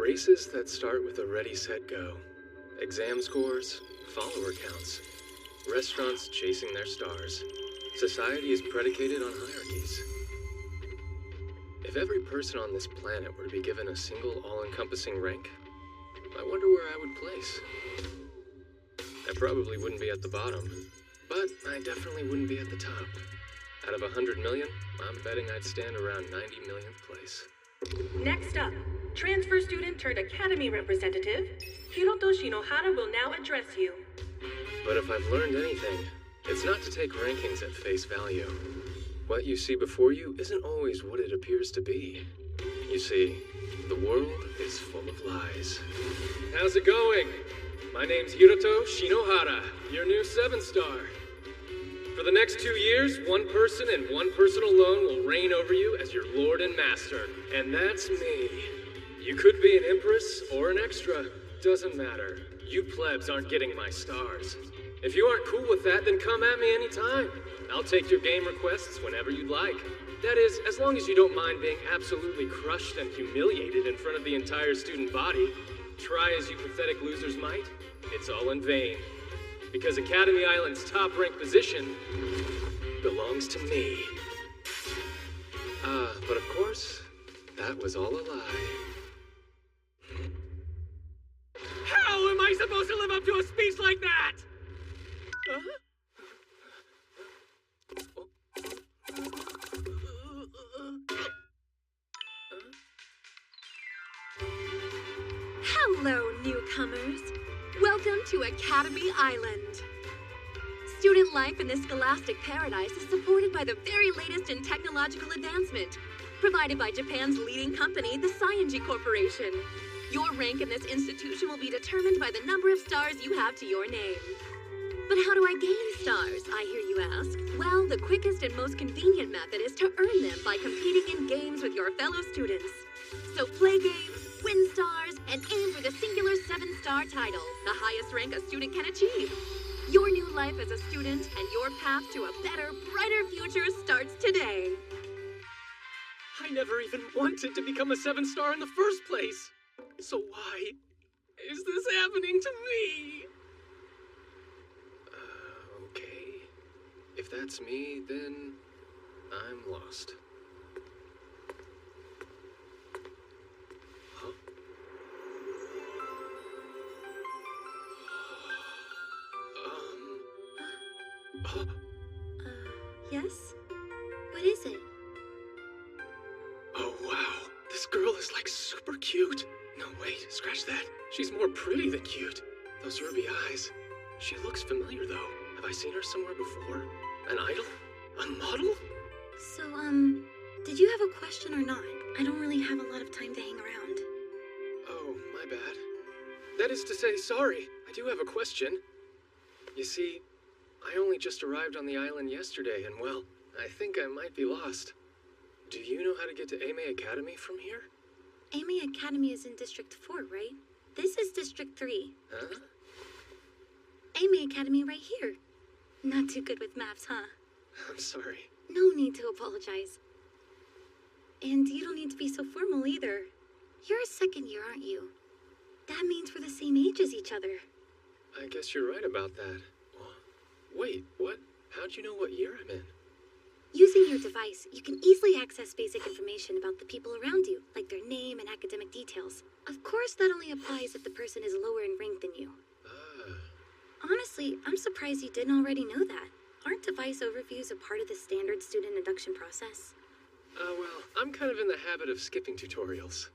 Races that start with a ready, set, go. Exam scores, follower counts. Restaurants chasing their stars. Society is predicated on hierarchies. If every person on this planet were to be given a single all-encompassing rank, I wonder where I would place. I probably wouldn't be at the bottom, but I definitely wouldn't be at the top. Out of 100 million, I'm betting I'd stand around 90 millionth place. Next up, transfer student turned academy representative, Hiroto Shinohara will now address you. But if I've learned anything, it's not to take rankings at face value. What you see before you isn't always what it appears to be. You see, the world is full of lies. How's it going? My name's Hiroto Shinohara, your new 7-star. For the next 2 years, one person and one person alone will reign over you as your lord and master. And that's me. You could be an empress or an extra. Doesn't matter. You plebs aren't getting my stars. If you aren't cool with that, then come at me anytime. I'll take your game requests whenever you'd like. That is, as long as you don't mind being absolutely crushed and humiliated in front of the entire student body. Try as you pathetic losers might, it's all in vain. Because Academy Island's top-ranked position belongs to me. But of course, that was all a lie. How am I supposed to live up to a speech like that? Hello, newcomers. Welcome to Academy Island. Student life in this scholastic paradise is supported by the very latest in technological advancement, provided by Japan's leading company, the Scienji Corporation. Your rank in this institution will be determined by the number of stars you have to your name. But how do I gain stars, I hear you ask? Well, the quickest and most convenient method is to earn them by competing in games with your fellow students. So play games, win stars, and aim for the singular 7-star title, the highest rank a student can achieve. Your new life as a student and your path to a better, brighter future starts today. I never even wanted to become a 7-star in the first place. So why is this happening to me? Okay. If that's me, then I'm lost. Huh? Yes? What is it? Oh, wow. This girl is like super cute. No, wait, scratch that. She's more pretty than cute. Those ruby eyes. She looks familiar, though. Have I seen her somewhere before? An idol? A model? So, did you have a question or not? I don't really have a lot of time to hang around. Oh, my bad. That is to say, sorry. I do have a question. You see, I only just arrived on the island yesterday, and well, I think I might be lost. Do you know how to get to Ame Academy from here? Ame Academy is in District 4, right? This is District 3. Huh? Ame Academy right here. Not too good with maps, huh? I'm sorry. No need to apologize. And you don't need to be so formal either. You're a second year, aren't you? That means we're the same age as each other. I guess you're right about that. Wait, what? How'd you know what year I'm in? Using your device, you can easily access basic information about the people around you, like their name and academic details. Of course, that only applies if the person is lower in rank than you. Honestly, I'm surprised you didn't already know that. Aren't device overviews a part of the standard student induction process? Well, I'm kind of in the habit of skipping tutorials.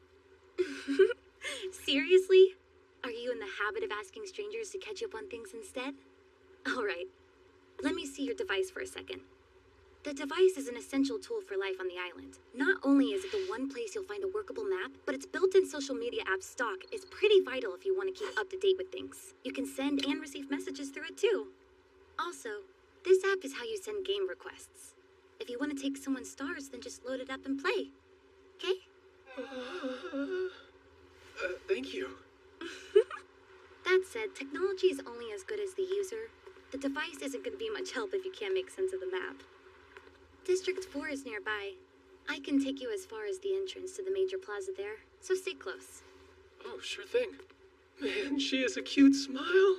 Seriously? Are you in the habit of asking strangers to catch you up on things instead? Alright, let me see your device for a second. The device is an essential tool for life on the island. Not only is it the one place you'll find a workable map, but its built-in social media app stock is pretty vital if you want to keep up to date with things. You can send and receive messages through it too. Also, this app is how you send game requests. If you want to take someone's stars, then just load it up and play. Okay? Thank you. That said, technology is only as good as the user. The device isn't going to be much help if you can't make sense of the map. District 4 is nearby. I can take you as far as the entrance to the major plaza there, so stay close. Oh, sure thing. Man, she has a cute smile.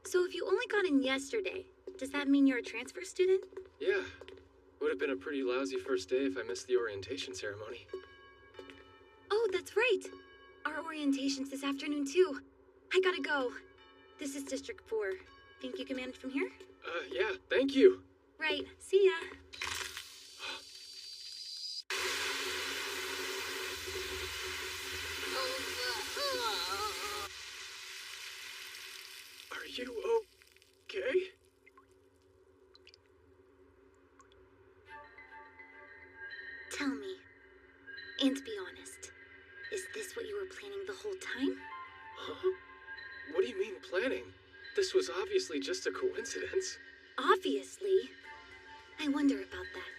So if you only got in yesterday, does that mean you're a transfer student? Yeah. Would have been a pretty lousy first day if I missed the orientation ceremony. Oh, that's right. Our orientation's this afternoon, too. I gotta go. This is District 4. Think you can manage from here? Yeah, thank you. Right. See ya. Are you okay? Tell me, and be honest, is this what you were planning the whole time? Huh? What do you mean planning? This was obviously just a coincidence. Obviously. I wonder about that.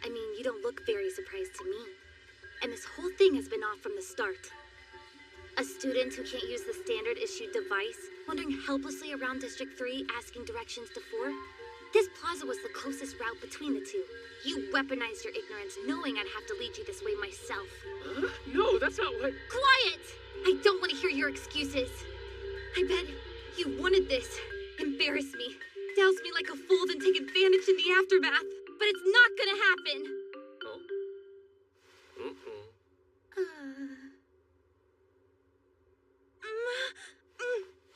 I mean, you don't look very surprised to me. And this whole thing has been off from the start. A student who can't use the standard-issued device, wandering helplessly around District 3 asking directions to 4. This plaza was the closest route between the two. You weaponized your ignorance knowing I'd have to lead you this way myself. Huh? No, that's not what... Quiet! I don't want to hear your excuses. I bet you wanted this. Embarrass me. Douse me like a fool, then take advantage in the aftermath. But it's not gonna happen. Oh? Mm-mm.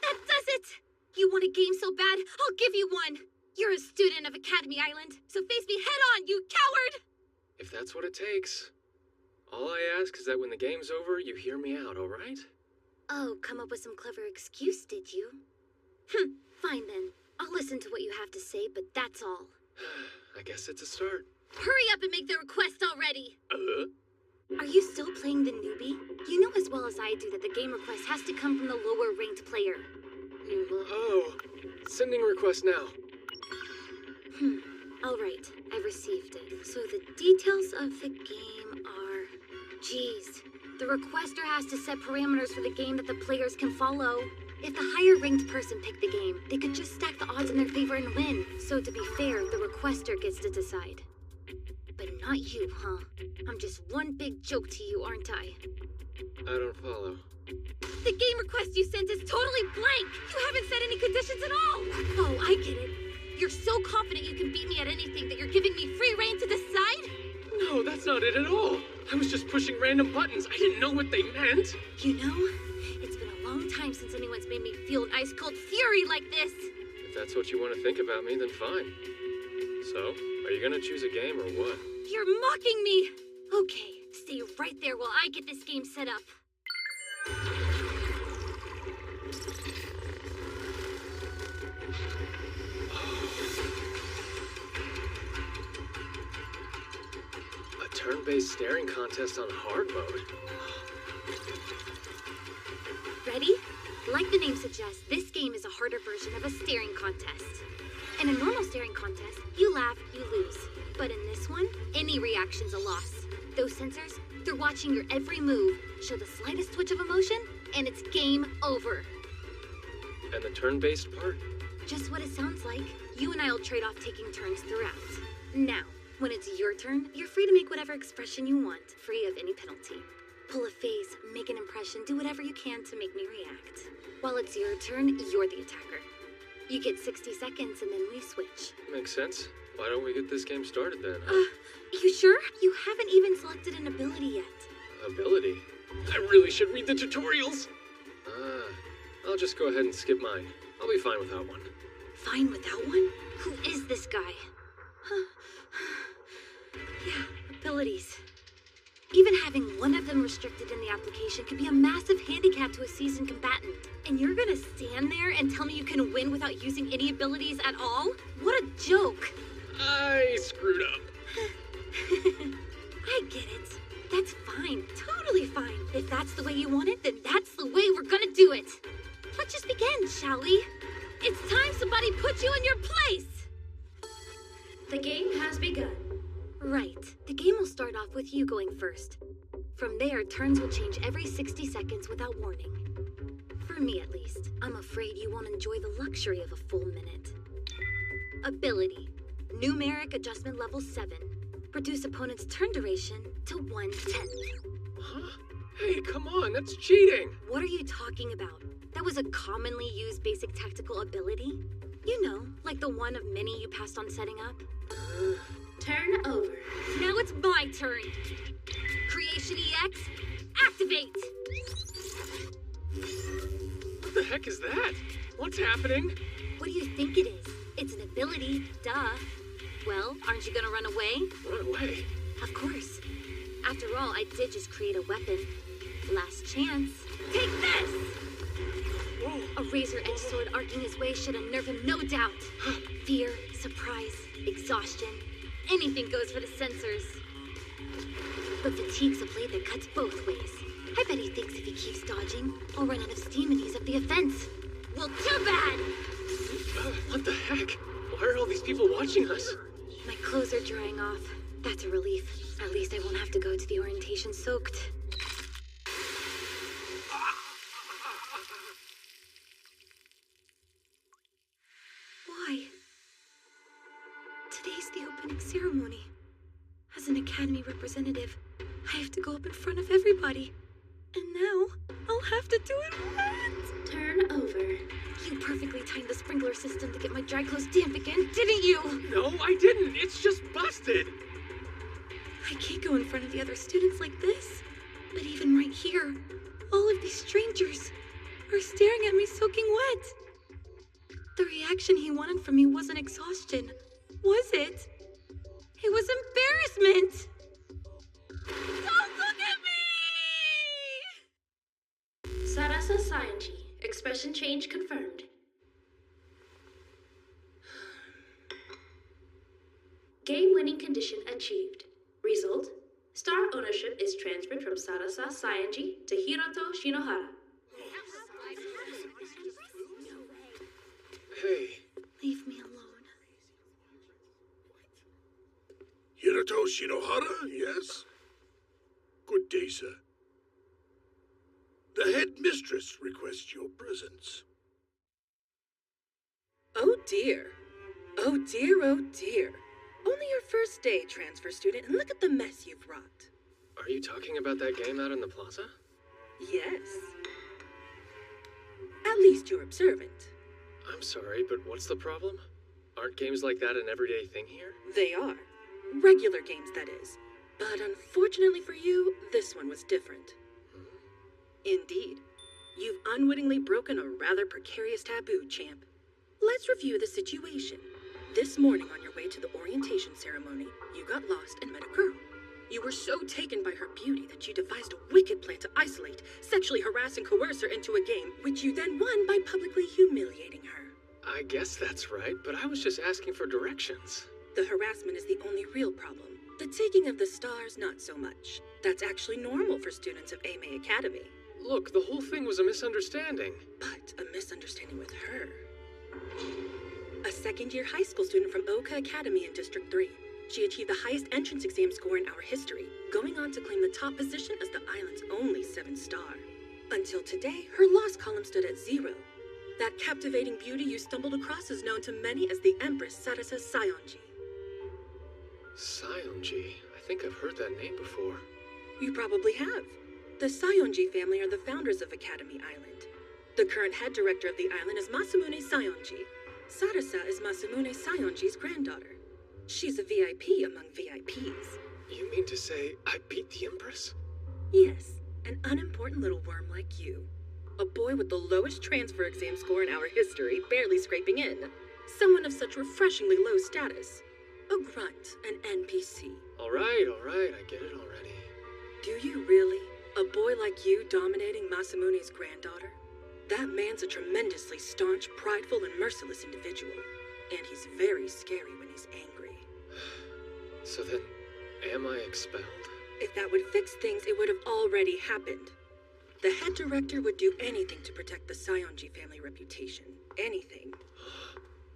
That does it! You want a game so bad, I'll give you one. You're a student of Academy Island, so face me head on, you coward! If that's what it takes. All I ask is that when the game's over, you hear me out, all right? Oh, come up with some clever excuse, did you? Fine then. I'll listen to what you have to say, but that's all. I guess it's a start. Hurry up and make the request already! Are you still playing the newbie? You know as well as I do that the game request has to come from the lower-ranked player. Oh, sending request now. All right, I've received it. So the details of the game are... Geez, the requester has to set parameters for the game that the players can follow. If the higher-ranked person picked the game, they could just stack the odds in their favor and win. So to be fair, the requester gets to decide. But not you, huh? I'm just one big joke to you, aren't I? I don't follow. The game request you sent is totally blank! You haven't set any conditions at all! Oh, I get it. You're so confident you can beat me at anything that you're giving me free reign to decide? No, that's not it at all. I was just pushing random buttons. I didn't know what they meant. You know, it's been a long time since anyone's made me feel an ice-cold fury like this. If that's what you want to think about me, then fine. So, are you gonna choose a game or what? You're mocking me! Okay, stay right there while I get this game set up. A turn-based staring contest on hard mode. Ready? Like the name suggests, this game is a harder version of a staring contest. In a normal staring contest, you laugh, you lose. But in this one, any reaction's a loss. Those sensors, they're watching your every move. Show the slightest twitch of emotion, and it's game over. And the turn-based part? Just what it sounds like. You and I'll trade off taking turns throughout. Now, when it's your turn, you're free to make whatever expression you want, free of any penalty. Pull a face, make an impression, do whatever you can to make me react. While it's your turn, you're the attacker. You get 60 seconds and then we switch. Makes sense. Why don't we get this game started then? You sure? You haven't even selected an ability yet. Ability? I really should read the tutorials! I'll just go ahead and skip mine. I'll be fine without one. Fine without one? Who is this guy? Yeah, abilities. Even having one of them restricted in the application could be a massive handicap to a seasoned combatant. And you're gonna stand there and tell me you can win without using any abilities at all? What a joke! I screwed up. I get it. That's fine. Totally fine. If that's the way you want it, then that's the way we're gonna do it. Let's just begin, shall we? It's time somebody put you in your place! The game has begun. Right. The game will start off with you going first. From there, turns will change every 60 seconds without warning. For me, at least. I'm afraid you won't enjoy the luxury of a full minute. Ability. Numeric adjustment level 7. Reduce opponent's turn duration to 1/10. Huh? Hey, come on, that's cheating! What are you talking about? That was a commonly used basic tactical ability. You know, like the one of many you passed on setting up. Turn over. Now it's my turn. Creation EX, activate! What the heck is that? What's happening? What do you think it is? It's an ability, duh. Well, aren't you gonna run away? Run away? Of course. After all, I did just create a weapon. Last chance. Take this! A razor-edged sword arcing his way should unnerve him, no doubt. Fear, surprise, exhaustion. Anything goes for the sensors. But fatigue's a blade that cuts both ways. I bet he thinks if he keeps dodging, I'll run out of steam and ease up the offense. Well, too bad! What the heck? Why are all these people watching us? My clothes are drying off. That's a relief. At least I won't have to go to the orientation soaked. Why? Today's the opening ceremony. As an academy representative, I have to go up in front of everybody. And now, I'll have to do it right. Turn over. You perfectly timed the sprinkler system to get my dry clothes damp again, didn't you? No, I didn't. It's just busted. I can't go in front of the other students like this. But even right here, all of these strangers are staring at me soaking wet. The reaction he wanted from me wasn't exhaustion, was it? It was embarrassment. Don't look at me! Sarasa Sayanji. Expression change confirmed. Game-winning condition achieved. Result: star ownership is transferred from Sarasa Sayanji to Hiroto Shinohara. Hey. Leave me alone. Hiroto Shinohara, yes? Good day, sir. The headmistress requests your presence. Oh dear. Oh dear, oh dear. Only your first day, transfer student, and look at the mess you've wrought. Are you talking about that game out in the plaza? Yes. At least you're observant. I'm sorry, but what's the problem? Aren't games like that an everyday thing here? They are. Regular games, that is. But unfortunately for you, this one was different. Indeed. You've unwittingly broken a rather precarious taboo, champ. Let's review the situation. This morning on your way to the orientation ceremony, you got lost and met a girl. You were so taken by her beauty that you devised a wicked plan to isolate, sexually harass and coerce her into a game, which you then won by publicly humiliating her. I guess that's right, but I was just asking for directions. The harassment is the only real problem. The taking of the stars, not so much. That's actually normal for students of Ame Academy. Look, the whole thing was a misunderstanding. But a misunderstanding with her. A second-year high school student from Oka Academy in District 3. She achieved the highest entrance exam score in our history, going on to claim the top position as the island's only 7-star. Until today, her loss column stood at 0. That captivating beauty you stumbled across is known to many as the Empress Sarasa Saionji. Saionji? I think I've heard that name before. You probably have. The Saionji family are the founders of Academy Island. The current head director of the island is Masamune Saionji. Sarasa is Masamune Saionji's granddaughter. She's a VIP among VIPs. You mean to say I beat the Empress? Yes, an unimportant little worm like you. A boy with the lowest transfer exam score in our history, barely scraping in. Someone of such refreshingly low status. A grunt, an NPC. All right, I get it already. Do you really? A boy like you dominating Masamune's granddaughter? That man's a tremendously staunch, prideful, and merciless individual. And he's very scary when he's angry. So then, am I expelled? If that would fix things, it would have already happened. The head director would do anything to protect the Saionji family reputation. Anything.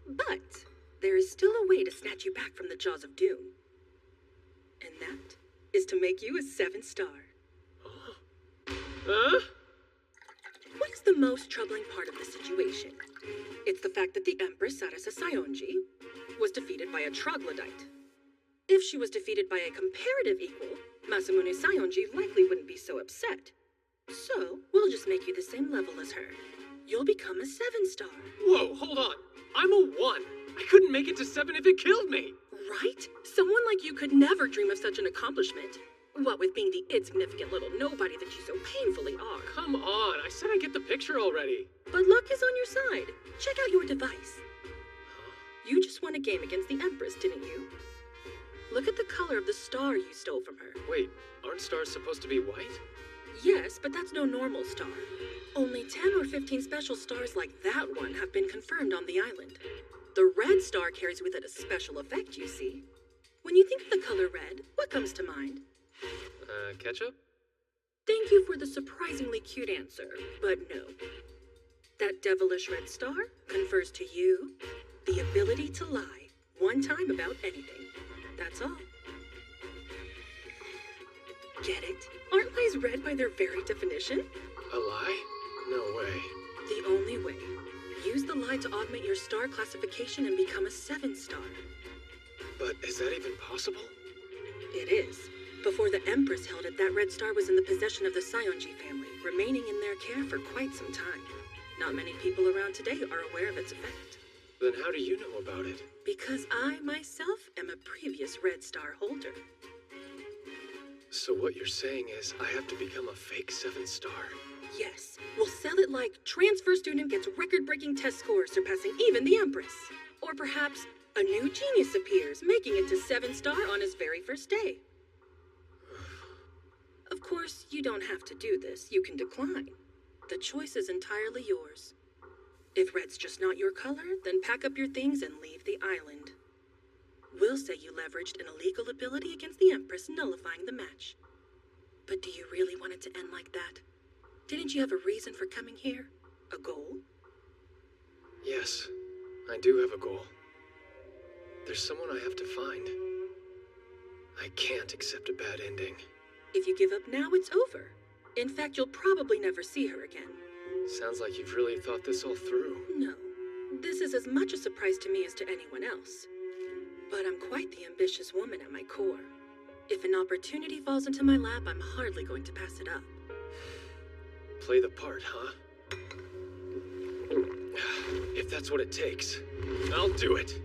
But there is still a way to snatch you back from the jaws of doom. And that is to make you a 7-star. Huh? What is the most troubling part of the situation? It's the fact that the Empress Sarasa Saionji was defeated by a troglodyte. If she was defeated by a comparative equal, Masamune Saionji likely wouldn't be so upset. So, we'll just make you the same level as her. You'll become a 7-star. Whoa, hold on. I'm a 1. I couldn't make it to 7 if it killed me. Right? Someone like you could never dream of such an accomplishment. What with being the insignificant little nobody that you so painfully are. Come on, I said I get the picture already. But luck is on your side. Check out your device. You just won a game against the Empress, didn't you? Look at the color of the star you stole from her. Wait, aren't stars supposed to be white? Yes, but that's no normal star. Only 10 or 15 special stars like that one have been confirmed on the island. The red star carries with it a special effect, you see. When you think of the color red, what comes to mind? Ketchup? Thank you for the surprisingly cute answer, but no. That devilish red star confers to you the ability to lie one time about anything. That's all. Get it? Aren't lies red by their very definition? A lie? No way. The only way. Use the lie to augment your star classification and become a 7-star. But is that even possible? It is. Before the Empress held it, that red star was in the possession of the Saionji family, remaining in their care for quite some time. Not many people around today are aware of its effect. Then how do you know about it? Because I, myself, am a previous red star holder. So what you're saying is I have to become a fake 7-star? Yes. We'll sell it like transfer student gets record-breaking test scores surpassing even the Empress. Or perhaps a new genius appears, making it to 7-star on his very first day. Of course, you don't have to do this. You can decline. The choice is entirely yours. If red's just not your color, then pack up your things and leave the island. We'll say you leveraged an illegal ability against the Empress, nullifying the match. But do you really want it to end like that? Didn't you have a reason for coming here? A goal? Yes, I do have a goal. There's someone I have to find. I can't accept a bad ending. If you give up now, it's over. In fact, you'll probably never see her again. Sounds like you've really thought this all through. No. This is as much a surprise to me as to anyone else. But I'm quite the ambitious woman at my core. If an opportunity falls into my lap, I'm hardly going to pass it up. Play the part, huh? If that's what it takes, I'll do it.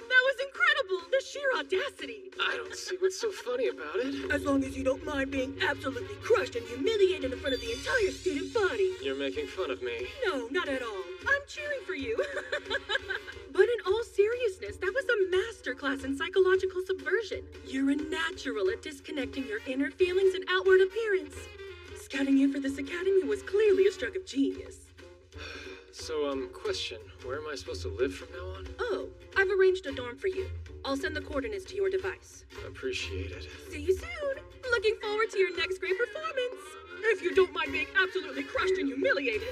That was incredible! The sheer audacity! I don't see what's so funny about it. As long as you don't mind being absolutely crushed and humiliated in front of the entire student body. You're making fun of me. No, not at all. I'm cheering for you. But in all seriousness, that was a masterclass in psychological subversion. You're a natural at disconnecting your inner feelings and outward appearance. Scouting you for this academy was clearly a stroke of genius. So, question, where am I supposed to live from now on? Oh, I've arranged a dorm for you. I'll send the coordinates to your device. Appreciate it. See you soon. Looking forward to your next great performance. If you don't mind being absolutely crushed and humiliated.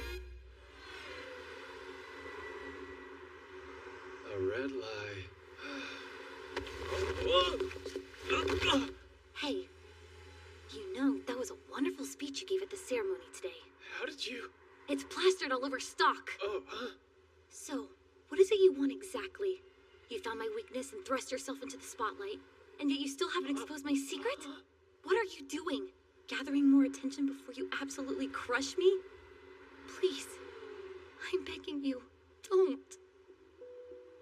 A red lie. Hey, you know, that was a wonderful speech you gave at the ceremony today. How did you... It's plastered all over stock. Oh, huh? So, what is it you want exactly? You found my weakness and thrust yourself into the spotlight, and yet you still haven't exposed my secret? What are you doing? Gathering more attention before you absolutely crush me? Please, I'm begging you, don't.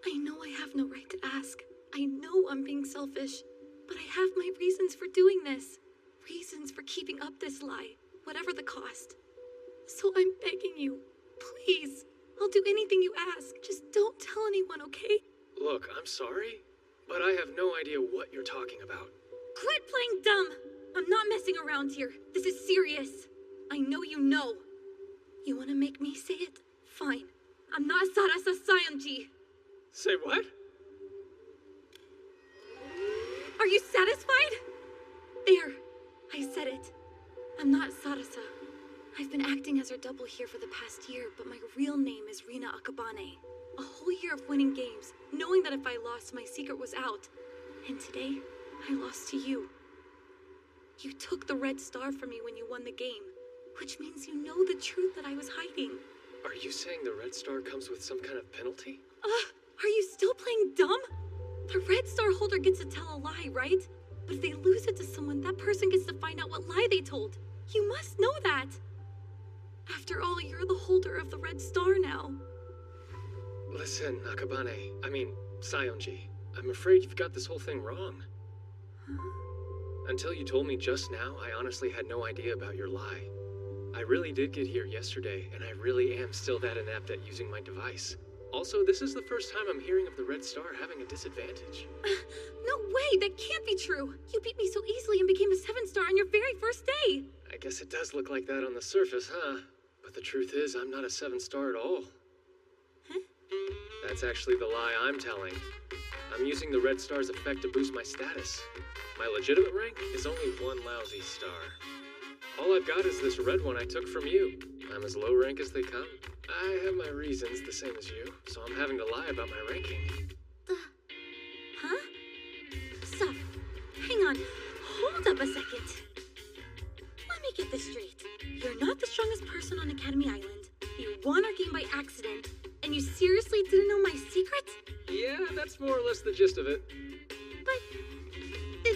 I know I have no right to ask. I know I'm being selfish, but I have my reasons for doing this. Reasons for keeping up this lie, whatever the cost. So I'm begging you, please. I'll do anything you ask. Just don't tell anyone, okay? Look, I'm sorry, but I have no idea what you're talking about. Quit playing dumb! I'm not messing around here. This is serious. I know you know. You want to make me say it? Fine. I'm not Sarasa Saionji. Say what? Are you satisfied? There. I said it. I'm not Sarasa. I've been acting as her double here for the past year, but my real name is Rina Akabane. A whole year of winning games, knowing that if I lost, my secret was out. And today, I lost to you. You took the red star from me when you won the game, which means you know the truth that I was hiding. Are you saying the red star comes with some kind of penalty? Are you still playing dumb? The red star holder gets to tell a lie, right? But if they lose it to someone, that person gets to find out what lie they told. You must know that. After all, you're the holder of the Red Star now. Listen, Sayonji, I'm afraid you've got this whole thing wrong. Until you told me just now, I honestly had no idea about your lie. I really did get here yesterday, and I really am still that inept at using my device. Also, this is the first time I'm hearing of the Red Star having a disadvantage. No way, that can't be true. You beat me so easily and became a 7-star on your very first day. I guess it does look like that on the surface, huh? But the truth is, I'm not a 7-star at all. Huh? That's actually the lie I'm telling. I'm using the Red Star's effect to boost my status. My legitimate rank is only 1 lousy star. All I've got is this red one I took from you. I'm as low rank as they come. I have my reasons, the same as you, so I'm having to lie about my ranking. Huh? Stop. Hang on. Hold up a second. Let me get this straight. You're not the strongest person on Academy Island. You won our game by accident, and you seriously didn't know my secret? Yeah, that's more or less the gist of it. But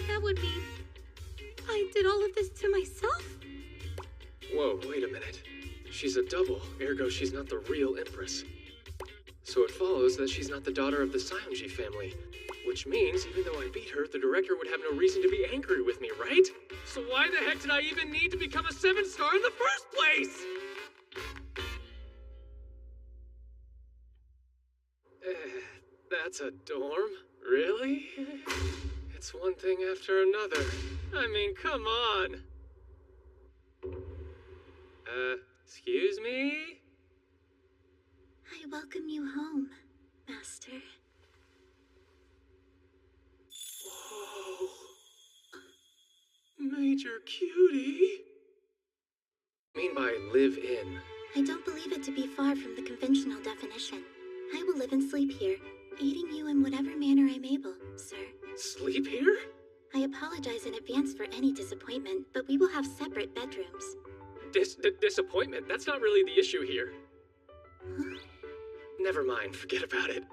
that would mean I did all of this to myself? Whoa, wait a minute. She's a double, ergo she's not the real Empress. So it follows that she's not the daughter of the Sayonji family. Which means, even though I beat her, the director would have no reason to be angry with me, right? So why the heck did I even need to become a 7-star in the first place? That's a dorm? Really? It's one thing after another. I mean, come on. Excuse me? I welcome you home, Master. Whoa. Major Cutie? Mean by live in? I don't believe it to be far from the conventional definition. I will live and sleep here, aiding you in whatever manner I'm able, sir. Sleep here? I apologize in advance for any disappointment, but we will have separate bedrooms. Disappointment? That's not really the issue here. Never mind, forget about it.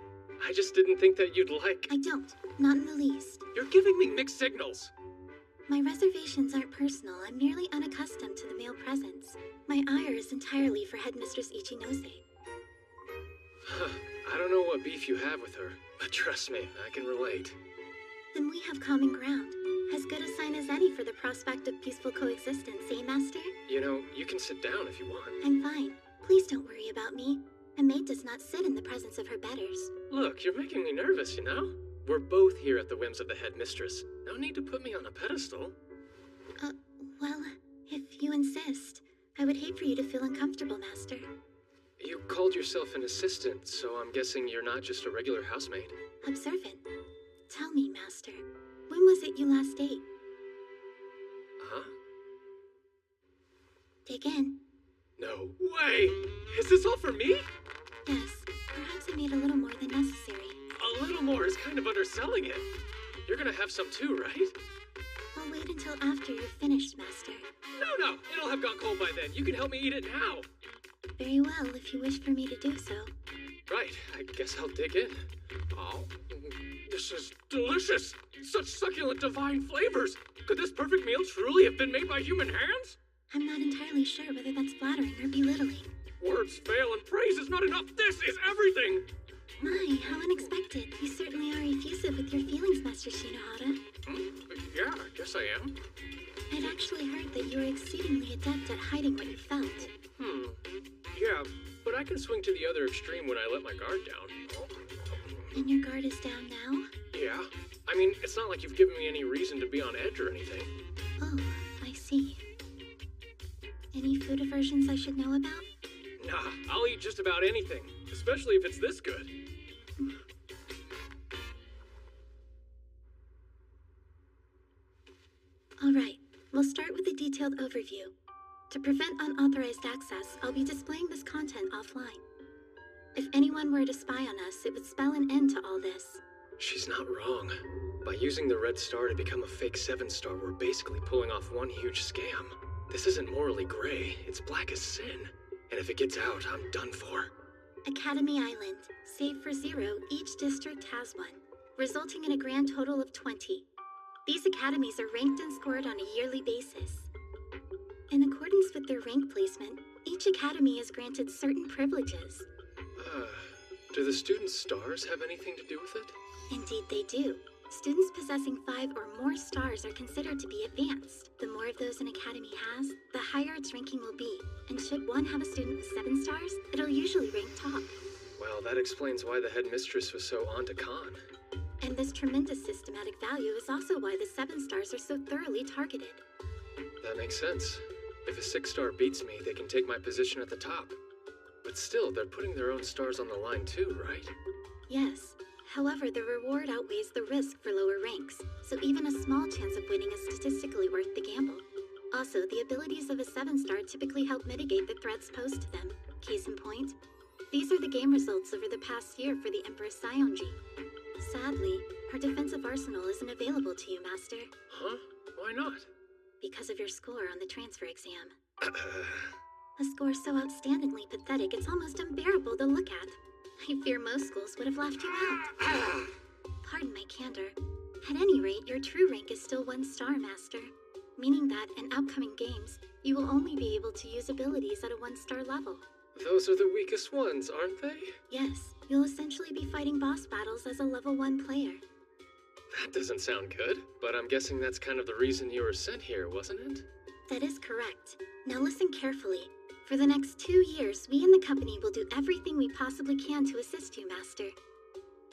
I just didn't think that you'd like... I don't. Not in the least. You're giving me mixed signals. My reservations aren't personal. I'm merely unaccustomed to the male presence. My ire is entirely for Headmistress Ichinose. I don't know what beef you have with her, but trust me, I can relate. Then we have common ground. As good a sign as any for the prospect of peaceful coexistence, eh, Master? You know, you can sit down if you want. I'm fine. Please don't worry about me. A maid does not sit in the presence of her betters. Look, you're making me nervous, you know? We're both here at the whims of the headmistress. No need to put me on a pedestal. Well, if you insist. I would hate for you to feel uncomfortable, Master. You called yourself an assistant, so I'm guessing you're not just a regular housemaid. Observant. Tell me, Master, when was it you last ate? Huh? Dig in. No. Way! Is this all for me? Yes, perhaps I made a little more than necessary. A little more is kind of underselling it. You're gonna have some too, right? I'll wait until after you're finished, Master. No, it'll have gone cold by then. You can help me eat it now. Very well, if you wish for me to do so. Right, I guess I'll dig in. Oh, this is delicious. Such succulent, divine flavors. Could this perfect meal truly have been made by human hands? I'm not entirely sure whether that's flattering or belittling. Words fail and praise is not enough. This is everything. My, how unexpected. You certainly are effusive with your feelings, Master Shinohara. Yeah, I guess I am. I'd actually heard that you were exceedingly adept at hiding what you felt. Yeah, but I can swing to the other extreme when I let my guard down. And your guard is down now? Yeah. I mean, it's not like you've given me any reason to be on edge or anything. Oh, I see. Any food aversions I should know about? Nah, I'll eat just about anything, especially if it's this good. All right, we'll start with a detailed overview. To prevent unauthorized access, I'll be displaying this content offline. If anyone were to spy on us, it would spell an end to all this. She's not wrong. By using the Red Star to become a fake 7-star, we're basically pulling off one huge scam. This isn't morally gray, it's black as sin. And if it gets out, I'm done for. Academy Island. Save for 0, each district has one, resulting in a grand total of 20. These academies are ranked and scored on a yearly basis. In accordance with their rank placement, each academy is granted certain privileges. Do the students' stars have anything to do with it? Indeed they do. Students possessing 5 or more stars are considered to be advanced. The more of those an academy has, the higher its ranking will be. And should one have a student with 7 stars, it'll usually rank top. Well, that explains why the headmistress was so onto Khan. And this tremendous systematic value is also why the 7 stars are so thoroughly targeted. That makes sense. If a 6-star beats me, they can take my position at the top. But still, they're putting their own stars on the line too, right? Yes. However, the reward outweighs the risk for lower ranks, so even a small chance of winning is statistically worth the gamble. Also, the abilities of a 7-star typically help mitigate the threats posed to them. Case in point, these are the game results over the past year for the Empress Sionji. Sadly, her defensive arsenal isn't available to you, Master. Huh? Why not? Because of your score on the transfer exam. A score so outstandingly pathetic it's almost unbearable to look at. I fear most schools would have left you out. Pardon my candor. At any rate, your true rank is still 1-star, Master. Meaning that in upcoming games, you will only be able to use abilities at a 1-star level. Those are the weakest ones, aren't they? Yes, you'll essentially be fighting boss battles as a level 1 player. That doesn't sound good, but I'm guessing that's kind of the reason you were sent here, wasn't it? That is correct. Now listen carefully. For the next 2 years, we in the company will do everything we possibly can to assist you, Master.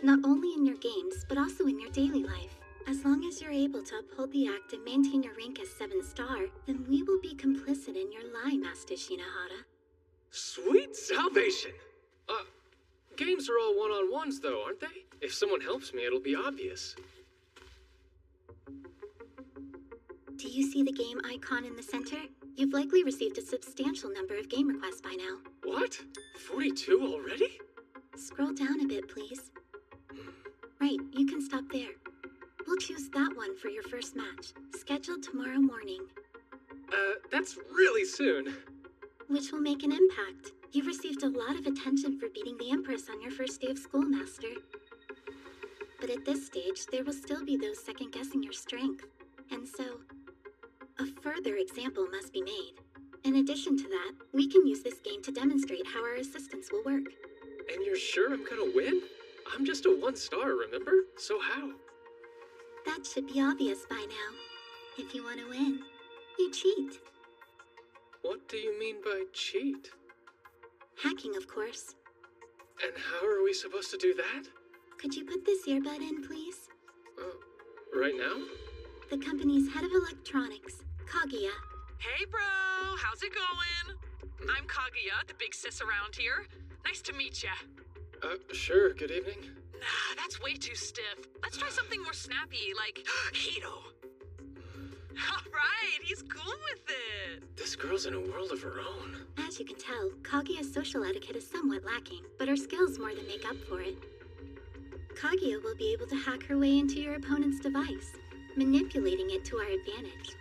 Not only in your games, but also in your daily life. As long as you're able to uphold the act and maintain your rank as 7-star, then we will be complicit in your lie, Master Shinohara. Sweet salvation! Games are all one-on-ones though, aren't they? If someone helps me, it'll be obvious. Do you see the game icon in the center? You've likely received a substantial number of game requests by now. What? 42 already? Scroll down a bit, please. Right, you can stop there. We'll choose that one for your first match, scheduled tomorrow morning. That's really soon. Which will make an impact. You've received a lot of attention for beating the Empress on your first day of school, Master. But at this stage, there will still be those second-guessing your strength. And so, a further example must be made. In addition to that, we can use this game to demonstrate how our assistance will work. And you're sure I'm gonna win? I'm just a 1-star, remember? So how? That should be obvious by now. If you want to win, you cheat. What do you mean by cheat? Hacking, of course. And how are we supposed to do that? Could you put this earbud in, please? Right now? The company's head of electronics, Kaguya. Hey, bro! How's it going? I'm Kaguya, the big sis around here. Nice to meet ya. Sure, good evening. Nah, that's way too stiff. Let's try something more snappy, like Hito. Alright, he's cool with it. This girl's in a world of her own. As you can tell, Kaguya's social etiquette is somewhat lacking, but her skills more than make up for it. Kaguya will be able to hack her way into your opponent's device, manipulating it to our advantage.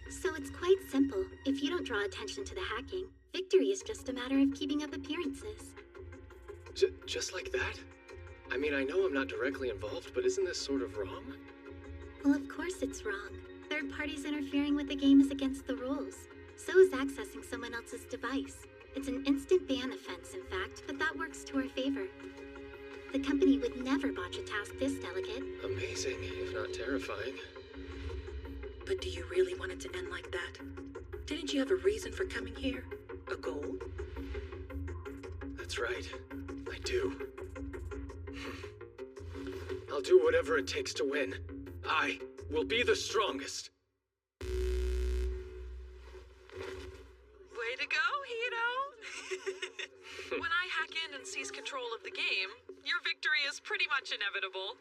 So it's quite simple. If you don't draw attention to the hacking, victory is just a matter of keeping up appearances. Just like that? I mean, I know I'm not directly involved, but isn't this sort of wrong? Well, of course it's wrong. Third parties interfering with the game is against the rules. So is accessing someone else's device. It's an instant ban offense, in fact, but that works to our favor. The company would never botch a task this delicate. Amazing, if not terrifying. But do you really want it to end like that? Didn't you have a reason for coming here? A goal? That's right. I do. I'll do whatever it takes to win. I will be the strongest. Way to go, Hito! When I hack in and seize control of the game, your victory is pretty much inevitable.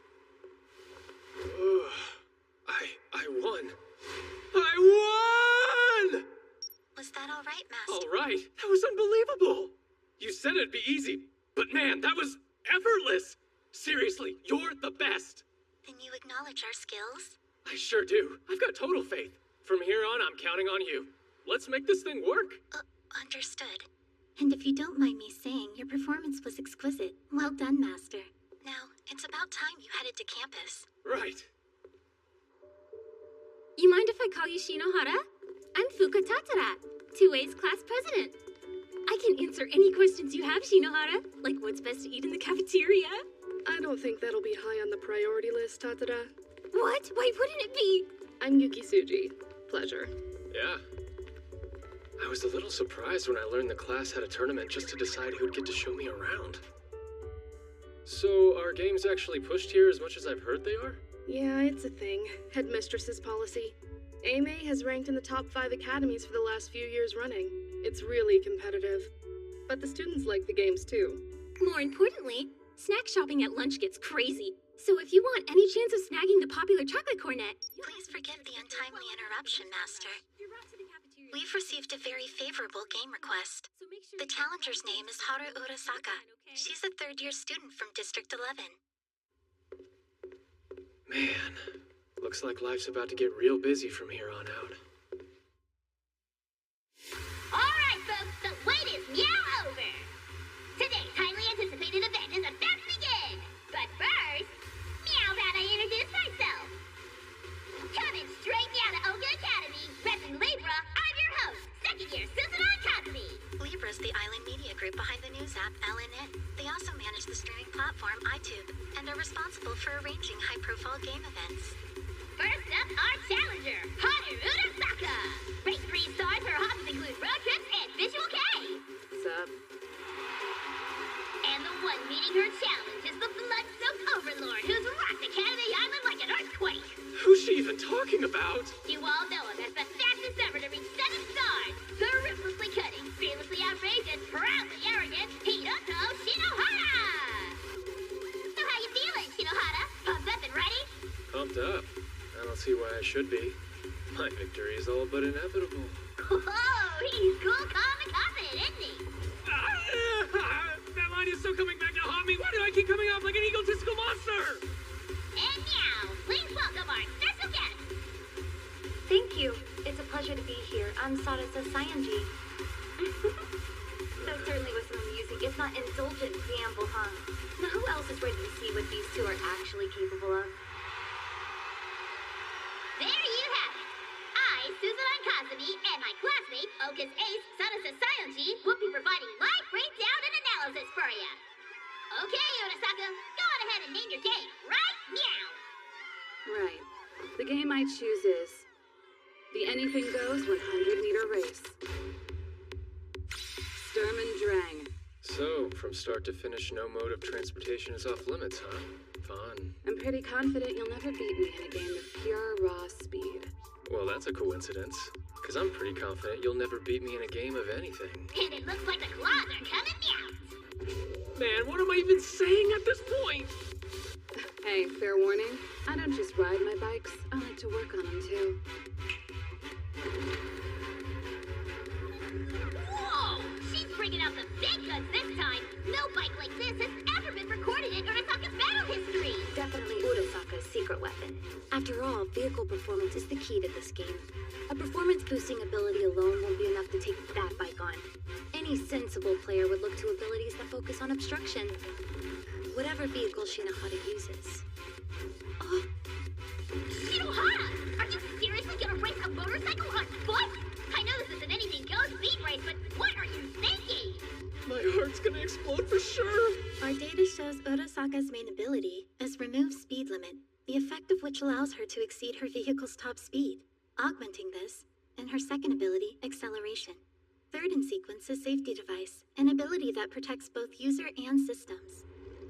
I won. I won! Was that all right, Master? All right. That was unbelievable. You said it'd be easy, but man, that was effortless. Seriously, you're the best. Then you acknowledge our skills? I sure do. I've got total faith. From here on, I'm counting on you. Let's make this thing work. Understood. And if you don't mind me saying, your performance was exquisite. Well done, Master. Now, it's about time you headed to campus. Right. You mind if I call you Shinohara? I'm Fuka Tatara, 2A's class president. I can answer any questions you have, Shinohara, like what's best to eat in the cafeteria. I don't think that'll be high on the priority list, Tatara. What? Why wouldn't it be? I'm Yuki Tsuji. Pleasure. Yeah. I was a little surprised when I learned the class had a tournament just to decide who'd get to show me around. So, are games actually pushed here as much as I've heard they are? Yeah, it's a thing. Headmistress's policy. AMA has ranked in the top 5 academies for the last few years running. It's really competitive. But the students like the games too. More importantly, snack shopping at lunch gets crazy. So if you want any chance of snagging the popular chocolate cornet... Please forgive the untimely interruption, Master. We've received a very favorable game request. The challenger's name is Haru Urasaka. She's a third-year student from District 11. Man, looks like life's about to get real busy from here on out. Alright, folks, the wait is now over. Today's highly anticipated event is about to begin. But first, meow that I introduce myself. Coming straight down to Oka Academy, repping Libra, I'm your host, second year Susan Cosby. Libra's the island media group behind the news app LNN. They also manage the streaming platform iTube and are responsible for arranging high-profile game events. First up, our challenger, Haru Urasaka. Race 3 stars, her hobbies include road trips and Visual K. Sup? And the one meeting her challenge is the blood-soaked overlord who's rocked Academy Island like an earthquake. Who's she even talking about? You all know him as the fastest ever to reach 7 stars. The ruthlessly cutting, fearlessly outraged, and proudly arrogant Hiroto Shinohara. So how you feeling, Shinohara? Pumped up and ready? Pumped up. I don't see why I should be. My victory is all but inevitable. Oh, he's cool, calm, and confident, isn't he? That line is so coming back to haunt me. Why do I keep coming off like an egotistical monster? And now, please welcome our special guest. Thank you. It's a pleasure to be here. I'm Sarasa Sayanji. That certainly was some amusing, if not indulgent, preamble, huh? Now who else is ready to see what these two are actually capable of? There you have it. I, Susan Kazumi, and my classmate, Oka's ace, Sarasa Sayanji, will be providing live breakdown and analysis for you. Okay, Urasaka, go on ahead and name your game, right? Meow. Right. The game I choose is the anything goes 100-meter race. Sturm and Drang. So, from start to finish, no mode of transportation is off limits, huh? Fun. I'm pretty confident you'll never beat me in a game of pure raw speed. Well, that's a coincidence. Because I'm pretty confident you'll never beat me in a game of anything. And it looks like the claws are coming out. Man, what am I even saying at this point? Hey, fair warning. I don't just ride my bikes. I like to work on them too. Whoa! She's bringing out the big guns this time. No bike like this has ever been recorded in Urasaka's battle history. Definitely Urasaka's secret weapon. After all, vehicle performance is the key to this game. A performance-boosting ability alone won't be enough to take that bike on. Any sensible player would look to abilities that focus on obstruction. Whatever vehicle Shinohara uses. Oh, Shinohara! Are you seriously gonna race a motorcycle on foot? I know this isn't anything goes speed race, but what are you thinking? My heart's gonna explode for sure. Our data shows Urasaka's main ability is Remove Speed Limit, the effect of which allows her to exceed her vehicle's top speed. Augmenting this, and her second ability, Acceleration. Third in sequence is Safety Device, an ability that protects both user and systems.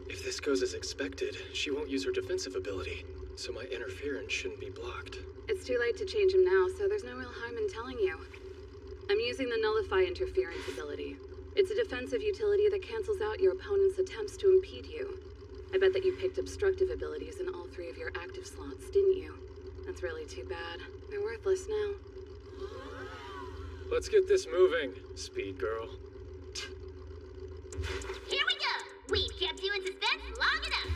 If this goes as expected, she won't use her defensive ability, so my interference shouldn't be blocked. It's too late to change him now, so there's no real harm in telling you. I'm using the Nullify Interference ability. It's a defensive utility that cancels out your opponent's attempts to impede you. I bet that you picked obstructive abilities in all 3 of your active slots, didn't you? That's really too bad. They're worthless now. Let's get this moving, Speed Girl. Here we go! We've kept you in suspense long enough.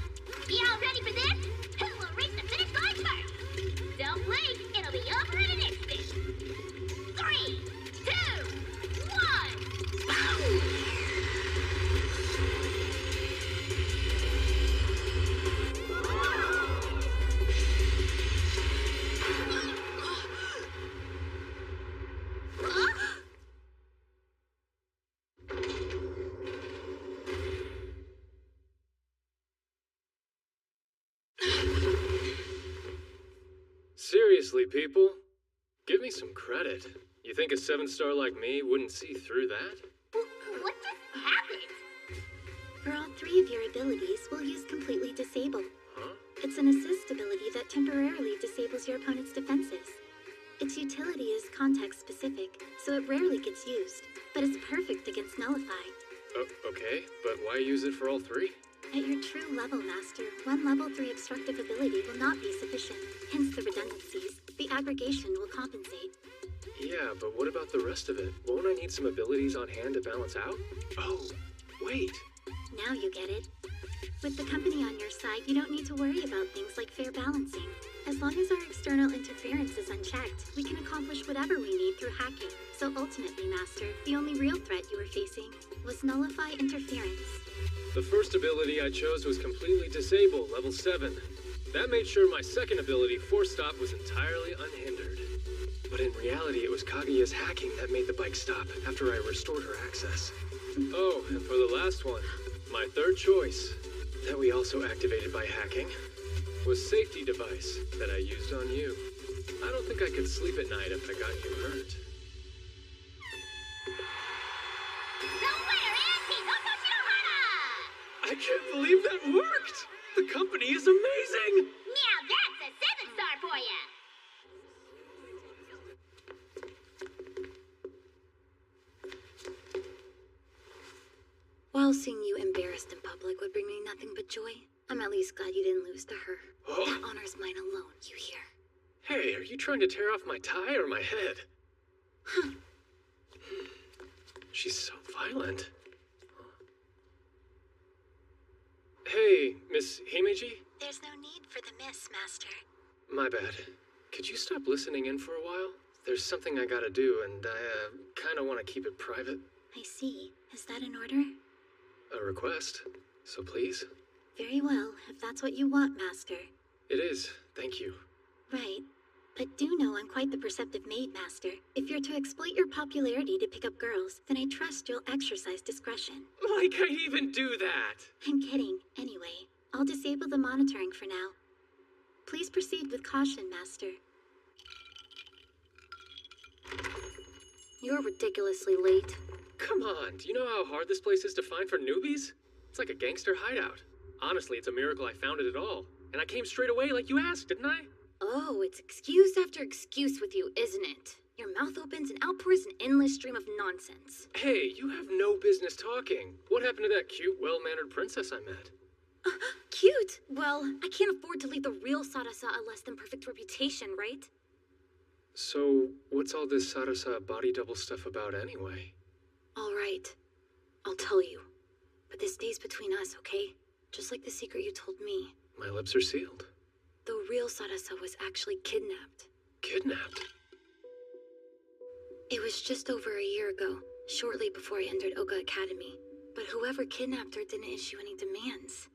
You all ready for this? Who will reach the finish line first? Don't blink, it'll be over in an instant. 3, 2, 1, boom! Seriously, people, give me some credit. You think a 7-star like me wouldn't see through that? What just happened? For all 3 of your abilities, we'll use completely disable. Huh? It's an assist ability that temporarily disables your opponent's defenses. Its utility is context-specific, so it rarely gets used, but it's perfect against Nullify. Okay, but why use it for all 3? At your true level, Master, one level 3 obstructive ability will not be sufficient, hence the redundancies. The aggregation will compensate. Yeah, but what about the rest of it? Won't I need some abilities on hand to balance out? Oh, wait. Now you get it. With the company on your side, you don't need to worry about things like fair balancing. As long as our external interference is unchecked, we can accomplish whatever we need through hacking. So ultimately, Master, the only real threat you were facing was Nullify interference. The first ability I chose was completely disable, level 7. That made sure my second ability, Force Stop, was entirely unhindered. But in reality, it was Kaguya's hacking that made the bike stop after I restored her access. Oh, and for the last one, my third choice, that we also activated by hacking, was Safety Device that I used on you. I don't think I could sleep at night if I got you hurt. I can't believe that worked! The company is amazing! Now that's a 7-star for ya! While seeing you embarrassed in public would bring me nothing but joy, I'm at least glad you didn't lose to her. Oh. That honor's mine alone, you hear? Hey, are you trying to tear off my tie or my head? Huh. She's so violent. Hey, Miss Himeji? There's no need for the miss, Master. My bad. Could you stop listening in for a while? There's something I gotta do, and I, kinda wanna keep it private. I see. Is that an order? A request. So please? Very well, if that's what you want, Master. It is. Thank you. Right. But do know I'm quite the perceptive maid, Master. If you're to exploit your popularity to pick up girls, then I trust you'll exercise discretion. Like I'd even do that! I'm kidding. Anyway, I'll disable the monitoring for now. Please proceed with caution, Master. You're ridiculously late. Come on, do you know how hard this place is to find for newbies? It's like a gangster hideout. Honestly, it's a miracle I found it at all. And I came straight away like you asked, didn't I? Oh, it's excuse after excuse with you, isn't it? Your mouth opens and out pours an endless stream of nonsense. Hey, you have no business talking. What happened to that cute, well-mannered princess I met? Cute? Well, I can't afford to leave the real Sarasa a less than perfect reputation, right? So, what's all this Sarasa body double stuff about anyway? All right. I'll tell you. But this stays between us, okay? Just like the secret you told me. My lips are sealed. The real Sarasa was actually kidnapped. Kidnapped? It was just over a year ago, shortly before I entered Oka Academy. But whoever kidnapped her didn't issue any demands.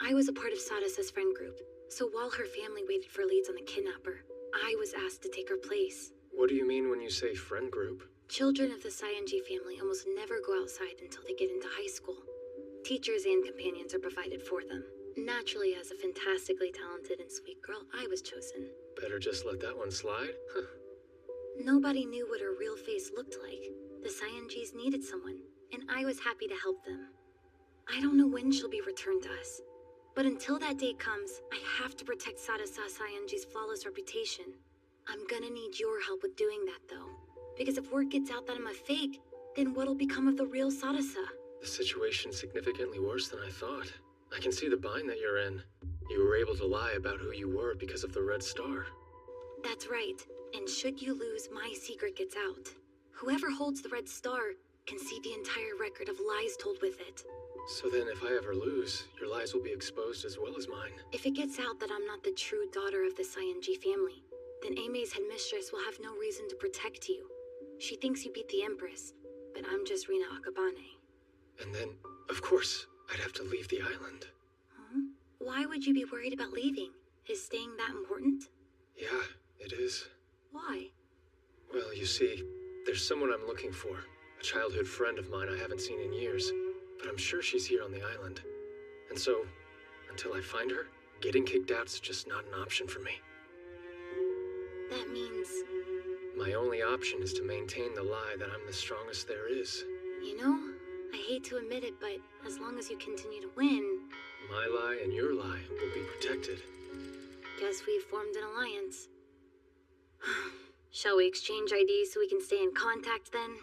I was a part of Sadasa's friend group, so while her family waited for leads on the kidnapper, I was asked to take her place. What do you mean when you say friend group? Children of the Saiyajin family almost never go outside until they get into high school. Teachers and companions are provided for them. Naturally, as a fantastically talented and sweet girl, I was chosen. Better just let that one slide? Nobody knew what her real face looked like. The Saiyajins needed someone, and I was happy to help them. I don't know when she'll be returned to us, but until that day comes, I have to protect Sadasa Saiyajin's flawless reputation. I'm gonna need your help with doing that, though. Because if word gets out that I'm a fake, then what'll become of the real Sadasa? The situation's significantly worse than I thought. I can see the bind that you're in. You were able to lie about who you were because of the Red Star. That's right, and should you lose, my secret gets out. Whoever holds the Red Star can see the entire record of lies told with it. So then if I ever lose, your lies will be exposed as well as mine. If it gets out that I'm not the true daughter of the Saiyajin family, then Aime's headmistress will have no reason to protect you. She thinks you beat the Empress, but I'm just Rina Akabane. And then, of course, I'd have to leave the island. Huh? Why would you be worried about leaving? Is staying that important? Yeah, it is. Why? Well, you see, there's someone I'm looking for. A childhood friend of mine I haven't seen in years. But I'm sure she's here on the island. And so, until I find her, getting kicked out's just not an option for me. That means... My only option is to maintain the lie that I'm the strongest there is. You know, I hate to admit it, but as long as you continue to win... My lie and your lie will be protected. Guess we've formed an alliance. Shall we exchange IDs so we can stay in contact then?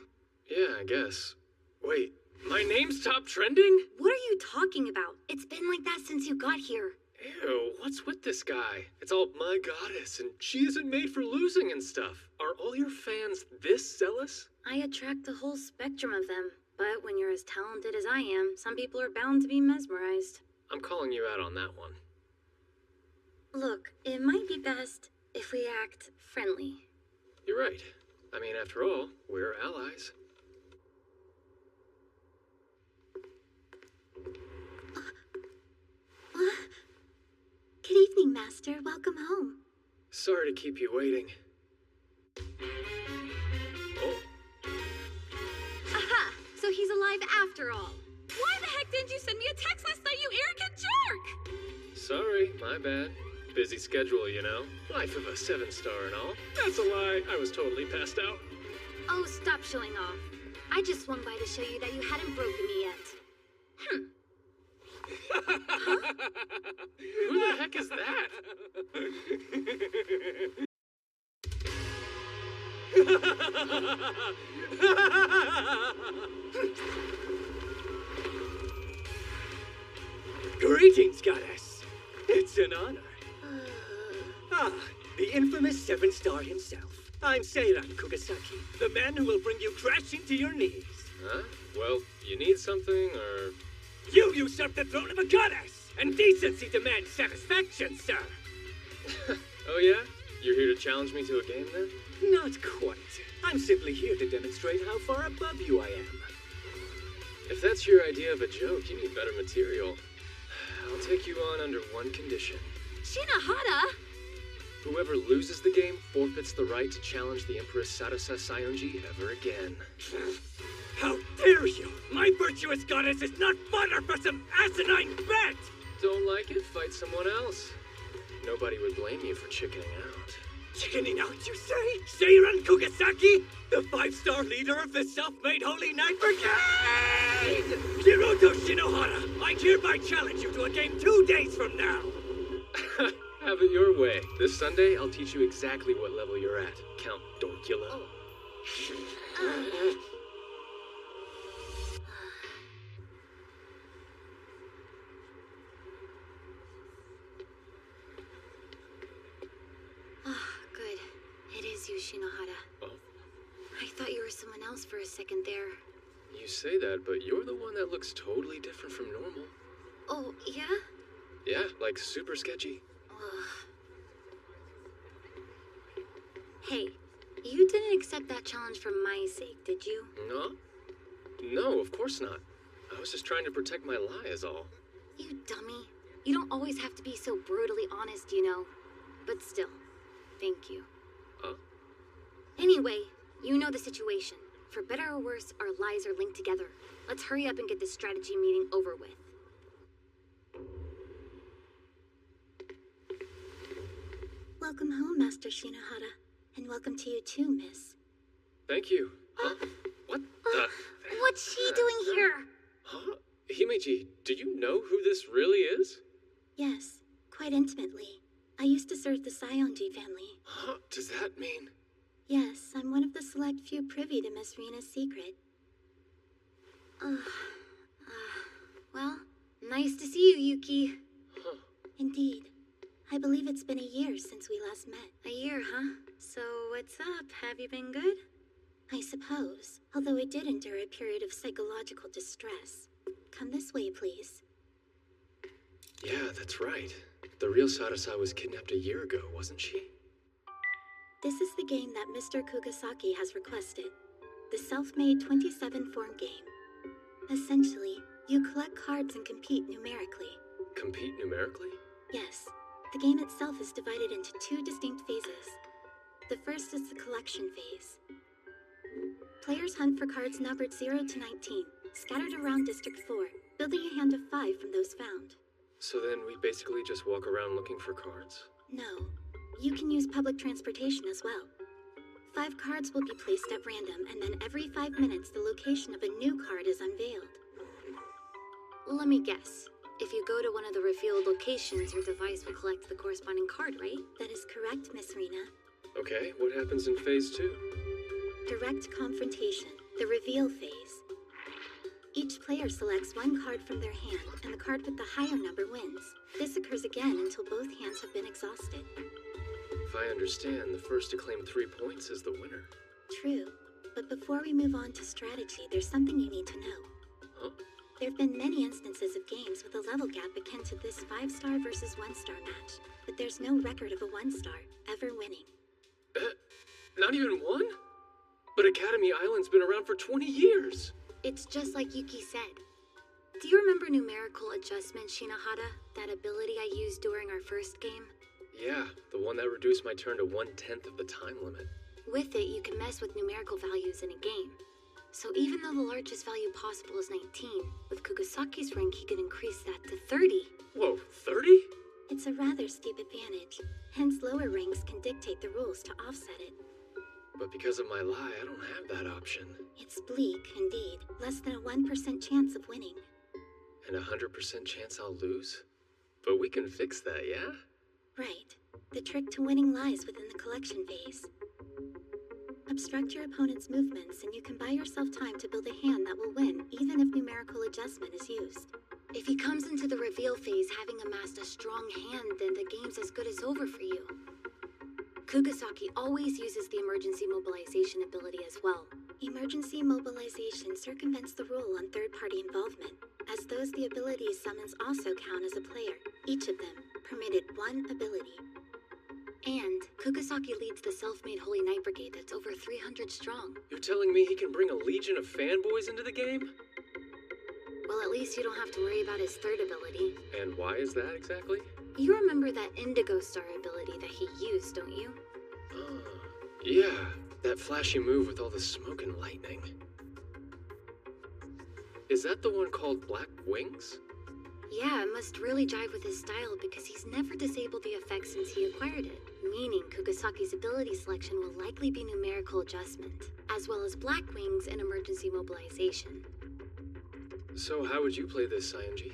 Yeah, I guess. Wait, my name's top trending? What are you talking about? It's been like that since you got here. Ew, what's with this guy? It's all my goddess, and she isn't made for losing and stuff. Are all your fans this zealous? I attract a whole spectrum of them, but when you're as talented as I am, some people are bound to be mesmerized. I'm calling you out on that one. Look, it might be best if we act friendly. You're right. I mean, after all, we're allies. Good evening, Master. Welcome home. Sorry to keep you waiting. Oh, Aha! So he's alive after all. Why the heck didn't you send me a text last night, you arrogant jerk? sorry, my bad. Busy schedule, you know. Life of a 7-star and all. That's a lie. I was totally passed out. Oh, stop showing off. I just swung by to show you that you hadn't broken me yet. Who the heck is that? Greetings, goddess. It's an honor. The infamous 7-star himself. I'm Seiran Kugasaki, the man who will bring you crashing to your knees. Huh? Well, you need something, or... You usurp the throne of a goddess, and decency demands satisfaction, sir. Oh yeah? You're here to challenge me to a game, then? Not quite. I'm simply here to demonstrate how far above you I am. If that's your idea of a joke, you need better material. I'll take you on under one condition. Shinohara! Whoever loses the game forfeits the right to challenge the Empress Sarasa Sayonji ever again. How dare you! My virtuous goddess is not fodder for some asinine bet! Don't like it? Fight someone else. Nobody would blame you for chickening out. Chickening out, you say? Seiran Kugasaki? The 5-star leader of the self-made Holy Knight Brigade! Hiroto Shinohara, I hereby challenge you to a game 2 days from now! Have it your way. This Sunday, I'll teach you exactly what level you're at, Count Dorkula. Good. It is you, Shinohara. Oh, I thought you were someone else for a second there. you say that, but you're the one that looks totally different from normal. Oh, yeah? Yeah, like super sketchy. Ugh. Hey, you didn't accept that challenge for my sake, did you? No? No, of course not. I was just trying to protect my lie is all. You dummy. You don't always have to be so brutally honest, you know. But still, thank you. Huh? Anyway, you know the situation. For better or worse, our lies are linked together. Let's hurry up and get this strategy meeting over with. Welcome home, Master Shinohara. And welcome to you too, miss. Thank you. Huh? What the... What's she doing here? Huh? Himeji, do you know who this really is? Yes, quite intimately. I used to serve the Sayonji family. Huh? Does that mean... Yes, I'm one of the select few privy to Miss Rina's secret. Well, nice to see you, Yuki. Huh. Indeed. I believe it's been a year since we last met. A year, huh? So what's up? Have you been good? I suppose, although I did endure a period of psychological distress. Come this way, please. Yeah, that's right. The real Sarasa was kidnapped a year ago, wasn't she? This is the game that Mr. Kugasaki has requested. The self-made 27-form game. Essentially, you collect cards and compete numerically. Compete numerically? Yes. The game itself is divided into 2 distinct phases. The first is the collection phase. Players hunt for cards numbered 0 to 19, scattered around District 4, building a hand of 5 from those found. So then we basically just walk around looking for cards? No. You can use public transportation as well. 5 cards will be placed at random, and then every 5 minutes the location of a new card is unveiled. Let me guess. If you go to one of the revealed locations, your device will collect the corresponding card, right? That is correct, Miss Rena. Okay, what happens in Phase 2? Direct confrontation, the reveal phase. Each player selects one card from their hand, and the card with the higher number wins. This occurs again until both hands have been exhausted. If I understand, the first to claim 3 points is the winner. True, but before we move on to strategy, there's something you need to know. Huh? There have been many instances of games with a level gap akin to this 5-star versus 1-star match, but there's no record of a 1-star ever winning. Not even one? But Academy Island's been around for 20 years! It's just like Yuki said. Do you remember numerical adjustment, Shinohara? That ability I used during our first game? Yeah, the one that reduced my turn to 1/10 of the time limit. With it, you can mess with numerical values in a game. So even though the largest value possible is 19, with Kugasaki's rank he could increase that to 30. Whoa, 30? It's a rather steep advantage, hence lower ranks can dictate the rules to offset it. But because of my lie, I don't have that option. It's bleak, indeed. Less than a 1% chance of winning. And 100% chance I'll lose? But we can fix that, yeah? Right. The trick to winning lies within the collection phase. Obstruct your opponent's movements, and you can buy yourself time to build a hand that will win, even if numerical adjustment is used. If he comes into the reveal phase having amassed a strong hand, then the game's as good as over for you. Kugasaki always uses the emergency mobilization ability as well. Emergency mobilization circumvents the rule on third-party involvement, as those the ability summons also count as a player, each of them permitted 1 ability. And Kugasaki leads the self-made Holy Knight Brigade that's over 300 strong. You're telling me he can bring a legion of fanboys into the game? Well, at least you don't have to worry about his third ability. And why is that exactly? You remember that Indigo Star ability that he used, don't you? Yeah, that flashy move with all the smoke and lightning. Is that the one called Black Wings? Yeah, it must really jive with his style because he's never disabled the effect since he acquired it. Meaning Kugasaki's ability selection will likely be numerical adjustment, as well as Black Wings and emergency mobilization. So how would you play this, Saionji?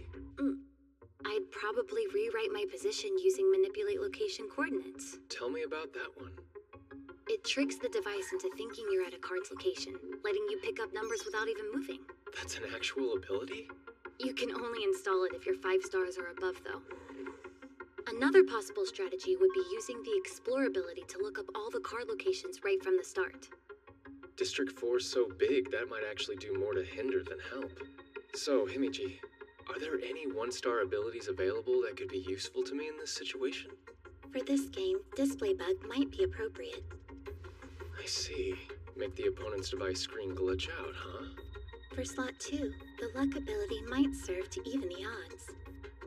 I'd probably rewrite my position using manipulate location coordinates. Tell me about that one. It tricks the device into thinking you're at a card's location, letting you pick up numbers without even moving. That's an actual ability? You can only install it if you're 5 stars or above, though. Another possible strategy would be using the Explore ability to look up all the card locations right from the start. District 4's so big, that might actually do more to hinder than help. So, Himiji, are there any 1-star abilities available that could be useful to me in this situation? For this game, Display Bug might be appropriate. I see. Make the opponent's device screen glitch out, huh? For slot 2, the Luck ability might serve to even the odds.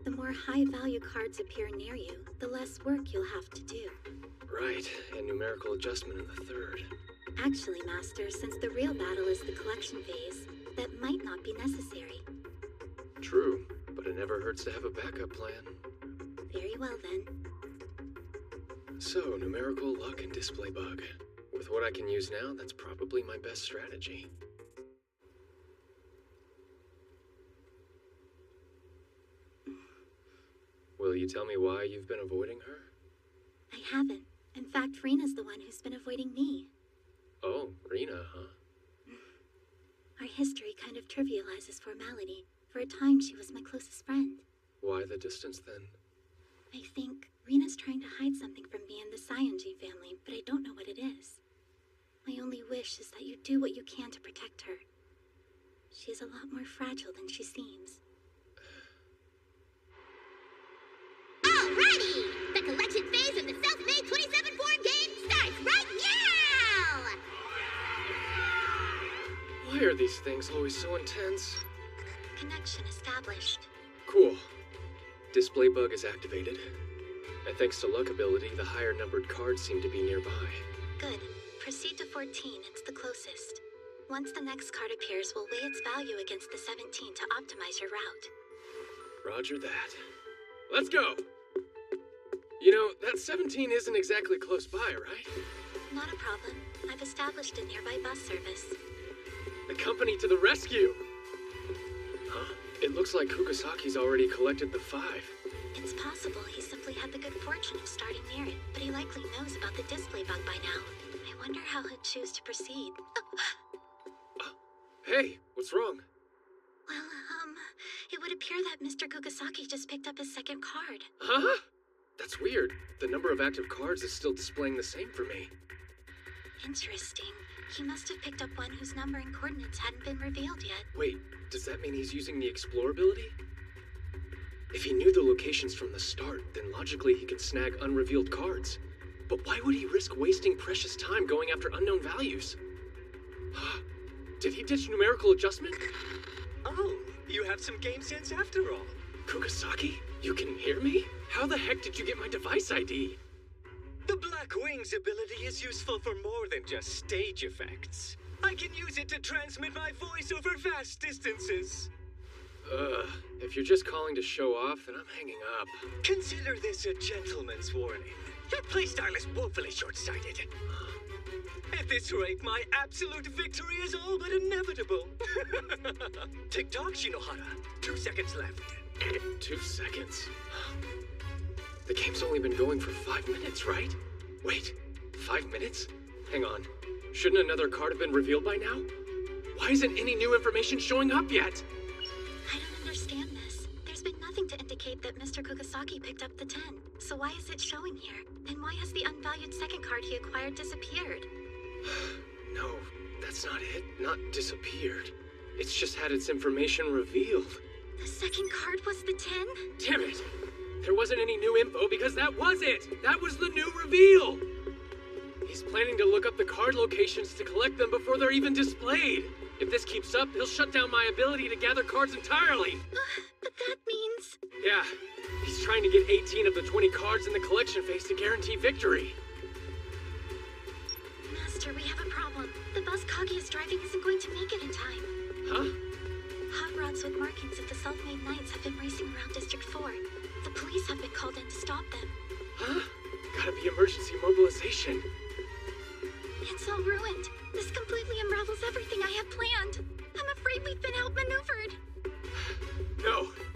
The more high-value cards appear near you, the less work you'll have to do. Right, and numerical adjustment in the 3rd. Actually, Master, since the real battle is the collection phase, that might not be necessary. True, but it never hurts to have a backup plan. Very well, then. So, numerical luck and display bug. With what I can use now, that's probably my best strategy. Will you tell me why you've been avoiding her? I haven't. In fact, Rena's the one who's been avoiding me. Oh, Rena, huh? Our history kind of trivializes formality. For a time, she was my closest friend. Why the distance, then? I think Rena's trying to hide something from me and the Saionji family, but I don't know what it is. My only wish is that you do what you can to protect her. She is a lot more fragile than she seems. Alrighty! The collection phase of the self-made 27 form game starts right now! Why are these things always so intense? Connection established. Cool. Display bug is activated. And thanks to luck ability, the higher numbered cards seem to be nearby. Good. Proceed to 14, it's the closest. Once the next card appears, we'll weigh its value against the 17 to optimize your route. Roger that. Let's go! You know, that 17 isn't exactly close by, right? Not a problem. I've established a nearby bus service. The company to the rescue! Huh? It looks like Kukasaki's already collected the 5. It's possible he simply had the good fortune of starting near it, but he likely knows about the display bug by now. I wonder how he'd choose to proceed. Hey, what's wrong? Well, it would appear that Mr. Kukasaki just picked up his second card. Huh? That's weird. The number of active cards is still displaying the same for me. Interesting. He must have picked up one whose number and coordinates hadn't been revealed yet. Wait, does that mean he's using the Explore ability? If he knew the locations from the start, then logically he could snag unrevealed cards. But why would he risk wasting precious time going after unknown values? Did he ditch numerical adjustment? Oh, you have some game sense after all. Kukasaki, you can hear me? How the heck did you get my device ID? The Black Wings ability is useful for more than just stage effects. I can use it to transmit my voice over vast distances. If you're just calling to show off, then I'm hanging up. Consider this a gentleman's warning. Your playstyle is woefully short-sighted. At this rate, my absolute victory is all but inevitable. Tick-tock, Shinohara. 2 seconds left. 2 seconds? The game's only been going for 5 minutes, right? Wait, 5 minutes? Hang on. Shouldn't another card have been revealed by now? Why isn't any new information showing up yet? I don't understand this. There's been nothing to indicate that Mr. Kukasaki picked up the 10. So why is it showing here? And why has the unvalued second card he acquired disappeared? No, that's not it. Not disappeared. It's just had its information revealed. The second card was the 10? Damn it! There wasn't any new info because that was it! That was the new reveal! He's planning to look up the card locations to collect them before they're even displayed. If this keeps up, he'll shut down my ability to gather cards entirely. But that means... Yeah, he's trying to get 18 of the 20 cards in the collection phase to guarantee victory. Master, we have a problem. The bus Kagi is driving isn't going to make it in time. Huh? Hot rods with markings of the self-made knights have been racing around District 4. The police have been called in to stop them. Huh? Gotta be emergency mobilization. It's all ruined. This completely unravels everything I have planned. I'm afraid we've been outmaneuvered.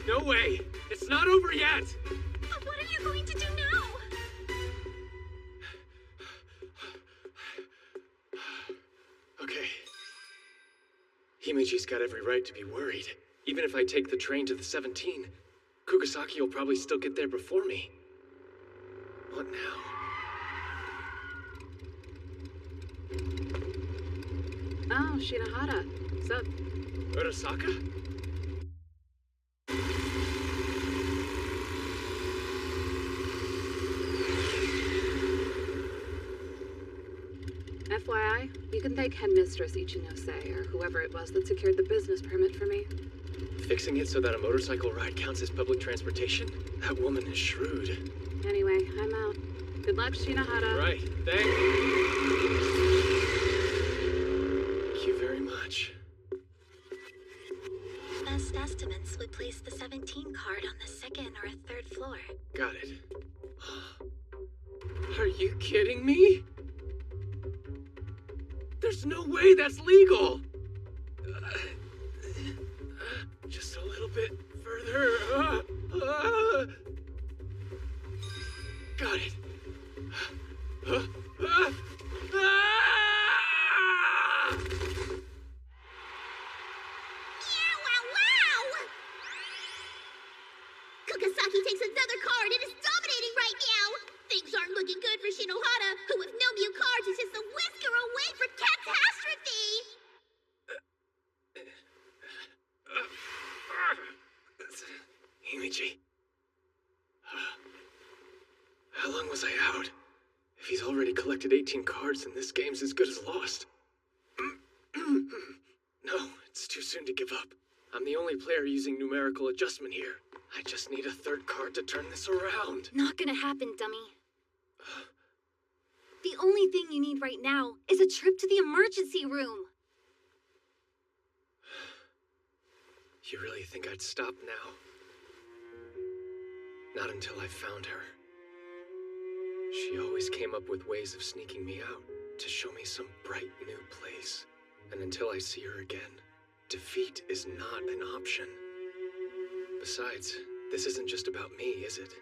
No way. It's not over yet. But what are you going to do now? Okay. Himeji's got every right to be worried. Even if I take the train to the 17, Kukasaki will probably still get there before me. What now? Oh, Shinohara. What's up? Urasaka? FYI, you can thank Headmistress Ichinose or whoever it was that secured the business permit for me. Fixing it so that a motorcycle ride counts as public transportation? That woman is shrewd. Anyway, I'm out. Good luck, Shinohara. Right, thank you very much. Best estimates would place the 17 card on the second or third floor. Got it. Are you kidding me? There's no way that's legal! Just a little bit further. Got it. Kukasaki takes another card and is dominating right now! Things aren't looking good for Shinohara, who with no new cards is just a whisker away from catastrophe! Himiji. How long was I out? If he's already collected 18 cards, then this game's as good as lost. No, it's too soon to give up. I'm the only player using numerical adjustment here. I just need a third card to turn this around. Not gonna happen, dummy. The only thing you need right now is a trip to the emergency room. You really think I'd stop now? Not until I found her. She always came up with ways of sneaking me out to show me some bright new place. And until I see her again, defeat is not an option. Besides, this isn't just about me, is it?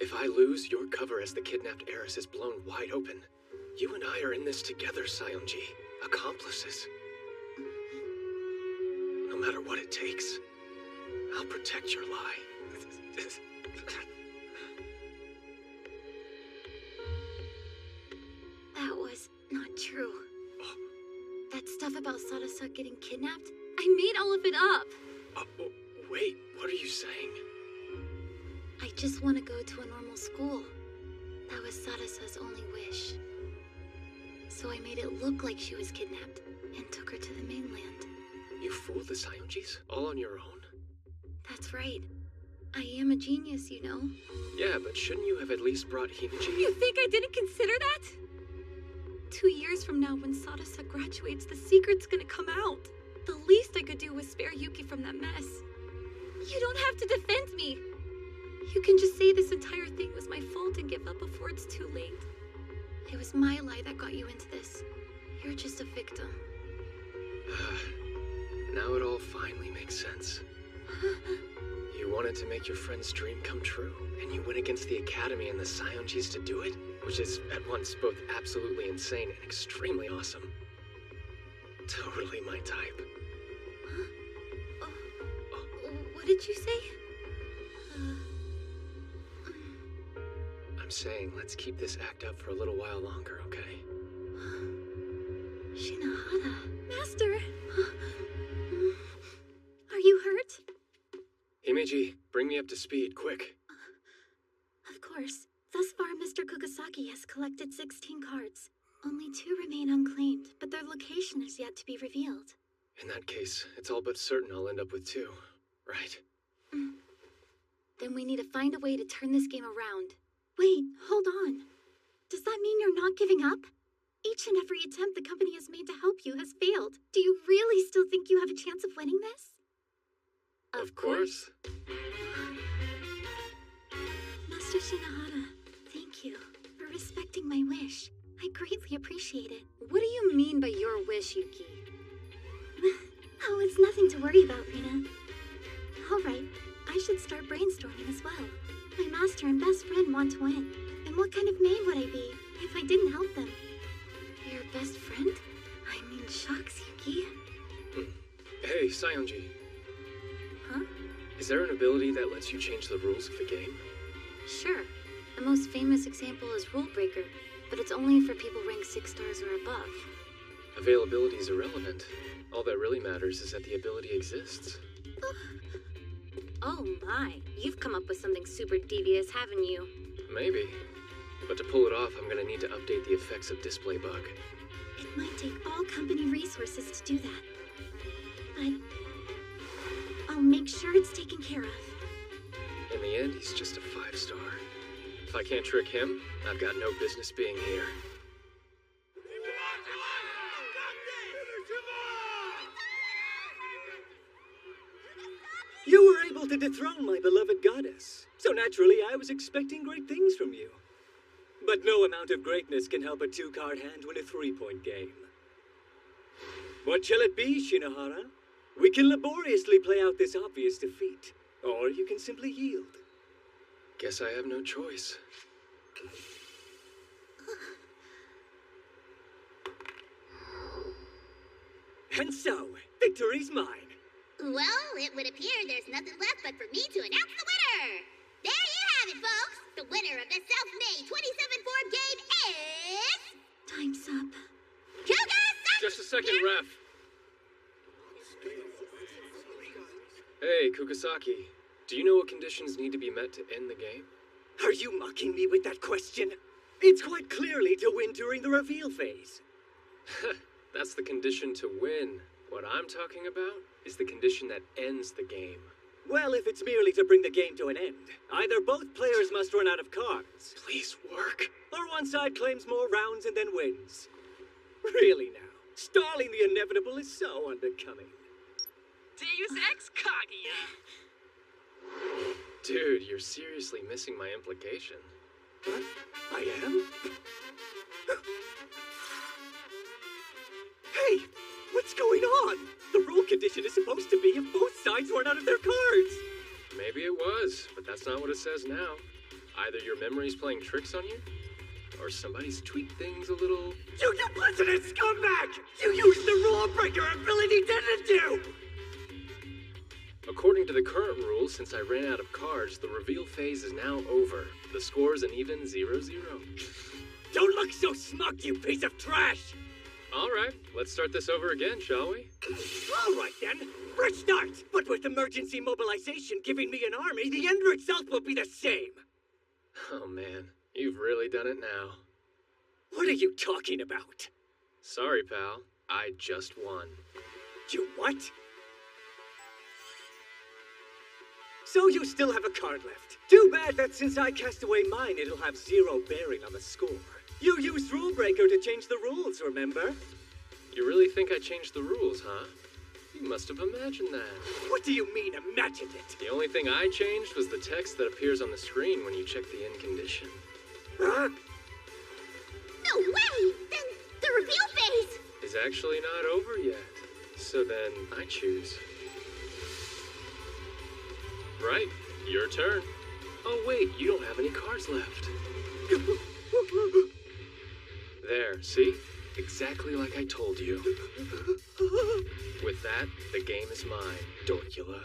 If I lose, your cover as the kidnapped heiress is blown wide open. You and I are in this together, Sayonji. Accomplices. No matter what it takes, I'll protect your lie. That was not true. That stuff about Sadasa getting kidnapped, I made all of it up. Wait, what are you saying? I just want to go to a normal school. That was Sadasa's only wish. So I made it look like she was kidnapped and took her to the mainland. You fooled the Sayonjis? All on your own? That's right. I am a genius, you know. Yeah, but shouldn't you have at least brought Himeji? You think I didn't consider that? 2 years from now, when Sadasa graduates, the secret's gonna come out. The least I could do was spare Yuki from that mess. You don't have to defend me. You can just say this entire thing was my fault and give up before it's too late. It was my lie that got you into this. You're just a victim. Now it all finally makes sense. You wanted to make your friend's dream come true, and you went against the Academy and the Sayonjis to do it? Which is at once both absolutely insane and extremely awesome. Totally my type. What did you say? I'm saying let's keep this act up for a little while longer, okay? Shinohara. Master! Are you hurt? Himeji, bring me up to speed, quick. Of course. Thus far, Mr. Kugasaki has collected 16 cards. Only 2 remain unclaimed, but their location is yet to be revealed. In that case, it's all but certain I'll end up with 2, right? Then we need to find a way to turn this game around. Wait, hold on. Does that mean you're not giving up? Each and every attempt the company has made to help you has failed. Do you really still think you have a chance of winning this? Of course. Master Shinohara, thank you for respecting my wish. I greatly appreciate it. What do you mean by your wish, Yuki? Oh, it's nothing to worry about, Rina. All right, I should start brainstorming as well. My master and best friend want to win. And what kind of maid would I be if I didn't help them? Your best friend? I mean, shucks, Yuki. Hey, Sayonji. Huh? Is there an ability that lets you change the rules of the game? Sure. The most famous example is Rule Breaker, but it's only for people ranked 6 stars or above. Availability is irrelevant. All that really matters is that the ability exists. Oh my, you've come up with something super devious, haven't you? Maybe. But to pull it off, I'm gonna need to update the effects of Display Bug. It might take all company resources to do that. But I'll make sure it's taken care of. In the end, he's just a 5-star. If I can't trick him, I've got no business being here. You were able to dethrone my beloved goddess, so naturally I was expecting great things from you. But no amount of greatness can help a 2-card hand win a 3-point game. What shall it be, Shinohara? We can laboriously play out this obvious defeat, or you can simply yield. Guess I have no choice. And so, victory's mine. Well, it would appear there's nothing left but for me to announce the winner! There you have it, folks! The winner of the self-made 27-form game is... Time's up. Kugasaki! Just a second, ref. Hey, Kugasaki. Do you know what conditions need to be met to end the game? Are you mocking me with that question? It's quite clearly to win during the reveal phase. That's the condition to win. What I'm talking about is the condition that ends the game. Well, if it's merely to bring the game to an end, either both players must run out of cards. Please work. Or one side claims more rounds and then wins. Really now, stalling the inevitable is so unbecoming. Deus Ex Kaguya. Dude, you're seriously missing my implication. What? I am? Hey, what's going on? The rule condition is supposed to be if both sides run out of their cards. Maybe it was, but that's not what it says now. Either your memory's playing tricks on you, or somebody's tweaked things a little. You duplicitous scumbag! You used the rule breaker ability, didn't you? According to the current rules, since I ran out of cards, the reveal phase is now over. The score's an even 0-0. Don't look so smug, you piece of trash! All right, let's start this over again, shall we? All right then, fresh start! But with emergency mobilization giving me an army, the end result will be the same. Oh man, you've really done it now. What are you talking about? Sorry, pal. I just won. You what? So you still have a card left. Too bad that since I cast away mine, it'll have 0 bearing on the score. You used Rule Breaker to change the rules, remember? You really think I changed the rules, huh? You must have imagined that. What do you mean, imagined it? The only thing I changed was the text that appears on the screen when you check the end condition. Huh? No way! Then the reveal phase! Is actually not over yet. So then, I choose. Right, your turn. Oh wait, you don't have any cards left. There, see? Exactly like I told you. With that, the game is mine, Dorkula.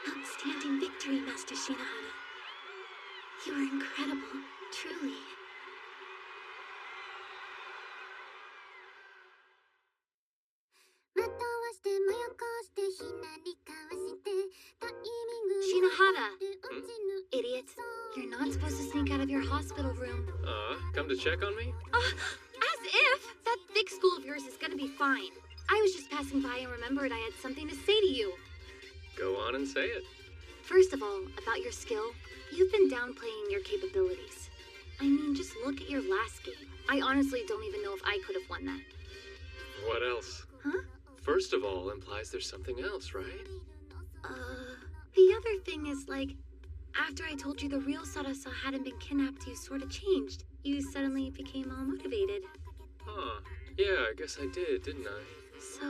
Outstanding victory, Master Shinohara. You were incredible, truly. Shinohara! Idiot. You're not supposed to sneak out of your hospital room. Come to check on me? As if! That thick school of yours is gonna be fine. I was just passing by and remembered I had something to say to you. Go on and say it. First of all, about your skill, you've been downplaying your capabilities. I mean, just look at your last game. I honestly don't even know if I could have won that. What else? Huh? First of all implies there's something else, right? The other thing is, like, after I told you the real Sarasa hadn't been kidnapped, you sort of changed. You suddenly became all motivated. Huh. Yeah, I guess I did, didn't I? So,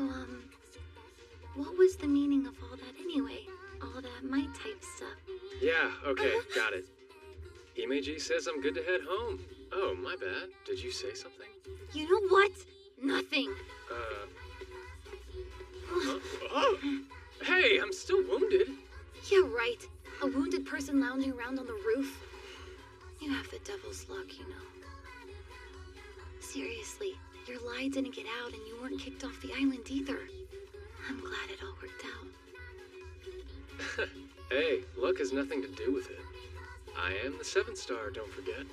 what was the meaning of all that anyway? All that might type stuff. Yeah, okay, got it. Himeji says I'm good to head home. Oh, my bad. Did you say something? You know what? Nothing. Hey, I'm still wounded. Yeah, right. A wounded person lounging around on the roof. You have the devil's luck, you know. Seriously, your lie didn't get out and you weren't kicked off the island either. I'm glad it all worked out. Hey, luck has nothing to do with it. I am the 7th star, don't forget.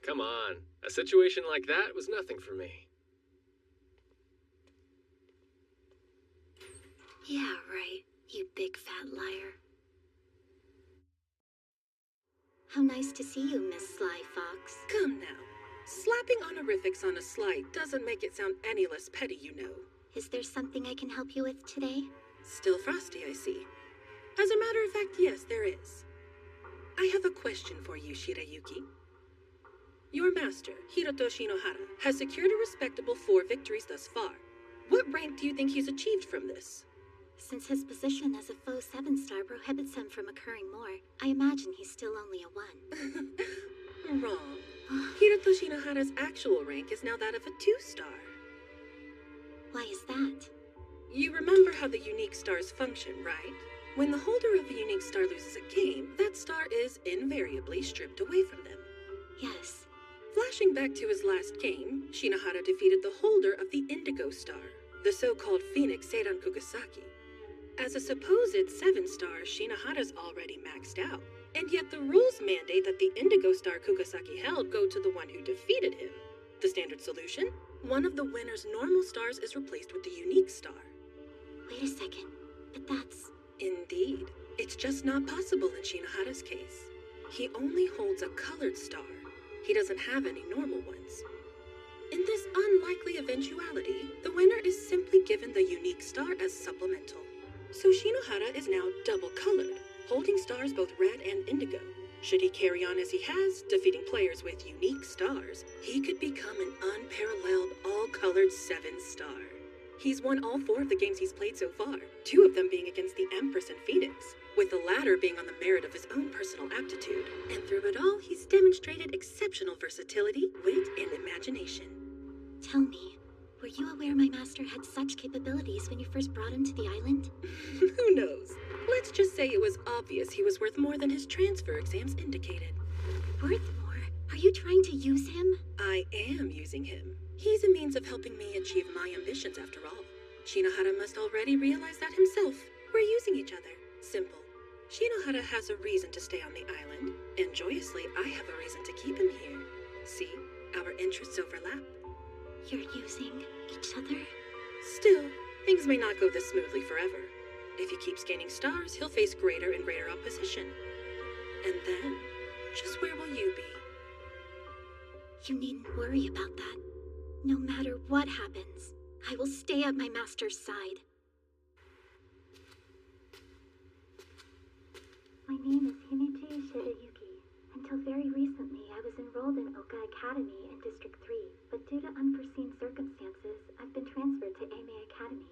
Come on, a situation like that was nothing for me. Yeah, right. You big fat liar. How nice to see you, Miss Sly Fox. Come now. Slapping honorifics on a slight doesn't make it sound any less petty, you know. Is there something I can help you with today? Still frosty, I see. As a matter of fact, yes, there is. I have a question for you, Shirayuki. Your master, Hiroto Shinohara, has secured a respectable 4 victories thus far. What rank do you think he's achieved from this? Since his position as a faux 7-star prohibits him from occurring more, I imagine he's still only a 1. Wrong. Hiroto Shinohara's actual rank is now that of a 2-star. Why is that? You remember how the unique stars function, right? When the holder of a unique star loses a game, that star is invariably stripped away from them. Yes. Flashing back to his last game, Shinohara defeated the holder of the Indigo Star, the so-called Phoenix Seiran Kugasaki. As a supposed 7-star, Shinohara's already maxed out, and yet the rules mandate that the Indigo Star Kugasaki held go to the one who defeated him. The standard solution? One of the winner's normal stars is replaced with the unique star. Wait a second, but that's... Indeed. It's just not possible in Shinohara's case. He only holds a colored star. He doesn't have any normal ones. In this unlikely eventuality, the winner is simply given the unique star as supplemental. So Shinohara is now double-colored, holding stars both red and indigo. Should he carry on as he has, defeating players with unique stars, he could become an unparalleled, all-colored 7-star. He's won all 4 of the games he's played so far, 2 of them being against the Empress and Phoenix, with the latter being on the merit of his own personal aptitude. And through it all, he's demonstrated exceptional versatility, wit, and imagination. Tell me, were you aware my master had such capabilities when you first brought him to the island? Who knows? Let's just say it was obvious he was worth more than his transfer exams indicated. Worth more? Are you trying to use him? I am using him. He's a means of helping me achieve my ambitions after all. Shinohara must already realize that himself. We're using each other. Simple. Shinohara has a reason to stay on the island, and joyously I have a reason to keep him here. See, our interests overlap. You're using each other? Still, things may not go this smoothly forever. If he keeps gaining stars, he'll face greater and greater opposition. And then, just where will you be? You needn't worry about that. No matter what happens, I will stay at my master's side. My name is Himichi Shirayuki. Until very recently, I was enrolled in Oka Academy in District 3, but due to unforeseen circumstances, I've been transferred to Eimei Academy.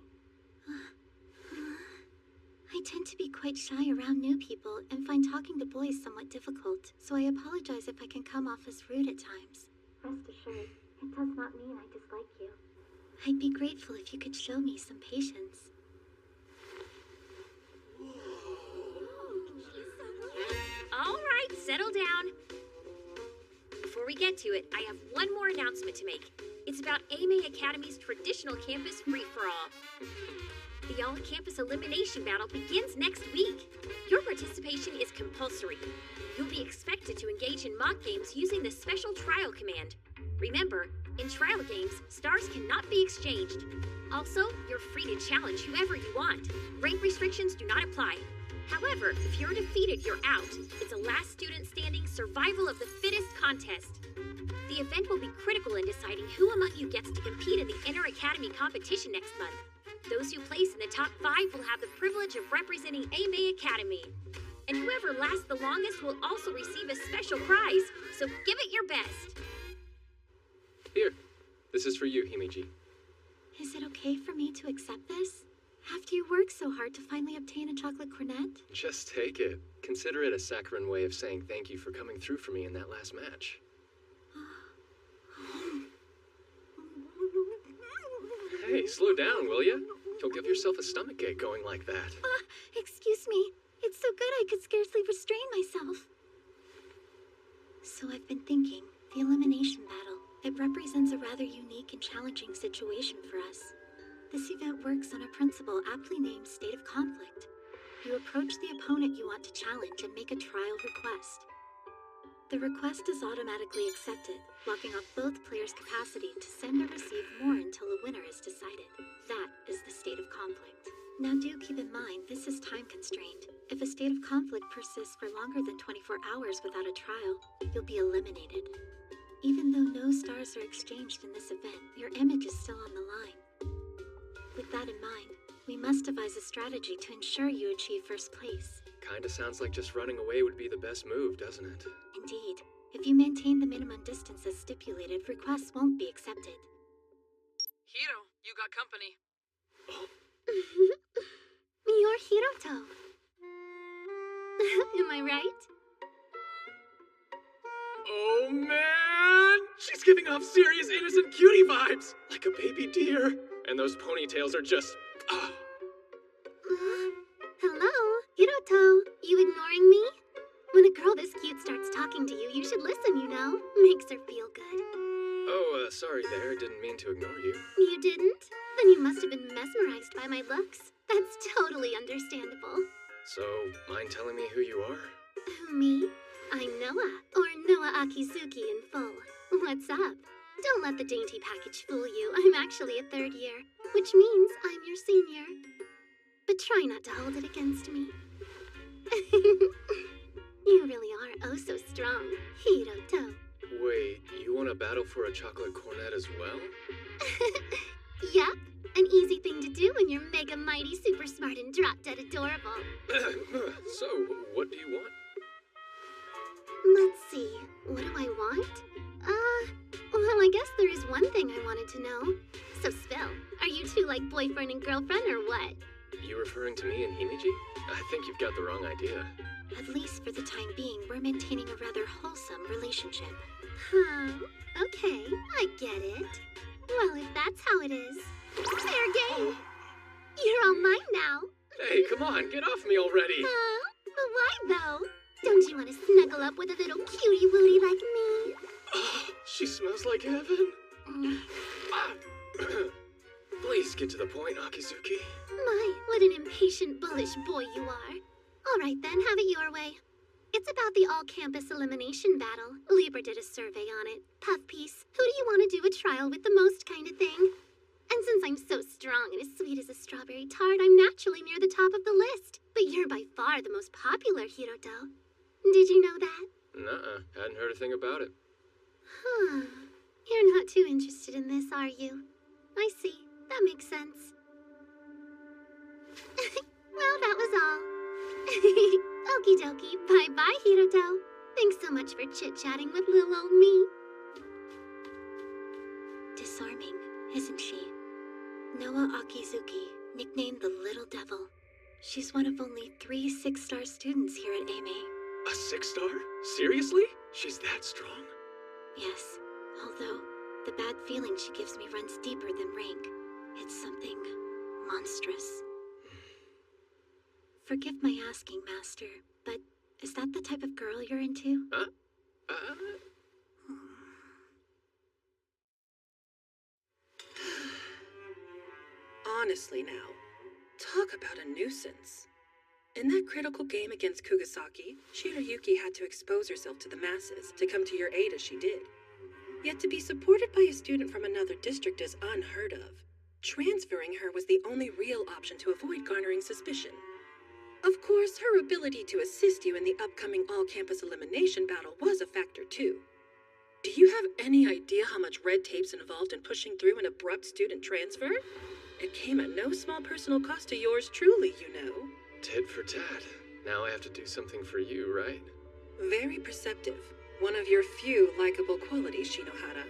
I tend to be quite shy around new people and find talking to boys somewhat difficult, so I apologize if I can come off as rude at times. Rest assured, it does not mean I dislike you. I'd be grateful if you could show me some patience. All right, settle down. Before we get to it, I have one more announcement to make. It's about Eimei Academy's traditional campus free-for-all. The all-campus elimination battle begins next week. Your participation is compulsory. You'll be expected to engage in mock games using the special trial command. Remember, in trial games, stars cannot be exchanged. Also, you're free to challenge whoever you want. Rank restrictions do not apply. However, if you're defeated, you're out. It's a last student standing survival of the fittest contest. The event will be critical in deciding who among you gets to compete in the inter-academy competition next month. Those who place in the top 5 will have the privilege of representing Eimei Academy. And whoever lasts the longest will also receive a special prize, so give it your best. Here, this is for you, Himiji. Is it okay for me to accept this? After you worked so hard to finally obtain a chocolate cornet? Just take it. Consider it a saccharine way of saying thank you for coming through for me in that last match. Hey, slow down, will ya? You'll give yourself a stomachache going like that. Excuse me. It's so good I could scarcely restrain myself. So I've been thinking, the elimination battle, it represents a rather unique and challenging situation for us. This event works on a principle aptly named state of conflict. You approach the opponent you want to challenge and make a trial request. The request is automatically accepted, blocking off both players' capacity to send or receive more until a winner is decided. That is the state of conflict. Now do keep in mind, this is time constrained. If a state of conflict persists for longer than 24 hours without a trial, you'll be eliminated. Even though no stars are exchanged in this event, your image is still on the line. With that in mind, we must devise a strategy to ensure you achieve first place. Kinda sounds like just running away would be the best move, doesn't it? Indeed. If you maintain the minimum distance as stipulated, requests won't be accepted. Hiro, you got company. You're Hiroto. Am I right? Oh man! She's giving off serious innocent cutie vibes! Like a baby deer. And those ponytails are just... Hello, Hiroto. You ignoring me? When a girl this cute starts talking to you, you should listen, you know. Makes her feel good. Oh, sorry there. Didn't mean to ignore you. You didn't? Then you must have been mesmerized by my looks. That's totally understandable. So, mind telling me who you are? Me? I'm Noah, or Noah Akizuki in full. What's up? Don't let the dainty package fool you. I'm actually a 3rd year, which means I'm your senior. But try not to hold it against me. You really are oh so strong, Hiroto. Wait, you want to battle for a chocolate cornet as well? Yep, an easy thing to do when you're mega mighty, super smart, and drop-dead adorable. So, what do you want? Let's see, what do I want? Well, I guess there is one thing I wanted to know. So spill, are you two like boyfriend and girlfriend or what? You referring to me and Himeji? I think you've got the wrong idea. At least for the time being, we're maintaining a rather wholesome relationship. Okay, I get it. Well, if that's how it is, fair game. You're all mine now. Hey, come on, get off me already! But why though? Don't you want to snuggle up with a little cutie wootie like me? Oh, she smells like heaven. Please get to the point, Akizuki. My, what an impatient, bullish boy you are. All right then, have it your way. It's about the all-campus elimination battle. Libra did a survey on it. Puff piece, who do you want to do a trial with the most kind of thing? And since I'm so strong and as sweet as a strawberry tart, I'm naturally near the top of the list. But you're by far the most popular, Hiroto. Did you know that? Nuh-uh, hadn't heard a thing about it. Huh. You're not too interested in this, are you? I see. That makes sense. Well, that was all. Okie dokie. Bye-bye, Hiroto. Thanks so much for chit-chatting with little old me. Disarming, isn't she? Noa Akizuki, nicknamed the Little Devil. She's one of only 3 6-star students here at Aimei. A 6-star? Seriously? She's that strong? Yes, although the bad feeling she gives me runs deeper than rank. It's something monstrous. Forgive my asking, Master, but is that the type of girl you're into? Honestly now, talk about a nuisance. In that critical game against Kugasaki, Shirayuki had to expose herself to the masses to come to your aid as she did. Yet to be supported by a student from another district is unheard of. Transferring her was the only real option to avoid garnering suspicion. Of course, her ability to assist you in the upcoming all-campus elimination battle was a factor too. Do you have any idea how much red tape's involved in pushing through an abrupt student transfer? It came at no small personal cost to yours truly, you know. Tit for tat. Now I have to do something for you, right? Very perceptive. One of your few likable qualities, Shinohara.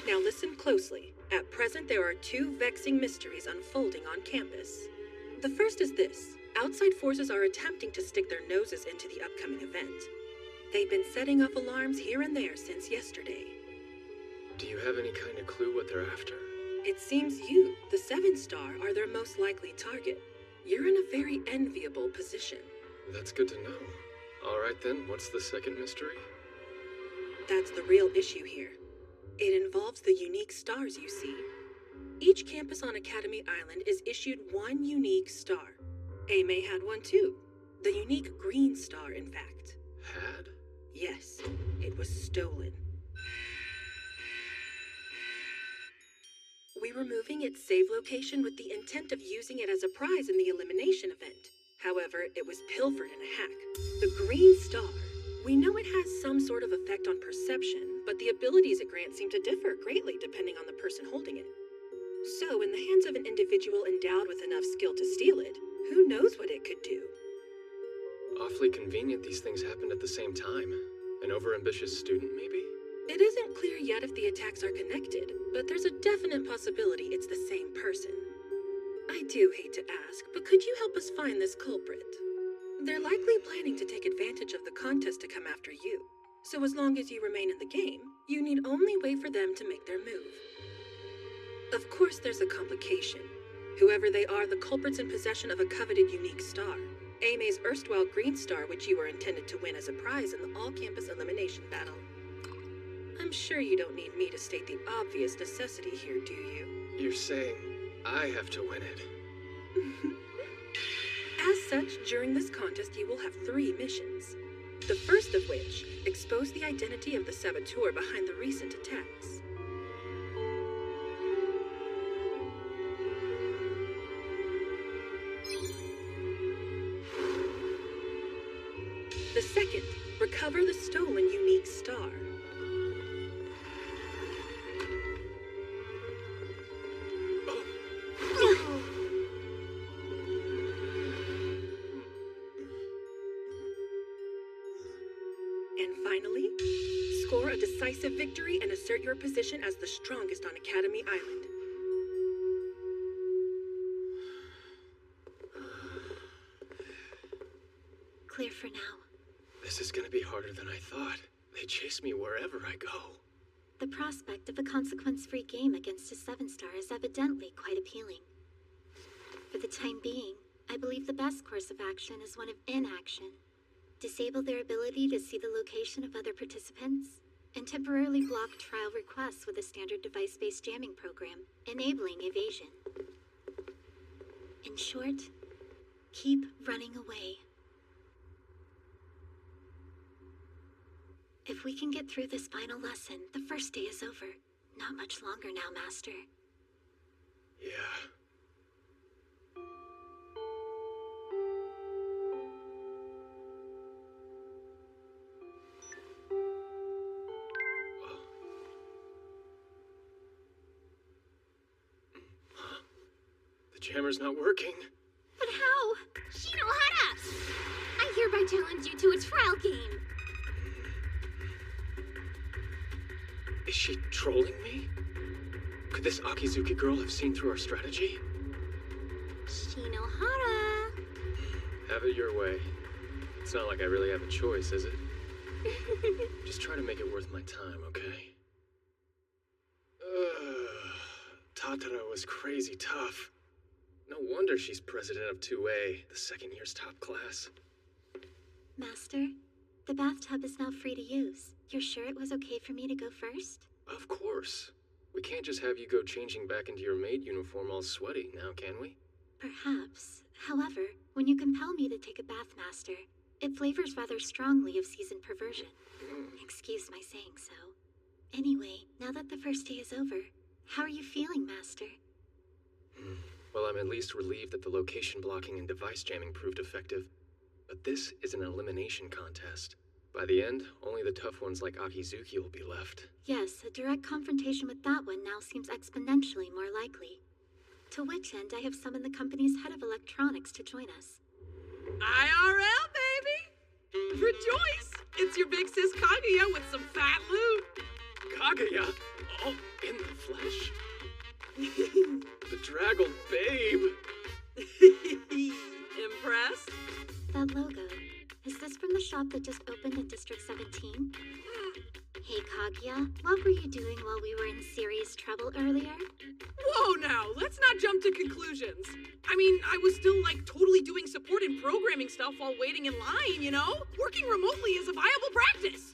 Now listen closely. At present, there are 2 vexing mysteries unfolding on campus. The first is this. Outside forces are attempting to stick their noses into the upcoming event. They've been setting off alarms here and there since yesterday. Do you have any kind of clue what they're after? It seems you, the 7-star, are their most likely target. You're in a very enviable position. That's good to know. All right then, what's the second mystery? That's the real issue here. It involves the unique stars you see. Each campus on Academy Island is issued 1 unique star. Aimei had one too. The unique green star, in fact. Had? Yes, it was stolen. We were moving its save location with the intent of using it as a prize in the elimination event. However, it was pilfered in a hack. The green star. We know it has some sort of effect on perception, but the abilities it grants seem to differ greatly depending on the person holding it. So, in the hands of an individual endowed with enough skill to steal it, who knows what it could do? Awfully convenient these things happened at the same time. An overambitious student, maybe? It isn't clear yet if the attacks are connected, but there's a definite possibility it's the same person. I do hate to ask, but could you help us find this culprit? They're likely planning to take advantage of the contest to come after you. So as long as you remain in the game, you need only wait for them to make their move. Of course there's a complication. Whoever they are, the culprit's in possession of a coveted unique star. Aimei's erstwhile green star, which you were intended to win as a prize in the all-campus elimination battle. I'm sure you don't need me to state the obvious necessity here, do you? You're saying I have to win it. As such, during this contest you will have 3 missions. The first of which, expose the identity of the saboteur behind the recent attacks. The second, recover the stolen unique star. And finally, score a decisive victory and assert your position as the strongest on Academy Island. Clear for now. This is gonna be harder than I thought. They chase me wherever I go. The prospect of a consequence-free game against a 7-star is evidently quite appealing. For the time being, I believe the best course of action is one of inaction. Disable their ability to see the location of other participants, and temporarily block trial requests with a standard device-based jamming program, enabling evasion. In short, keep running away. If we can get through this final lesson, the first day is over. Not much longer now, Master. Yeah. The jammer's not working. But how? Shinohara! I hereby challenge you to a trial game. Is she trolling me? Could this Akizuki girl have seen through our strategy? Shinohara! Have it your way. It's not like I really have a choice, is it? Just try to make it worth my time, okay? Tatara was crazy tough. No wonder she's president of 2A, the second year's top class. Master, the bathtub is now free to use. You're sure it was okay for me to go first? Of course. We can't just have you go changing back into your maid uniform all sweaty, now can we? Perhaps. However, when you compel me to take a bath, Master, it flavors rather strongly of seasoned perversion. Excuse my saying so. Anyway, now that the first day is over, how are you feeling, Master? Well, I'm at least relieved that the location blocking and device jamming proved effective. But this is an elimination contest. By the end, only the tough ones like Akizuki will be left. Yes, a direct confrontation with that one now seems exponentially more likely. To which end, I have summoned the company's head of electronics to join us. IRL, baby! Rejoice! It's your big sis Kaguya with some fat loot. Kaguya? Oh, in the flesh? The draggled babe! Impressed? That logo, is this from the shop that just opened in District 17? Hey Kaguya, what were you doing while we were in serious trouble earlier? Whoa now, let's not jump to conclusions. I mean, I was still totally doing support and programming stuff while waiting in line, you know? Working remotely is a viable practice.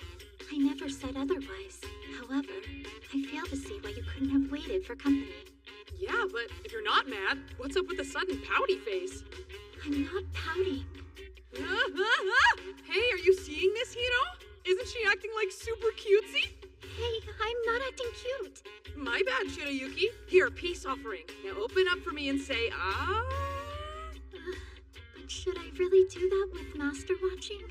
I never said otherwise. However, I fail to see why you couldn't have waited for company. Yeah, but if you're not mad, what's up with the sudden pouty face? I'm not pouting. Hey, are you seeing this, Hiro? Isn't she acting super cutesy? Hey, I'm not acting cute. My bad, Shirayuki. Here, peace offering. Now open up for me and say, ah. But should I really do that with Master watching?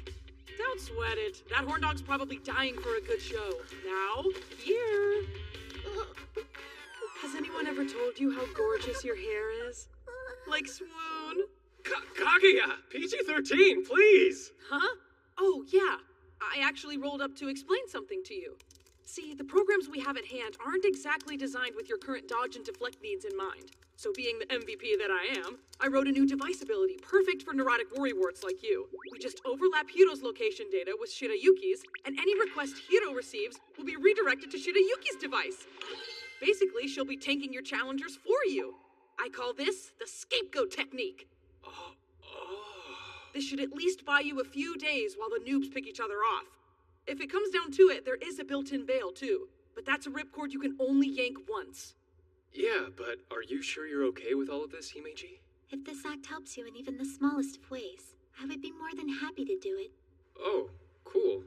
Don't sweat it. That horn dog's probably dying for a good show. Now, here. Has anyone ever told you how gorgeous your hair is? Like swoon? Kaguya! PG-13, please! Huh? Oh, yeah. I actually rolled up to explain something to you. See, the programs we have at hand aren't exactly designed with your current dodge and deflect needs in mind. So being the MVP that I am, I wrote a new device ability perfect for neurotic worrywarts like you. We just overlap Hiro's location data with Shirayuki's, and any request Hiro receives will be redirected to Shirayuki's device. Basically, she'll be tanking your challengers for you. I call this the scapegoat technique. This should at least buy you a few days while the noobs pick each other off. If it comes down to it, there is a built-in bail, too. But that's a ripcord you can only yank once. Yeah, but are you sure you're okay with all of this, Himeji? If this act helps you in even the smallest of ways, I would be more than happy to do it. Oh, cool.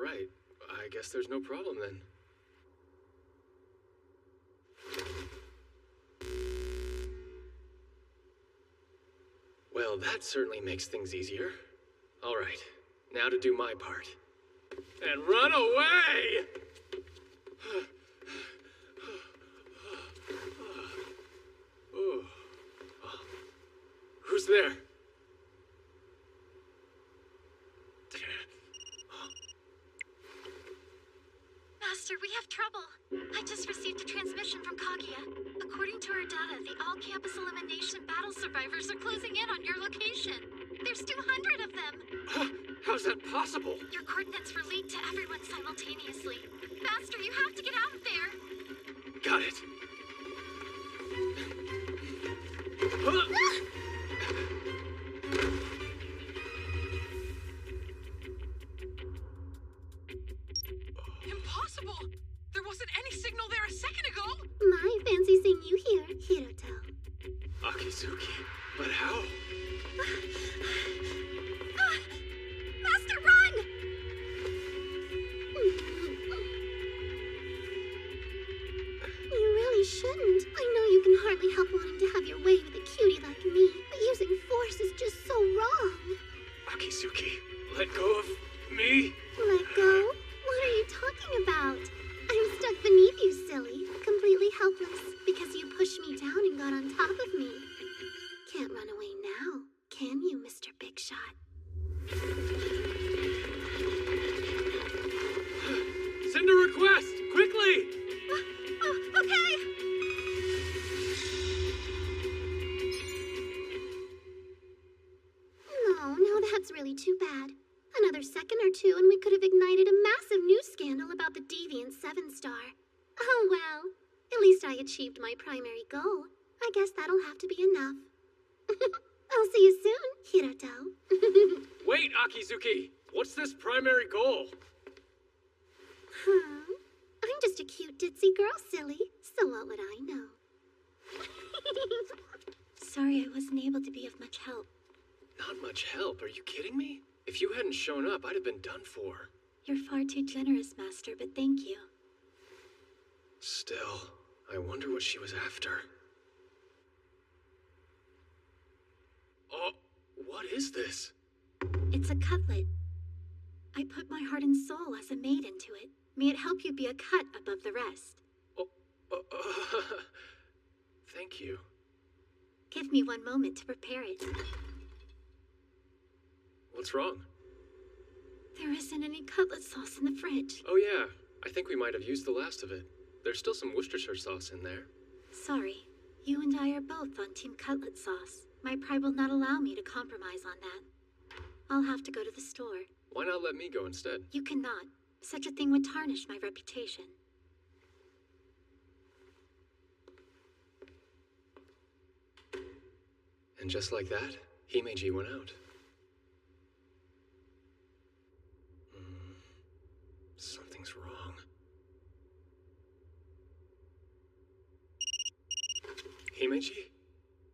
Right. I guess there's no problem then. Well, that certainly makes things easier. All right. Now to do my part. And run away! Oh. Who's there? Master, we have trouble. I just received a transmission from Kaguya. According to our data, the all-campus elimination battle survivors are closing in on your location. There's 200 of them. How's that possible? Your coordinates were leaked to everyone simultaneously. Master, you have to get out of there. Got it. Impossible! There wasn't any signal there a second ago! My fancy seeing you here, Hiroto. Akizuki. But how? Master, run! You really shouldn't. I know you can hardly help wanting to have your way with a cutie like me, but using force is just so wrong. Akizuki, let go of me. Let go? What are you talking about? I'm stuck beneath you, silly. Completely helpless because you pushed me down and got on top of me. Can't run away now, can you, Mr. Big Shot? Send a request, quickly! Okay! No, that's really too bad. Another second or two and we could have ignited a massive news scandal about the deviant 7-star. Oh well, at least I achieved my primary goal. I guess that'll have to be enough. I'll see you soon, Hiroto. Wait, Akizuki! What's this primary goal? Huh? I'm just a cute ditzy girl, silly. So what would I know? Sorry I wasn't able to be of much help. Not much help, are you kidding me? If you hadn't shown up, I'd have been done for. You're far too generous, Master, but thank you. Still, I wonder what she was after. Oh, what is this? It's a cutlet. I put my heart and soul as a maid into it. May it help you be a cut above the rest. Thank you. Give me one moment to prepare it. What's wrong? There isn't any cutlet sauce in the fridge. Oh yeah, I think we might have used the last of it. There's still some Worcestershire sauce in there. Sorry, you and I are both on Team Cutlet Sauce. My pride will not allow me to compromise on that. I'll have to go to the store. Why not let me go instead? You cannot. Such a thing would tarnish my reputation. And just like that, Himeji went out. Something's wrong. Himeji?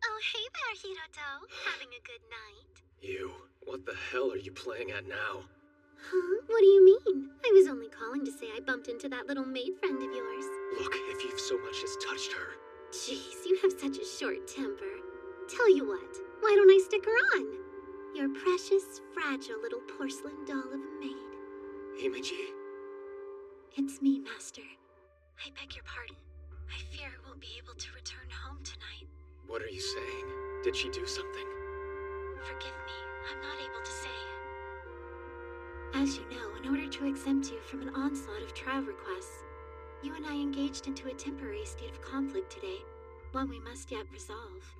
Oh, hey there, Hiroto. Having a good night? You. What the hell are you playing at now? Huh? What do you mean? I was only calling to say I bumped into that little maid friend of yours. Look, if you've so much as touched her. Jeez, you have such a short temper. Tell you what, why don't I stick her on? Your precious, fragile little porcelain doll of a maid. Himeji? It's me, Master. I beg your pardon. I fear I won't be able to return home tonight. What are you saying? Did she do something? Forgive me, I'm not able to say. As you know, in order to exempt you from an onslaught of trial requests, you and I engaged into a temporary state of conflict today, one we must yet resolve.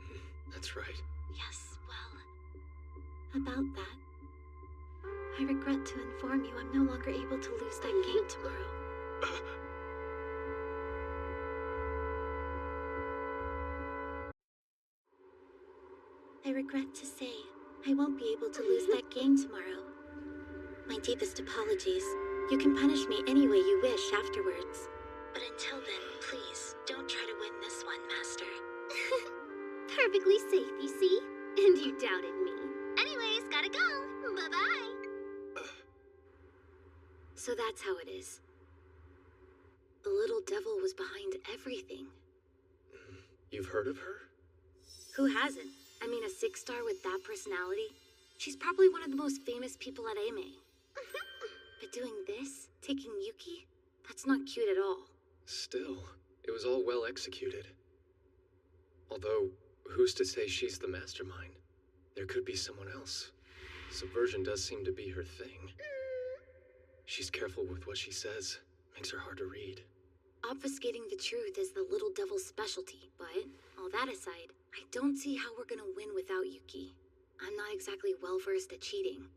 That's right. Yes, well, about that, I regret to inform you I'm no longer able to lose that game tomorrow. I regret to say, I won't be able to lose that game tomorrow. My deepest apologies. You can punish me any way you wish afterwards. But until then, please, don't try to win this one, Master. Perfectly safe, you see? And you doubted me. Anyways, gotta go. Bye-bye. So that's how it is. The little devil was behind everything. You've heard of her? Who hasn't? I mean, a 6-star with that personality? She's probably one of the most famous people at AME. But doing this, taking Yuki, that's not cute at all. Still, it was all well executed. Although, who's to say she's the mastermind? There could be someone else. Subversion does seem to be her thing. She's careful with what she says. Makes her hard to read. Obfuscating the truth is the little devil's specialty, but all that aside, I don't see how we're gonna win without Yuki. I'm not exactly well-versed at cheating.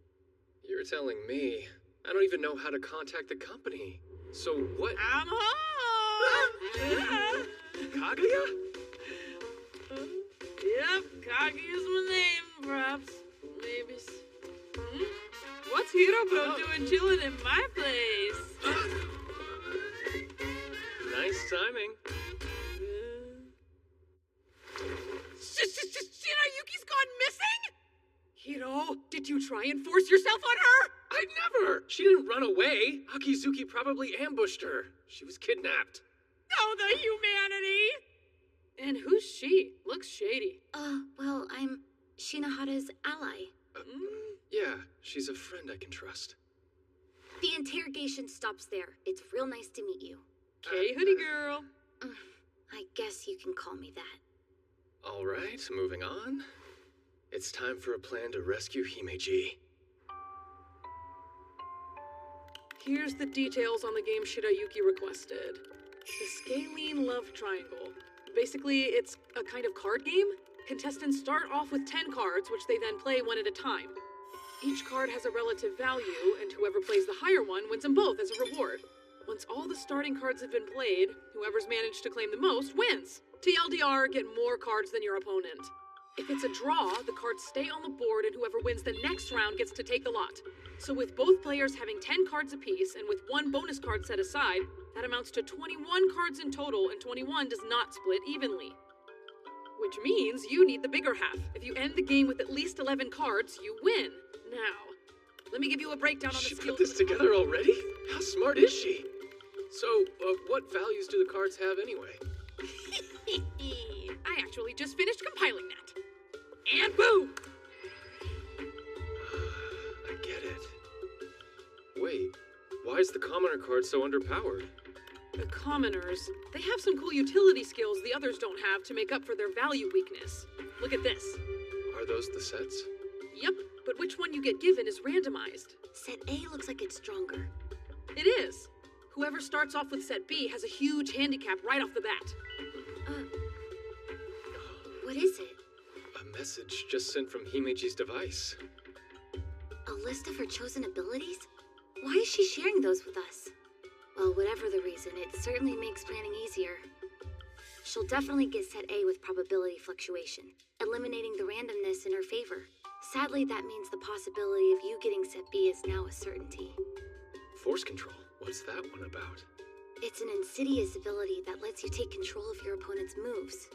You're telling me. I don't even know how to contact the company. So what? I'm home! Kaguya? Yep, Kaguya's my name, perhaps. Maybe. What's Hiroko doing chilling in my place? Nice timing. Shirayuki's gone missing? Hiro, did you try and force yourself on her? I'd never! She didn't run away. Akizuki probably ambushed her. She was kidnapped. Oh, the humanity! And who's she? Looks shady. Well, I'm Shinohara's ally. Yeah, she's a friend I can trust. The interrogation stops there. It's real nice to meet you. Okay, hoodie girl. I guess you can call me that. All right, moving on. It's time for a plan to rescue Himeji. Here's the details on the game Shirayuki requested. The Scalene Love Triangle. Basically, it's a kind of card game. Contestants start off with 10 cards, which they then play one at a time. Each card has a relative value, and whoever plays the higher one wins them both as a reward. Once all the starting cards have been played, whoever's managed to claim the most wins. TLDR, get more cards than your opponent. If it's a draw, the cards stay on the board and whoever wins the next round gets to take the lot. So with both players having 10 cards apiece and with one bonus card set aside, that amounts to 21 cards in total, and 21 does not split evenly. Which means you need the bigger half. If you end the game with at least 11 cards, you win. Now, let me give you a breakdown on the She skills. put this together already? How smart is she? So, what values do the cards have anyway? I actually just finished compiling that. And boom! I get it. Wait, why is the commoner card so underpowered? The commoners, they have some cool utility skills the others don't have to make up for their value weakness. Look at this. Are those the sets? Yep, but which one you get given is randomized. Set A looks like it's stronger. It is. Whoever starts off with set B has a huge handicap right off the bat. What is it? A message just sent from Himeji's device. A list of her chosen abilities? Why is she sharing those with us? Well, whatever the reason, it certainly makes planning easier. She'll definitely get set A with probability fluctuation, eliminating the randomness in her favor. Sadly, that means the possibility of you getting set B is now a certainty. Force control? What's that one about? It's an insidious ability that lets you take control of your opponent's moves.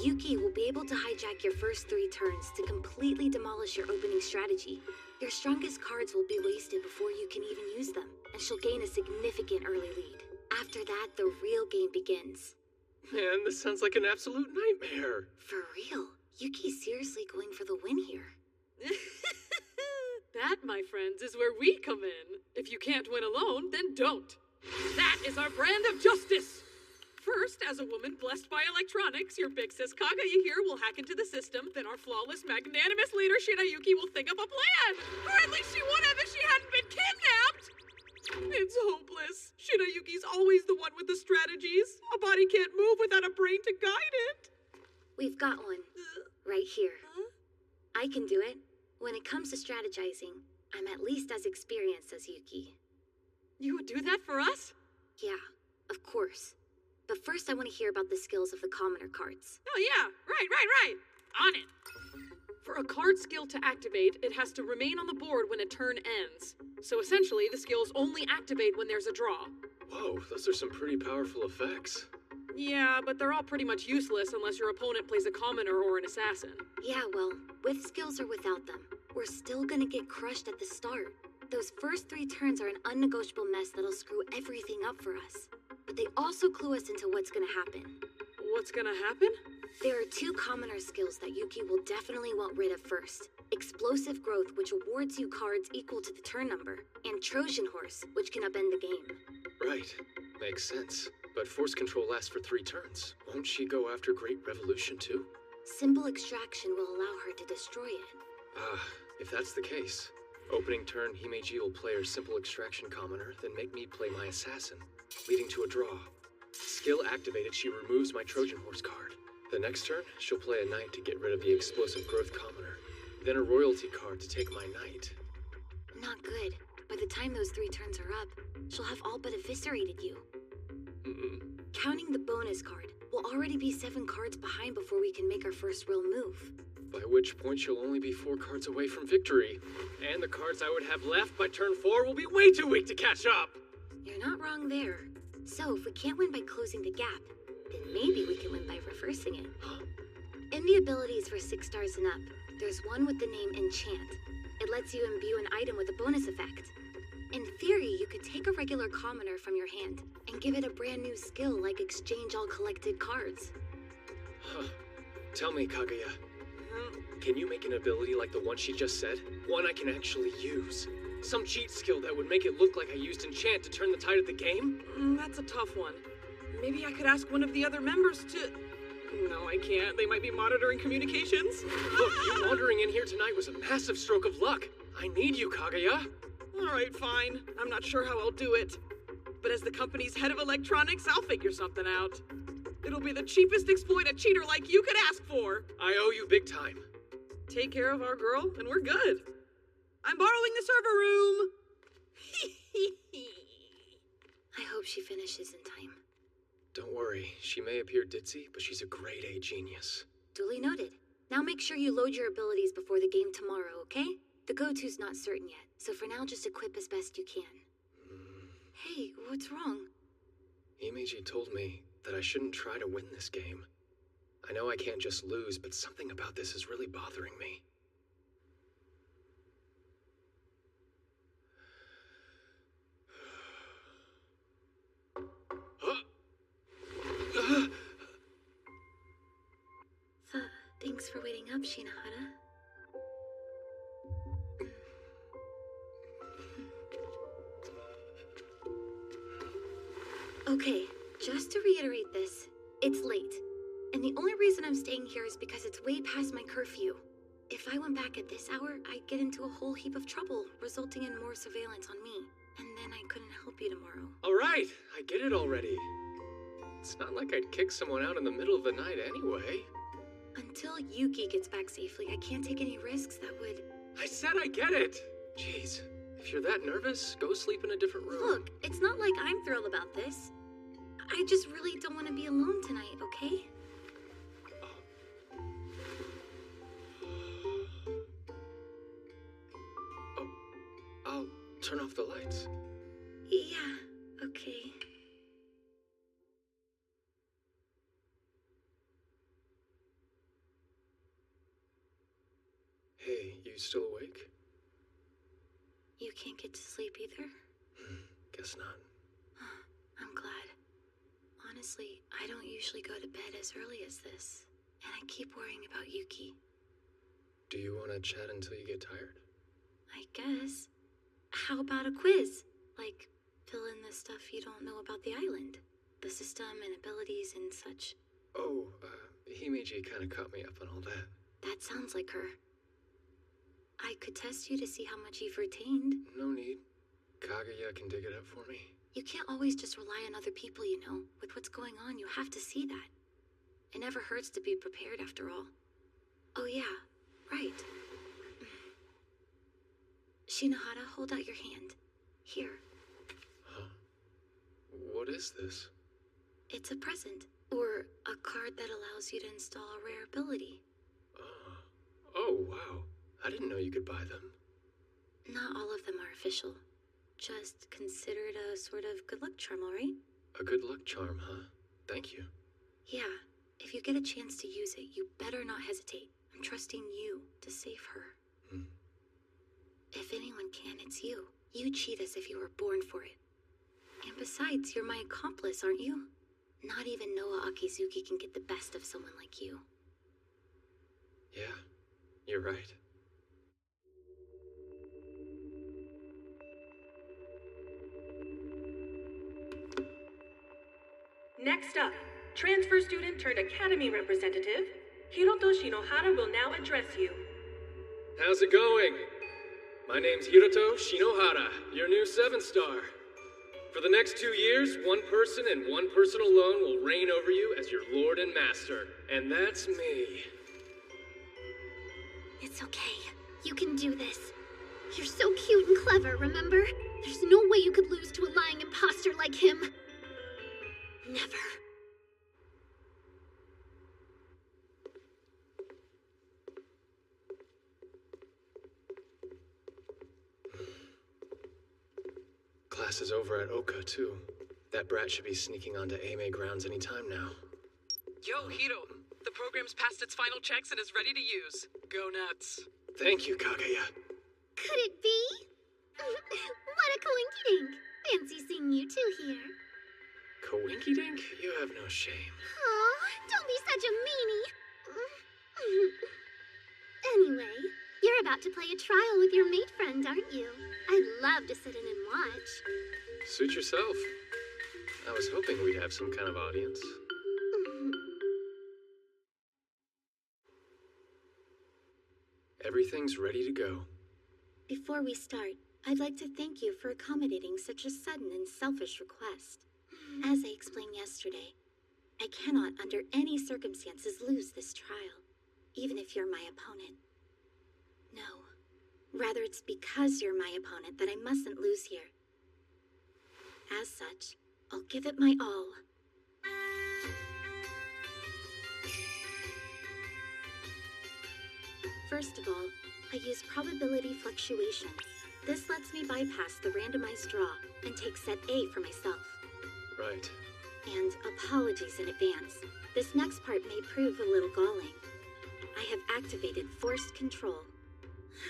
Yuki will be able to hijack your first 3 turns to completely demolish your opening strategy. Your strongest cards will be wasted before you can even use them, and she'll gain a significant early lead. After that, the real game begins. Man, this sounds like an absolute nightmare. For real, Yuki's seriously going for the win here. That, my friends, is where we come in. If you can't win alone, then don't. That is our brand of justice. First, as a woman blessed by electronics, your big sis Kaguya here will hack into the system, then our flawless, magnanimous leader Shirayuki will think up a plan. Or at least she would have if she hadn't been kidnapped. It's hopeless. Shirayuki's always the one with the strategies. A body can't move without a brain to guide it. We've got one. Right here. I can do it. When it comes to strategizing, I'm at least as experienced as Yuki. You would do that for us? Yeah, of course. But first I want to hear about the skills of the commoner cards. Oh yeah, right. On it. For a card skill to activate, it has to remain on the board when a turn ends. So essentially, the skills only activate when there's a draw. Whoa, those are some pretty powerful effects. Yeah, but they're all pretty much useless unless your opponent plays a commoner or an assassin. Yeah, well, with skills or without them, we're still gonna get crushed at the start. Those first 3 turns are an unnegotiable mess that'll screw everything up for us. But they also clue us into what's gonna happen. What's gonna happen? There are two commoner skills that Yuki will definitely want rid of first. Explosive Growth, which awards you cards equal to the turn number, and Trojan Horse, which can upend the game. Right. Makes sense. But Force Control lasts for 3 turns. Won't she go after Great Revolution too? Simple Extraction will allow her to destroy it. If that's the case. Opening turn, Himeji will play her Simple Extraction commoner, then make me play my Assassin, leading to a draw. Skill activated, she removes my Trojan Horse card. The next turn, she'll play a Knight to get rid of the Explosive Growth commoner, then a Royalty card to take my Knight. Not good. By the time those 3 turns are up, she'll have all but eviscerated you. Counting the bonus card, we'll already be 7 cards behind before we can make our first real move. By which point she'll only be 4 cards away from victory. And the cards I would have left by turn 4 will be way too weak to catch up! You're not wrong there. So if we can't win by closing the gap, then maybe we can win by reversing it. In the abilities for 6 stars and up, there's one with the name Enchant. It lets you imbue an item with a bonus effect. In theory, you could take a regular commoner from your hand and give it a brand new skill like exchange all collected cards. Tell me, Kaguya. Can you make an ability like the one she just said? One I can actually use? Some cheat skill that would make it look like I used Enchant to turn the tide of the game? That's a tough one. Maybe I could ask one of the other members to... No, I can't. They might be monitoring communications. Look, you wandering in here tonight was a massive stroke of luck. I need you, Kaguya. Alright, fine. I'm not sure how I'll do it. But as the company's head of electronics, I'll figure something out. It'll be the cheapest exploit a cheater like you could ask for. I owe you big time. Take care of our girl, and we're good. I'm borrowing the server room. I hope she finishes in time. Don't worry, she may appear ditzy, but she's a grade A genius. Duly noted. Now make sure you load your abilities before the game tomorrow, okay? The go-to's not certain yet, so for now just equip as best you can. Hey, what's wrong? Himeji told me that I shouldn't try to win this game. I know I can't just lose, but something about this is really bothering me. Thanks for waiting up, Shinohara. Okay, just to reiterate this, it's late. And the only reason I'm staying here is because it's way past my curfew. If I went back at this hour, I'd get into a whole heap of trouble, resulting in more surveillance on me. And then I couldn't help you tomorrow. Alright, I get it already. It's not like I'd kick someone out in the middle of the night anyway. Until Yuki gets back safely, I can't take any risks that would... I said I get it! Jeez, if you're that nervous, go sleep in a different room. Look, it's not like I'm thrilled about this. I just really don't want to be alone tonight, okay? I'll turn off the lights. Yeah, okay. Hey, you still awake? You can't get to sleep either? Guess not. I'm glad. Honestly, I don't usually go to bed as early as this, and I keep worrying about Yuki. Do you want to chat until you get tired? I guess. How about a quiz? Like, fill in the stuff you don't know about the island. The system and abilities and such. Oh, Himeji kind of caught me up on all that. That sounds like her. I could test you to see how much you've retained. No need. Kaguya can dig it up for me. You can't always just rely on other people, you know. With what's going on, you have to see that. It never hurts to be prepared, after all. Oh yeah, right. Shinohara, hold out your hand. Here. Huh? What is this? It's a present, or a card that allows you to install a rare ability. Oh, wow. I didn't know you could buy them. Not all of them are official. Just consider it a sort of good luck charm, alright? A good luck charm, huh? Thank you. Yeah, if you get a chance to use it, you better not hesitate. I'm trusting you to save her. If anyone can, it's you. You cheat as if you were born for it. And besides, you're my accomplice, aren't you? Not even Noah Akizuki can get the best of someone like you. Yeah, you're right. Next up, transfer student turned academy representative, Hiroto Shinohara will now address you. How's it going? My name's Hiroto Shinohara, your new 7-star. For the next 2 years, one person and one person alone will reign over you as your lord and master. And that's me. It's okay. You can do this. You're so cute and clever, remember? There's no way you could lose to a lying imposter like him. Never. Class is over at Oka, too. That brat should be sneaking onto AMA grounds any time now. Yo, Hiro, the program's passed its final checks and is ready to use. Go nuts. Thank you, Kaguya. Could it be? What a coinkydink. Fancy seeing you two here. Coinky-dink? You have no shame. Aw, don't be such a meanie. Anyway, you're about to play a trial with your mate friend, aren't you? I'd love to sit in and watch. Suit yourself. I was hoping we'd have some kind of audience. Everything's ready to go. Before we start, I'd like to thank you for accommodating such a sudden and selfish request. As I explained yesterday, I cannot under any circumstances lose this trial, even if you're my opponent. No, rather it's because you're my opponent that I mustn't lose here. As such, I'll give it my all. First of all, I use probability fluctuation. This lets me bypass the randomized draw and take set A for myself. Right. And apologies in advance. This next part may prove a little galling. I have activated forced control.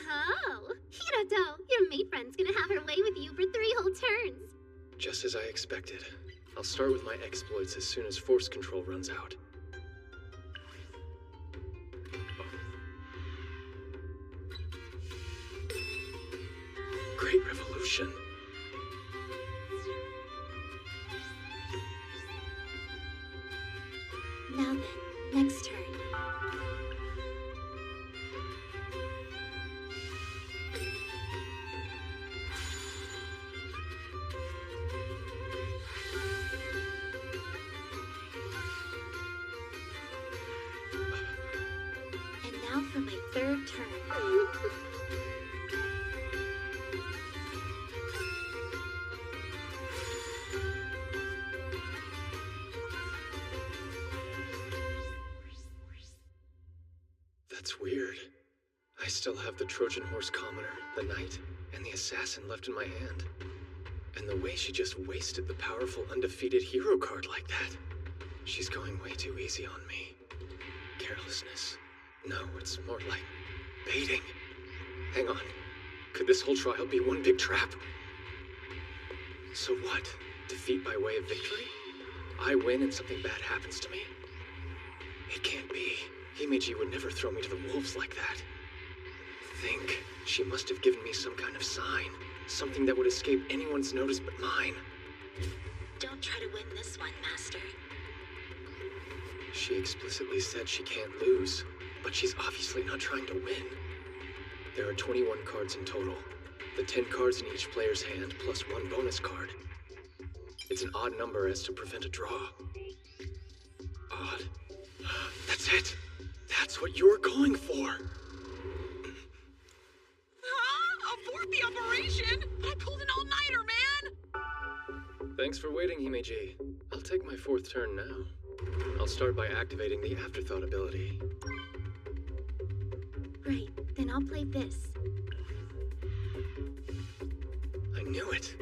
Oh, Hiroto, your mate friend's gonna have her way with you for 3 whole turns. Just as I expected. I'll start with my exploits as soon as force control runs out. Great revolution. Now then, next turn. And now for my third turn. That's weird. I still have the Trojan Horse Commoner, the Knight, and the Assassin left in my hand. And the way she just wasted the powerful undefeated hero card like that. She's going way too easy on me. Carelessness. No, it's more like baiting. Hang on. Could this whole trial be one big trap? So what? Defeat by way of victory? I win and something bad happens to me? It can't be. Himeji would never throw me to the wolves like that. Think. She must have given me some kind of sign. Something that would escape anyone's notice but mine. Don't try to win this one, Master. She explicitly said she can't lose, but she's obviously not trying to win. There are 21 cards in total. The 10 cards in each player's hand plus 1 bonus card. It's an odd number as to prevent a draw. Odd. That's it! That's what you're going for! Abort the operation! I pulled an all-nighter, man! Thanks for waiting, Himeji. I'll take my 4th turn now. I'll start by activating the Afterthought ability. Right, then I'll play this. I knew it!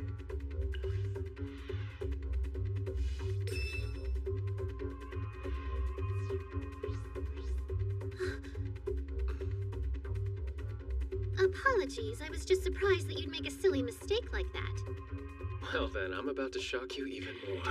Apologies, I was just surprised that you'd make a silly mistake like that. Well then, I'm about to shock you even more.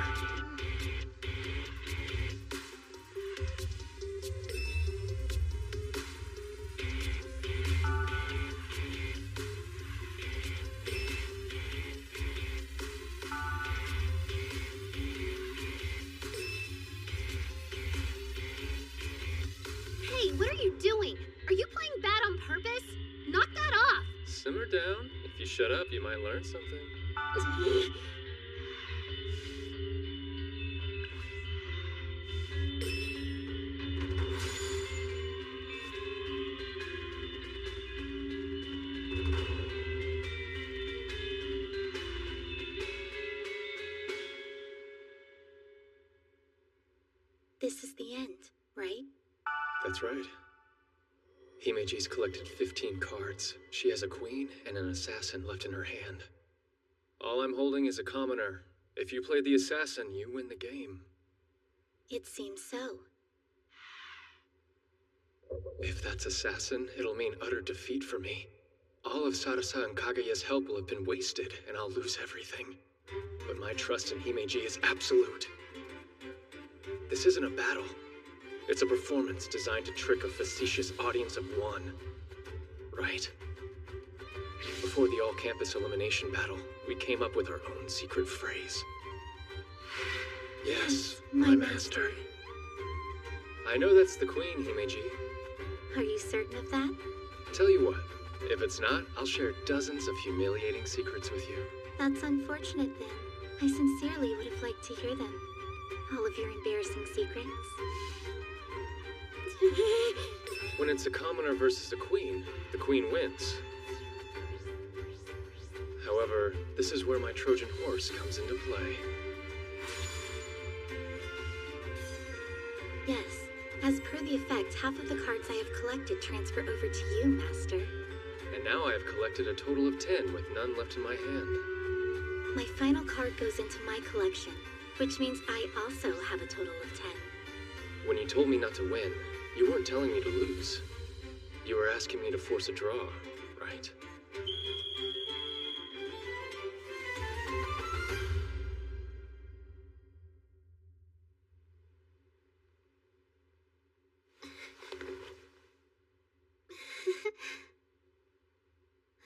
What are you doing? Are you playing bad on purpose? Knock that off! Simmer down. If you shut up, you might learn something. This is the end, right? That's right. Himeji's collected 15 cards. She has a queen and an assassin left in her hand. All I'm holding is a commoner. If you play the assassin, you win the game. It seems so. If that's assassin, it'll mean utter defeat for me. All of Sarasa and Kaguya's help will have been wasted, and I'll lose everything. But my trust in Himeji is absolute. This isn't a battle. It's a performance designed to trick a facetious audience of one. Right? Before the all-campus elimination battle, we came up with our own secret phrase. Yes, my master. I know that's the queen, Himeji. Are you certain of that? Tell you what, if it's not, I'll share dozens of humiliating secrets with you. That's unfortunate then. I sincerely would have liked to hear them. All of your embarrassing secrets. When it's a commoner versus a queen, the queen wins. However, this is where my Trojan horse comes into play. Yes, as per the effect, half of the cards I have collected transfer over to you, Master. And now I have collected a total of 10 with none left in my hand. My final card goes into my collection, which means I also have a total of 10. When you told me not to win, you weren't telling me to lose. You were asking me to force a draw, right?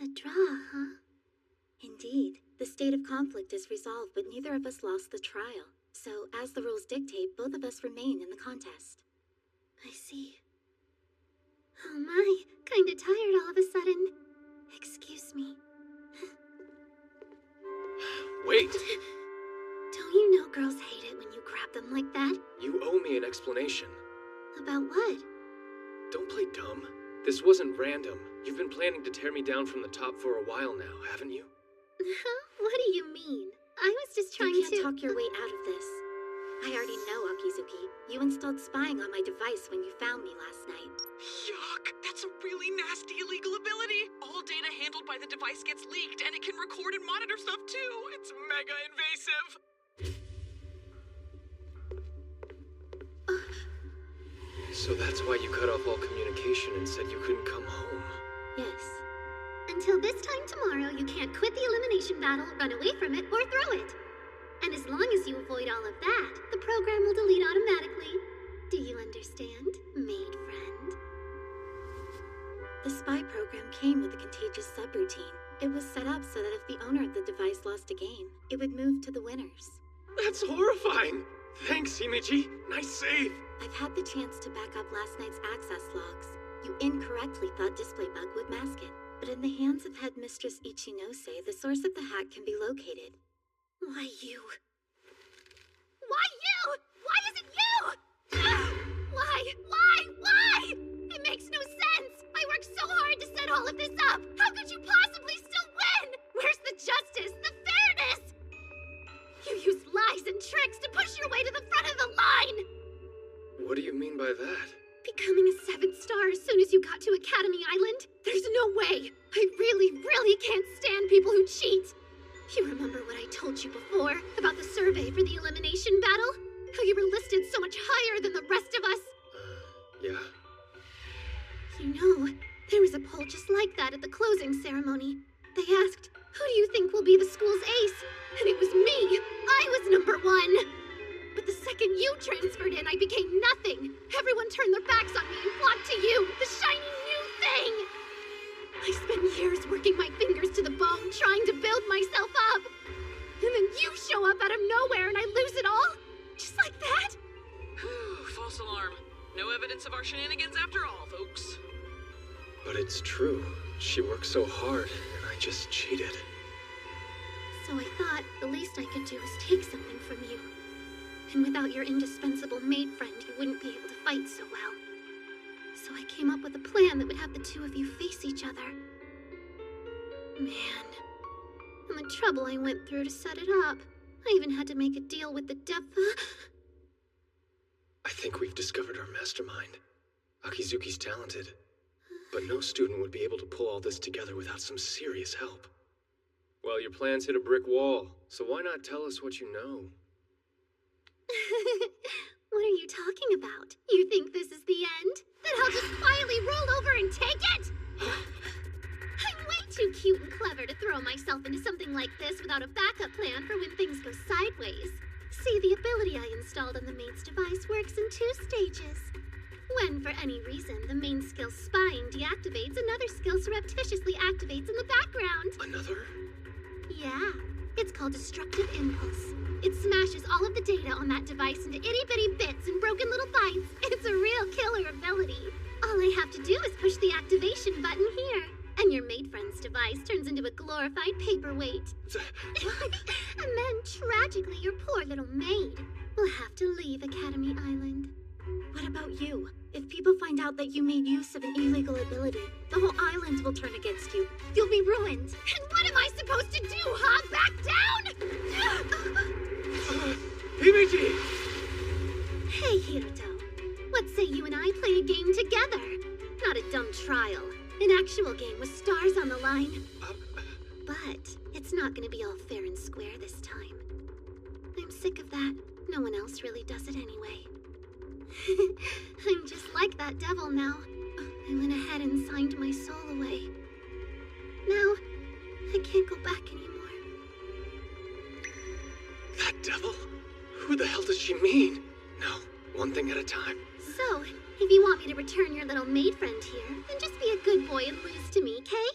A draw, huh? Indeed. The state of conflict is resolved, but neither of us lost the trial. So, as the rules dictate, both of us remain in the contest. I see. Oh my, kinda tired all of a sudden. Excuse me. Wait! Don't you know girls hate it when you grab them like that? You owe me an explanation. About what? Don't play dumb. This wasn't random. You've been planning to tear me down from the top for a while now, haven't you? What do you mean? I was just trying to— You can't talk your way out of this. I already know, Akizuki. You installed spying on my device when you found me last night. Yuck! That's a really nasty illegal ability! All data handled by the device gets leaked, and it can record and monitor stuff too! It's mega invasive! So that's why you cut off all communication and said you couldn't come home. Yes. Until this time tomorrow, you can't quit the elimination battle, run away from it, or throw it. And as long as you avoid all of that, the program will delete automatically. Do you understand, maid friend? The spy program came with a contagious subroutine. It was set up so that if the owner of the device lost a game, it would move to the winners. That's horrifying! Thanks, Himeji. Nice save! I've had the chance to back up last night's access logs. You incorrectly thought Display Bug would mask it. But in the hands of Headmistress Ichinose, the source of the hack can be located. Why you? Why you? Why is it you? Why? It makes no sense! I worked so hard to set all of this up! How could you possibly still win? Where's the justice, the fairness? You used lies and tricks to push your way to the front of the line! What do you mean by that? Becoming a 7 star as soon as you got to Academy Island? There's no way! I really can't stand people who cheat! You remember what I told you before about the survey for the elimination battle? How you were listed so much higher than the rest of us? Yeah. You know, there was a poll just like that at the closing ceremony. They asked, who do you think will be the school's ace? And it was me! I was number 1! But the second you transferred in, I became nothing. Everyone turned their backs on me and flocked to you, the shiny new thing! I spent years working my fingers to the bone, trying to build myself up. And then you show up out of nowhere and I lose it all? Just like that? False alarm. No evidence of our shenanigans after all, folks. But it's true. She worked so hard, and I just cheated. So I thought the least I could do is take something from you. And without your indispensable maid friend, you wouldn't be able to fight so well. So I came up with a plan that would have the two of you face each other. Man. And the trouble I went through to set it up. I even had to make a deal with the devil. I think we've discovered our mastermind. Akizuki's talented, but no student would be able to pull all this together without some serious help. Well, your plans hit a brick wall, so why not tell us what you know? What are you talking about? You think this is the end? Then I'll just quietly roll over and take it? I'm way too cute and clever to throw myself into something like this without a backup plan for when things go sideways. See, the ability I installed on the maid's device works in 2 stages. When, for any reason, the main skill spying deactivates, another skill surreptitiously activates in the background. Another? Yeah, it's called Destructive Impulse. It smashes all of the data on that device into itty-bitty bits and broken little bites. It's a real killer ability. All I have to do is push the activation button here, and your maid friend's device turns into a glorified paperweight. And then, tragically, your poor little maid will have to leave Academy Island. What about you? If people find out that you made use of an illegal ability, the whole island will turn against you. You'll be ruined. And what am I supposed to do, huh? Back down? PBG! Hey, Hiruto. What say you and I play a game together? Not a dumb trial. An actual game with stars on the line. But it's not gonna be all fair and square this time. I'm sick of that. No one else really does it anyway. I'm just like that devil now. I went ahead and signed my soul away. Now, I can't go back anymore. That devil? Who the hell does she mean? No, one thing at a time. So, if you want me to return your little maid friend here, then just be a good boy and lose to me, Kay?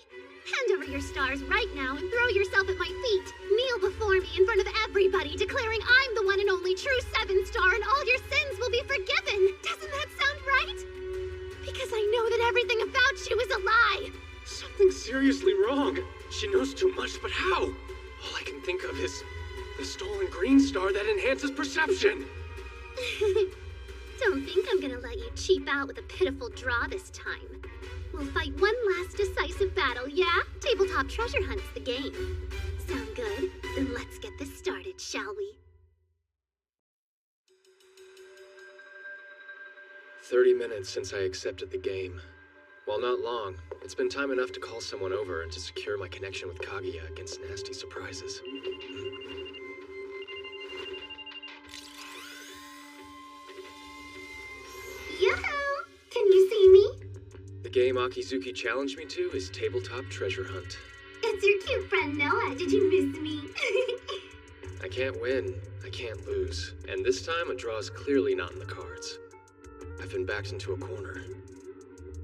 Hand over your stars right now and throw yourself at my feet. Kneel before me in front of everybody, declaring I'm the one and only true 7-star and all your sins will be forgiven. Doesn't that sound right? Because I know that everything about you is a lie. Something's seriously wrong. She knows too much, but how? All I can think of is the stolen green star that enhances perception. Don't think I'm gonna let you cheap out with a pitiful draw this time. We'll fight one last decisive battle, yeah? Tabletop treasure hunt's the game. Sound good? Then let's get this started, shall we? 30 minutes since I accepted the game. While not long, it's been time enough to call someone over and to secure my connection with Kaguya against nasty surprises. Yoo-hoo! Can you see me? The game Akizuki challenged me to is Tabletop Treasure Hunt. It's your cute friend Noah. Did you miss me? I can't win, I can't lose, and this time a draw is clearly not in the cards. I've been backed into a corner.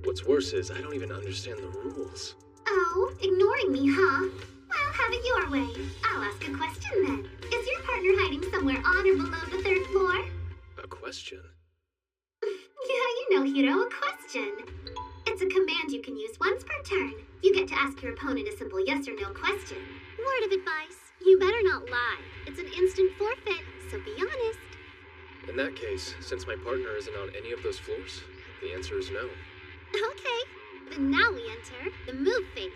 What's worse is I don't even understand the rules. Oh, ignoring me, huh? Well, have it your way. I'll ask a question then. Is your partner hiding somewhere on or below the 3rd floor? A question? Yeah, you know, Hiro, a question. It's a command you can use once per turn. You get to ask your opponent a simple yes or no question. Word of advice, you better not lie. It's an instant forfeit, so be honest. In that case, since my partner isn't on any of those floors, the answer is no. Okay, then now we enter the move phase.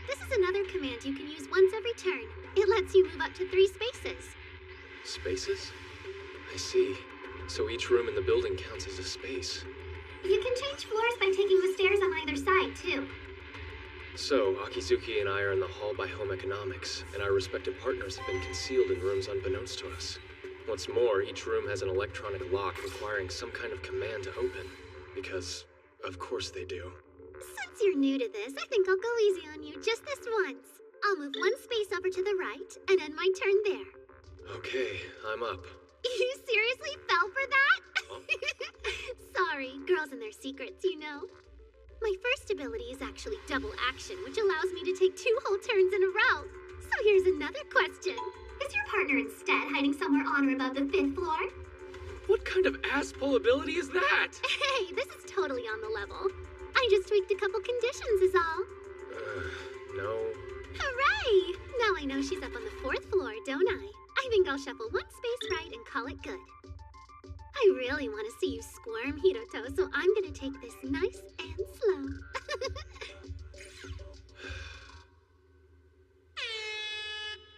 This is another command you can use once every turn. It lets you move up to 3 spaces. Spaces? I see. So each room in the building counts as a space. You can change floors by taking the stairs on either side, too. So, Akizuki and I are in the hall by home economics, and our respective partners have been concealed in rooms unbeknownst to us. What's more, each room has an electronic lock requiring some kind of command to open. Because, of course they do. Since you're new to this, I think I'll go easy on you just this once. I'll move 1 space over to the right, and end my turn there. Okay, I'm up. You seriously fell for that? Huh? Sorry, girls and their secrets, you know. My first ability is actually double action, which allows me to take 2 whole turns in a row. So here's another question. Is your partner instead hiding somewhere on or above the 5th floor? What kind of ass-pull ability is that? Hey, this is totally on the level. I just tweaked a couple conditions is all. No. Hooray! Now I know she's up on the 4th floor, don't I? I think I'll shuffle one space right and call it good. I really want to see you squirm, Hiroto, so I'm gonna take this nice and slow.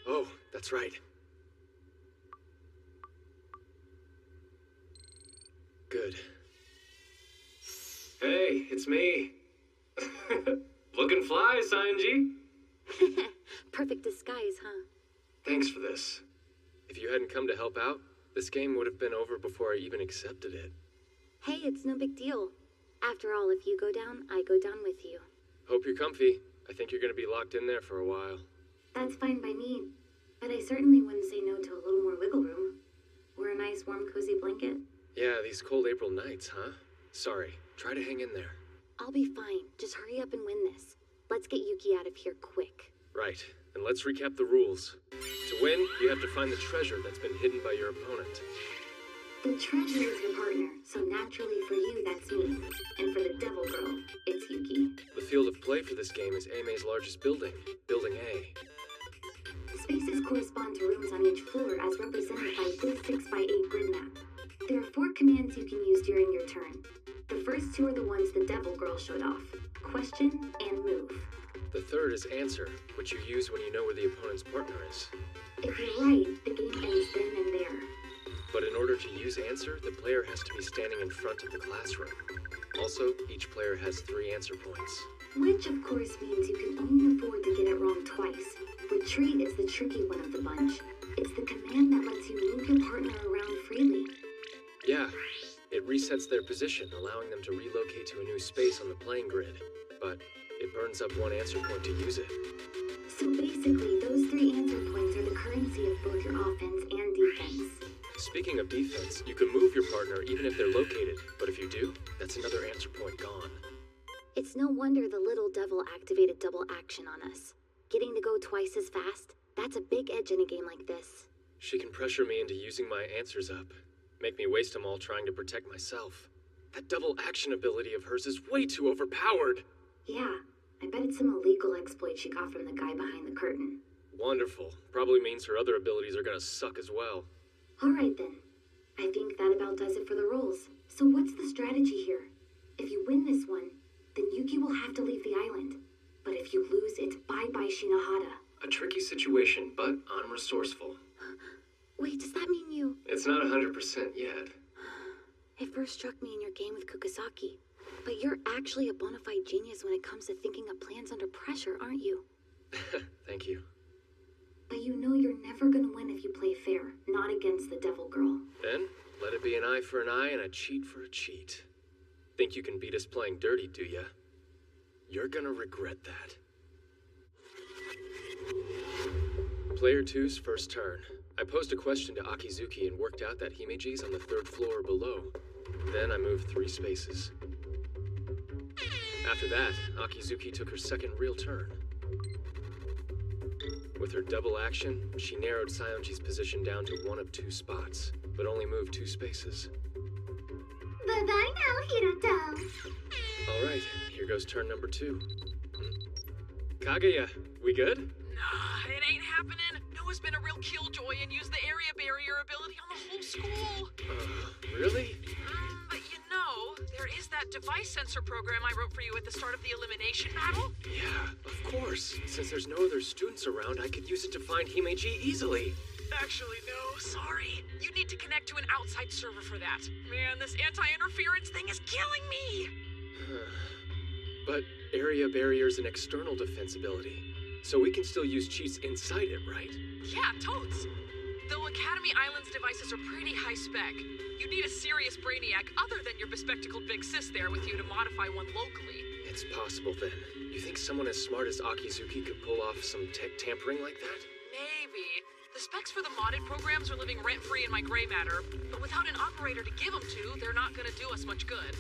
Oh, that's right. Good. Hey, it's me. Looking fly, Sanji. Perfect disguise, huh? Thanks for this. If you hadn't come to help out, this game would have been over before I even accepted it. Hey, it's no big deal. After all, if you go down, I go down with you. Hope you're comfy. I think you're gonna be locked in there for a while. That's fine by me, but I certainly wouldn't say no to a little more wiggle room. Or a nice warm cozy blanket. Yeah, these cold April nights, huh? Sorry. Try to hang in there. I'll be fine. Just hurry up and win this. Let's get Yuki out of here quick. Right. And let's recap the rules. To win, you have to find the treasure that's been hidden by your opponent. The treasure is your partner, so naturally for you, that's me. And for the devil girl, it's Yuki. The field of play for this game is AMA's largest building, Building A. Spaces correspond to rooms on each floor as represented by this 6x8 grid map. There are 4 commands you can use during your turn. The first 2 are the ones the devil girl showed off. Question and move. The third is answer, which you use when you know where the opponent's partner is. If you're right, the game ends then and there. But in order to use answer, the player has to be standing in front of the classroom. Also, each player has 3 answer points. Which of course means you can only afford to get it wrong twice. Retreat is the tricky one of the bunch. It's the command that lets you move your partner around freely. Yeah, it resets their position, allowing them to relocate to a new space on the playing grid. But it burns up 1 answer point to use it. So basically, those 3 answer points are the currency of both your offense and defense. Speaking of defense, you can move your partner even if they're located, but if you do, that's another answer point gone. It's no wonder the little devil activated double action on us. Getting to go twice as fast, that's a big edge in a game like this. She can pressure me into using my answers up, make me waste them all trying to protect myself. That double action ability of hers is way too overpowered. Yeah, I bet it's some illegal exploit she got from the guy behind the curtain. Wonderful. Probably means her other abilities are gonna suck as well. Alright then. I think that about does it for the rules. So what's the strategy here? If you win this one, then Yuki will have to leave the island. But if you lose, it's bye-bye Shinohara. A tricky situation, but I'm resourceful. Wait, does that mean you... It's not 100% yet. It first struck me in your game with Kukusaki. But you're actually a bona fide genius when it comes to thinking up plans under pressure, aren't you? Thank you. But you know you're never gonna win if you play fair, not against the devil girl. Then, let it be an eye for an eye and a cheat for a cheat. Think you can beat us playing dirty, do ya? You're gonna regret that. Player 2's first turn. I posed a question to Akizuki and worked out that Himeji's on the 3rd floor or below. Then I moved 3 spaces. After that, Akizuki took her second real turn. With her double action, she narrowed Sayonji's position down to 1 of 2 spots, but only moved 2 spaces. Bye-bye now, Hiroto. Alright, here goes turn number 2. Kaguya, we good? Nah, it ain't happening. Noah's been a real killjoy and used the area barrier ability on the whole school. Really? But you know, there is that device sensor program I wrote for you at the start of the elimination battle. Yeah, of course. Since there's no other students around, I could use it to find Himeji easily. Actually, no, sorry. You need to connect to an outside server for that. Man, this anti-interference thing is killing me! But area barrier's an external defense ability, so we can still use cheats inside it, right? Yeah, totes. Though Academy Island's devices are pretty high spec, you need a serious brainiac other than your bespectacled big sis there with you to modify one locally. It's possible then. You think someone as smart as Akizuki could pull off some tech tampering like that? Maybe. The specs for the modded programs are living rent-free in my gray matter, but without an operator to give them to, they're not gonna do us much good.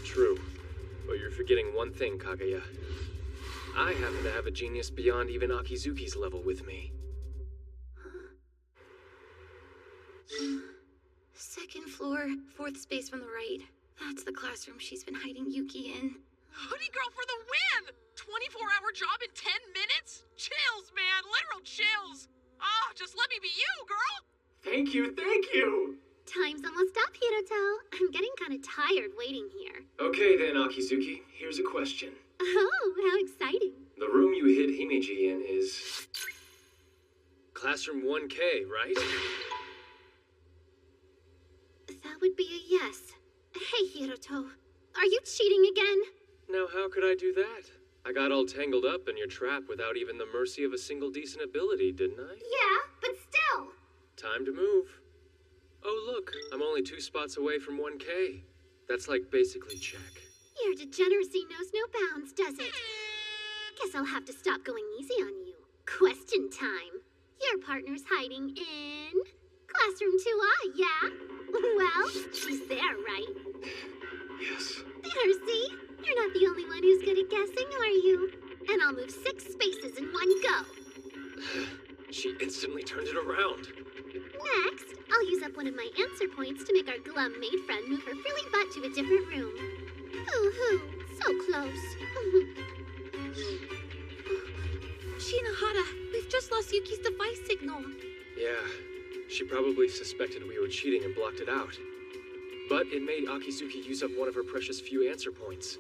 True. But you're forgetting one thing, Kaguya. I happen to have a genius beyond even Akizuki's level with me. Second floor. floor, fourth space from the right. That's the classroom she's been hiding Yuki in. Hoodie girl for the win! 24-hour job in 10 minutes? Chills, man, literal chills. Ah, just let me be you, girl. Thank you, thank you! Time's almost up, Hiroto. I'm getting kind of tired waiting here. Okay then, Akizuki, here's a question. Oh, how exciting. The room you hid Himeji in is... Classroom 1K, right? That would be a yes. Hey, Hiroto. Are you cheating again? Now how could I do that? I got all tangled up in your trap without even the mercy of a single decent ability, didn't I? Yeah, but still. Time to move. Oh look, I'm only 2 spots away from 1K. That's like basically check. Your degeneracy knows no bounds, does it? Guess I'll have to stop going easy on you. Question time. Your partner's hiding in... Classroom 2A, yeah? Well, she's there, right? Yes. There, see? You're not the only one who's good at guessing, are you? And I'll move 6 spaces in one go. She instantly turned it around. Next, I'll use up one of my answer points to make our glum maid friend move her frilly butt to a different room. Hoo-hoo, so close. Shinohara, we've just lost Yuki's device signal. Yeah, she probably suspected we were cheating and blocked it out. But it made Akizuki use up one of her precious few answer points.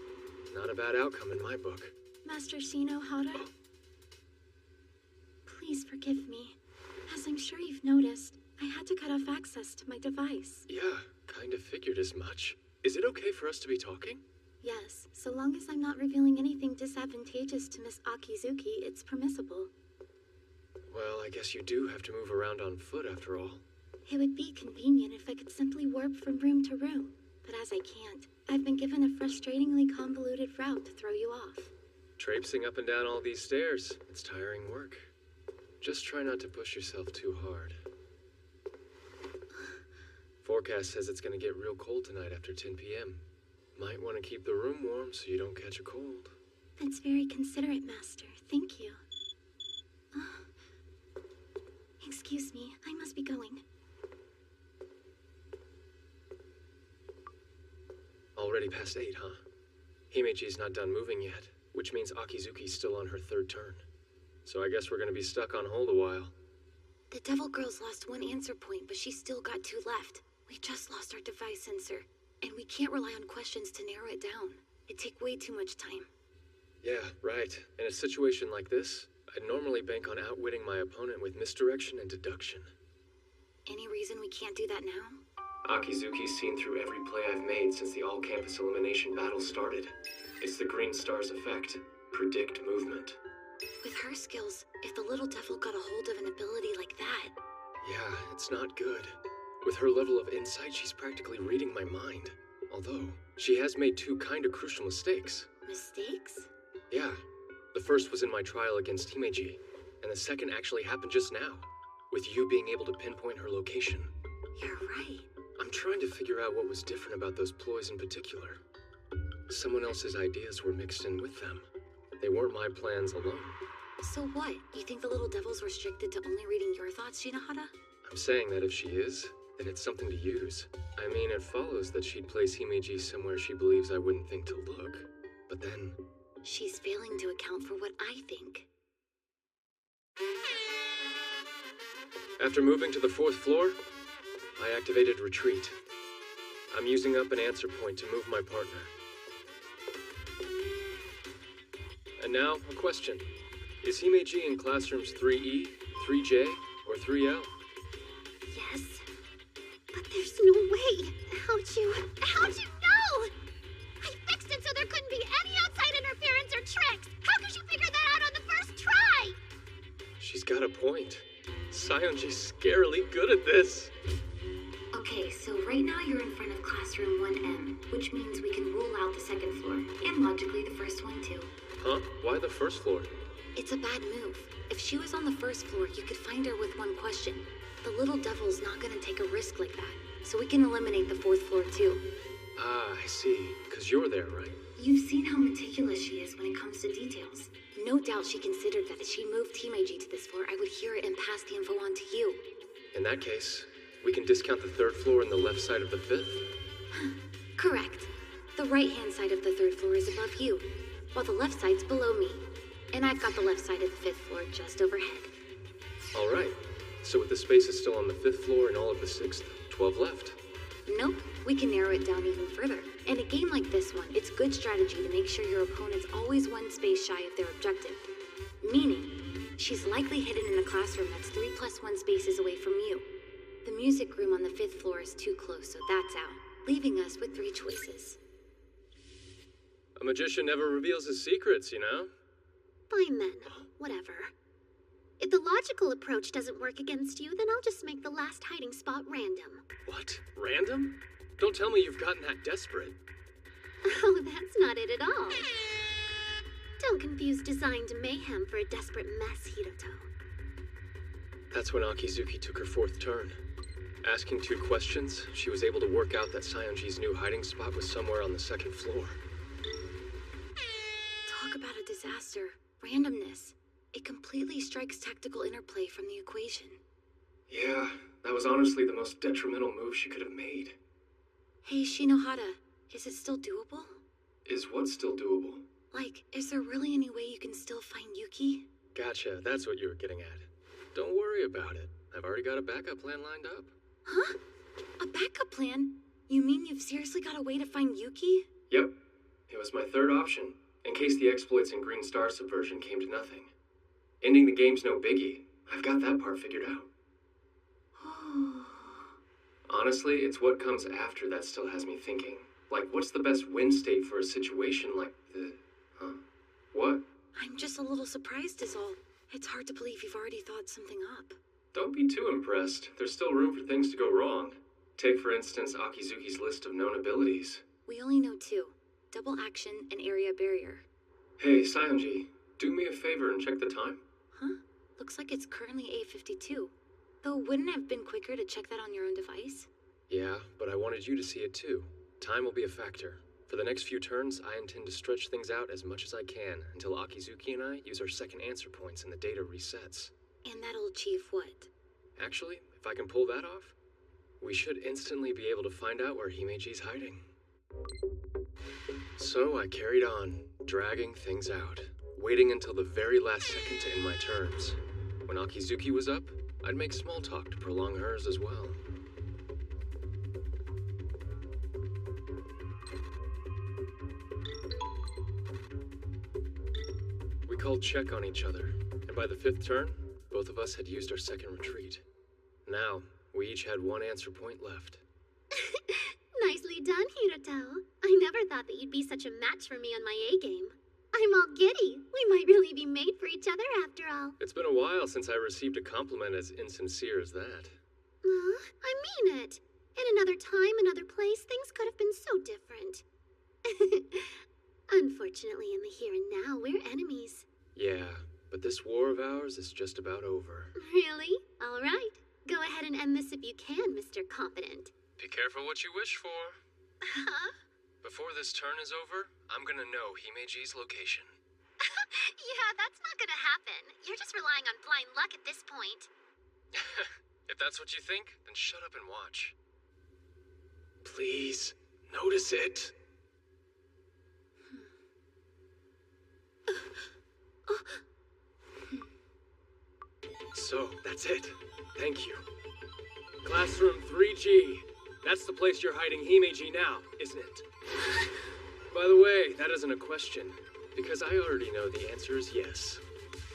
Not a bad outcome in my book. Master Shinohara, please forgive me. As I'm sure you've noticed, I had to cut off access to my device. Yeah, kind of figured as much. Is it okay for us to be talking? Yes, so long as I'm not revealing anything disadvantageous to Miss Akizuki, it's permissible. Well, I guess you do have to move around on foot after all. It would be convenient if I could simply warp from room to room, but as I can't, I've been given a frustratingly convoluted route to throw you off. Traipsing up and down all these stairs, it's tiring work. Just try not to push yourself too hard. Forecast says it's gonna get real cold tonight after 10 p.m. Might want to keep the room warm so you don't catch a cold. That's very considerate, Master. Thank you. Excuse me, I must be going. Already past 8, huh? Himeji's not done moving yet, which means Akizuki's still on her 3rd turn. So I guess we're gonna be stuck on hold a while. The Devil Girl's lost 1 answer point, but she's still got 2 left. We just lost our device sensor, and we can't rely on questions to narrow it down. It'd take way too much time. Yeah, right. In a situation like this, I'd normally bank on outwitting my opponent with misdirection and deduction. Any reason we can't do that now? Akizuki's seen through every play I've made since the all-campus elimination battle started. It's the Green Star's effect. Predict movement. With her skills, if the little devil got a hold of an ability like that... Yeah, it's not good. With her level of insight, she's practically reading my mind. Although, she has made 2 kinda crucial mistakes. Mistakes? Yeah. The first was in my trial against Himeji, and the second actually happened just now, with you being able to pinpoint her location. You're right. I'm trying to figure out what was different about those ploys in particular. Someone else's ideas were mixed in with them. They weren't my plans alone. So what? You think the little devil's restricted to only reading your thoughts, Shinohara? I'm saying that if she is, then it's something to use. I mean, it follows that she'd place Himeji somewhere she believes I wouldn't think to look. But then... She's failing to account for what I think. After moving to the 4th floor, I activated retreat. I'm using up an answer point to move my partner. And now, a question. Is Himeji in classrooms 3E, 3J, or 3L? Yes. But there's no way. How'd you know? I fixed it so there couldn't be any outside interference or tricks. How could you figure that out on the first try? She's got a point. Sayonji's scarily good at this. Okay, so right now you're in front of classroom 1M, which means we can rule out the 2nd floor, and logically the 1st one too. Huh? Why the 1st floor? It's a bad move. If she was on the 1st floor, you could find her with 1 question. The little devil's not gonna take a risk like that, so we can eliminate the 4th floor too. Ah, I see. 'Cause you're there, right? You've seen how meticulous she is when it comes to details. No doubt she considered that if she moved Himeji to this floor, I would hear it and pass the info on to you. In that case, We can discount the third floor and the left side of the fifth? Correct. The right-hand side of the third floor is above you, while the left side's below me. And I've got the left side of the fifth floor just overhead. All right. So with the spaces still on the fifth floor and all of the sixth, 12 left. Nope, we can narrow it down even further. In a game like this one, it's good strategy to make sure your opponent's always one space shy of their objective. Meaning, she's likely hidden in a classroom that's 3 + 1 spaces away from you. The music room on the fifth floor is too close, so that's out, leaving us with 3 choices. A magician never reveals his secrets, you know? Fine then, whatever. If the logical approach doesn't work against you, then I'll just make the last hiding spot random. What? Random? Don't tell me you've gotten that desperate. Oh, that's not it at all. Don't confuse designed mayhem for a desperate mess, Hiroto. That's when Akizuki took her 4th turn. Asking 2 questions, she was able to work out that Sayonji's new hiding spot was somewhere on the 2nd floor. Talk about a disaster. Randomness. It completely strikes tactical interplay from the equation. Yeah, that was honestly the most detrimental move she could have made. Hey, Shinohara, is it still doable? Is what still doable? Like, is there really any way you can still find Yuki? Gotcha, that's what you were getting at. Don't worry about it. I've already got a backup plan lined up. Huh? A backup plan? You mean you've seriously got a way to find Yuki? Yep. It was my 3rd option, in case the exploits in Green Star Subversion came to nothing. Ending the game's no biggie. I've got that part figured out. Honestly, it's what comes after that still has me thinking. Like, what's the best win state for a situation like the... Huh? What? I'm just a little surprised is all. It's hard to believe you've already thought something up. Don't be too impressed. There's still room for things to go wrong. Take, for instance, Akizuki's list of known abilities. We only know 2. Double action and area barrier. Hey, Sayonji, do me a favor and check the time. Huh? Looks like it's currently 8:52. Though wouldn't it have been quicker to check that on your own device? Yeah, but I wanted you to see it too. Time will be a factor. For the next few turns, I intend to stretch things out as much as I can until Akizuki and I use our 2nd answer points and the data resets. And that'll achieve what? Actually, if I can pull that off, we should instantly be able to find out where Himeji's hiding. So I carried on, dragging things out, waiting until the very last second to end my turns. When Akizuki was up, I'd make small talk to prolong hers as well. We called check on each other, and by the 5th turn, both of us had used our 2nd retreat. Now, we each had 1 answer point left. Nicely done, Hiroto. I never thought that you'd be such a match for me on my A-game. I'm all giddy. We might really be made for each other after all. It's been a while since I received a compliment as insincere as that. I mean it. In another time, another place, things could have been so different. Unfortunately, in the here and now, we're enemies. Yeah, but this war of ours is just about over. Really? All right. Go ahead and end this if you can, Mr. Competent. Be careful what you wish for. Huh? Before this turn is over, I'm gonna know Himeji's location. Yeah, that's not gonna happen. You're just relying on blind luck at this point. If that's what you think, then shut up and watch. Please, notice it. So, that's it. Thank you. Classroom 3G. That's the place you're hiding Himeji now, isn't it? By the way, that isn't a question, because I already know the answer is yes.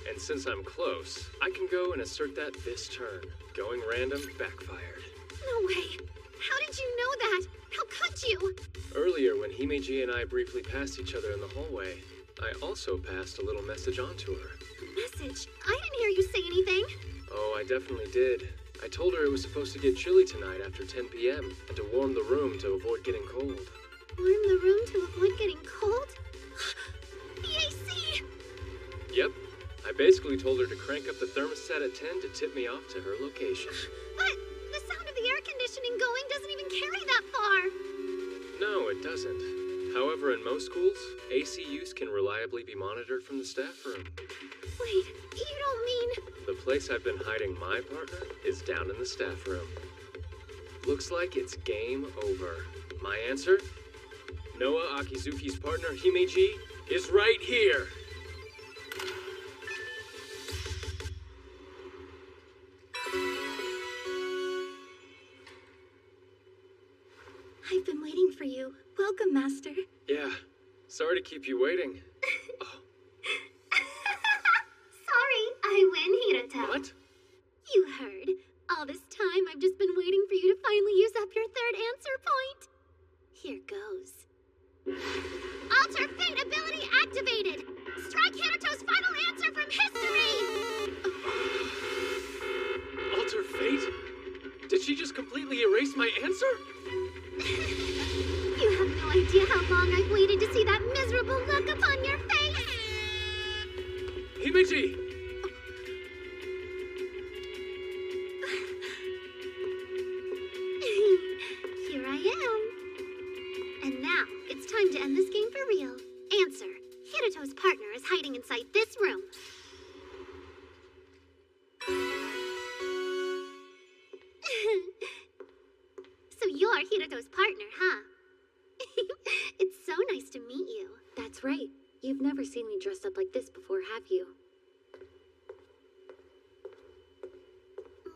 And since I'm close, I can go and assert that this turn. Going random backfired. No way. How did you know that? How could you? Earlier, when Himeji and I briefly passed each other in the hallway, I also passed a little message on to her. Message? I didn't hear you say anything. Oh, I definitely did. I told her it was supposed to get chilly tonight after 10 p.m. and to warm the room to avoid getting cold. Warm the room to avoid getting cold? The AC! Yep. I basically told her to crank up the thermostat at 10 to tip me off to her location. But the sound of the air conditioning going doesn't even carry that far. No, it doesn't. However, in most schools, AC use can reliably be monitored from the staff room. Wait, you don't mean... The place I've been hiding my partner is down in the staff room. Looks like it's game over. My answer? Noah Akizuki's partner, Himeji, is right here. I've been waiting for you. Welcome, Master. Yeah, sorry to keep you waiting. Sorry, I win, Hiroto. What? You heard. All this time, I've just been waiting for you to finally use up your third answer point. Here goes. Alter Fate ability activated! Strike Hiroto's final answer from history! Alter Fate? Did she just completely erase my answer? You have no idea how long I've waited to see that miserable look upon your face! Himeji! Here I am. And now, it's time to end this game for real. Answer. Hiroto's partner is hiding inside this room. So you're Hiroto's partner, huh? It's so nice to meet you. That's right. You've never seen me dressed up like this before, have you?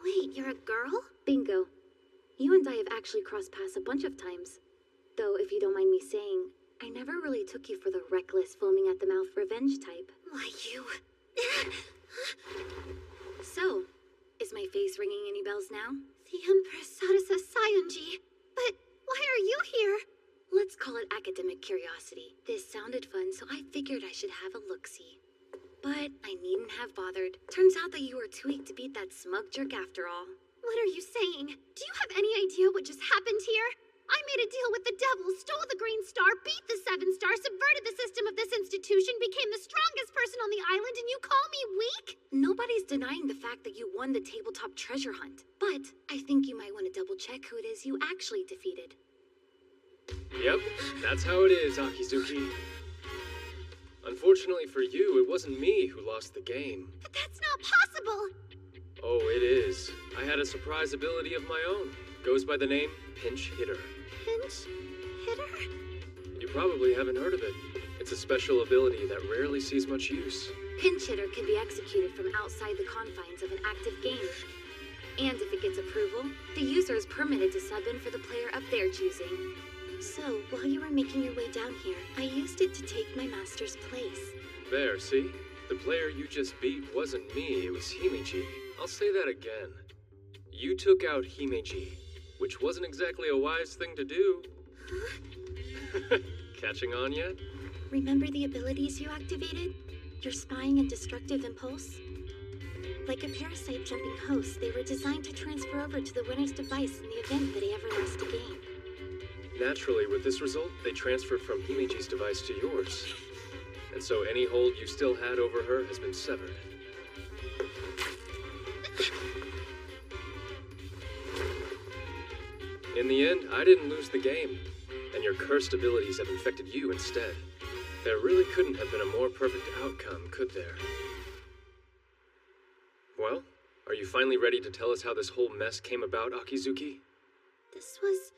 Wait, you're a girl? Bingo. You and I have actually crossed paths a bunch of times. Though, if you don't mind me saying, I never really took you for the reckless, foaming at the mouth revenge type. Why, you... So, is my face ringing any bells now? The Empress Sarasa Sayonji. But why are you here? Let's call it academic curiosity. This sounded fun, so I figured I should have a look-see. But I needn't have bothered. Turns out that you were too weak to beat that smug jerk after all. What are you saying? Do you have any idea what just happened here? I made a deal with the devil, stole the Green Star, beat the Seven Star, subverted the system of this institution, became the strongest person on the island, and you call me weak? Nobody's denying the fact that you won the tabletop treasure hunt. But I think you might want to double-check who it is you actually defeated. Yep, that's how it is, Akizuki. Unfortunately for you, it wasn't me who lost the game. But that's not possible! Oh, it is. I had a surprise ability of my own. Goes by the name Pinch Hitter. Pinch Hitter? You probably haven't heard of it. It's a special ability that rarely sees much use. Pinch Hitter can be executed from outside the confines of an active game. And if it gets approval, the user is permitted to sub in for the player of their choosing. So, while you were making your way down here, I used it to take my master's place. There, see? The player you just beat wasn't me, it was Himeji. I'll say that again. You took out Himeji, which wasn't exactly a wise thing to do. Huh? Catching on yet? Remember the abilities you activated? Your spying and destructive impulse? Like a parasite jumping host, they were designed to transfer over to the winner's device in the event that he ever lost a game. Naturally, with this result, they transferred from Himeji's device to yours. And so any hold you still had over her has been severed. In the end, I didn't lose the game, and your cursed abilities have infected you instead. There really couldn't have been a more perfect outcome, could there? Well, are you finally ready to tell us how this whole mess came about, Akizuki? This was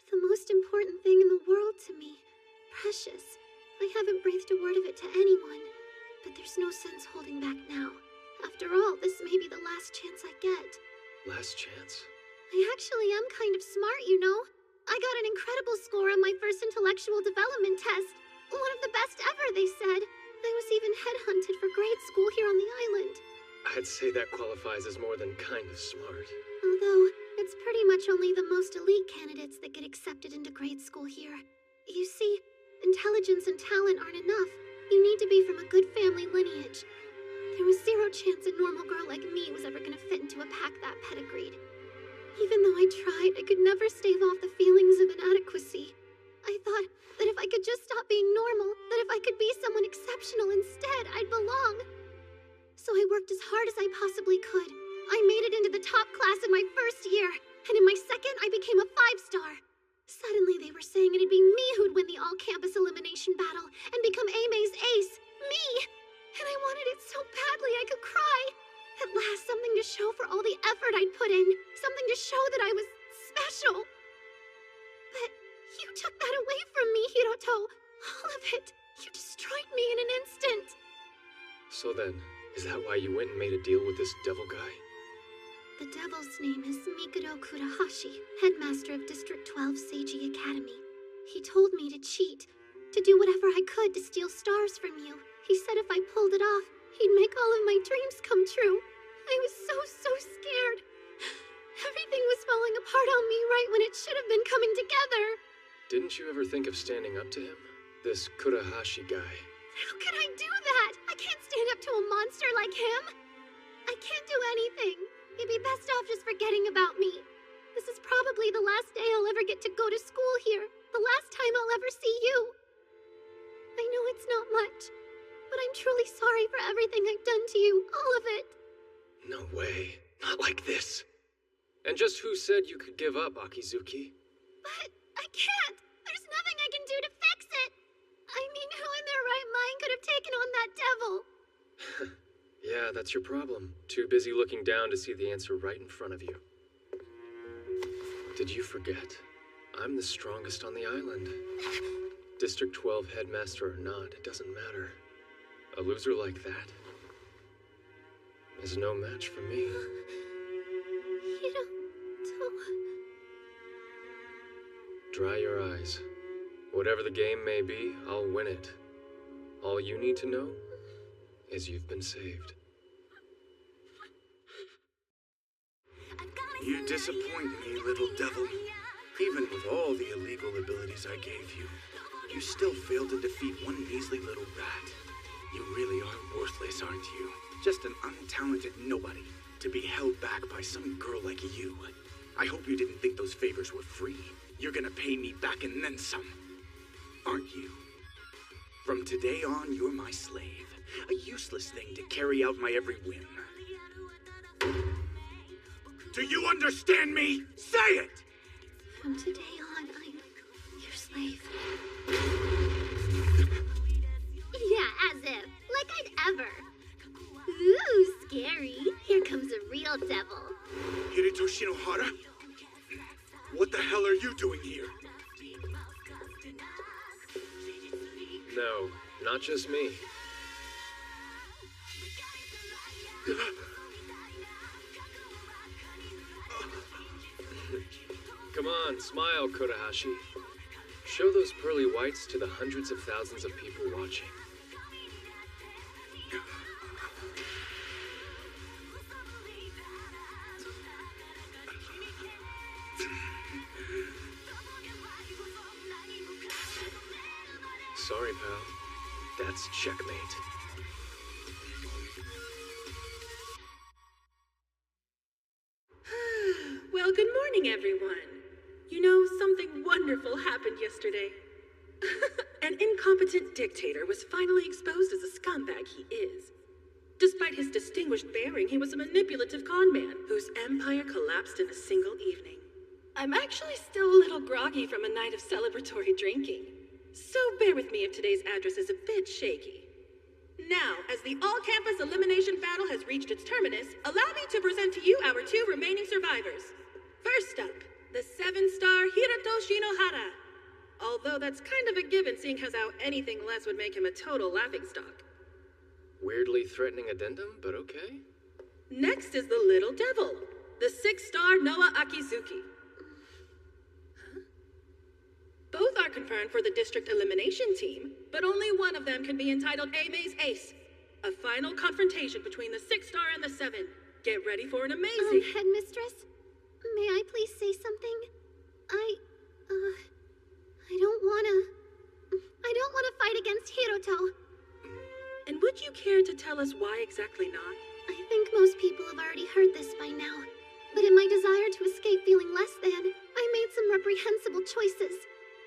the most important thing in the world to me. Precious. I haven't breathed a word of it to anyone. But there's no sense holding back now. After all, this may be the last chance I get. Last chance? I actually am kind of smart, you know. I got an incredible score on my first intellectual development test. One of the best ever, they said. I was even headhunted for grade school here on the island. I'd say that qualifies as more than kind of smart. Although, it's pretty much only the most elite candidates that get accepted into grade school here. You see, intelligence and talent aren't enough. You need to be from a good family lineage. There was zero chance a normal girl like me was ever gonna fit into a pack that pedigreed. Even though I tried, I could never stave off the feelings of inadequacy. I thought that if I could just stop being normal, that if I could be someone exceptional instead, I'd belong. So I worked as hard as I possibly could. I made it into the top class in my first year, and in my second, I became a 5-star. Suddenly, they were saying it'd be me who'd win the all-campus elimination battle and become A-May's ace. Me! And I wanted it so badly I could cry. At last, something to show for all the effort I'd put in. Something to show that I was special. special. But you took that away from me, Hiroto. All of it. You destroyed me in an instant. So then, is that why you went and made a deal with this devil guy? The devil's name is Mikado Kurahashi, headmaster of District 12 Seiji Academy. He told me to cheat, to do whatever I could to steal stars from you. He said if I pulled it off, he'd make all of my dreams come true. I was so scared. Everything was falling apart on me right when it should have been coming together. Didn't you ever think of standing up to him? This Kurahashi guy. How could I do that? I can't stand up to a monster like him. I can't do anything. You'd be best off just forgetting about me. This is probably the last day I'll ever get to go to school here. The last time I'll ever see you. I know it's not much, but I'm truly sorry for everything I've done to you. All of it. No way. Not like this. And just who said you could give up, Akizuki? But I can't. There's nothing I can do to fix it. I mean, who in their right mind could have taken on that devil? Yeah, that's your problem. Too busy looking down to see the answer right in front of you. Did you forget? I'm the strongest on the island. District 12 headmaster or not, it doesn't matter. A loser like that is no match for me. Dry your eyes. Whatever the game may be, I'll win it. All you need to know is you've been saved. You disappoint me, little devil. Even with all the illegal abilities I gave you, you still failed to defeat one measly little rat. You really are worthless, aren't you? Just an untalented nobody to be held back by some girl like you. I hope you didn't think those favors were free. You're gonna pay me back and then some, aren't you? From today on, you're my slave, a useless thing to carry out my every whim. Do you understand me? Say it! From today on, I'm your slave. Yeah, as if. Like I'd ever. Ooh, scary. Here comes a real devil. Kirito Shinohara? What the hell are you doing here? No, not just me. Come on, smile, Kurahashi. Show those pearly whites to the hundreds of thousands of people watching. Sorry, pal. That's checkmate. Well, good morning, everyone. You know, something wonderful happened yesterday. An incompetent dictator was finally exposed as a scumbag he is. Despite his distinguished bearing, he was a manipulative con man whose empire collapsed in a single evening. I'm actually still a little groggy from a night of celebratory drinking, so bear with me if today's address is a bit shaky. Now, as the all-campus elimination battle has reached its terminus, allow me to present to you our two remaining survivors. First up, the 7-star Hiroto Shinohara. Although that's kind of a given, seeing as how anything less would make him a total laughingstock. Weirdly threatening addendum, but okay. Next is the little devil, the 6-star Noah Akizuki. Both are confirmed for the district elimination team, but only one of them can be entitled Aime's Ace. A final confrontation between the 6-star and the 7. Get ready for an amazing... Headmistress? May I please say something? I don't wanna fight against Hiroto. And would you care to tell us why exactly not? I think most people have already heard this by now. But in my desire to escape feeling less than, I made some reprehensible choices.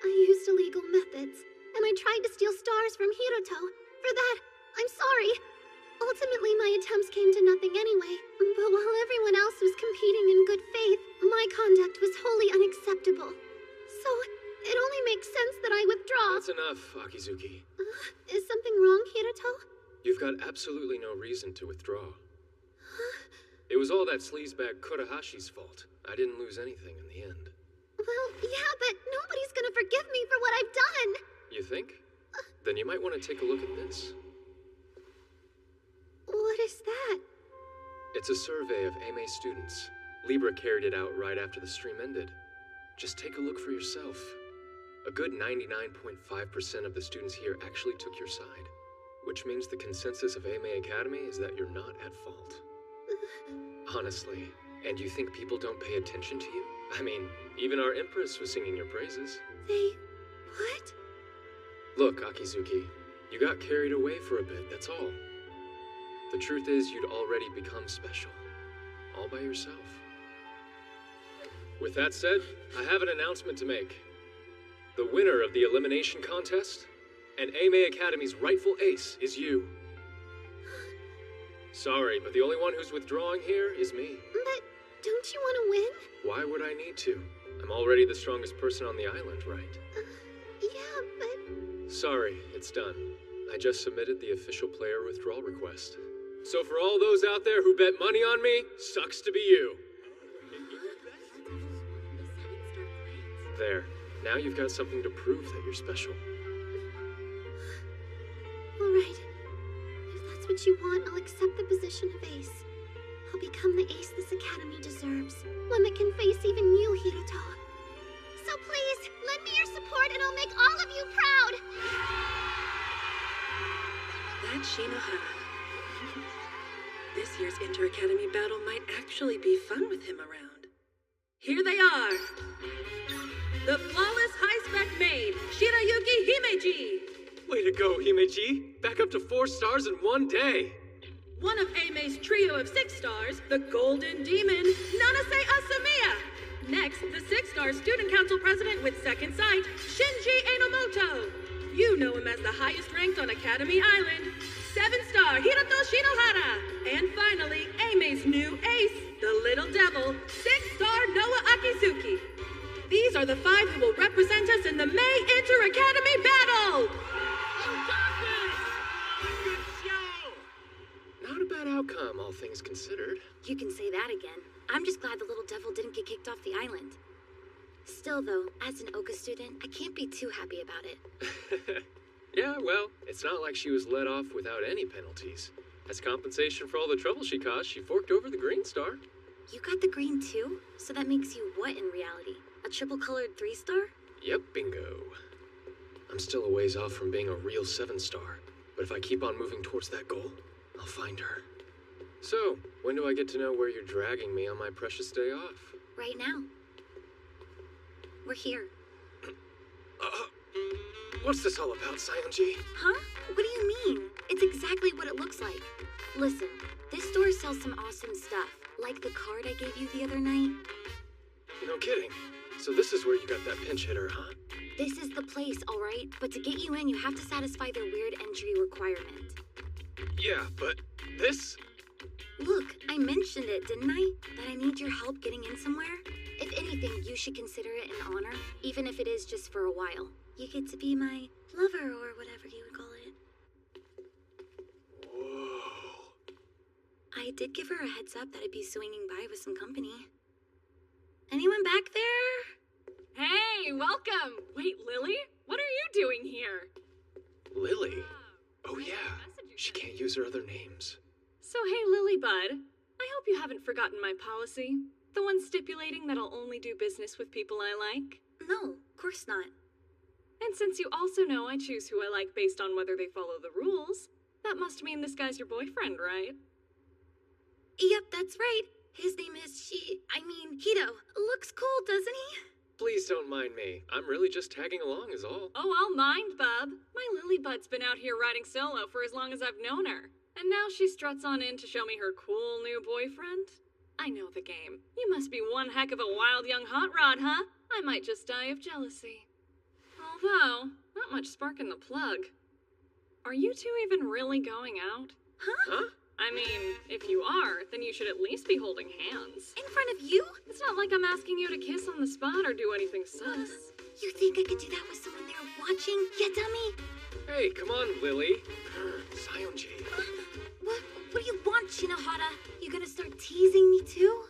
I used illegal methods, and I tried to steal stars from Hiroto. For that, I'm sorry. Ultimately, my attempts came to nothing anyway. But while everyone else was competing in good faith, my conduct was wholly unacceptable. So, it only makes sense that I withdraw. That's enough, Akizuki. Is something wrong, Hiroto? You've got absolutely no reason to withdraw. It was all that sleazebag Kurahashi's fault. I didn't lose anything in the end. Well, yeah, but nobody's gonna forgive me for what I've done. You think? Then you might want to take a look at this. What is that? It's a survey of AMA students. Libra carried it out right after the stream ended. Just take a look for yourself. A good 99.5% of the students here actually took your side, which means the consensus of AMA Academy is that you're not at fault. Honestly, and you think people don't pay attention to you? I mean, even our Empress was singing your praises. They... what? Look, Akizuki, you got carried away for a bit, that's all. The truth is, you'd already become special. All by yourself. With that said, I have an announcement to make. The winner of the elimination contest, and AMA Academy's rightful ace, is you. Sorry, but the only one who's withdrawing here is me. But don't you want to win? Why would I need to? I'm already the strongest person on the island, right? Yeah, but... Sorry, it's done. I just submitted the official player withdrawal request. So for all those out there who bet money on me, sucks to be you. There. Now you've got something to prove that you're special. All right. If that's what you want, I'll accept the position of ace. I'll become the ace this academy deserves. One that can face even you, Hiruto. So please, lend me your support and I'll make all of you proud! That's Shinohara. This year's Inter-Academy battle might actually be fun with him around. Here they are! The flawless high-spec maid, Shirayuki Himeji! Way to go, Himeji! Back up to 4 stars in one day! One of AMA's trio of 6 stars, the Golden Demon, Nanase Asamiya! Next, the 6-star Student Council President with second sight, Shinji Enomoto! You know him as the highest ranked on Academy Island, 7-star Hiruto Shinohara! And finally, AMA's new ace, the Little Devil, 6-star Noah Akizuki! These are the 5 who will represent us in the May Inter-Academy battle! Not a bad outcome, all things considered. You can say that again. I'm just glad the little devil didn't get kicked off the island. Still, though, as an Oka student, I can't be too happy about it. Yeah, well, it's not like she was let off without any penalties. As compensation for all the trouble she caused, she forked over the green star. You got the green too? So that makes you what in reality? A triple-colored 3-star? Yep, bingo. I'm still a ways off from being a real 7-star, but if I keep on moving towards that goal, I'll find her. So, when do I get to know where you're dragging me on my precious day off? Right now. We're here. What's this all about, Sayonji? Huh? What do you mean? It's exactly what it looks like. Listen, this store sells some awesome stuff, like the card I gave you the other night. No kidding. So this is where you got that pinch hitter, huh? This is the place, all right? But to get you in, you have to satisfy their weird entry requirement. Yeah, but this? Look, I mentioned it, didn't I? That I need your help getting in somewhere? If anything, you should consider it an honor, even if it is just for a while. You get to be my lover or whatever you would call it. Whoa. I did give her a heads up that I'd be swinging by with some company. Anyone back there? Hey, welcome! Wait, Lily? What are you doing here? Lily? Oh yeah, she can't use her other names. So hey, Lilybud, I hope you haven't forgotten my policy. The one stipulating that I'll only do business with people I like. No, of course not. And since you also know I choose who I like based on whether they follow the rules, that must mean this guy's your boyfriend, right? Yep, that's right. His name is Hito. Looks cool, doesn't he? Please don't mind me. I'm really just tagging along is all. Oh, I'll mind, bub. My Lilybud's been out here riding solo for as long as I've known her. And now she struts on in to show me her cool new boyfriend. I know the game. You must be one heck of a wild young hot rod, huh? I might just die of jealousy. Although, not much spark in the plug. Are you two even really going out? Huh? I mean, if you are, then you should at least be holding hands. In front of you? It's not like I'm asking you to kiss on the spot or do anything sus. You think I could do that with someone there watching, you dummy? Hey, come on, Lily. Sayonji. What do you want, Shinohara? You gonna start teasing me too?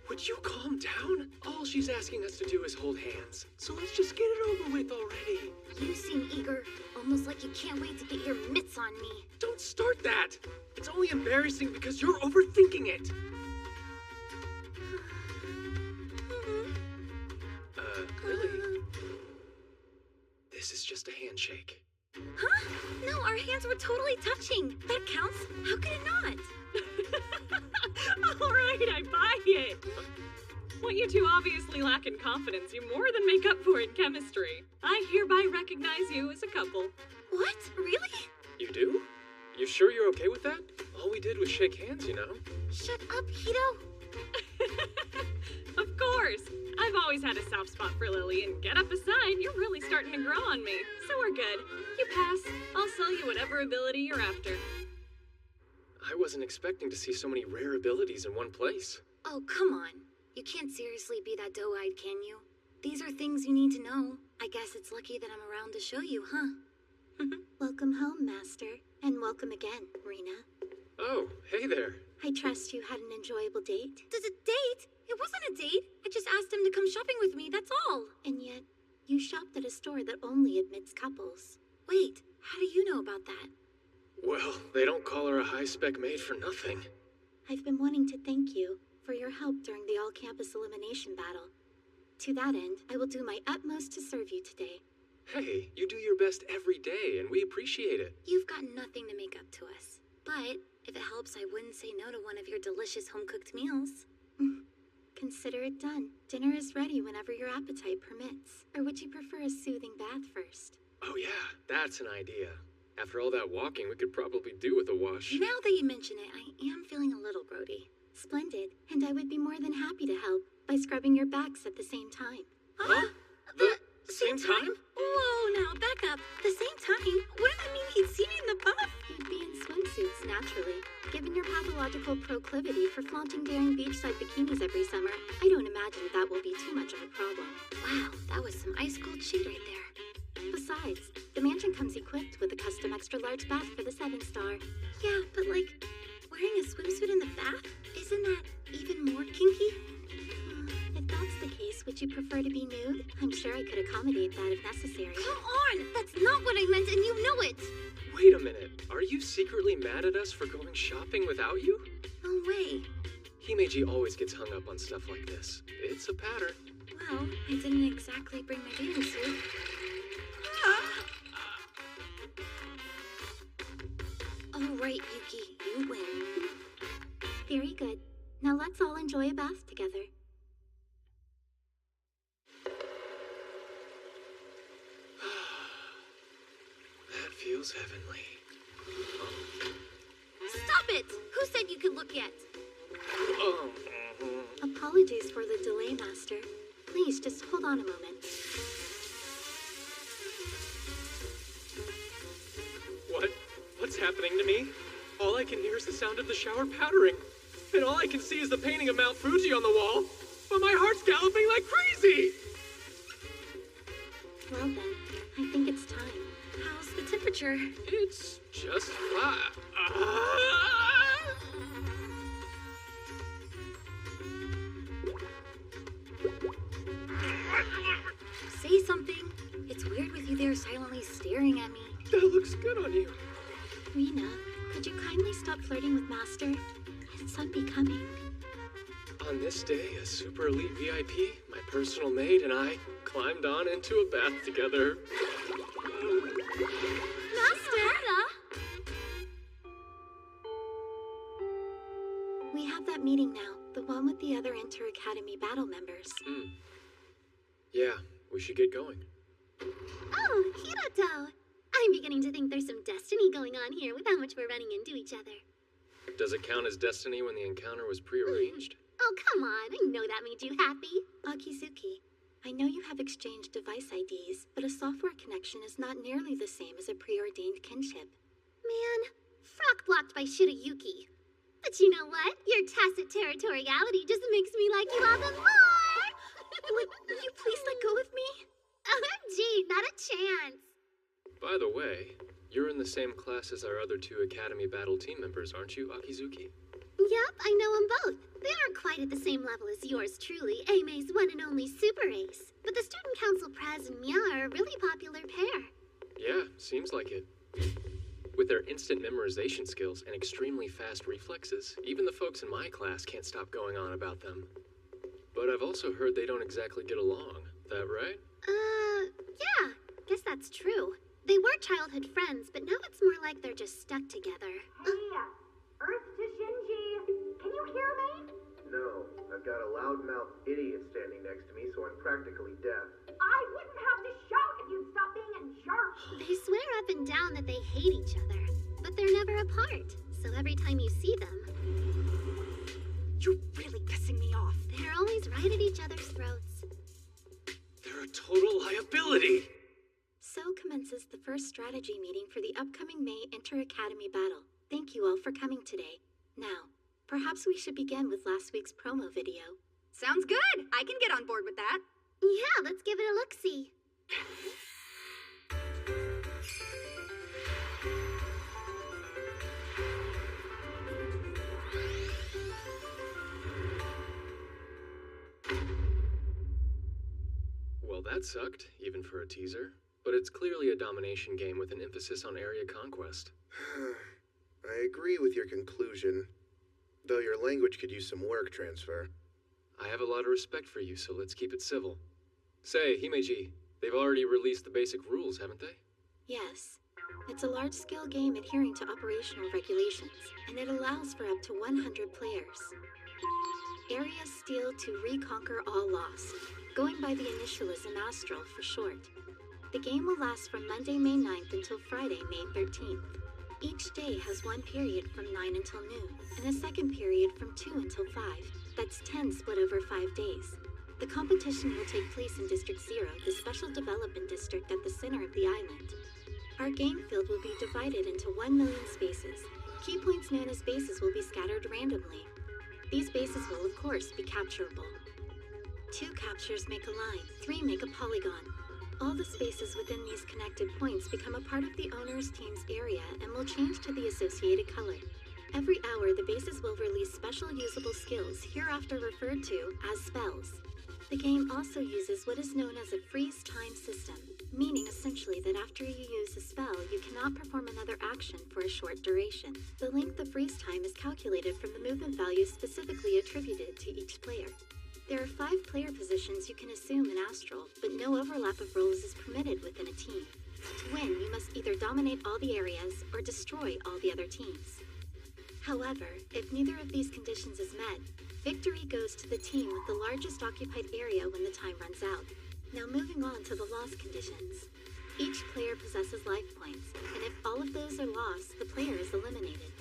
Would Would you calm down? All she's asking us to do is hold hands. So let's just get it over with already. You seem eager, almost like you can't wait to get your mitts on me. Don't start that. It's only embarrassing because you're overthinking it. Lily. This is just a handshake. Huh? No, our hands were totally touching. That counts. How could it not? All right, I buy it. What you two obviously lack in confidence, you more than make up for in chemistry. I hereby recognize you as a couple. What? Really? You do? You sure you're okay with that? All we did was shake hands, you know? Shut up, Hito. Of course. I've always had a soft spot for Lily, and get up aside, you're really starting to grow on me. So we're good. You pass. I'll sell you whatever ability you're after. I wasn't expecting to see so many rare abilities in one place. Oh, come on. You can't seriously be that doe-eyed, can you? These are things you need to know. I guess it's lucky that I'm around to show you, huh? Welcome home, Master. And welcome again, Rena. Oh, hey there. I trust you had an enjoyable date. Does a date? It wasn't a date. I just asked him to come shopping with me, that's all. And yet, you shopped at a store that only admits couples. Wait, how do you know about that? Well, they don't call her a high-spec maid for nothing. I've been wanting to thank you for your help during the all-campus elimination battle. To that end, I will do my utmost to serve you today. Hey, you do your best every day, and we appreciate it. You've got nothing to make up to us. But if it helps, I wouldn't say no to one of your delicious home-cooked meals. Consider it done. Dinner is ready whenever your appetite permits. Or would you prefer a soothing bath first? Oh yeah, that's an idea. After all that walking, we could probably do with a wash. Now that you mention it, I am feeling a little grody. Splendid. And I would be more than happy to help by scrubbing your backs at the same time. Huh? The same time? Whoa, now, back up. The same time? Wouldn't that mean he'd see me in the buff? You'd be in swimsuits, naturally. Given your pathological proclivity for flaunting daring beachside bikinis every summer, I don't imagine that will be too much of a problem. Wow, that was some ice-cold shade right there. Besides, the mansion comes equipped with a custom extra-large bath for the 7-star. Yeah, but wearing a swimsuit in the bath? Isn't that even more kinky? If that's the case, would you prefer to be nude? I'm sure I could accommodate that if necessary. Come on! That's not what I meant, and you know it! Wait a minute. Are you secretly mad at us for going shopping without you? No way. Himeji always gets hung up on stuff like this. It's a pattern. Well, I didn't exactly bring my bathing suit. All right, Yuki, you win. Very good. Now let's all enjoy a bath together. That feels heavenly. Stop it! Who said you could look yet? Oh. Apologies for the delay, Master. Please, just hold on a moment. What's happening to me? All I can hear is the sound of the shower pattering. And all I can see is the painting of Mount Fuji on the wall. But my heart's galloping like crazy! Well then, I think it's time. How's the temperature? It's just fine. Say something. It's weird with you there silently staring at me. That looks good on you. Rena, could you kindly stop flirting with Master? It's unbecoming. On this day, a super elite VIP, my personal maid, and I climbed on into a bath together. Master! We have that meeting now, the one with the other Inter-Academy battle members. Yeah, we should get going. Oh, Hiroto! I'm beginning to think there's some destiny going on here with how much we're running into each other. Does it count as destiny when the encounter was prearranged? Oh, come on. I know that made you happy. Akizuki, I know you have exchanged device IDs, but a software connection is not nearly the same as a preordained kinship. Man, frock blocked by Shirayuki. But you know what? Your tacit territoriality just makes me like you all the more! Would you please let go of me? OMG, not a chance. By the way, you're in the same class as our other two Academy Battle team members, aren't you, Akizuki? Yep, I know them both. They aren't quite at the same level as yours truly, Aime's one and only super ace. But the student council Praz and Mia are a really popular pair. Yeah, seems like it. With their instant memorization skills and extremely fast reflexes, even the folks in my class can't stop going on about them. But I've also heard they don't exactly get along. That right? Yeah, guess that's true. They were childhood friends, but now it's more like they're just stuck together. Hey, Earth to Shinji. Can you hear me? No, I've got a loudmouth idiot standing next to me, so I'm practically deaf. I wouldn't have to shout if you'd stop being a jerk. They swear up and down that they hate each other, but they're never apart. So every time you see them... You're really pissing me off. They're always right at each other's throats. They're a total liability. So commences the first strategy meeting for the upcoming May Inter-Academy battle. Thank you all for coming today. Now, perhaps we should begin with last week's promo video. Sounds good. I can get on board with that. Yeah, let's give it a look-see. Well, that sucked, even for a teaser. But it's clearly a domination game with an emphasis on area conquest. I agree with your conclusion, though your language could use some work transfer. I have a lot of respect for you, so let's keep it civil. Say, Himeji, they've already released the basic rules, haven't they? Yes. It's a large-scale game adhering to operational regulations, and it allows for up to 100 players. Areas steal to reconquer all lost, going by the initialism Astral for short. The game will last from Monday, May 9th until Friday, May 13th. Each day has one period from 9 until noon, and a second period from 2 until 5. That's 10 split over 5 days. The competition will take place in District 0, the special development district at the center of the island. Our game field will be divided into 1 million spaces. Key points known as bases will be scattered randomly. These bases will, of course, be capturable. 2 captures make a line, 3 make a polygon. All the spaces within these connected points become a part of the owner's team's area and will change to the associated color. Every hour, the bases will release special usable skills, hereafter referred to as spells. The game also uses what is known as a freeze time system, meaning essentially that after you use a spell, you cannot perform another action for a short duration. The length of freeze time is calculated from the movement values specifically attributed to each player. There are 5 player positions you can assume in Astral, but no overlap of roles is permitted within a team. To win, you must either dominate all the areas or destroy all the other teams. However, if neither of these conditions is met, victory goes to the team with the largest occupied area when the time runs out. Now moving on to the loss conditions. Each player possesses life points, and if all of those are lost, the player is eliminated.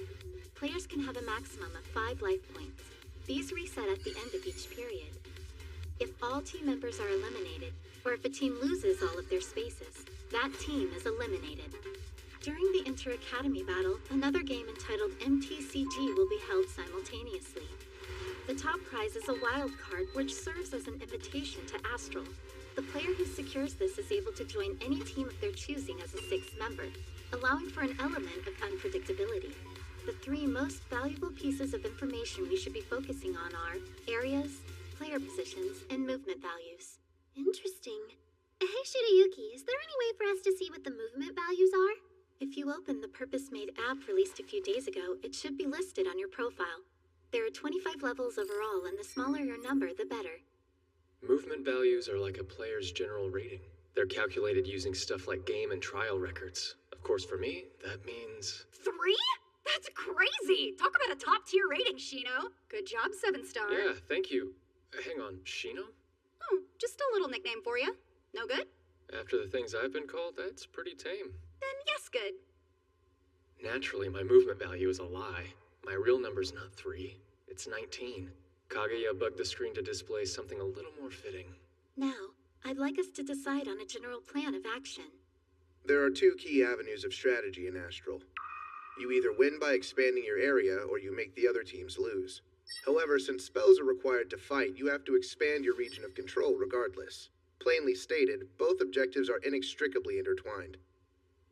Players can have a maximum of 5 life points. These reset at the end of each period. If all team members are eliminated, or if a team loses all of their spaces, that team is eliminated. During the Inter-Academy battle, another game entitled MTCG will be held simultaneously. The top prize is a wild card which serves as an invitation to Astral. The player who secures this is able to join any team of their choosing as a 6th member, allowing for an element of unpredictability. The 3 most valuable pieces of information we should be focusing on are areas, player positions, and movement values. Interesting. Hey, Shirayuki, is there any way for us to see what the movement values are? If you open the purpose-made app released a few days ago, it should be listed on your profile. There are 25 levels overall, and the smaller your number, the better. Movement values are like a player's general rating. They're calculated using stuff like game and trial records. Of course, for me, that means... 3? That's crazy! Talk about a top-tier rating, Shino. Good job, 7-star. Yeah, thank you. Hang on, Shino? Oh, just a little nickname for you. No good? After the things I've been called, that's pretty tame. Then yes, good. Naturally, my movement value is a lie. My real number's not 3. It's 19. Kaguya bugged the screen to display something a little more fitting. Now, I'd like us to decide on a general plan of action. There are 2 key avenues of strategy in Astral. You either win by expanding your area, or you make the other teams lose. However, since spells are required to fight, you have to expand your region of control regardless. Plainly stated, both objectives are inextricably intertwined.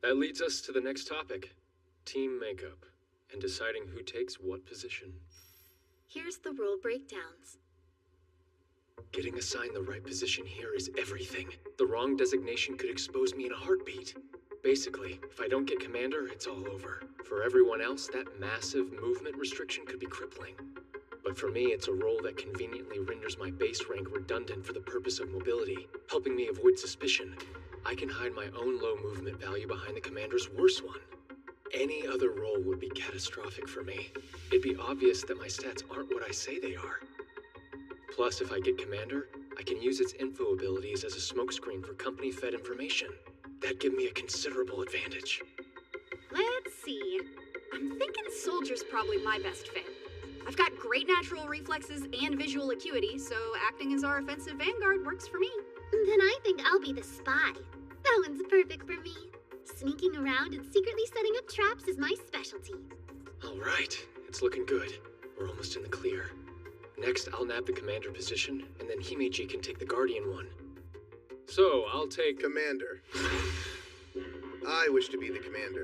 That leads us to the next topic. Team makeup, and deciding who takes what position. Here's the role breakdowns. Getting assigned the right position here is everything. The wrong designation could expose me in a heartbeat. Basically, if I don't get commander, it's all over. For everyone else, that massive movement restriction could be crippling. But for me, it's a role that conveniently renders my base rank redundant for the purpose of mobility, helping me avoid suspicion. I can hide my own low movement value behind the commander's worse one. Any other role would be catastrophic for me. It'd be obvious that my stats aren't what I say they are. Plus, if I get commander, I can use its info abilities as a smokescreen for company-fed information. That'd give me a considerable advantage. Let's see. I'm thinking soldier's probably my best fit. I've got great natural reflexes and visual acuity, so acting as our offensive vanguard works for me. Then I think I'll be the spy. That one's perfect for me. Sneaking around and secretly setting up traps is my specialty. All right, it's looking good. We're almost in the clear. Next, I'll nab the commander position, and then Himeji can take the guardian one. So, I'll take... Commander. I wish to be the commander.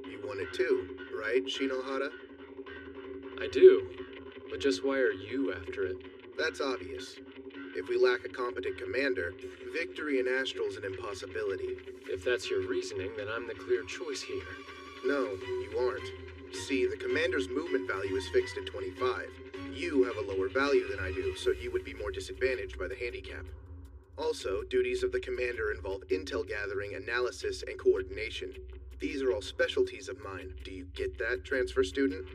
You want it too, right, Shinohara? I do, but just why are you after it? That's obvious. If we lack a competent commander, victory in Astral's an impossibility. If that's your reasoning, then I'm the clear choice here. No, you aren't. See, the commander's movement value is fixed at 25. You have a lower value than I do, so you would be more disadvantaged by the handicap. Also, duties of the commander involve intel gathering, analysis, and coordination. These are all specialties of mine. Do you get that, transfer student?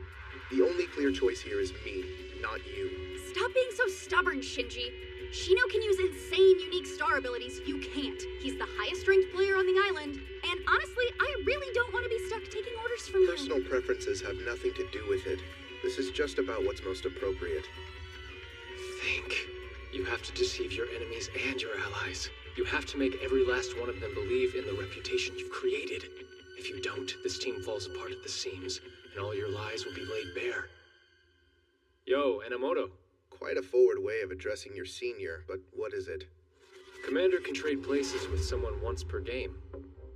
The only clear choice here is me, not you. Stop being so stubborn, Shinji. Shino can use insane, unique star abilities you can't. He's the highest-ranked player on the island, and honestly, I really don't want to be stuck taking orders from you. Personal preferences have nothing to do with it. This is just about what's most appropriate. Think. You have to deceive your enemies and your allies. You have to make every last one of them believe in the reputation you've created. If you don't, this team falls apart at the seams, and all your lies will be laid bare. Yo, Enomoto. Quite a forward way of addressing your senior, but what is it? Commander can trade places with someone once per game.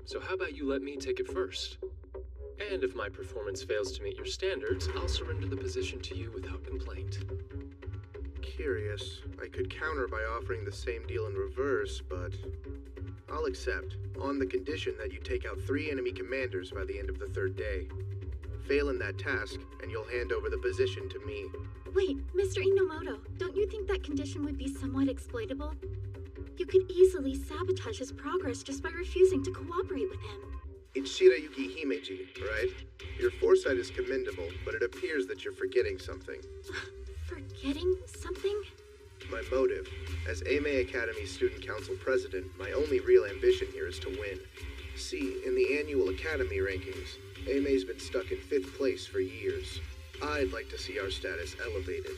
So how about you let me take it first? And if my performance fails to meet your standards, I'll surrender the position to you without complaint. Curious. I could counter by offering the same deal in reverse, but I'll accept, on the condition that you take out 3 enemy commanders by the end of the 3rd day. Fail in that task, and you'll hand over the position to me. Wait, Mr. Inomoto, don't you think that condition would be somewhat exploitable? You could easily sabotage his progress just by refusing to cooperate with him. It's Shirayuki Himeji, right? Your foresight is commendable, but it appears that you're forgetting something. Forgetting something? My motive. As Eimei Academy's Student Council President, my only real ambition here is to win. See, in the annual Academy rankings, Eimei's been stuck in 5th place for years. I'd like to see our status elevated.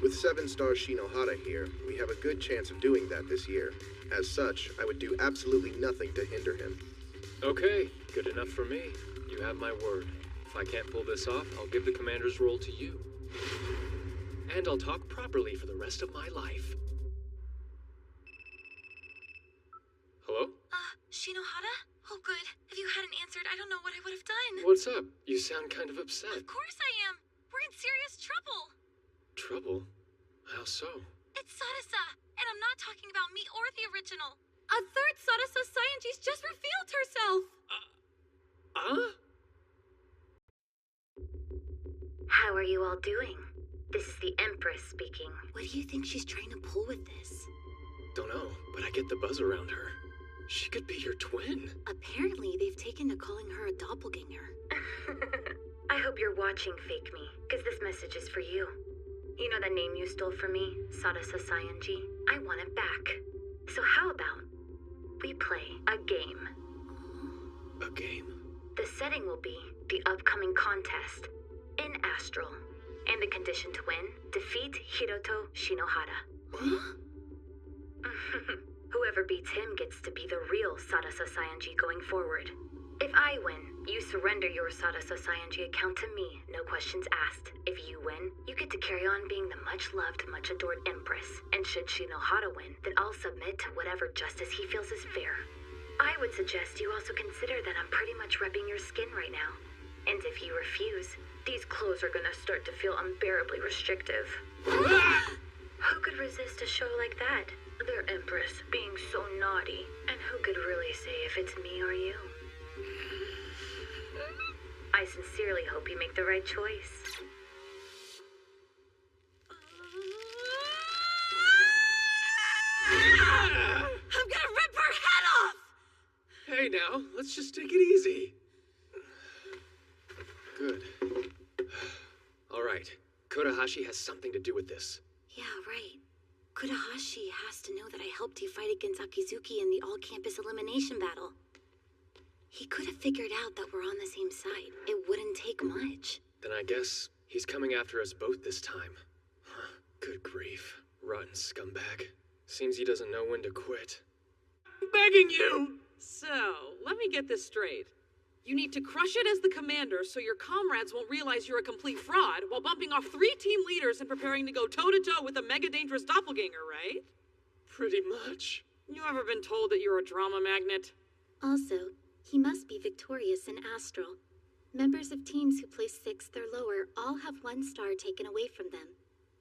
With 7-star Shinohara here, we have a good chance of doing that this year. As such, I would do absolutely nothing to hinder him. Okay, good enough for me. You have my word. If I can't pull this off, I'll give the commander's role to you. And I'll talk properly for the rest of my life. Hello? Shinohara? Oh, good. If you hadn't answered, I don't know what I would have done. What's up? You sound kind of upset. Of course I am. We're in serious trouble. Trouble? How so? It's Sadasa, and I'm not talking about me or the original. A 3rd Sadasa Scientist just revealed herself! How are you all doing? This is the Empress speaking. What do you think she's trying to pull with this? Don't know, but I get the buzz around her. She could be your twin. Apparently, they've taken to calling her a doppelganger. I hope you're watching, Fake Me, because this message is for you. You know that name you stole from me, Sadasa Sayanji? I want it back. So how about we play a game? A game? The setting will be the upcoming contest in Astral. And the condition to win, defeat Hiroto Shinohara. Whoever beats him gets to be the real Sadasa Sayanji going forward. If I win, you surrender your Sadasa Sayanji account to me, no questions asked. If you win, you get to carry on being the much-loved, much-adored Empress. And should Shinohara win, then I'll submit to whatever justice he feels is fair. I would suggest you also consider that I'm pretty much repping your skin right now. And if you refuse, these clothes are gonna start to feel unbearably restrictive. Who could resist a show like that? Their empress being so naughty. And who could really say if it's me or you? I sincerely hope you make the right choice. I'm gonna rip her head off! Hey now, let's just take it easy. Good. All right. Kodahashi has something to do with this. Yeah, right. Kodahashi has to know that I helped you fight against Akizuki in the all-campus elimination battle. He could have figured out that we're on the same side. It wouldn't take much. Then I guess he's coming after us both this time. Huh, good grief. Rotten scumbag. Seems he doesn't know when to quit. I'm begging you! So, let me get this straight. You need to crush it as the commander so your comrades won't realize you're a complete fraud while bumping off 3 team leaders and preparing to go toe-to-toe with a mega-dangerous doppelganger, right? Pretty much. You ever been told that you're a drama magnet? Also, he must be victorious in Astral. Members of teams who place 6th or lower all have 1 star taken away from them.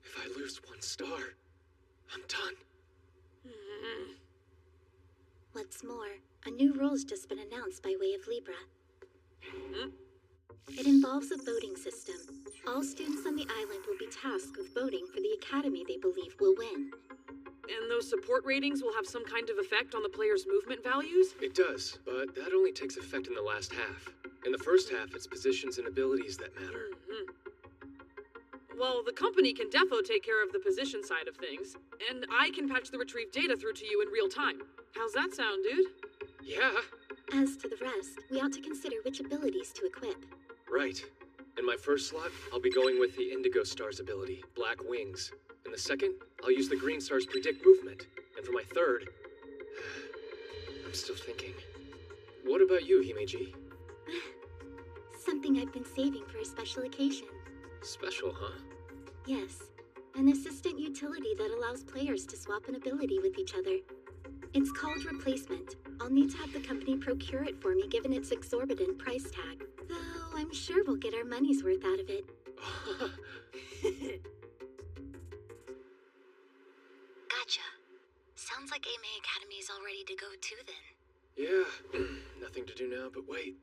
If I lose 1 star, I'm done. What's more, a new rule's just been announced by way of Libra. It involves a voting system. All students on the island will be tasked with voting for the academy they believe will win. And those support ratings will have some kind of effect on the players' movement values? It does, but that only takes effect in the last half. In the first half, it's positions and abilities that matter. Well, the company can defo take care of the position side of things, and I can patch the retrieved data through to you in real time. How's that sound, dude? Yeah. As to the rest, we ought to consider which abilities to equip. Right. In my first slot, I'll be going with the Indigo Star's ability, Black Wings. In the second, I'll use the Green Star's Predict Movement. And for my third, I'm still thinking. What about you, Himeji? Something I've been saving for a special occasion. Special, huh? Yes. An assistant utility that allows players to swap an ability with each other. It's called Replacement. I'll need to have the company procure it for me given its exorbitant price tag. Though I'm sure we'll get our money's worth out of it. Gotcha. Sounds like AMA Academy is all ready to go too then. Yeah, nothing to do now but wait.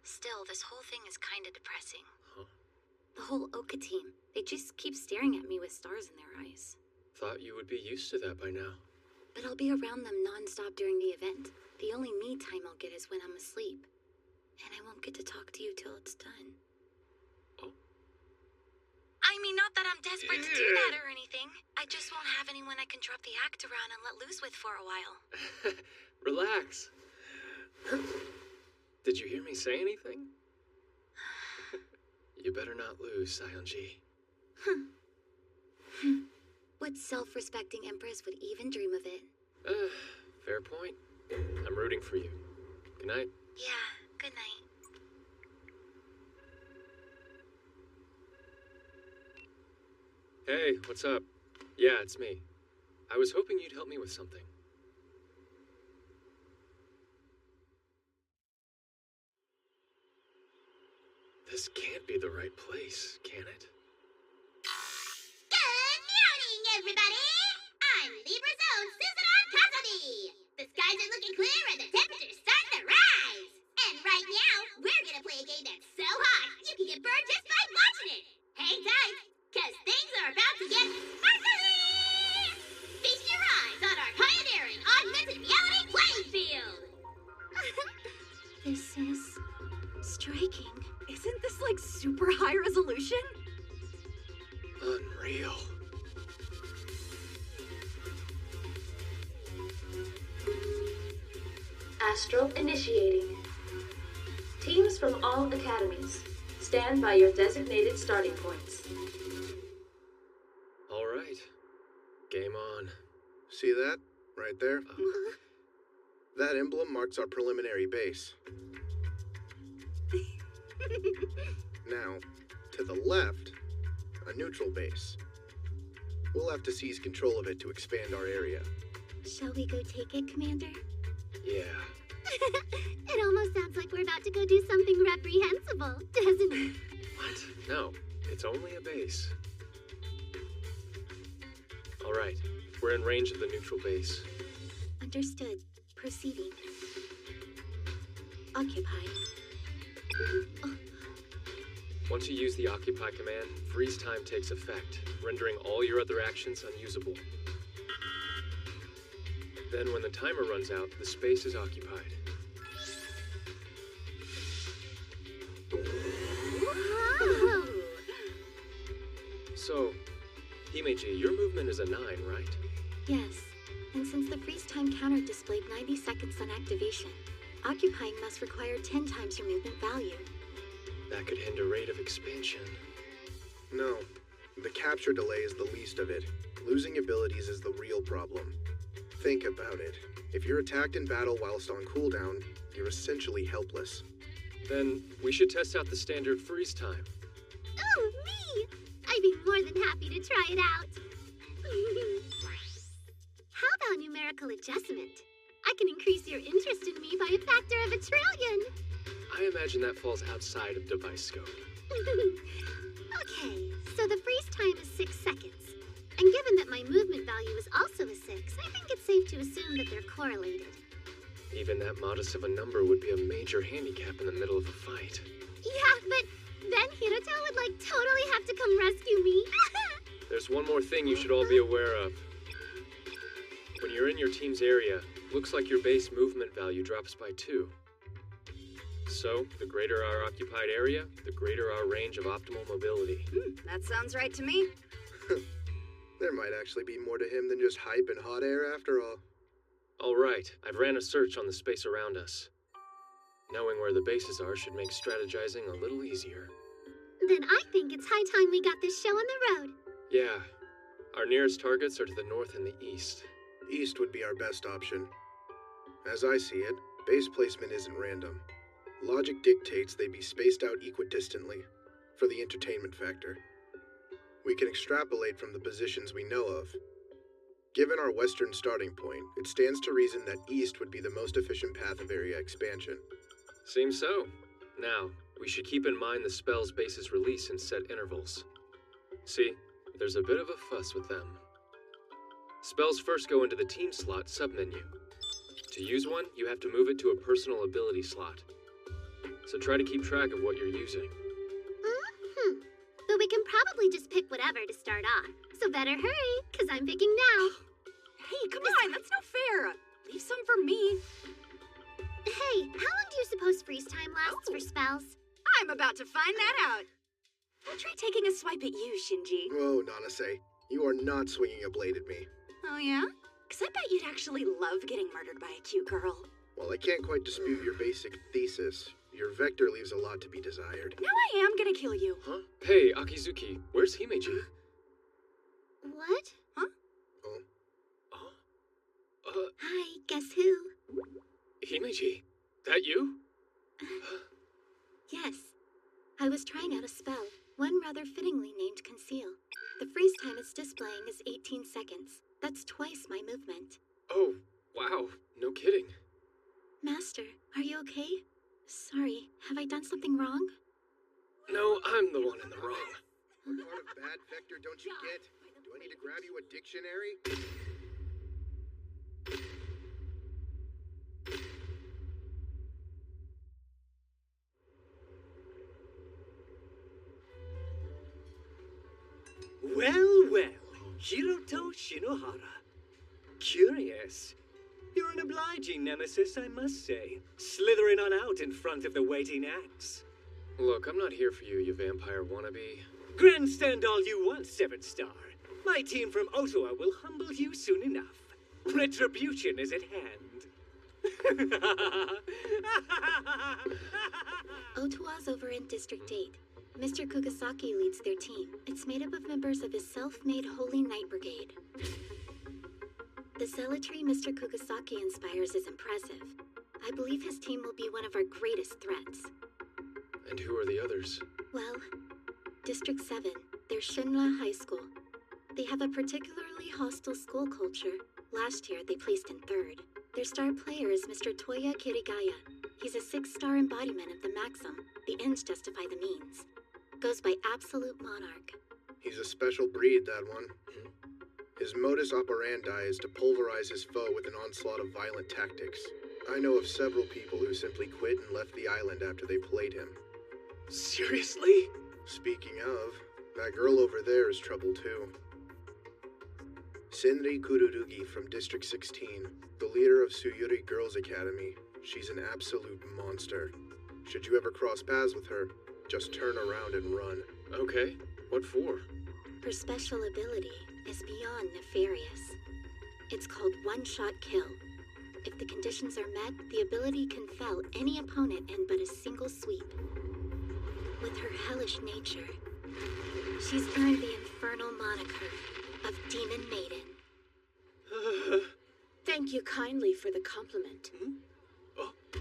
Still, this whole thing is kinda depressing. Huh? The whole Oka team, they just keep staring at me with stars in their eyes. Thought you would be used to that by now. But I'll be around them non-stop during the event. The only me time I'll get is when I'm asleep. And I won't get to talk to you till it's done. Oh? I mean, not that I'm desperate to do that or anything. I just won't have anyone I can drop the act around and let loose with for a while. Relax. Did you hear me say anything? You better not lose, Sion-ji. What self-respecting empress would even dream of it? Fair point. I'm rooting for you. Good night. Yeah, good night. Hey, what's up? Yeah, it's me. I was hoping you'd help me with something. This can't be the right place, can it? Good morning, everybody! I'm Libra's own Susan Cassidy! The skies are looking clear and the temperature's starting to rise! And right now, we're gonna play a game that's so hot, you can get burned just by watching it! Hang tight, cause things are about to get sparkly! Feast your eyes on our pioneering augmented reality playing field! This is striking. Isn't this like super high resolution? Unreal. Astral initiating. Teams from all academies, stand by your designated starting points. All right. Game on. See that? Right there? That emblem marks our preliminary base. Now, to the left, a neutral base. We'll have to seize control of it to expand our area. Shall we go take it, Commander? Yeah. It almost sounds like we're about to go do something reprehensible, doesn't isn't it? What? No, it's only a base. All right, we're in range of the neutral base. Understood. Proceeding. Occupy. Once you use the Occupy command, freeze time takes effect, rendering all your other actions unusable. Then when the timer runs out, the space is occupied. Whoa! So, Himeji, your movement is a 9, right? Yes. And since the freeze time counter displayed 90 seconds on activation, occupying must require 10 times your movement value. That could hinder rate of expansion. No, the capture delay is the least of it. Losing abilities is the real problem. Think about it. If you're attacked in battle whilst on cooldown, you're essentially helpless. Then we should test out the standard freeze time. Oh, me! I'd be more than happy to try it out. How about numerical adjustment? I can increase your interest in me by a factor of 1 trillion. I imagine that falls outside of device scope. Okay, so the freeze time is 6 seconds. And given that my movement value is also a 6, I think it's safe to assume that they're correlated. Even that modest of a number would be a major handicap in the middle of a fight. Yeah, but then Hiroto would totally have to come rescue me. There's one more thing you should all be aware of. When you're in your team's area, looks like your base movement value drops by 2. So, the greater our occupied area, the greater our range of optimal mobility. That sounds right to me. There might actually be more to him than just hype and hot air after all. All right, I've ran a search on the space around us. Knowing where the bases are should make strategizing a little easier. Then I think it's high time we got this show on the road. Yeah, our nearest targets are to the north and the east. East would be our best option. As I see it, base placement isn't random. Logic dictates they be spaced out equidistantly, for the entertainment factor. We can extrapolate from the positions we know of. Given our western starting point, it stands to reason that east would be the most efficient path of area expansion. Seems so. Now, we should keep in mind the spell's base's release in set intervals. See, there's a bit of a fuss with them. Spells first go into the team slot submenu. To use one, you have to move it to a personal ability slot. So try to keep track of what you're using. But we can probably just pick whatever to start off. So better hurry, because I'm picking now. Hey, come on, that's not fair. Leave some for me. Hey, how long do you suppose freeze time lasts for spells? I'm about to find that out. I'll try taking a swipe at you, Shinji. Oh, Nanase, you are not swinging a blade at me. Oh, yeah? Because I bet you'd actually love getting murdered by a cute girl. While I can't quite dispute your basic thesis, your vector leaves a lot to be desired. Now I am gonna kill you. Huh? Hey, Akizuki, where's Himeji? What? Huh? Hi, guess who? Himeji, that you? Yes. I was trying out a spell, one rather fittingly named Conceal. The freeze time it's displaying is 18 seconds. That's twice my movement. Oh, wow, no kidding. Master, are you okay? Sorry, have I done something wrong? No, I'm the one in the wrong. What part of bad vector don't you get? Do I need to grab you a dictionary? Well, well, Hiroto Shinohara. Curious. You're an obliging nemesis, I must say. Slithering on out in front of the waiting axe. Look, I'm not here for you, you vampire wannabe. Grandstand all you want, 7-star. My team from Ottawa will humble you soon enough. Retribution is at hand. Ottawa's over in District 8. Mr. Kugasaki leads their team. It's made up of members of his self-made Holy Knight Brigade. The zealotry Mr. Kugasaki inspires is impressive. I believe his team will be one of our greatest threats. And who are the others? Well, District 7, they're Shinra High School. They have a particularly hostile school culture. Last year, they placed in 3rd. Their star player is Mr. Toya Kirigaya. He's a 6-star embodiment of the Maxim. The ends justify the means. Goes by absolute monarch. He's a special breed, that one. His modus operandi is to pulverize his foe with an onslaught of violent tactics. I know of several people who simply quit and left the island after they played him. Seriously? Speaking of, that girl over there is trouble too. Senri Kururugi from District 16, the leader of Suyuri Girls Academy. She's an absolute monster. Should you ever cross paths with her, just turn around and run. Okay, what for? Her special ability is beyond nefarious. It's called one-shot kill. If the conditions are met, the ability can fell any opponent in but a single sweep. With her hellish nature, she's earned the infernal moniker of Demon Maiden. Thank you kindly for the compliment.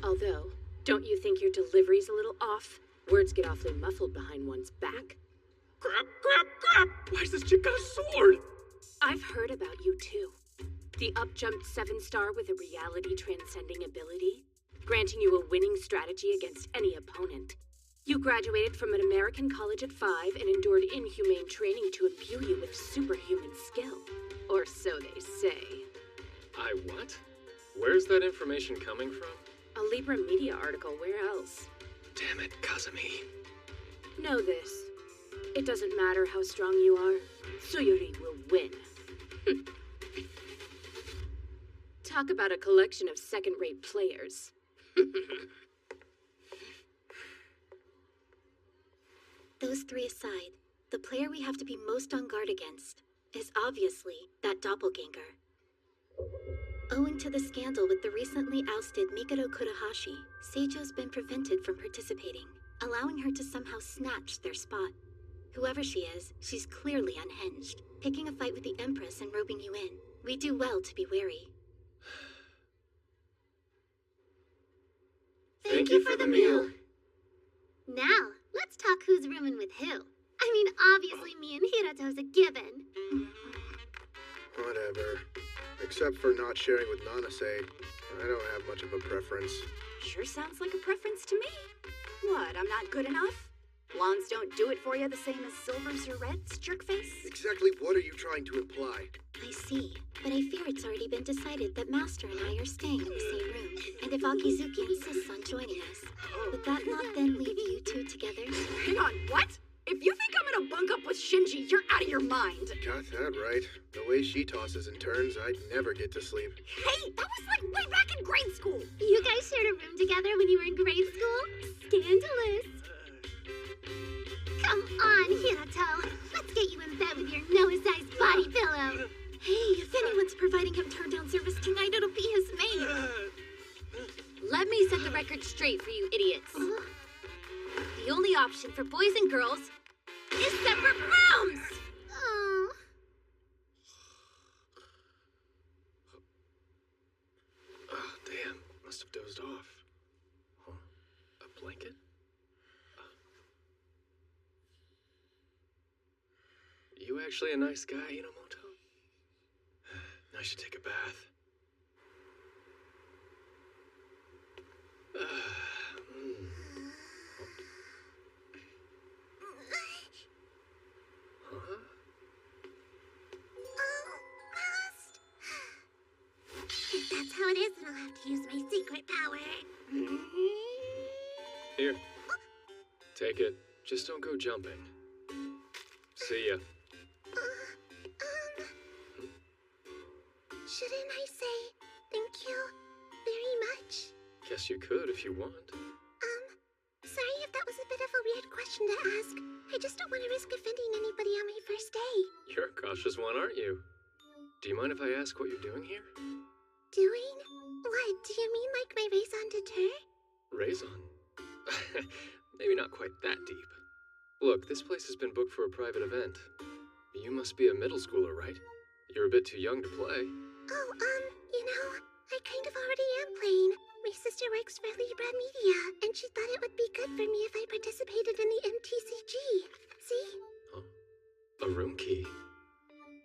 Although, don't you think your delivery's a little off? Words get awfully muffled behind one's back. Crap, crap, crap! Why's this chick got a sword? I've heard about you too. The up-jumped 7-star with a reality-transcending ability, granting you a winning strategy against any opponent. You graduated from an American college at 5 and endured inhumane training to imbue you with superhuman skill. Or so they say. I what? Where's that information coming from? A Libra Media article, where else? Damn it, Kazumi. Know this. It doesn't matter how strong you are, Suyuri will win. Talk about a collection of second-rate players. Those three aside, the player we have to be most on guard against is obviously that doppelganger. Owing to the scandal with the recently ousted Mikado Kurahashi, Seijo's been prevented from participating, allowing her to somehow snatch their spot. Whoever she is, she's clearly unhinged, picking a fight with the Empress and roping you in. We do well to be wary. Thank you for the meal. Now, let's talk who's rooming with who. I mean, obviously me and Hirato's a given. Whatever. Except for not sharing with Nanase, I don't have much of a preference. Sure sounds like a preference to me. What, I'm not good enough? Blondes don't do it for you the same as silvers or reds, jerkface? Exactly what are you trying to imply? I see, but I fear it's already been decided that Master and I are staying in the same room. And if Akizuki insists on joining us, would that not then leave you two together? Hang on, what? If you think I'm gonna bunk up with Shinji, you're out of your mind. Got that right. The way she tosses and turns, I'd never get to sleep. Hey, that was like way back in grade school. You guys shared a room together when you were in grade school? Scandalous. Come on, Hirato. Let's get you in bed with your Noah-sized body pillow. Hey, if anyone's providing him turn-down service tonight, it'll be his maid. Let me set the record straight for you idiots. The only option for boys and girls is separate rooms! Oh. Oh, damn. Must have dozed off. Huh? A blanket? You actually a nice guy, Inomoto? I should take a bath. Huh? Almost. If that's how it is, then I'll have to use my secret power. Here. Take it. Just don't go jumping. See ya. Shouldn't I say thank you very much? Guess you could if you want. Sorry if that was a bit of a weird question to ask. I just don't want to risk offending anybody on my first day. You're a cautious one, aren't you? Do you mind if I ask what you're doing here? Doing? What, do you mean like my raison d'etre? Raison? Maybe not quite that deep. Look, this place has been booked for a private event. You must be a middle schooler, right? You're a bit too young to play. Oh, you know, I kind of already am playing. My sister works for Libra Media, and she thought it would be good for me if I participated in the MTCG. See? Huh? A room key?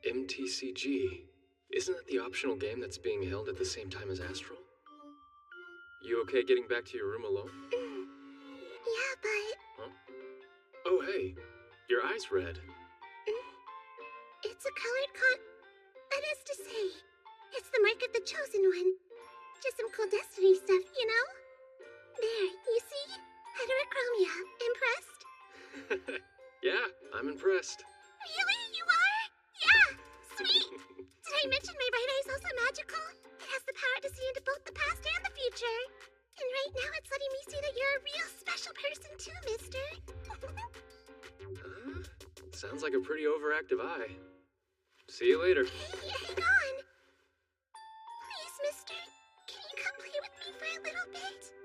MTCG? Isn't that the optional game that's being held at the same time as Astral? You okay getting back to your room alone? Yeah, but Hey, your eye's red. It's a colored that is to say, it's the mark of the chosen one. Just some cool destiny stuff, you know? There, you see? Heterochromia. Impressed? Yeah, I'm impressed. Really? You are? Yeah! Sweet! Did I mention my right eye's also magical? It has the power to see into both the past and the future. And right now it's letting me see that you're a real special person too, mister. Sounds like a pretty overactive eye. See you later. Hey, hang on. Please, mister, can you come play with me for a little bit?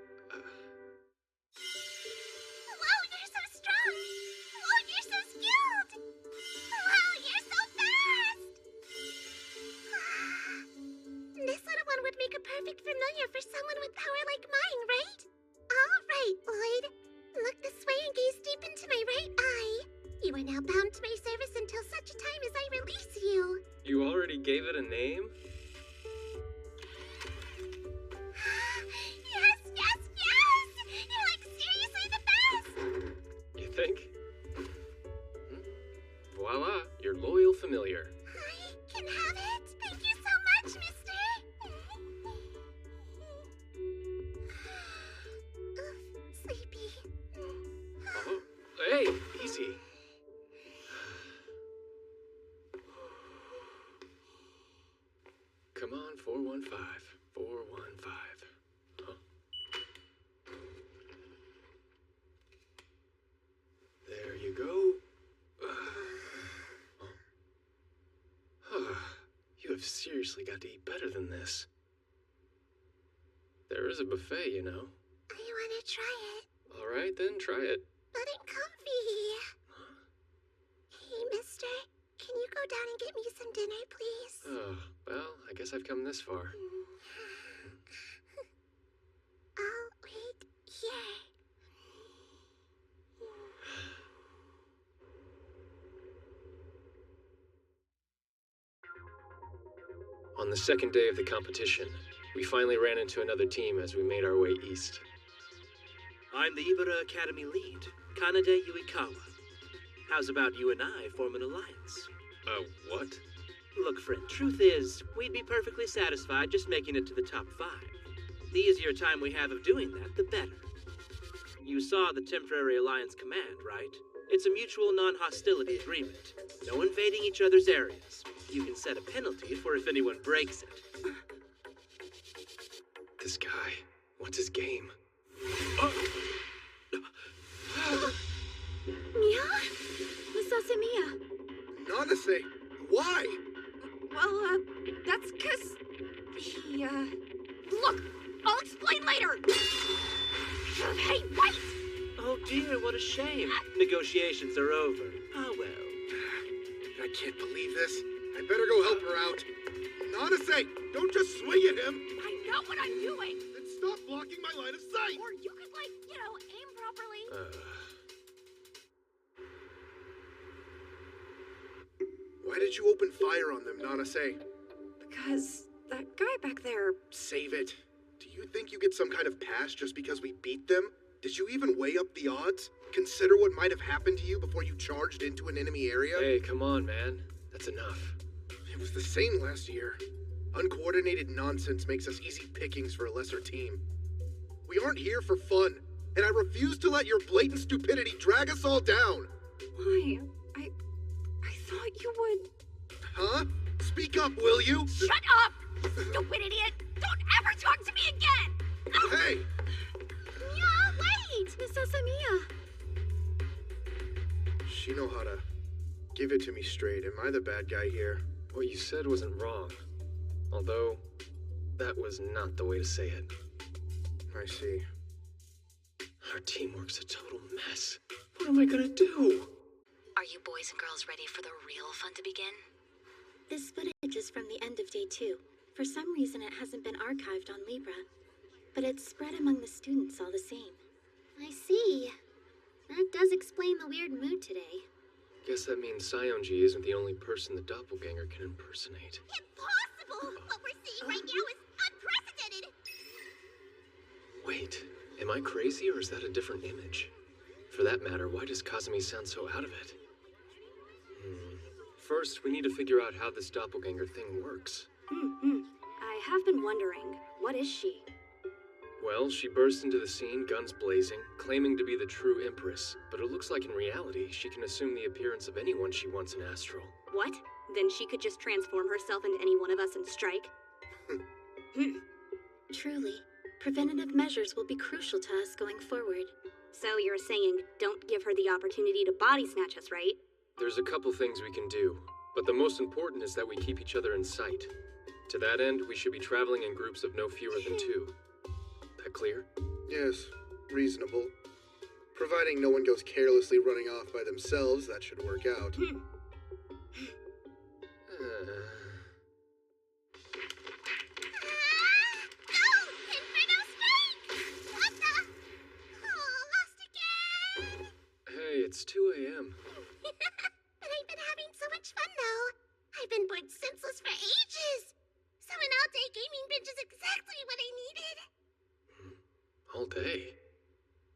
Whoa, you're so strong! Whoa, you're so skilled! Wow, you're so fast! This little one would make a perfect familiar for someone with power like mine, right? All right, Lloyd. Look this way and gaze deep into my right eye. You are now bound to my service until such a time as I release you. You already gave it a name? Yes, yes, yes! You're like seriously the best! You think? Voila, your loyal familiar. I can have it. Thank you so much, mister. Sleepy. Oh, hey, easy. Come on, 415. 415. Huh? There you go. You have seriously got to eat better than this. There is a buffet, you know. I want to try it. All right, then try it. But I'm comfy. Hey, mister. Can you go down and get me some dinner, please? Oh, well, I guess I've come this far. I'll wait here. On the second day of the competition, we finally ran into another team as we made our way east. I'm the Ibara Academy lead, Kanade Yuikawa. How's about you and I form an alliance? What? Look, friend, truth is, we'd be perfectly satisfied just making it to the top 5. The easier time we have of doing that, the better. You saw the Temporary Alliance Command, right? It's a mutual non-hostility agreement. No invading each other's areas. You can set a penalty for if anyone breaks it. This guy, what's his game? Mia? Misase Mia. Nanase, why? Well, that's 'cause he, Look! I'll explain later! Hey, wait! Oh dear, what a shame. Negotiations are over. Ah well. I can't believe this. I better go help her out. Nanase, don't just swing at him! I know what I'm doing! Then stop blocking my line of sight! Or you could, like, aim properly. Why did you open fire on them, Nanase? Because that guy back there... Save it. Do you think you get some kind of pass just because we beat them? Did you even weigh up the odds? Consider what might have happened to you before you charged into an enemy area? Hey, come on, man. That's enough. It was the same last year. Uncoordinated nonsense makes us easy pickings for a lesser team. We aren't here for fun, and I refuse to let your blatant stupidity drag us all down. Why? I thought you would... Huh? Speak up, will you? Shut up! Stupid idiot! Don't ever talk to me again! Hey! Mia, wait! Misase Mia. Shinohara, give it to me straight. Am I the bad guy here? What you said wasn't wrong. Although, that was not the way to say it. I see. Our teamwork's a total mess. What am I gonna do? Are you boys and girls ready for the real fun to begin? This footage is from the end of day 2. For some reason, it hasn't been archived on Libra. But it's spread among the students all the same. I see. That does explain the weird mood today. Guess that means Sionji isn't the only person the doppelganger can impersonate. Impossible! What we're seeing right now is unprecedented! Wait, am I crazy or is that a different image? For that matter, why does Kazumi sound so out of it? First, we need to figure out how this doppelganger thing works. I have been wondering, what is she? Well, she burst into the scene, guns blazing, claiming to be the true Empress, but it looks like in reality, she can assume the appearance of anyone she wants in Astral. What? Then she could just transform herself into any one of us and strike? Truly, preventative measures will be crucial to us going forward. So you're saying don't give her the opportunity to body snatch us, right? There's a couple things we can do, but the most important is that we keep each other in sight. To that end, we should be traveling in groups of no fewer than 2. That clear? Yes, reasonable. Providing no one goes carelessly running off by themselves, that should work out. Hey, it's 2 a.m. But I've been having so much fun, though. I've been bored senseless for ages. So an all-day gaming binge is exactly what I needed. All day?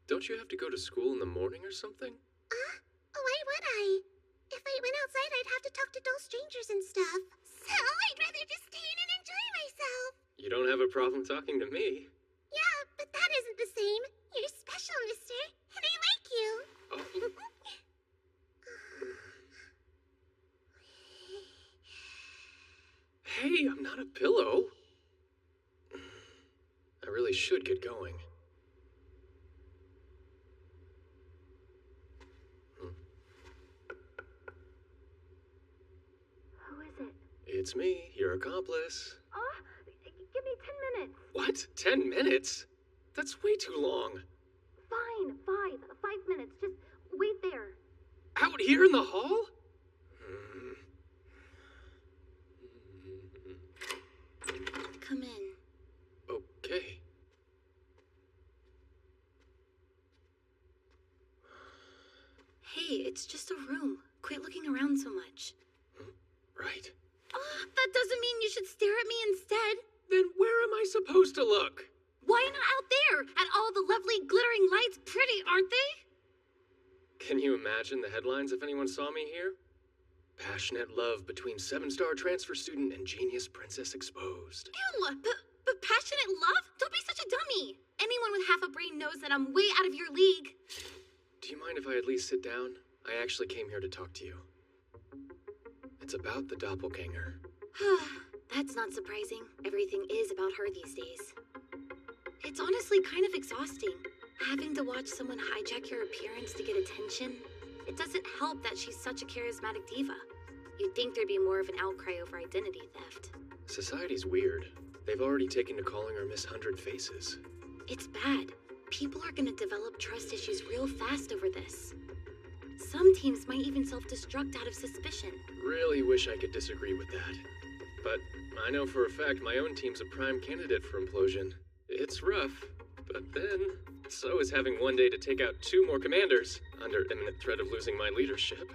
Don't you have to go to school in the morning or something? Why would I? If I went outside, I'd have to talk to dull strangers and stuff. So I'd rather just stay in and enjoy myself. You don't have a problem talking to me. Yeah, but that isn't the same. You're special, mister, and I like you. Hey, I'm not a pillow. I really should get going. Who is it? It's me, your accomplice. Give me 10 minutes. What? 10 minutes? That's way too long. Fine, 5 minutes. Just wait there. Out here in the hall? Come in. Okay. Hey, it's just a room. Quit looking around so much. Right. That doesn't mean you should stare at me instead. Then where am I supposed to look? Why not out there? At all the lovely glittering lights, pretty, aren't they? Can you imagine the headlines if anyone saw me here? Passionate love between 7-star transfer student and genius princess exposed. Ew! But passionate love? Don't be such a dummy. Anyone with half a brain knows that I'm way out of your league. Do you mind if I at least sit down? I actually came here to talk to you. It's about the doppelganger. That's not surprising. Everything is about her these days. It's honestly kind of exhausting. Having to watch someone hijack your appearance to get attention. It doesn't help that she's such a charismatic diva. You'd think there'd be more of an outcry over identity theft. Society's weird. They've already taken to calling her Miss 100 Faces. It's bad. People are gonna develop trust issues real fast over this. Some teams might even self-destruct out of suspicion. Really wish I could disagree with that. But I know for a fact my own team's a prime candidate for implosion. It's rough, but then so is having one day to take out 2 more commanders under imminent threat of losing my leadership.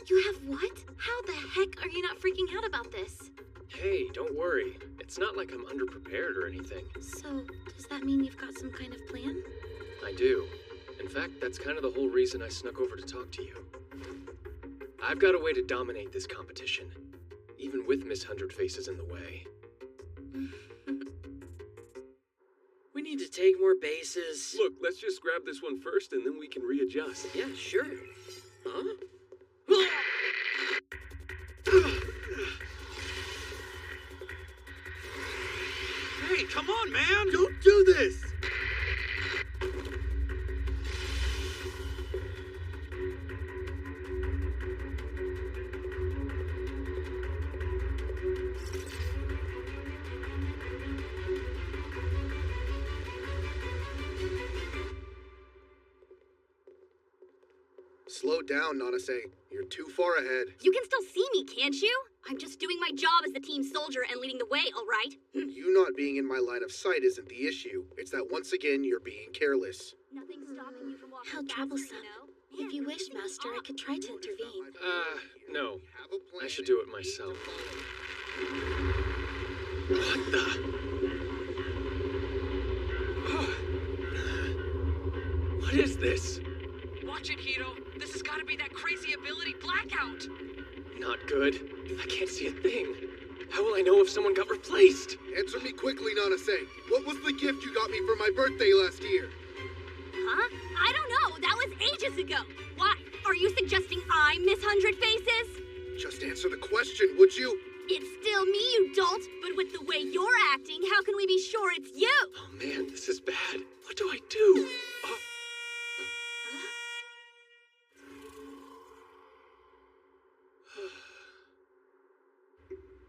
You have what? How the heck are you not freaking out about this? Hey, don't worry. It's not like I'm underprepared or anything. So, does that mean you've got some kind of plan? I do. In fact, that's kind of the whole reason I snuck over to talk to you. I've got a way to dominate this competition, even with Miss 100 Faces in the way. We need to take more bases. Look, let's just grab this one first and then we can readjust. Yeah, sure. Huh? Hey, come on, man! Don't do this! Slow down, Nanase. You're too far ahead. You can still see me, can't you? I'm just doing my job as the team soldier and leading the way, all right? You not being in my line of sight isn't the issue. It's that once again, you're being careless. Nothing's stopping you from walking How faster, troublesome. you know? If you wish, Master, I could try to intervene. No. I should do it myself. What the? What is this? Watch Sergeant Hiro. This has got to be that crazy ability Blackout. Not good. I can't see a thing. How will I know if someone got replaced? Answer me quickly, Nanase. What was the gift you got me for my birthday last year? Huh? I don't know. That was ages ago. Why? Are you suggesting I'm Miss Hundred Faces? Just answer the question, would you? It's still me, you dolt. But with the way you're acting, how can we be sure it's you? Oh man, this is bad. What do I do? Oh.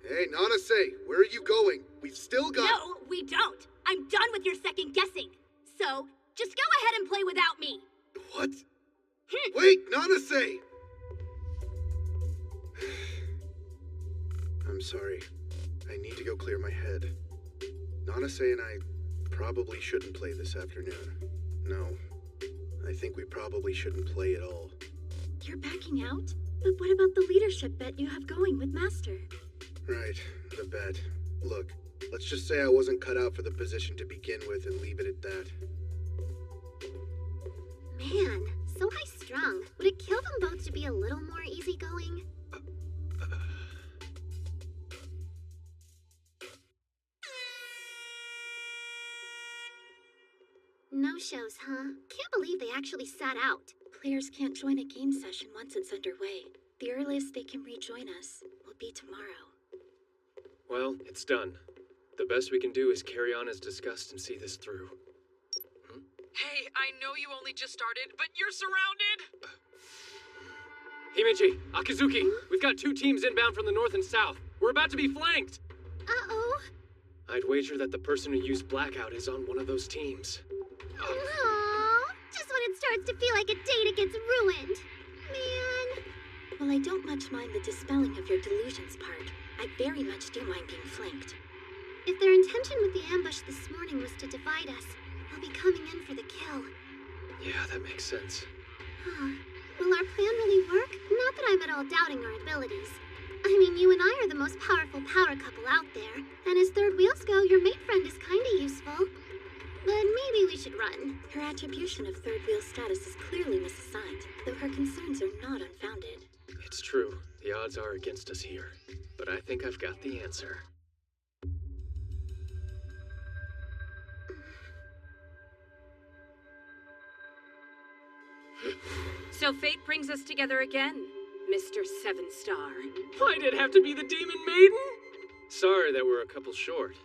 Hey, Nanase, where are you going? We've still got— No, we don't. I'm done with your second guessing. So, just go ahead and play without me. What? Wait, Nanase! I'm sorry. I need to go clear my head. Nanase and I probably shouldn't play this afternoon. No, I think we probably shouldn't play at all. You're backing out? But what about the leadership bet you have going with Master? Right, the bet. Look, let's just say I wasn't cut out for the position to begin with and leave it at that. Man, so high-strung. Would it kill them both to be a little more easygoing? No shows, huh? Can't believe they actually sat out. Players can't join a game session once it's underway. The earliest they can rejoin us will be tomorrow. Well, it's done. The best we can do is carry on as discussed and see this through. Hey, I know you only just started, but you're surrounded! Himeji, Akizuki, we've got 2 teams inbound from the north and south. We're about to be flanked! Uh-oh. I'd wager that the person who used Blackout is on one of those teams. Aww. Just when it starts to feel like a date, it gets ruined. Man. Well, I don't much mind the dispelling of your delusions part. I very much do mind being flanked. If their intention with the ambush this morning was to divide us, they'll be coming in for the kill. Yeah, that makes sense. Huh. Will our plan really work? Not that I'm at all doubting our abilities. I mean, you and I are the most powerful power couple out there, and as third wheels go, your mate friend is kinda useful. But maybe we should run. Her attribution of third wheel status is clearly misassigned, though her concerns are not unfounded. It's true. The odds are against us here. But I think I've got the answer. So fate brings us together again, Mr. 7-Star. Why'd it have to be the Demon Maiden? Sorry that we're a couple short.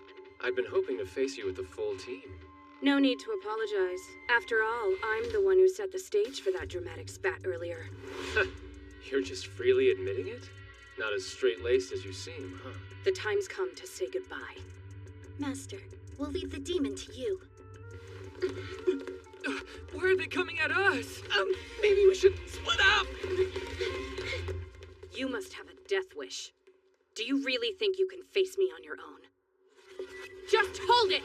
I'd been hoping to face you with the full team. No need to apologize. After all, I'm the one who set the stage for that dramatic spat earlier. You're just freely admitting it? Not as straight-laced as you seem, huh? The time's come to say goodbye. Master, we'll leave the demon to you. Why are they coming at us? Maybe we should split up! You must have a death wish. Do you really think you can face me on your own? Just hold it!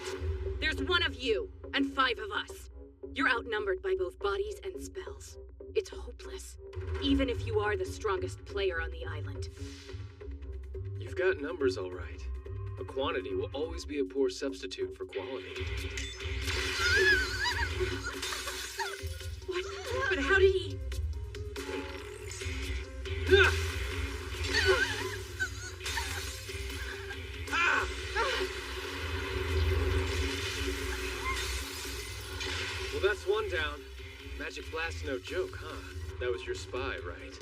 There's 1 of you, and 5 of us. You're outnumbered by both bodies and spells. It's hopeless, even if you are the strongest player on the island. You've got numbers all right, but quantity will always be a poor substitute for quality. What? But how did he... Well, that's 1 down. Magic Blast's no joke, huh? That was your spy, right?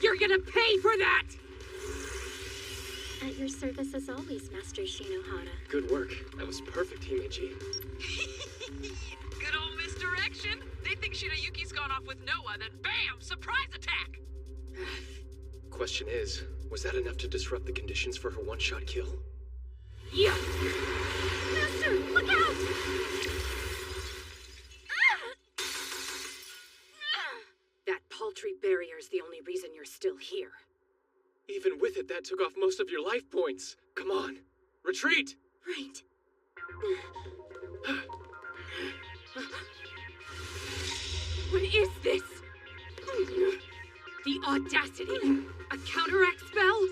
You're gonna pay for that! At your service as always, Master Shinohara. Good work. That was perfect, Himeji. Good old misdirection. They think Shinayuki's gone off with Noah, then bam! Surprise attack! Question is, was that enough to disrupt the conditions for her one-shot kill? Yeah! Master, look out! That paltry barrier's the only reason you're still here. Even with it, that took off most of your life points. Come on, retreat! Right. What is this? The audacity! A counteract spell?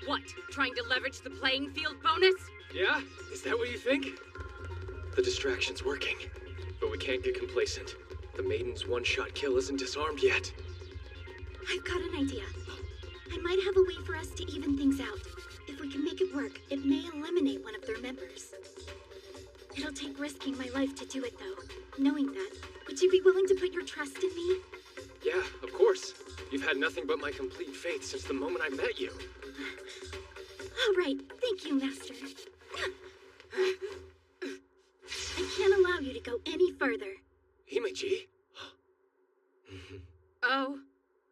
What, trying to leverage the playing field bonus? Yeah? Is that what you think? The distraction's working, but we can't get complacent. The maiden's one-shot kill isn't disarmed yet. I've got an idea. I might have a way for us to even things out. If we can make it work, it may eliminate one of their members. It'll take risking my life to do it, though. Knowing that, would you be willing to put your trust in me? Yeah, of course. You've had nothing but my complete faith since the moment I met you. All right, thank you, Master. I can't allow you to go any further. Himeji? Oh,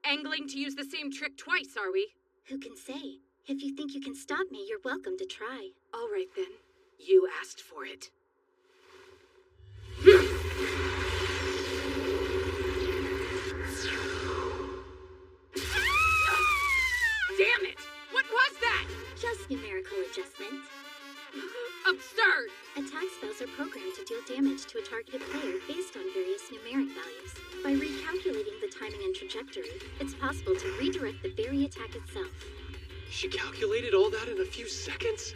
angling to use the same trick twice, are we? Who can say? If you think you can stop me, you're welcome to try. All right, then. You asked for it. Damn it! What was that? Just numerical adjustment. Absurd! Attack spells are programmed to deal damage to a targeted player based on various numeric values. By recalculating the timing and trajectory, it's possible to redirect the very attack itself. She calculated all that in a few seconds?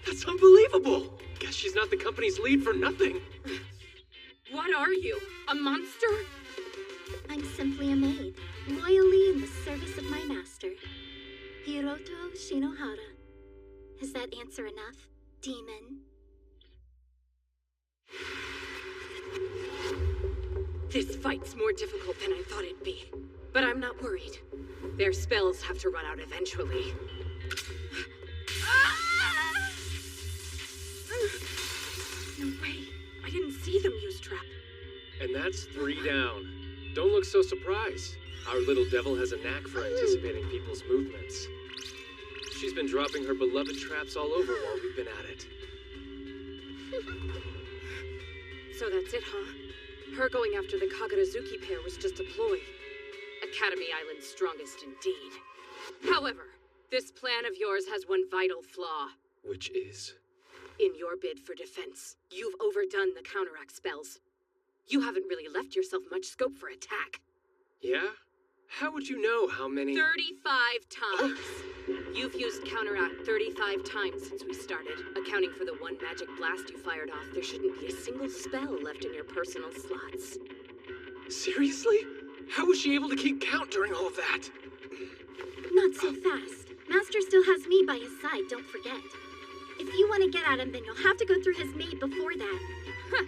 That's unbelievable! Guess she's not the company's lead for nothing. What are you? A monster? I'm simply a maid, loyally in the service of my master, Hiroto Shinohara. Is that answer enough, demon? This fight's more difficult than I thought it'd be. But I'm not worried. Their spells have to run out eventually. No way. I didn't see them use trap. And that's 3 down. Don't look so surprised. Our little devil has a knack for anticipating people's movements. She's been dropping her beloved traps all over while we've been at it. So that's it, huh? Her going after the Kagurazuki pair was just a ploy. Academy Island's strongest indeed. However, this plan of yours has one vital flaw. Which is? In your bid for defense, you've overdone the counteract spells. You haven't really left yourself much scope for attack. Yeah? How would you know how many? 35 times. You've used counteract 35 times since we started. Accounting for the one magic blast you fired off, there shouldn't be a single spell left in your personal slots. Seriously? How was she able to keep count during all of that? Not so fast. Master still has me by his side, don't forget. If you want to get at him, then you'll have to go through his maid before that. Huh.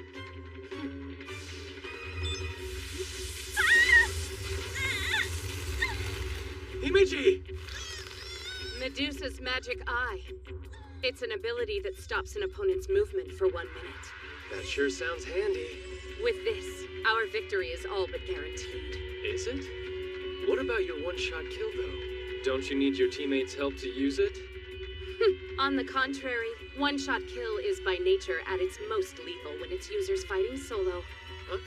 Himeji! Medusa's Magic Eye. It's an ability that stops an opponent's movement for 1 minute. That sure sounds handy. With this, our victory is all but guaranteed. Is it? What about your one-shot kill, though? Don't you need your teammates' help to use it? On the contrary, one-shot kill is by nature at its most lethal when its user's fighting solo. Huh?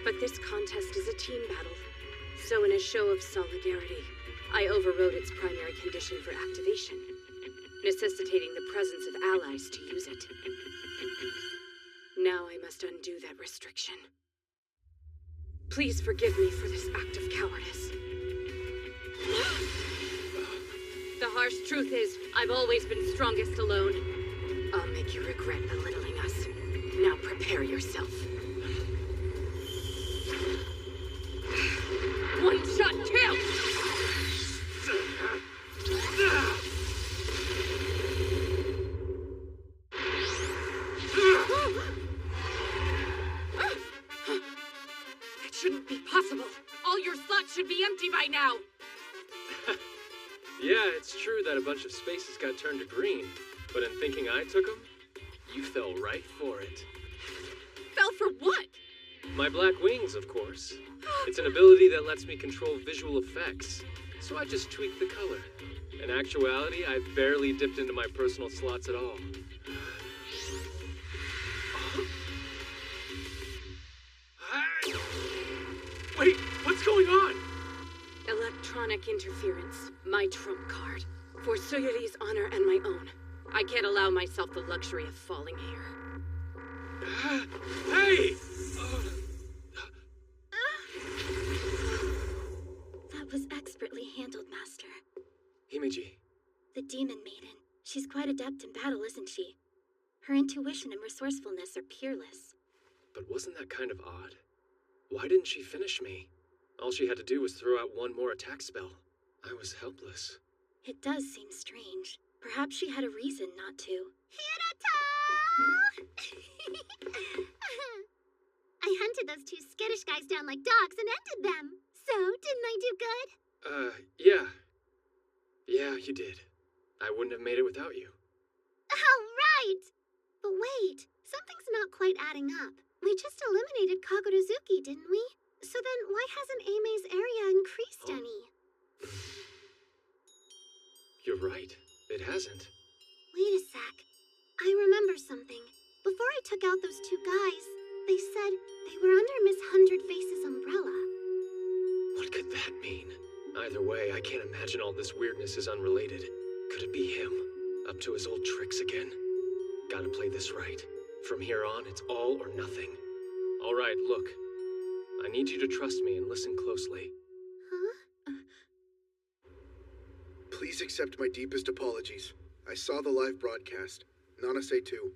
But this contest is a team battle. So in a show of solidarity, I overrode its primary condition for activation, necessitating the presence of allies to use it. Now I must undo that restriction. Please forgive me for this act of cowardice. The harsh truth is, I've always been strongest alone. I'll make you regret belittling us. Now prepare yourself. One-shot kill! That shouldn't be possible. All your slots should be empty by now. Yeah, it's true that a bunch of spaces got turned to green, but in thinking I took them, you fell right for it. Fell for what? My black wings, of course. It's an ability that lets me control visual effects, so I just tweaked the color. In actuality, I barely dipped into my personal slots at all. Wait, what's going on? Electronic interference, my trump card. For Suyuri's honor and my own, I can't allow myself the luxury of falling here. Hey! That was expertly handled, Master. Himeji. The demon maiden. She's quite adept in battle, isn't she? Her intuition and resourcefulness are peerless. But wasn't that kind of odd? Why didn't she finish me? All she had to do was throw out one more attack spell. I was helpless. It does seem strange. Perhaps she had a reason not to. I hunted those two skittish guys down like dogs and ended them. So, didn't I do good? Yeah. Yeah, you did. I wouldn't have made it without you. Oh, right! But wait, something's not quite adding up. We just eliminated Kagurazuki, didn't we? So then why hasn't Aime's area increased any? You're right. It hasn't. Wait a sec. I remember something. Before I took out those two guys, they said they were under Miss Hundred Faces' umbrella. What could that mean? Either way, I can't imagine all this weirdness is unrelated. Could it be him? Up to his old tricks again? Gotta play this right. From here on, it's all or nothing. All right, look. I need you to trust me and listen closely. Please accept my deepest apologies. I saw the live broadcast. Nanase too.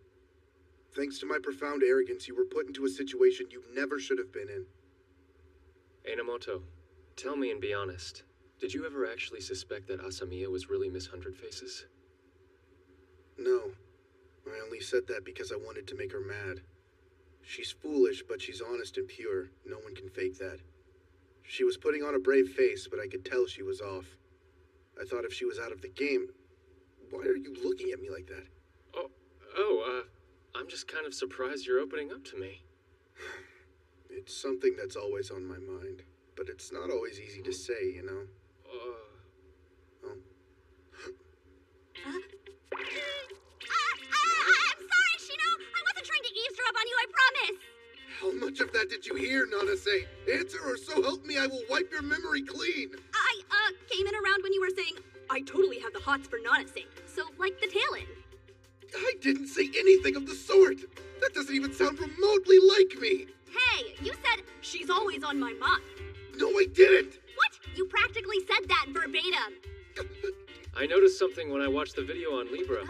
Thanks to my profound arrogance, you were put into a situation you never should have been in. Enamoto, tell me and be honest. Did you ever actually suspect that Asamiya was really Miss Hundred Faces? No. I only said that because I wanted to make her mad. She's foolish, but she's honest and pure. No one can fake that. She was putting on a brave face, but I could tell she was off. I thought if she was out of the game... Why are you looking at me like that? I'm just kind of surprised you're opening up to me. It's something that's always on my mind, but it's not always easy to say, you know? I'm sorry, Shino! I wasn't trying to eavesdrop on you, I promise! How much of that did you hear, Nanase? Answer or so help me, I will wipe your memory clean! I came in around when you were saying, I totally have the hots for Nanase, so like the Talon. I didn't say anything of the sort! That doesn't even sound remotely like me! Hey, you said, she's always on my mind. No, I didn't! What? You practically said that verbatim. I noticed something when I watched the video on Libra.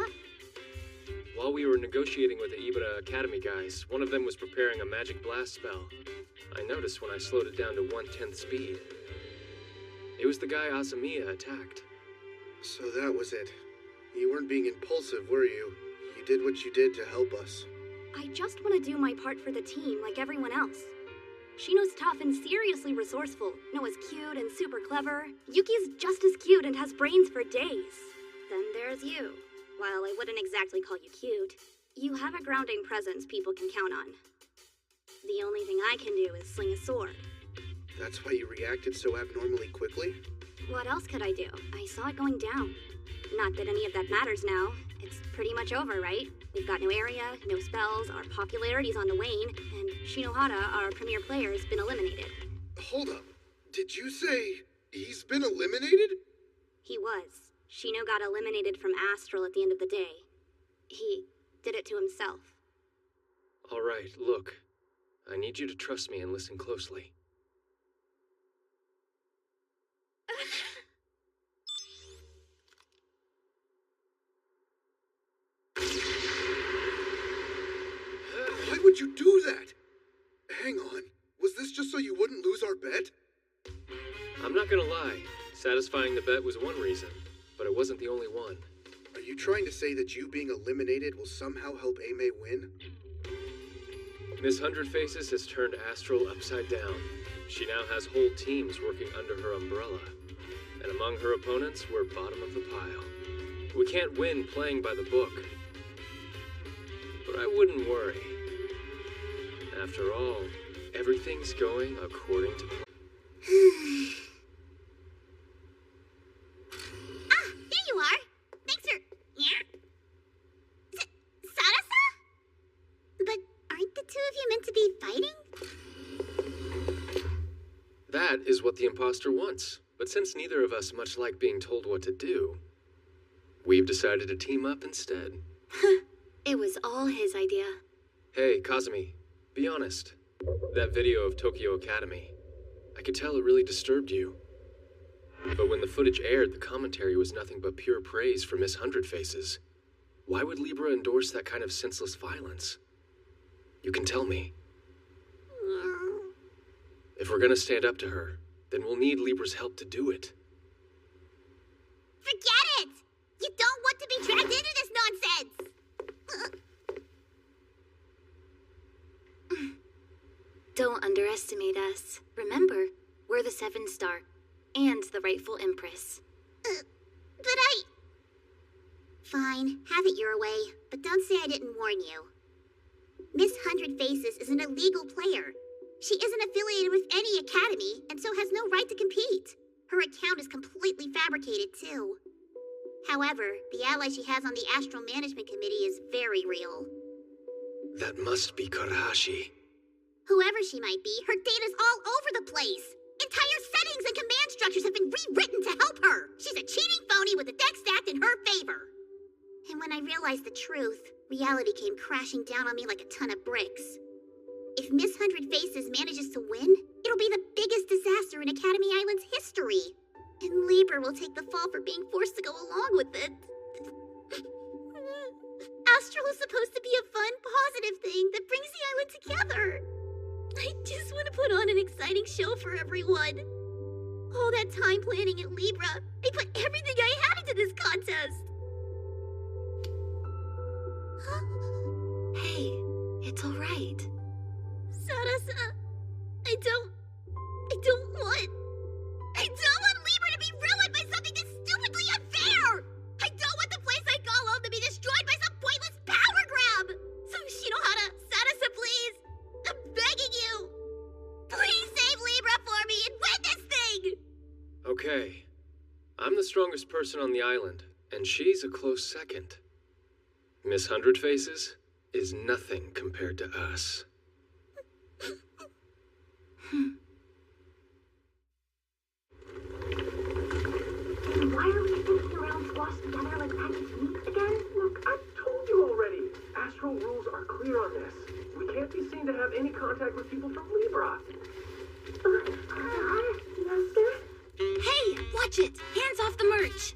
While we were negotiating with the Ibara Academy guys, one of them was preparing a magic blast spell. I noticed when I slowed it down to 1/10 speed. It was the guy Asamiya attacked. So that was it. You weren't being impulsive, were you? You did what you did to help us. I just want to do my part for the team like everyone else. Shino's tough and seriously resourceful. Noah's cute and super clever. Yuki's just as cute and has brains for days. Then there's you. While I wouldn't exactly call you cute, you have a grounding presence people can count on. The only thing I can do is sling a sword. That's why you reacted so abnormally quickly? What else could I do? I saw it going down. Not that any of that matters now. It's pretty much over, right? We've got no area, no spells, our popularity's on the wane, and Shinohara, our premier player, has been eliminated. Hold up. Did you say he's been eliminated? He was. Shino got eliminated from Astral at the end of the day. He did it to himself. All right, look. I need you to trust me and listen closely. Why would you do that? Hang on. Was this just so you wouldn't lose our bet? I'm not gonna lie. Satisfying the bet was one reason, but it wasn't the only one. Are you trying to say that you being eliminated will somehow help Aimee win? Miss Hundred Faces has turned Astral upside down. She now has whole teams working under her umbrella. And among her opponents, we're bottom of the pile. We can't win playing by the book. But I wouldn't worry. After all, everything's going according to plan. There you are! Thanks for... Yeah? Sarasa? But aren't the two of you meant to be fighting? That is what the imposter wants. But since neither of us much like being told what to do, we've decided to team up instead. It was all his idea. Hey, Kazumi, be honest. That video of Tokyo Academy, I could tell it really disturbed you. But when the footage aired, the commentary was nothing but pure praise for Miss Hundred Faces. Why would Libra endorse that kind of senseless violence? You can tell me. If we're gonna stand up to her, then we'll need Libra's help to do it. Forget it! You don't want to be dragged into this nonsense! Don't underestimate us. Remember, we're the 7-star and the rightful Empress. But Fine, have it your way, but don't say I didn't warn you. Miss 100 Faces is an illegal player. She isn't affiliated with any academy, and so has no right to compete. Her account is completely fabricated, too. However, the ally she has on the Astral Management Committee is very real. That must be Karahashi. Whoever she might be, her data's all over the place. Entire settings and command structures have been rewritten to help her. She's a cheating phony with the deck stacked in her favor. And when I realized the truth, reality came crashing down on me like a ton of bricks. If Miss 100 Faces manages to win, it'll be the biggest disaster in Academy Island's history. And Libra will take the fall for being forced to go along with it. Astral is supposed to be a fun, positive thing that brings the island together. I just want to put on an exciting show for everyone. All that time planning at Libra, I put everything I had into this contest. Hey, it's all right. Sarasa, I don't want Libra to be ruined by something that's stupidly unfair! I don't want the place I call home to be destroyed by some pointless power grab! So Shinohara, Sarasa, please! I'm begging you! Please save Libra for me and win this thing! Okay. I'm the strongest person on the island, and she's a close second. Miss 100 Faces is nothing compared to us. Why are we sitting around squashed together like packaged meat again? Look, I've told you already. Astral rules are clear on this. We can't be seen to have any contact with people from Libra. Master? Hey, watch it! Hands off the merch!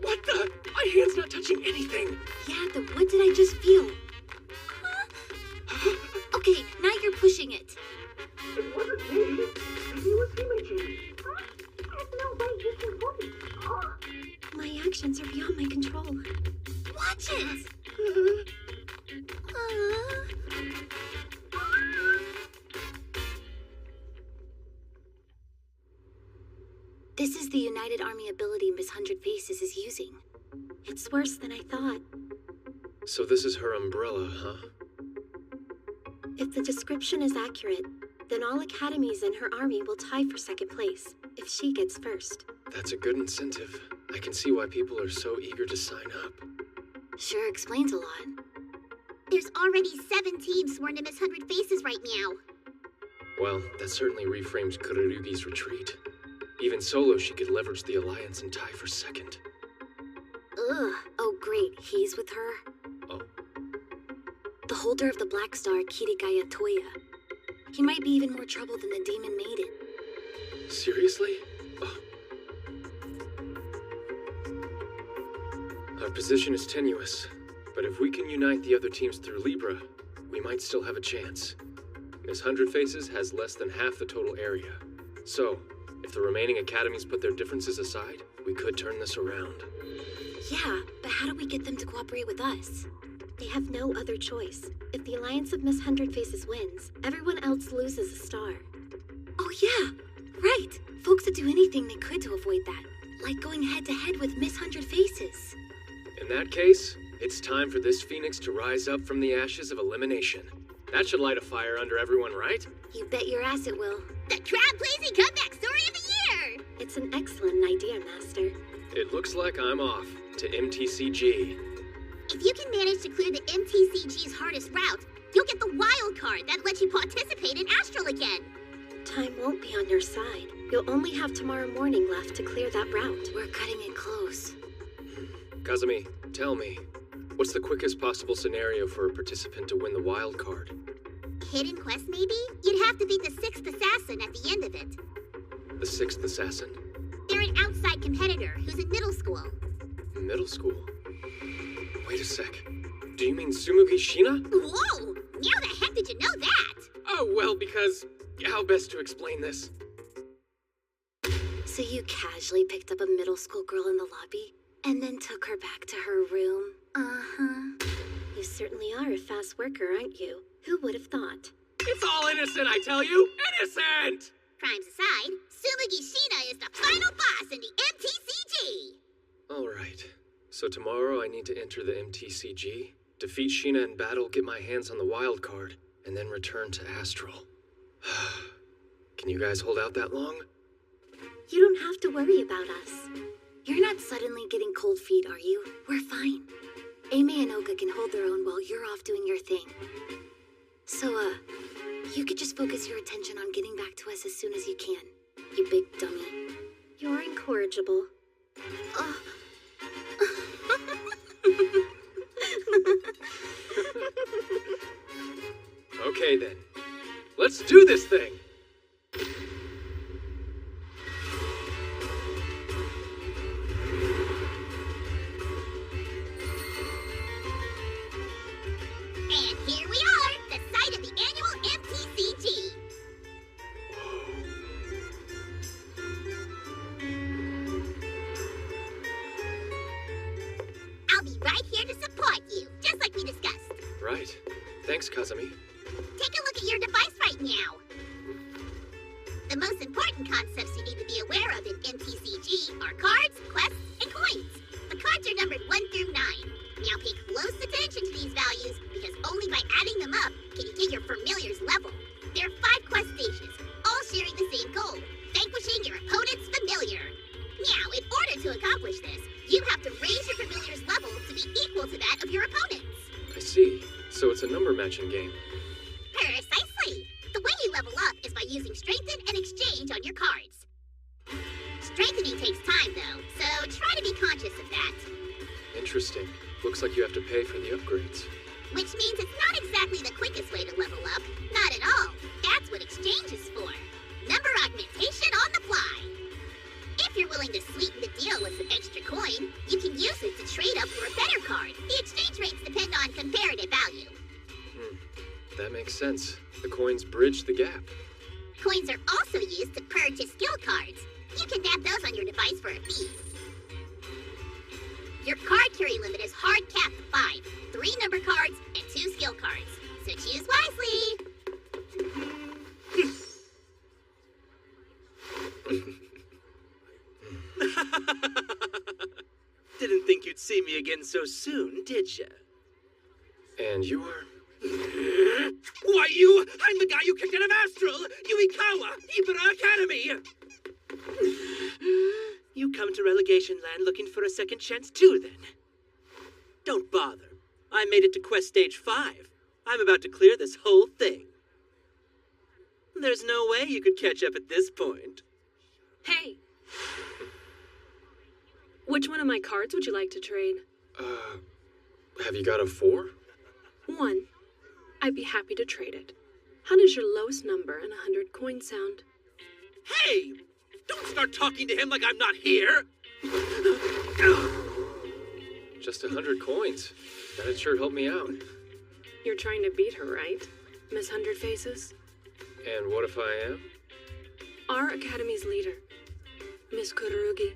What the? My hand's not touching anything! Yeah, then what did I just feel? Okay, now you're pushing it. It wasn't me. Maybe it was Himeji. There's no way you can hold it. My actions are beyond my control. Watch it! This is the United Army ability Miss 100 Faces is using. It's worse than I thought. So this is her umbrella, huh? If the description is accurate, then all academies in her army will tie for second place if she gets first. That's a good incentive. I can see why people are so eager to sign up. Sure explains a lot. There's already 7 teams sworn to Miss 100 Faces right now. Well, that certainly reframes Kururugi's retreat. Even solo, she could leverage the alliance and tie for second. Ugh. Oh, great. He's with her? Oh. The holder of the Black Star, Kirigaya Toya. He might be even more trouble than the Demon Maiden. Seriously? Oh. Our position is tenuous, but if we can unite the other teams through Libra, we might still have a chance. Miss 100 Faces has less than half the total area. So, if the remaining academies put their differences aside, we could turn this around. Yeah, but how do we get them to cooperate with us? They have no other choice. If the Alliance of Miss 100 Faces wins, everyone else loses a star. Oh yeah, right. Folks would do anything they could to avoid that. Like going head-to-head with Miss 100 Faces. In that case, it's time for this phoenix to rise up from the ashes of elimination. That should light a fire under everyone, right? You bet your ass it will. The crowd-pleasing comeback story of the year! It's an excellent idea, Master. It looks like I'm off to MTCG. If you can manage to clear the MTCG's hardest route, you'll get the wild card that lets you participate in Astral again. Time won't be on your side. You'll only have tomorrow morning left to clear that route. We're cutting it close. Kazumi, tell me, what's the quickest possible scenario for a participant to win the wild card? Hidden quest, maybe? You'd have to beat the 6th assassin at the end of it. The 6th assassin? They're an outside competitor who's in middle school. Middle school? Wait a sec. Do you mean Tsumugi Shina? Whoa! How the heck did you know that? Oh, well, because how best to explain this? So you casually picked up a middle school girl in the lobby and then took her back to her room? Uh-huh. You certainly are a fast worker, aren't you? Who would have thought? It's all innocent, I tell you! Innocent! Crimes aside, Tsumugi Shina is the final boss in the MTCG! Alright. So tomorrow I need to enter the MTCG, defeat Sheena in battle, get my hands on the wild card, and then return to Astral. Can you guys hold out that long? You don't have to worry about us. You're not suddenly getting cold feet, are you? We're fine. Amy and Oka can hold their own while you're off doing your thing. So, you could just focus your attention on getting back to us as soon as you can. You big dummy. You're incorrigible. Okay then. Let's do this thing! And here we are, the site of the annual MTCG. I'll be right here to support you, just like we discussed. Right. Thanks, Kazumi. Take a look at your device right now. The most important concepts you need to be aware of in MTCG are cards, quests, and coins. The cards are numbered 1 through 9. Now pay close attention to these values, because only by adding them up can you get your familiar's level. There are 5 quest stations, all sharing the same goal, vanquishing your opponent's familiar. Now, in order to accomplish this, you have to raise your familiar's level to be equal to that of your opponent's. I see. So it's a number matching game. Precisely! The way you level up is by using Strengthen and Exchange on your cards. Strengthening takes time, though, so try to be conscious of that. Interesting. Looks like you have to pay for the upgrades. Which means it's not exactly the quickest way to level up. Not at all. That's what Exchange is for. Number augmentation on the fly. If you're willing to sweeten the deal with some extra coin, you can use it to trade up for a better card. The exchange rates depend on comparative value. That makes sense. The coins bridge the gap. Coins are also used to purchase skill cards. You can dab those on your device for a fee. Your card carry limit is hard capped to 5, 3 number cards, and 2 skill cards. So choose wisely. Didn't think you'd see me again so soon, did ya? And you're... Why, I'm the guy you kicked out of Astral! Yuikawa! Ibara Academy! You come to relegation land looking for a second chance too, then? Don't bother. I made it to quest stage 5. I'm about to clear this whole thing. There's no way you could catch up at this point. Hey! Which one of my cards would you like to trade? Have you got a 4? 1. I'd be happy to trade it. How does your lowest number and 100 coins sound? Hey! Don't start talking to him like I'm not here! Just 100 coins. That'd sure help me out. You're trying to beat her, right, Miss 100 Faces? And what if I am? Our Academy's leader, Miss Kurugi,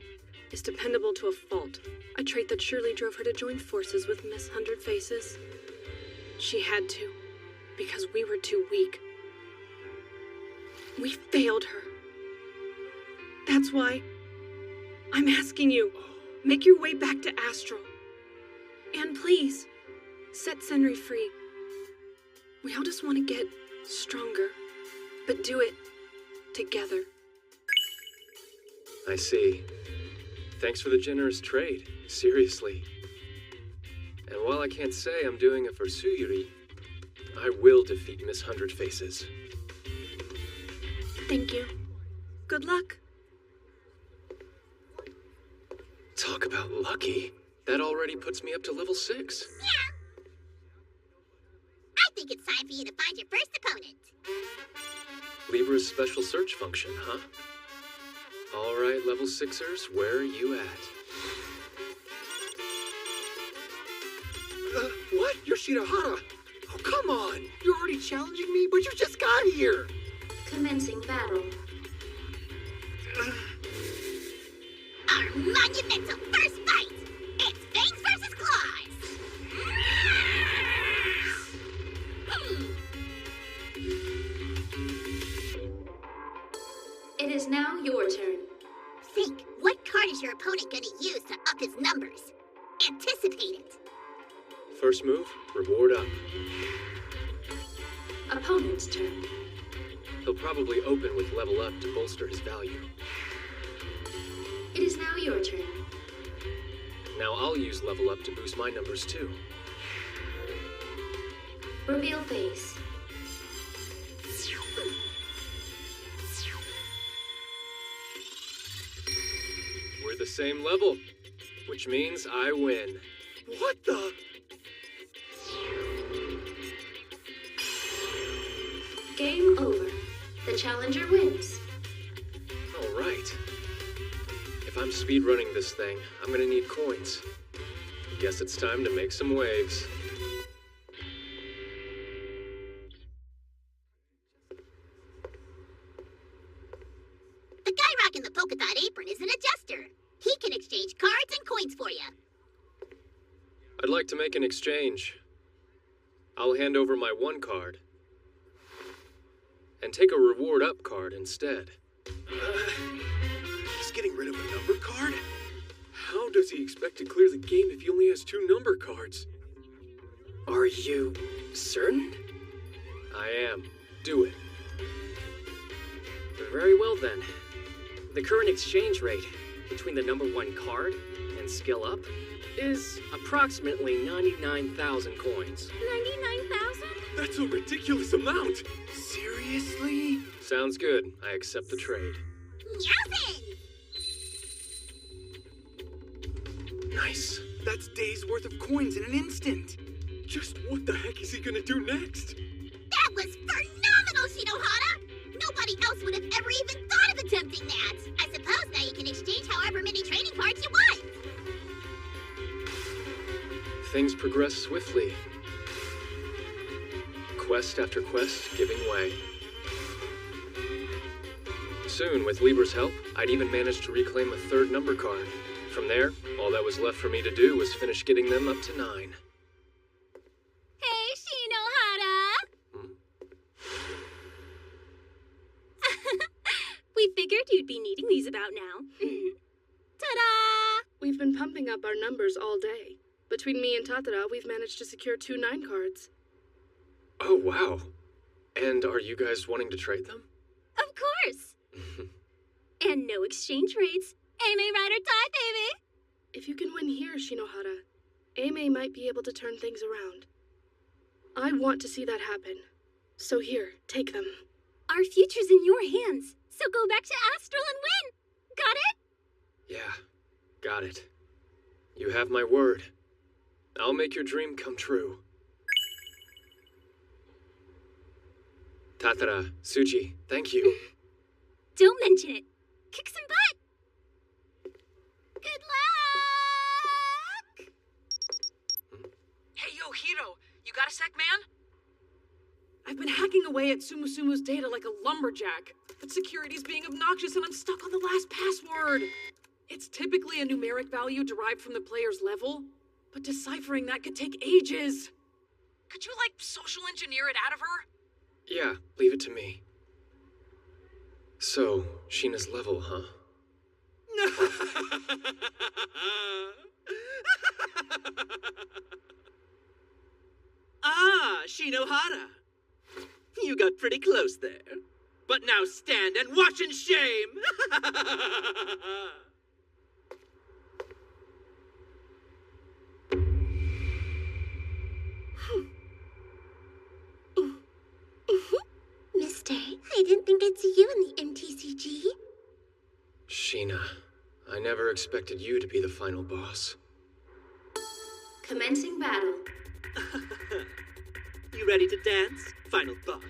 is dependable to a fault, a trait that surely drove her to join forces with Miss 100 Faces. She had to, because we were too weak. We failed her. That's why I'm asking you, make your way back to Astral. And please, set Senri free. We all just want to get stronger, but do it together. I see. Thanks for the generous trade. Seriously. And while I can't say I'm doing it for Suyuri, I will defeat Miss 100 Faces. Thank you. Good luck. Talk about lucky. That already puts me up to level 6. Yeah. I think it's time for you to find your first opponent. Libra's special search function, huh? All right, level 6ers, where are you at? What? You're Shinohara. Oh, come on. You're already challenging me, but you just got here. Commencing battle. Our monumental first fight! It's Fangs versus Claws! It is now your turn. Think, what card is your opponent gonna use to up his numbers? Anticipate it. First move, reward up. Opponent's turn. He'll probably open with level up to bolster his value. It is now your turn. Now I'll use level up to boost my numbers too. Reveal face. We're the same level, which means I win. What the? Game over. The challenger wins. All right. If I'm speedrunning this thing, I'm gonna need coins. Guess it's time to make some waves. The guy rocking the polka dot apron is an adjuster. He can exchange cards and coins for you. I'd like to make an exchange. I'll hand over my 1 card and take a reward up card instead. He's getting rid of a number card? How does he expect to clear the game if he only has 2 number cards? Are you certain? I am. Do it. Very well then. The current exchange rate between the number 1 card and skill up is approximately 99,000 coins. 99,000? That's a ridiculous amount! Seriously? Sounds good. I accept the trade. Yowzin! Nice. That's days worth of coins in an instant. Just what the heck is he gonna do next? That was phenomenal, Shinohara! Nobody else would have ever even thought of attempting that. I suppose now you can exchange however many trading cards you want. Things progress swiftly. Quest after quest giving way. Soon, with Libra's help, I'd even managed to reclaim a 3rd number card. From there, all that was left for me to do was finish getting them up to 9. Hey, Shinohara! We figured you'd be needing these about now. Ta-da! We've been pumping up our numbers all day. Between me and Tatara, we've managed to secure 2 9 cards. Oh, wow. And are you guys wanting to trade them? Of course! And no exchange rates. Aimee ride or die, baby! If you can win here, Shinohara, Aimee might be able to turn things around. I want to see that happen. So here, take them. Our future's in your hands, so go back to Astral and win! Got it? Yeah, got it. You have my word. I'll make your dream come true. Tatara, Tsuji, thank you. Don't mention it. Kick some butt! Good luck! Hey, yo, Hiro, you got a sec, man? I've been hacking away at Sumusumu's data like a lumberjack, but security's being obnoxious and I'm stuck on the last password. It's typically a numeric value derived from the player's level, but deciphering that could take ages. Could you, social engineer it out of her? Yeah, leave it to me. So, Sheena's level, huh? Ah, Shinohara. You got pretty close there. But now stand and watch in shame! Mister, I didn't think I'd see you in the MTCG. Sheena, I never expected you to be the final boss. Commencing battle. You ready to dance, final boss?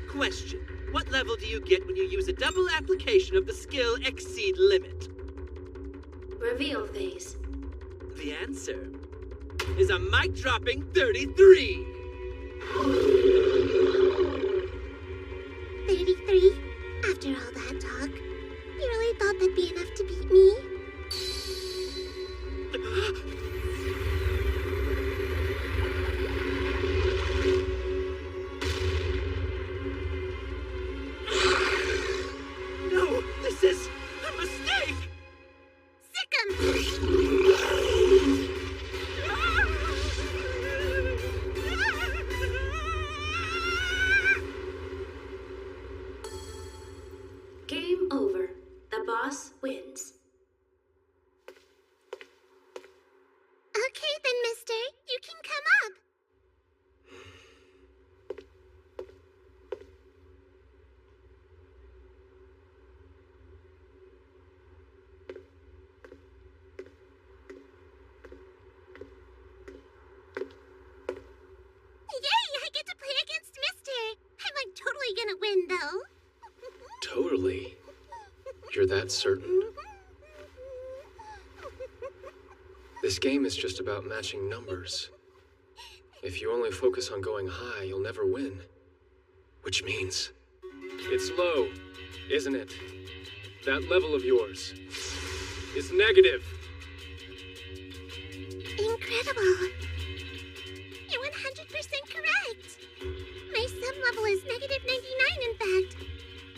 Question. What level do you get when you use a double application of the skill Exceed Limit? Reveal phase. The answer is a mic-dropping 33! After all that talk, you really thought that'd be enough to beat me? No, this is a mistake! Game over. The boss wins. Okay then, mister. You can come up. Yay! I get to play against Mister. I'm like totally gonna win, though. Totally. You're that certain? This game is just about matching numbers. If you only focus on going high, you'll never win. Which means it's low, isn't it? That level of yours is negative. Incredible. You're 100% correct. My sub level is negative 99, in fact.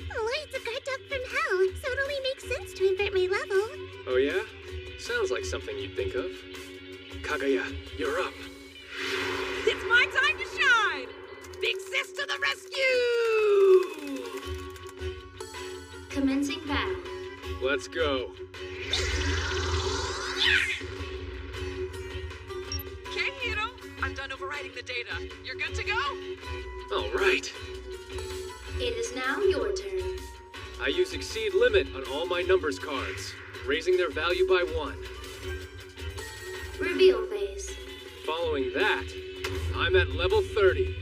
Lloyd's a guard dog from hell, so it only makes sense to invert my level. Oh yeah? Sounds like something you'd think of. Kaguya, you're up. It's my time to shine! Big sis to the rescue! Commencing battle. Let's go. Okay, Hiro. I'm done overwriting the data. You're good to go? All right. It is now your turn. I use exceed limit on all my numbers cards, raising their value by 1. Reveal phase. Following that, I'm at level 30.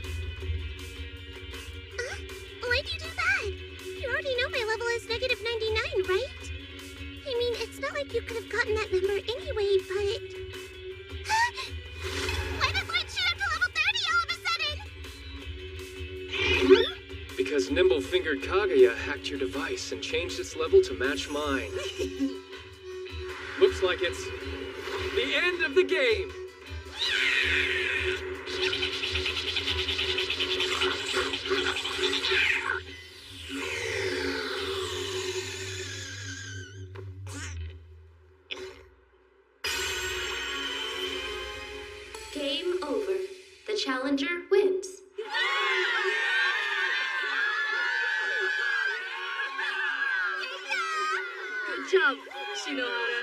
Why'd you do that? You already know my level is negative 99, right? I mean, it's not like you could have gotten that number anyway, but... Why did Lloyd shoot up to level 30 all of a sudden? Because nimble-fingered Kaguya hacked your device and changed its level to match mine. Looks like it's the end of the game. Game over. The challenger wins. Good job, Shinohara.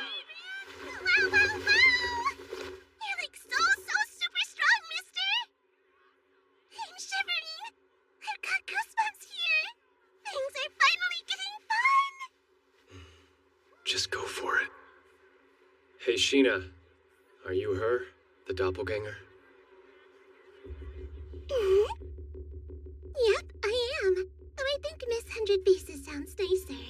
Wow, wow, wow! You're like so super strong, mister! I'm shivering! I've got goosebumps here! Things are finally getting fun! Just go for it. Hey, Sheena. Are you her? The doppelganger? Yep, I am. Though I think Miss 100 Faces sounds nicer.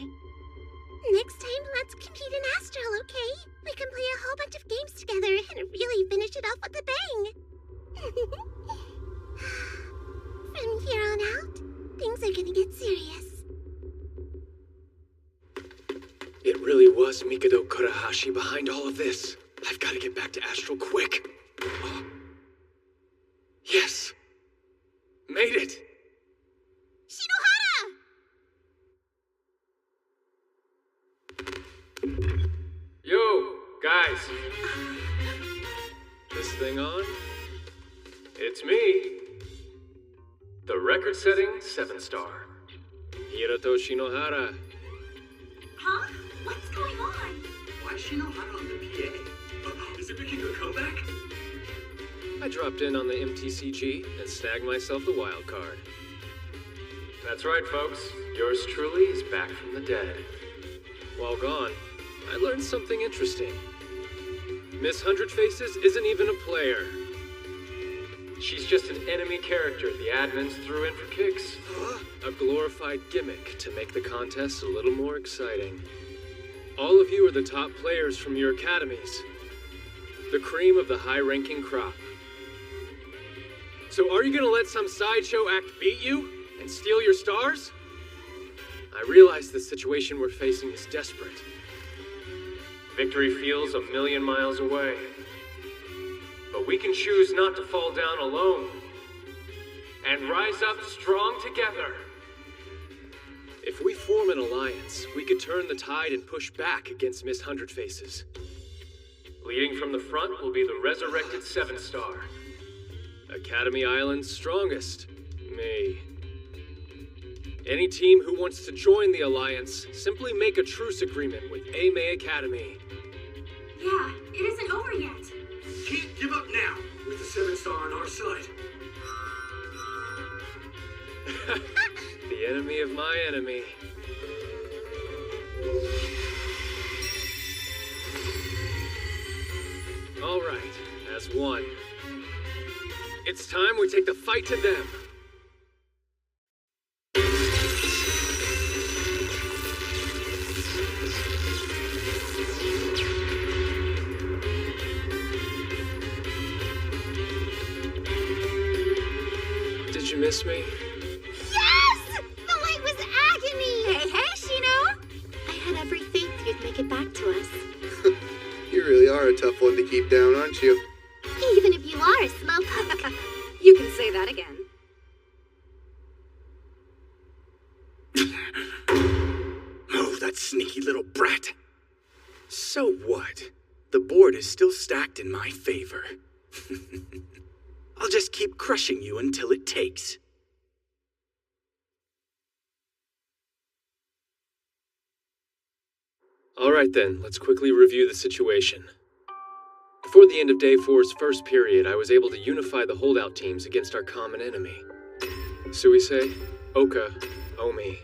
Next time, let's compete in Astral, okay? We can play a whole bunch of games together and really finish it off with a bang. From here on out, things are gonna get serious. It really was Mikado Kurahashi behind all of this. I've got to get back to Astral quick. Yes! Made it! Shinohara! Yo, guys. This thing on? It's me. The record-setting 7-star. Hiroto Shinohara. Huh? What's going on? Why is Shinohara on the PA? Is it making a comeback? I dropped in on the MTCG and snagged myself the wild card. That's right, folks. Yours truly is back from the dead. While gone, I learned something interesting. Miss 100 Faces isn't even a player. She's just an enemy character the admins threw in for kicks. A glorified gimmick to make the contest a little more exciting. All of you are the top players from your academies. The cream of the high-ranking crop. So are you gonna let some sideshow act beat you and steal your stars? I realize the situation we're facing is desperate. Victory feels a million miles away. But we can choose not to fall down alone and rise up strong together. If we form an alliance, we could turn the tide and push back against Miss Hundred Faces. Leading from the front will be the resurrected 7-star. Academy Island's strongest, me. Any team who wants to join the alliance, simply make a truce agreement with A-May Academy. Yeah, it isn't over yet. Can't give up now with the 7-star on our side. The enemy of my enemy. All right, as one. It's time we take the fight to them. Did you miss me? Yes! The light was agony! Hey, Shino! I had every faith you'd make it back to us. You really are a tough one to keep down, aren't you? Even if you are a slowpoke. You can say that again. Oh, that sneaky little brat. So what? The board is still stacked in my favor. I'll just keep crushing you until it takes. All right then, let's quickly review the situation. Before the end of Day 4's first period, I was able to unify the holdout teams against our common enemy. Suisei, Oka, Omi,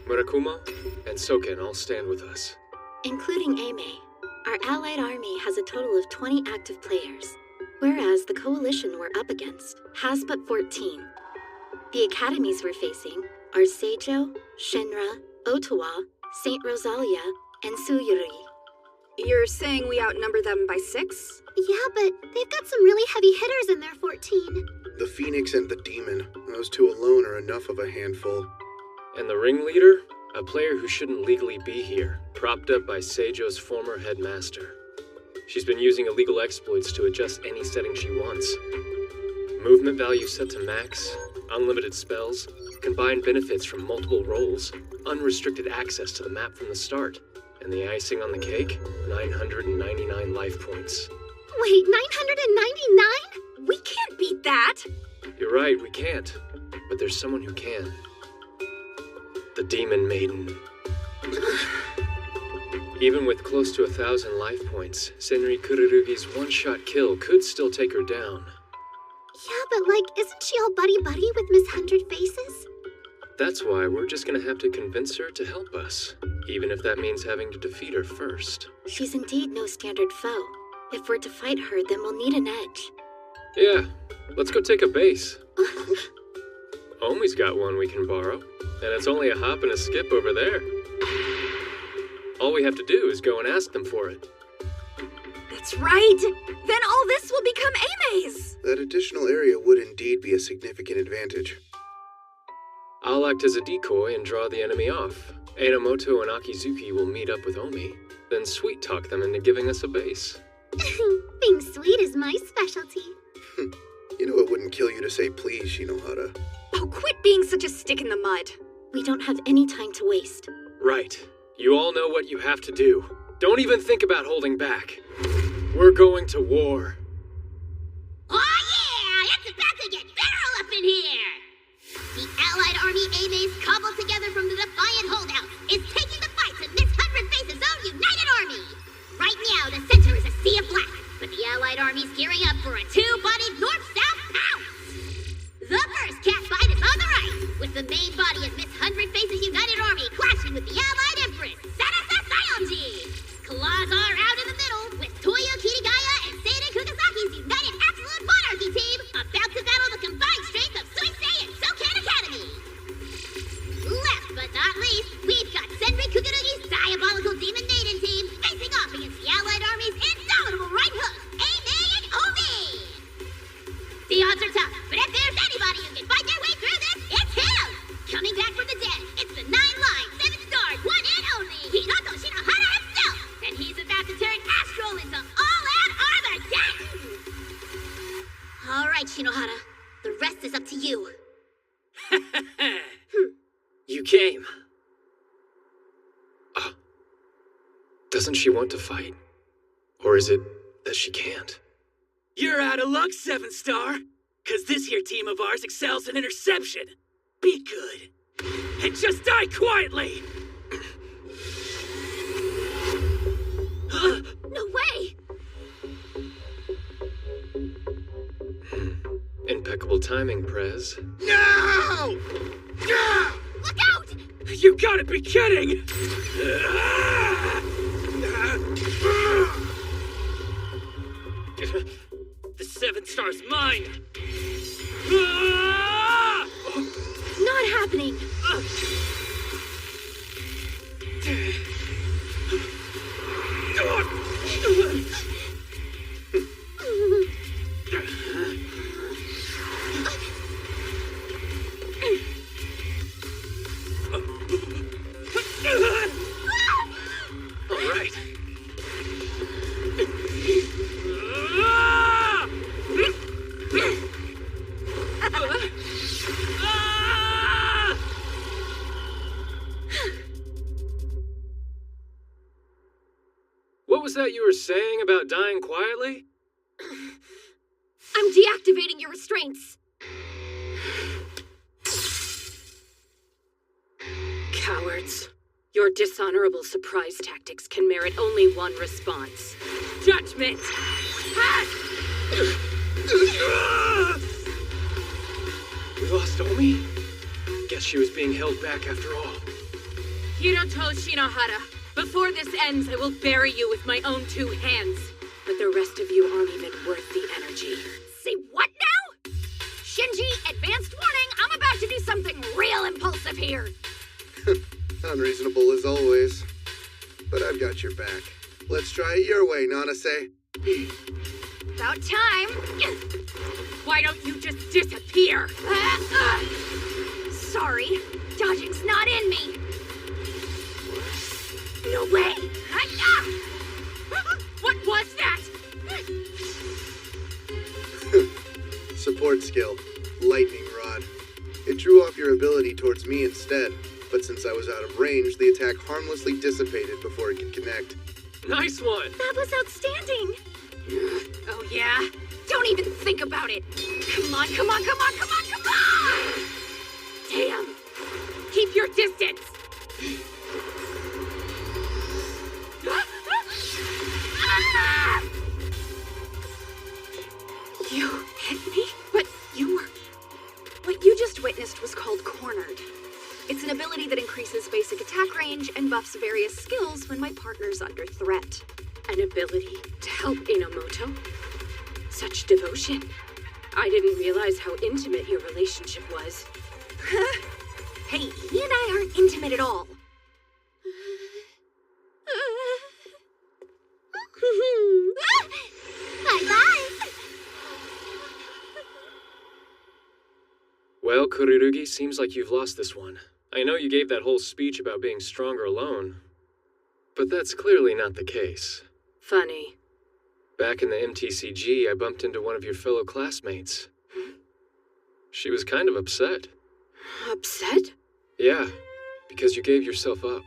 Murakumo, and Soken all stand with us. Including A-May, our allied army has a total of 20 active players, whereas the coalition we're up against has but 14. The academies we're facing are Seijo, Shinra, Ottawa, St. Rosalia, and Suyuri. You're saying we outnumber them by 6? Yeah, but they've got some really heavy hitters in their 14. The Phoenix and the Demon. Those two alone are enough of a handful. And the ringleader? A player who shouldn't legally be here, propped up by Seijo's former headmaster. She's been using illegal exploits to adjust any setting she wants. Movement value set to max, unlimited spells, combined benefits from multiple roles, unrestricted access to the map from the start, and the icing on the cake, 999 life points. Wait, 999? We can't beat that! You're right, we can't. But there's someone who can. The Demon Maiden. Even with close to 1,000 life points, Senri Kururugi's one-shot kill could still take her down. Yeah, but isn't she all buddy-buddy with Miss Hundred Faces? That's why we're just gonna have to convince her to help us, even if that means having to defeat her first. She's indeed no standard foe. If we're to fight her, then we'll need an edge. Yeah, let's go take a base. Omi's got one we can borrow, and it's only a hop and a skip over there. All we have to do is go and ask them for it. That's right! Then all this will become A-May's! That additional area would indeed be a significant advantage. I'll act as a decoy and draw the enemy off. Enomoto and Akizuki will meet up with Omi, then sweet-talk them into giving us a base. Being sweet is my specialty. You know it wouldn't kill you to say please, Shinohara. Oh, quit being such a stick in the mud. We don't have any time to waste. Right. You all know what you have to do. Don't even think about holding back. We're going to war. Oh yeah! It's about to get feral up in here! The Allied Army A-Mays cobbled together from the Defiant Holdouts is taking the fight to Miss Hundred Faces' own United Army! Right now, the center is a sea of black, but the Allied Army's gearing up for a two-bodied north-south pounce! The first cat fight is on the right, with the main body of Miss Hundred Faces' United Army clashing with the Allied Empress, Sanasa Sayonji! Claws are out in the middle, with Toyo Kirigaya and Seinen Kugasaki's United Absolute Monarchy team about to battle the combined strength of Suisei and Sokan Academy! Last but not least, we've got Senri Doesn't she want to fight? Or is it that she can't? You're out of luck, 7-star. Cause this here team of ours excels in interception. Be good. And just die quietly! No way! Impeccable timing, Prez. No! Look out! You gotta be kidding! The 7-star's mine! Not happening! All right. What was that you were saying about dying quietly? I'm deactivating your restraints. Cowards. Your dishonorable surprise tactics can merit only one response. Judgment! We lost Omi? Guess she was being held back after all. Hiroto Shinohara, before this ends, I will bury you with my own 2 hands. But the rest of you aren't even worth the energy. Say what now? Shinji, advanced warning, I'm about to do something real impulsive here. Unreasonable as always. But I've got your back. Let's try it your way, Nanase. About time. Why don't you just disappear? Sorry, dodging's not in me. No way. What was that? Support skill. Lightning Rod. It drew off your ability towards me instead, but since I was out of range, the attack harmlessly dissipated before it could connect. Nice one! That was outstanding. Oh yeah? Don't even think about it. Come on, come on, come on, come on, come on! Damn! Keep your distance! You hit me? But you were... What you just witnessed was called Cornered. It's an ability that increases basic attack range and buffs various skills when my partner's under threat. An ability to help Inomoto? Such devotion. I didn't realize how intimate your relationship was. Hey, he and I aren't intimate at all. Bye-bye. Well, Kurirugi, seems like you've lost this one. I know you gave that whole speech about being stronger alone, but that's clearly not the case. Funny. Back in the MTCG, I bumped into one of your fellow classmates. She was kind of upset. Upset? Yeah, because you gave yourself up,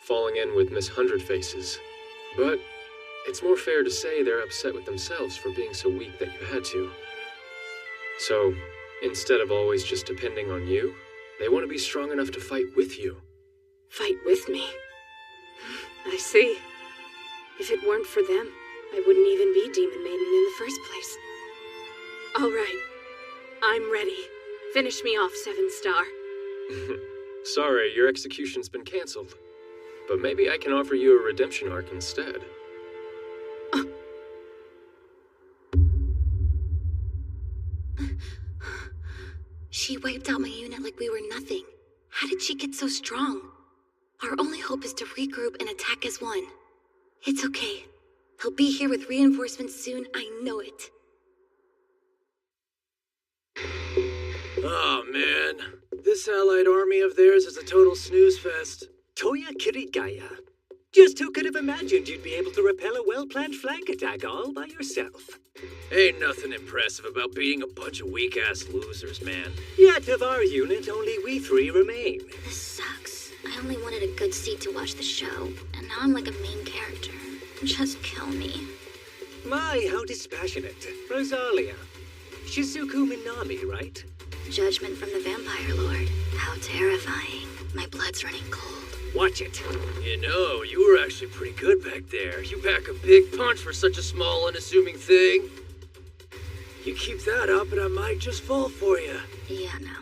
falling in with Miss Hundred Faces. But it's more fair to say they're upset with themselves for being so weak that you had to. So, instead of always just depending on you, they want to be strong enough to fight with you. Fight with me? I see. If it weren't for them, I wouldn't even be Demon Maiden in the first place. All right. I'm ready. Finish me off, 7-star. Sorry, your execution's been cancelled. But maybe I can offer you a redemption arc instead. She wiped out my unit like we were nothing. How did she get so strong? Our only hope is to regroup and attack as one. It's okay. He'll be here with reinforcements soon, I know it. Oh, man. This allied army of theirs is a total snooze fest. Toya Kirigaya. Just who could have imagined you'd be able to repel a well-planned flank attack all by yourself? Ain't nothing impressive about beating a bunch of weak-ass losers, man. Yet of our unit, only we 3 remain. This sucks. I I only wanted a good seat to watch the show, and now I'm like a main character. Just kill me. My, how dispassionate. Rosalia. Shizuku Minami, right? Judgment from the Vampire Lord. How terrifying. My blood's running cold. Watch it. You know, you were actually pretty good back there. You pack a big punch for such a small, unassuming thing. You keep that up and I might just fall for you. Yeah, no.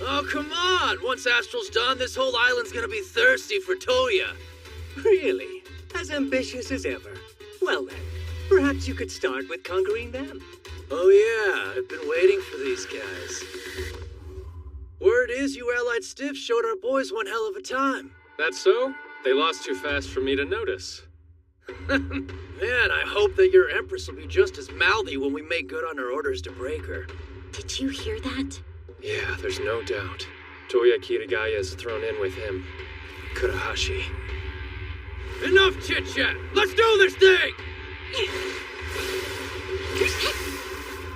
Oh, come on! Once Astral's done, this whole island's gonna be thirsty for Toya. Really? As ambitious as ever. Well then, perhaps you could start with conquering them. Oh yeah, I've been waiting for these guys. Word is you allied stiffs showed our boys one hell of a time. That's so? They lost too fast for me to notice. Man, I hope that your Empress will be just as mouthy when we make good on our orders to break her. Did you hear that? Yeah, there's no doubt. Toya Kirigaya is thrown in with him. Kurahashi. Enough chit-chat! Let's do this thing!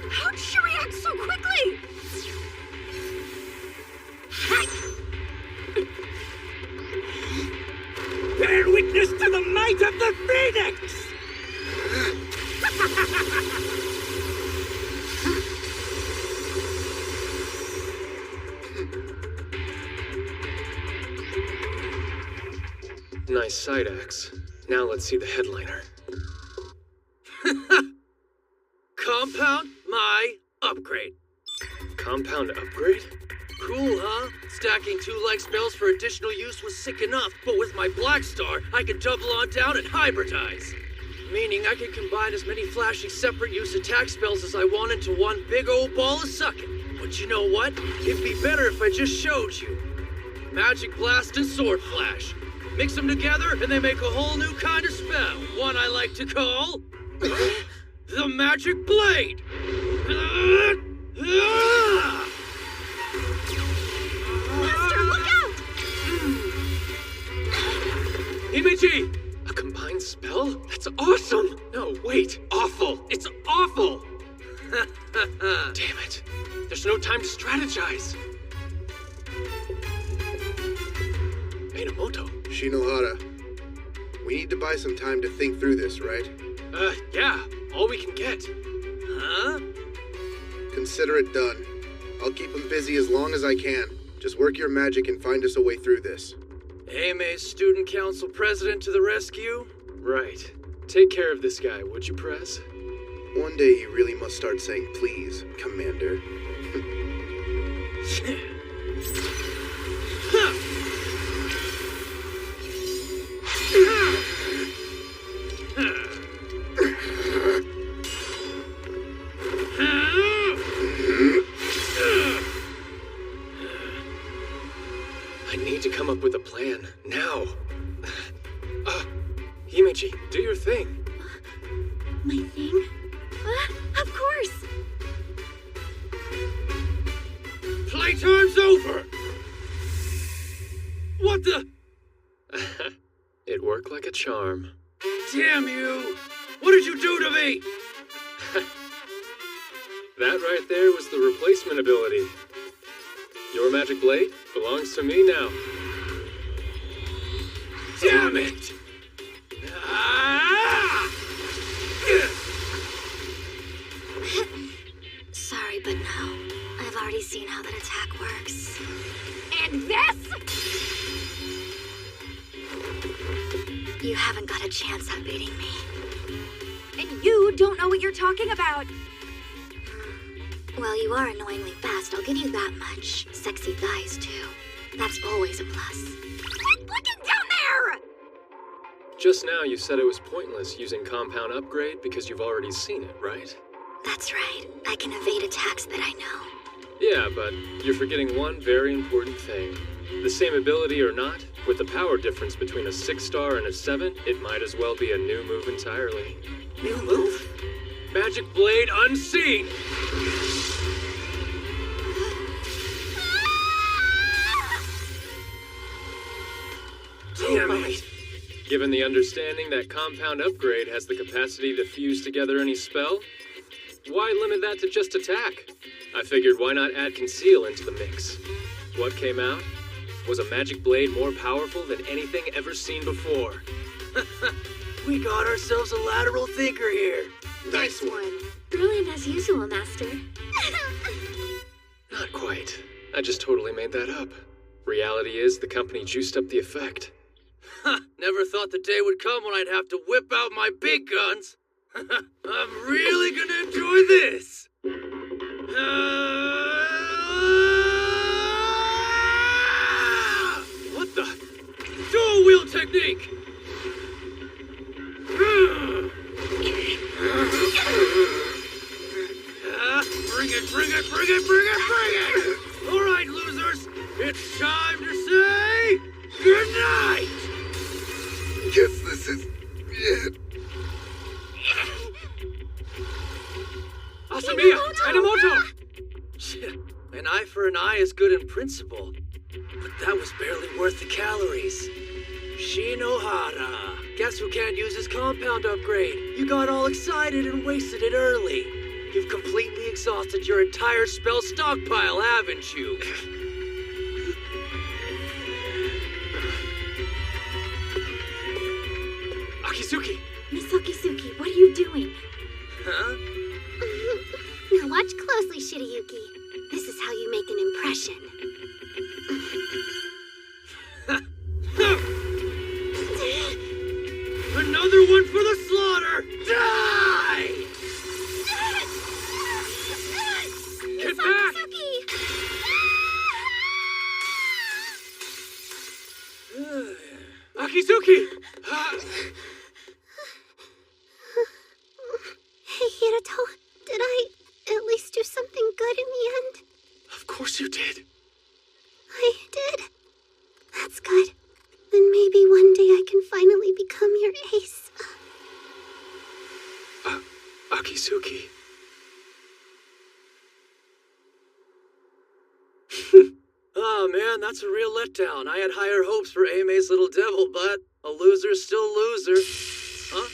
How'd she react so quickly? Bear witness to the might of the Phoenix! Nice side axe. Now let's see the headliner. Compound my upgrade. Compound upgrade? Cool, huh? Stacking 2 spells for additional use was sick enough, but with my Black Star, I can double on down and hybridize. Meaning I can combine as many flashy separate use attack spells as I want into one big old ball of sucking. But you know what? It'd be better if I just showed you. Magic Blast and Sword Flash. Mix them together and they make a whole new kind of spell. One I like to call... the Magic Blade! Master, look out! Himeji! A combined spell? That's awesome! No, wait, awful! It's awful! Damn it. There's no time to strategize. Minamoto. Shinohara, we need to buy some time to think through this, right? Yeah, all we can get. Huh? Consider it done. I'll keep him busy as long as I can. Just work your magic and find us a way through this. AMA's Student Council President to the rescue? Right. Take care of this guy, would you, Prez? One day you really must start saying please, Commander. I need to come up with a plan, now. Himeji, do your thing. My thing? Of course! Playtime's over! What the? It worked like a charm. Damn you! What did you do to me? That right there was the replacement ability. Your magic blade belongs to me now. Damn it! Ah! Sorry, but no. I've already seen how that attack works. And this? You haven't got a chance at beating me. And you don't know what you're talking about. Well, you are annoyingly fast, I'll give you that much. Sexy thighs, too. That's always a plus. Quit looking down there! Just now you said it was pointless using compound upgrade because you've already seen it, right? That's right. I can evade attacks that I know. Yeah, but you're forgetting one very important thing. The same ability or not, with the power difference between a 6-star and a 7, it might as well be a new move entirely. New move? Magic Blade Unseen! Damn it! Given the understanding that compound upgrade has the capacity to fuse together any spell, why limit that to just attack? I figured why not add conceal into the mix? What came out? was a magic blade more powerful than anything ever seen before. We got ourselves a lateral thinker here. Nice one. Brilliant as usual, Master. Not quite. I just totally made that up. Reality is, the company juiced up the effect. Never thought the day would come when I'd have to whip out my big guns. I'm really gonna enjoy this. What the? Dual wheel technique. Bring it, bring it, bring it, bring it, bring it! All right, losers, it's time to say goodnight! Guess this is it. Asamiya! Enomoto! An eye for an eye is good in principle, but that was barely worth the calories. Shinohara! Guess who can't use his compound upgrade? You got all excited and wasted it early. You've completely exhausted your entire spell stockpile, haven't you? Akizuki! Miss Akizuki, what are you doing? Huh? Now watch closely, Shirayuki. This is how you make an impression. Another one for the slaughter! Die! Get back! Akizuki! Hey, Hirato, did I at least do something good in the end? Of course you did. I did. That's good. Then maybe one day I can finally become your ace. Akizuki. Oh man, that's a real letdown. I had higher hopes for Aime's little devil, but a loser's still a loser. Huh?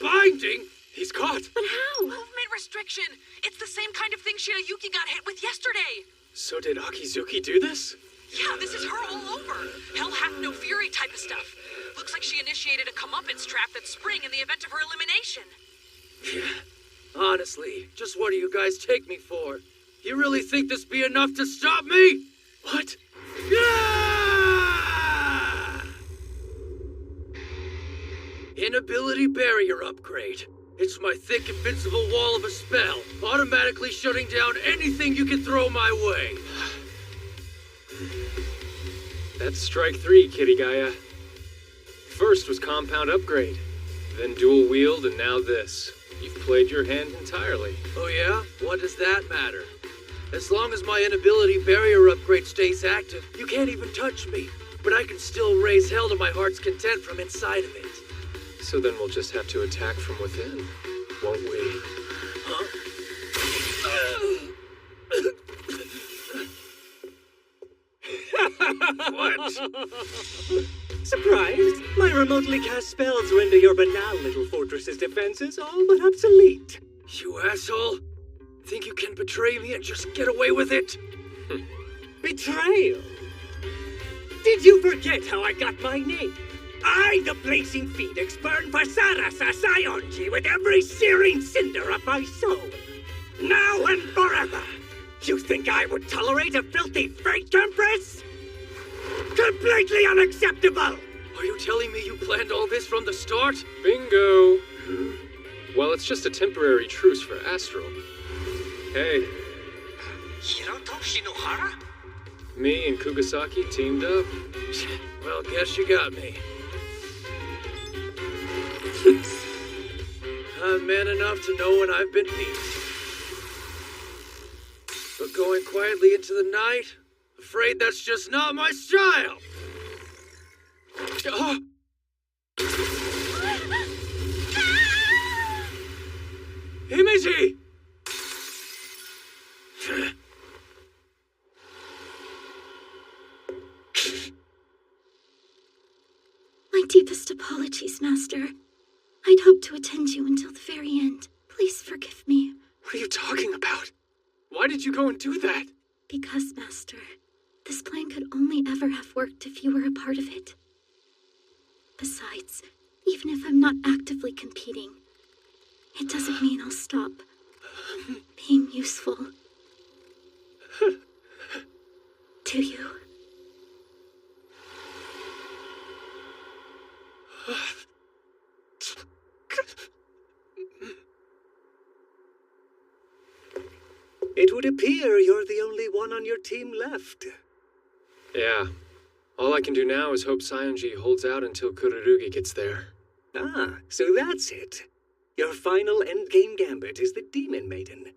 Binding? He's caught. But how? Movement restriction. It's the same kind of thing Shirayuki got hit with yesterday. So did Akizuki do this? Yeah, this is her all over. Hell hath no fury type of stuff. Looks like she initiated a comeuppance trap that's spring in the event of her elimination. Honestly, just what do you guys take me for? You really think this be enough to stop me? What? Inability barrier upgrade. It's my thick, invincible wall of a spell, automatically shutting down anything you can throw my way. That's strike 3, Kitty Gaia. First was compound upgrade, then dual wield, and now this. You've played your hand entirely. Oh yeah? What does that matter? As long as my inability barrier upgrade stays active, you can't even touch me. But I can still raise hell to my heart's content from inside of it. So then we'll just have to attack from within, won't we? Huh? What? Surprised? My remotely cast spells render your banal little fortress's defenses all but obsolete. You asshole! Think you can betray me and just get away with it? Betrayal? Did you forget how I got my name? I, the blazing phoenix, burn Vasara Sasayonji with every searing cinder of my soul. Now and forever. You think I would tolerate a filthy freight compress? Completely unacceptable! Are you telling me you planned all this from the start? Bingo! Well, it's just a temporary truce for Astral. Hey. Hiroto Shinohara? Me and Kugasaki teamed up. Well, guess you got me. I'm man enough to know when I've been beat. But going quietly into the night, afraid that's just not my style. Himeji! My deepest apologies, Master. I'd hoped to attend you until the very end. Please forgive me. What are you talking about? Why did you go and do that? Because, Master, this plan could only ever have worked if you were a part of it. Besides, even if I'm not actively competing, it doesn't mean I'll stop being useful to you. It would appear you're the only one on your team left. Yeah. All I can do now is hope Sayonji holds out until Kururugi gets there. Ah, so that's it. Your final endgame gambit is the Demon Maiden.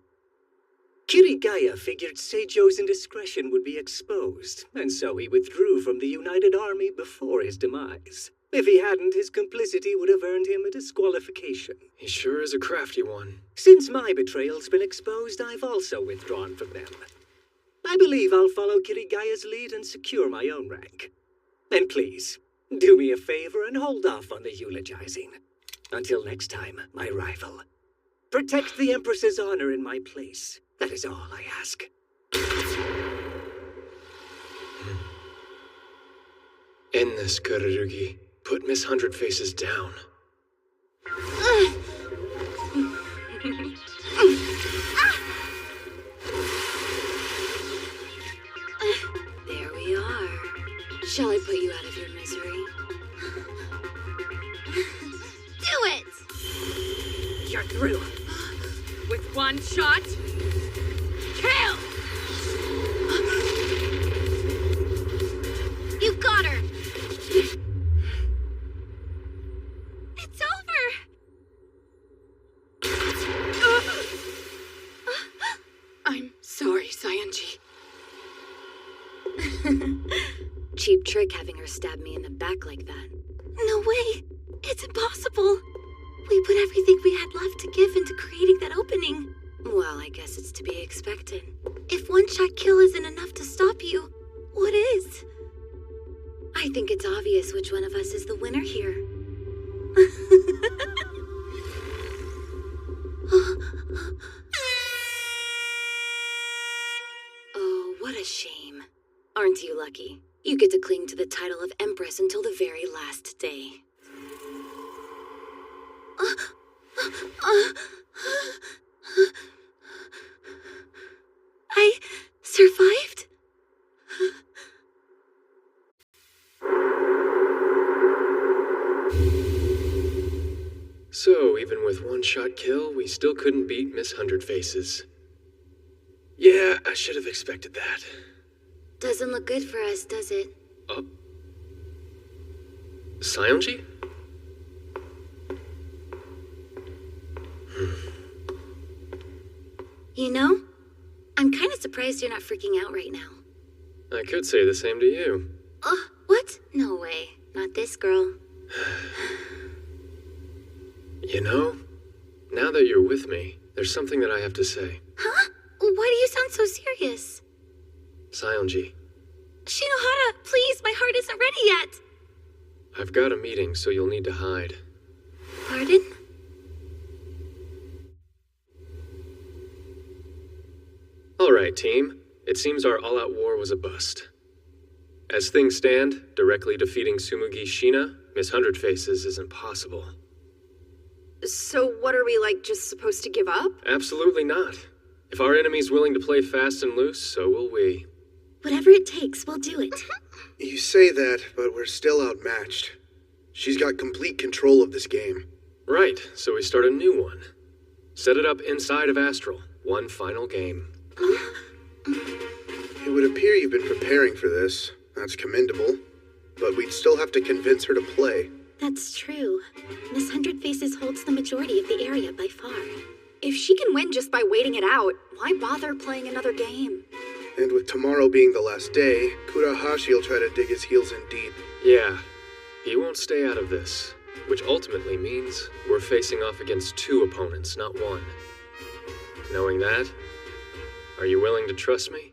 Kirigaya figured Seijo's indiscretion would be exposed, and so he withdrew from the United Army before his demise. If he hadn't, his complicity would have earned him a disqualification. He sure is a crafty one. Since my betrayal's been exposed, I've also withdrawn from them. I believe I'll follow Kirigaya's lead and secure my own rank. And please, do me a favor and hold off on the eulogizing. Until next time, my rival. Protect the Empress's honor in my place. That is all I ask. End this, Kururugi. Put Miss Hundred Faces down. There we are. Shall I put you out of your misery? Do it! You're through. With one shot, kill! You got her! It's over! I'm sorry, Sayonji. Cheap trick having her stab me in the back like that. No way! It's impossible! We put everything we had left to give into creating that opening. Well, I guess it's to be expected. If one-shot kill isn't enough to stop you, what is? I think it's obvious which one of us is the winner here. Oh, what a shame. Aren't you lucky? You get to cling to the title of Empress until the very last day. I survived? So, even with one-shot kill, we still couldn't beat Miss Hundred Faces. Yeah, I should have expected that. Doesn't look good for us, does it? Oh. Sayonji? You know, I'm kind of surprised you're not freaking out right now. I could say the same to you. What? No way. Not this girl. You know, now that you're with me, there's something that I have to say. Huh? Why do you sound so serious? Sayonji, Shinohara, please, my heart isn't ready yet. I've got a meeting, so you'll need to hide. Pardon? All right, team. It seems our all-out war was a bust. As things stand, directly defeating Tsumugi Shina, Miss Hundred Faces, isn't possible. So what are we, just supposed to give up? Absolutely not. If our enemy's willing to play fast and loose, so will we. Whatever it takes, we'll do it. You say that, but we're still outmatched. She's got complete control of this game. Right, so we start a new one. Set it up inside of Astral. One final game. It would appear you've been preparing for this. That's commendable. But we'd still have to convince her to play. That's true. Miss Hundred Faces holds the majority of the area by far. If she can win just by waiting it out, why bother playing another game? And with tomorrow being the last day, Kurahashi will try to dig his heels in deep. Yeah, he won't stay out of this. Which ultimately means we're facing off against two opponents, not one. Knowing that, are you willing to trust me?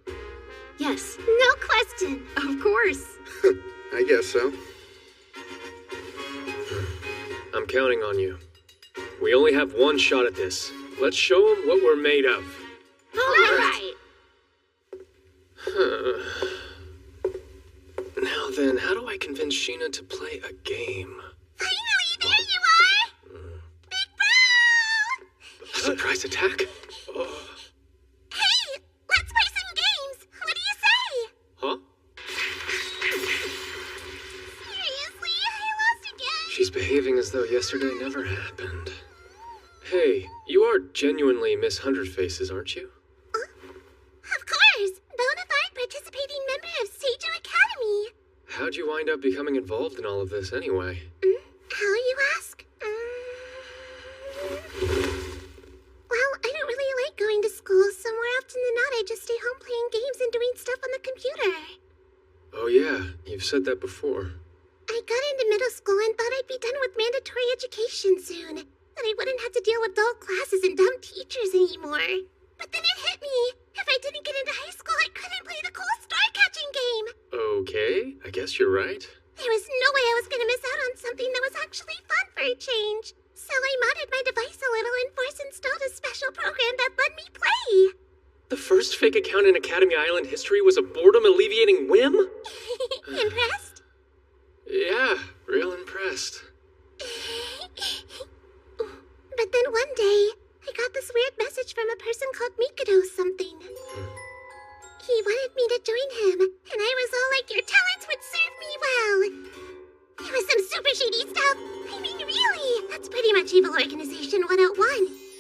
Yes. No question. Of course. I guess so. I'm counting on you. We only have one shot at this. Let's show them what we're made of. All right. Then how do I convince Sheena to play a game? Finally, there you are! Big Bro! A surprise attack? Hey, let's play some games! What do you say? Huh? Seriously, I lost again. She's behaving as though yesterday never happened. Hey, you are genuinely Miss Hundred Faces, aren't you? Of course! Bona fide participating member of Seijo Academy. How'd you wind up becoming involved in all of this anyway? How you ask? Well, I don't really like going to school, so more often than not I just stay home playing games and doing stuff on the computer. Oh yeah, you've said that before. I got into middle school and thought I'd be done with mandatory education soon. That I wouldn't have to deal with dull classes and dumb teachers anymore. But then it hit me. If I didn't get into high school, I couldn't play the cool star-catching game. Okay, I guess you're right. There was no way I was going to miss out on something that was actually fun for a change. So I modded my device a little and installed a special program that let me play. The first fake account in Academy Island history was a boredom-alleviating whim? Impressed? Yeah, real impressed. But then one day, I got this weird message from a person called Mikado something. He wanted me to join him, and I was all like, your talents would serve me well. It was some super shady stuff. I mean, really, that's pretty much Evil Organization 101.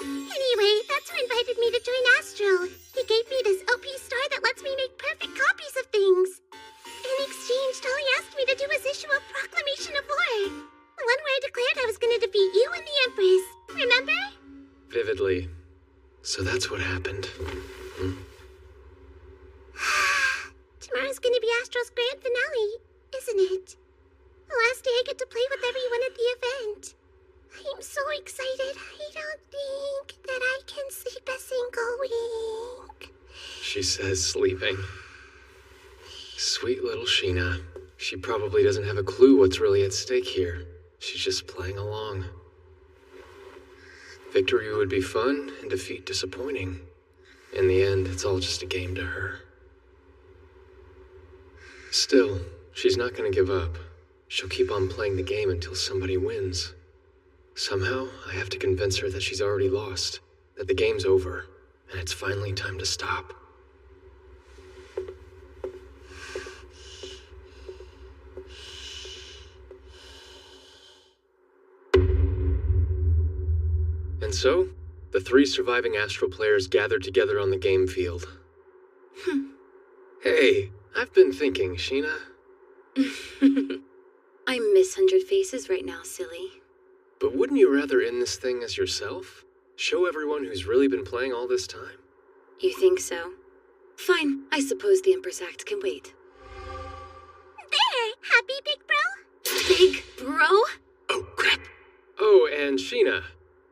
Anyway, that's who invited me to join Astro. He gave me this OP star that lets me make perfect copies of things. In exchange, all he asked me to do was issue a proclamation of war. One where I declared I was going to defeat you and the Empress. Remember? Vividly. So that's what happened. Tomorrow's going to be Astro's grand finale, isn't it? The last day I get to play with everyone at the event. I'm so excited. I don't think that I can sleep a single wink. She says sleeping. Sweet little Sheena. She probably doesn't have a clue what's really at stake here. She's just playing along. Victory would be fun and defeat disappointing. In the end, it's all just a game to her. Still, she's not gonna give up. She'll keep on playing the game until somebody wins. Somehow, I have to convince her that she's already lost, that the game's over, and it's finally time to stop. And so, the 3 surviving Astral players gathered together on the game field. Hey, I've been thinking, Sheena. I'm Miss Hundred Faces right now, silly. But wouldn't you rather end this thing as yourself? Show everyone who's really been playing all this time? You think so? Fine, I suppose the Empress Act can wait. There! Happy, Big Bro? Big Bro? Oh, crap. Oh, and Sheena,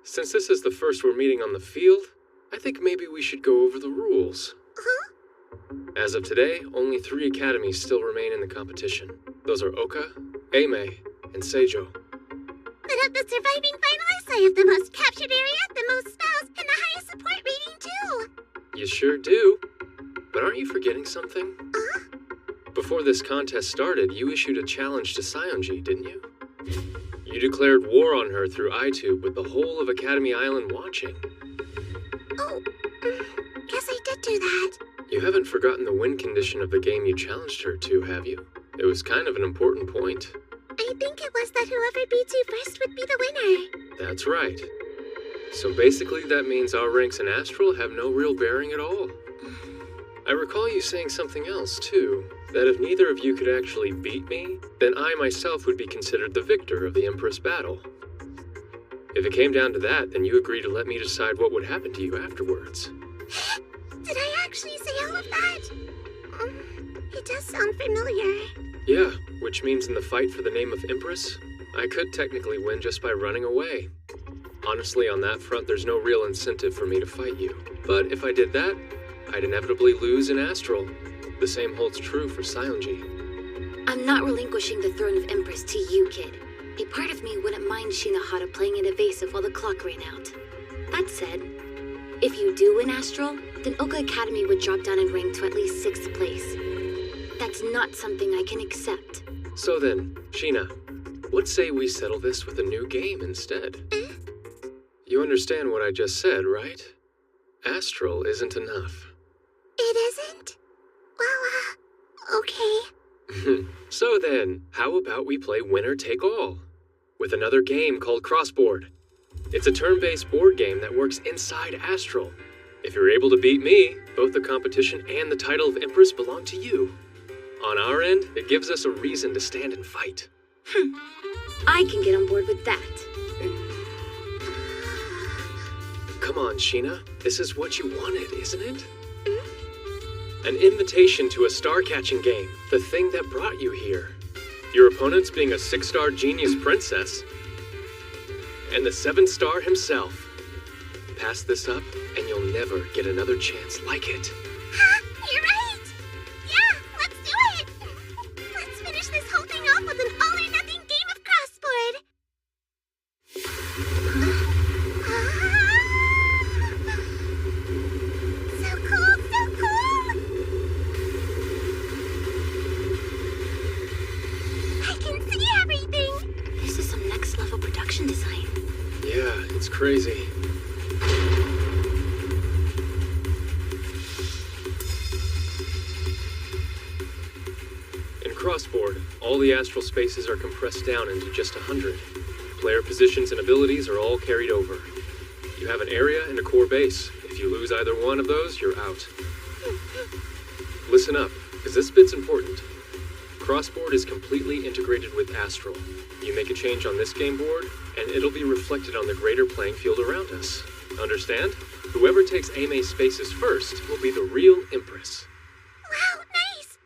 since this is the first we're meeting on the field, I think maybe we should go over the rules. Huh? As of today, only 3 academies still remain in the competition. Those are Oka, Eimei, and Seijo. But of the surviving finalists, I have the most captured area, the most spells, and the highest support rating, too. You sure do. But aren't you forgetting something? Before this contest started, you issued a challenge to Sionji, didn't you? You declared war on her through iTube with the whole of Academy Island watching. Oh, guess I did do that. You haven't forgotten the win condition of the game you challenged her to, have you? It was kind of an important point. I think it was that whoever beats you first would be the winner. That's right. So basically that means our ranks in Astral have no real bearing at all. I recall you saying something else, too. That if neither of you could actually beat me, then I myself would be considered the victor of the Empress battle. If it came down to that, then you agreed to let me decide what would happen to you afterwards. Did I actually say all of that? It does sound familiar. Yeah, which means in the fight for the name of Empress, I could technically win just by running away. Honestly, on that front, there's no real incentive for me to fight you. But if I did that, I'd inevitably lose in Astral. The same holds true for Sionji. I'm not relinquishing the throne of Empress to you, kid. A part of me wouldn't mind Shinohara playing it evasive while the clock ran out. That said, if you do win Astral, then Oka Academy would drop down in rank to at least 6th place. That's not something I can accept. So then, Sheena, let's say we settle this with a new game instead. You understand what I just said, right? Astral isn't enough. It isn't? Well, okay. So then, how about we play winner take all? With another game called Crossboard. It's a turn-based board game that works inside Astral. If you're able to beat me, both the competition and the title of Empress belong to you. On our end, it gives us a reason to stand and fight. I can get on board with that. Come on, Sheena. This is what you wanted, isn't it? An invitation to a star-catching game, the thing that brought you here. Your opponents being a 6-star genius princess, and the 7-star himself. Pass this up, and you'll never get another chance like it. You're right! Yeah, let's do it! Let's finish this whole thing off with an all-or-nothing game of crossboard! So cool, so cool! I can see everything! This is some next-level production design. Yeah, it's crazy. In Crossboard, all the astral spaces are compressed down into just 100. Player positions and abilities are all carried over. You have an area and a core base. If you lose either one of those, you're out. Listen up, because this bit's important. Crossboard is completely integrated with Astral. You make a change on this game board, and it'll be reflected on the greater playing field around us. Understand? Whoever takes Aime's spaces first will be the real Empress. Wow, nice!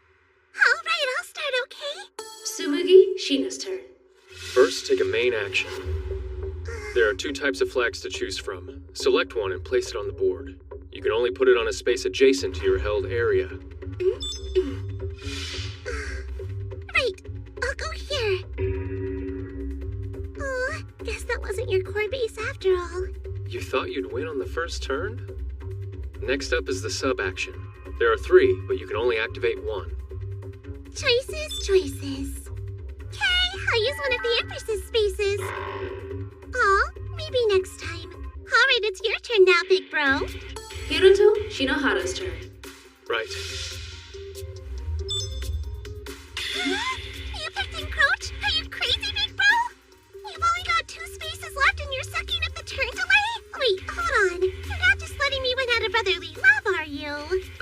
Alright, I'll start, okay? Tsumugi, Sheena's turn. First, take a main action. There are 2 types of flags to choose from. Select one and place it on the board. You can only put it on a space adjacent to your held area. Right, I'll go here. Oh, guess that wasn't your core base after all. You thought you'd win on the first turn? Next up is the sub-action. There are 3, but you can only activate 1. Choices. Okay, I'll use one of the Empress's spaces. Aw, maybe next time. Alright, it's your turn now, big bro. Hiroto, Shinohara's turn. Right. You picked Encroach? Are you crazy, big bro? You've only got 2 spaces left and you're sucking up the turn delay? Wait, hold on. You're not just letting me win out of brotherly love, are you?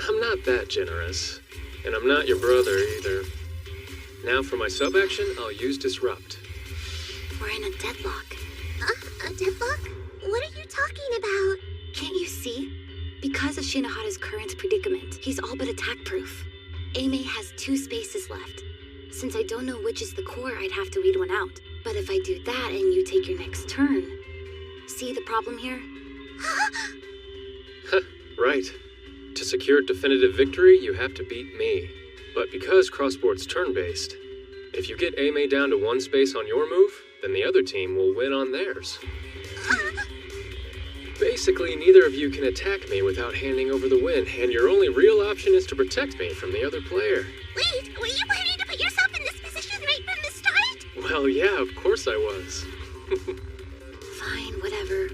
I'm not that generous. And I'm not your brother either. Now for my sub-action, I'll use Disrupt. We're in a deadlock. A deadlock? What are you talking about? Can't you see? Because of Shinohara's current predicament, he's all but attack-proof. Aimee has 2 spaces left. Since I don't know which is the core, I'd have to weed one out. But if I do that and you take your next turn... See the problem here? Right. To secure definitive victory, you have to beat me. But because Crossboard's turn-based, if you get Aimee down to 1 space on your move, then the other team will win on theirs. Basically, neither of you can attack me without handing over the win, and your only real option is to protect me from the other player. Wait, were you planning to put yourself in this position right from the start? Well, yeah, of course I was. Fine, whatever.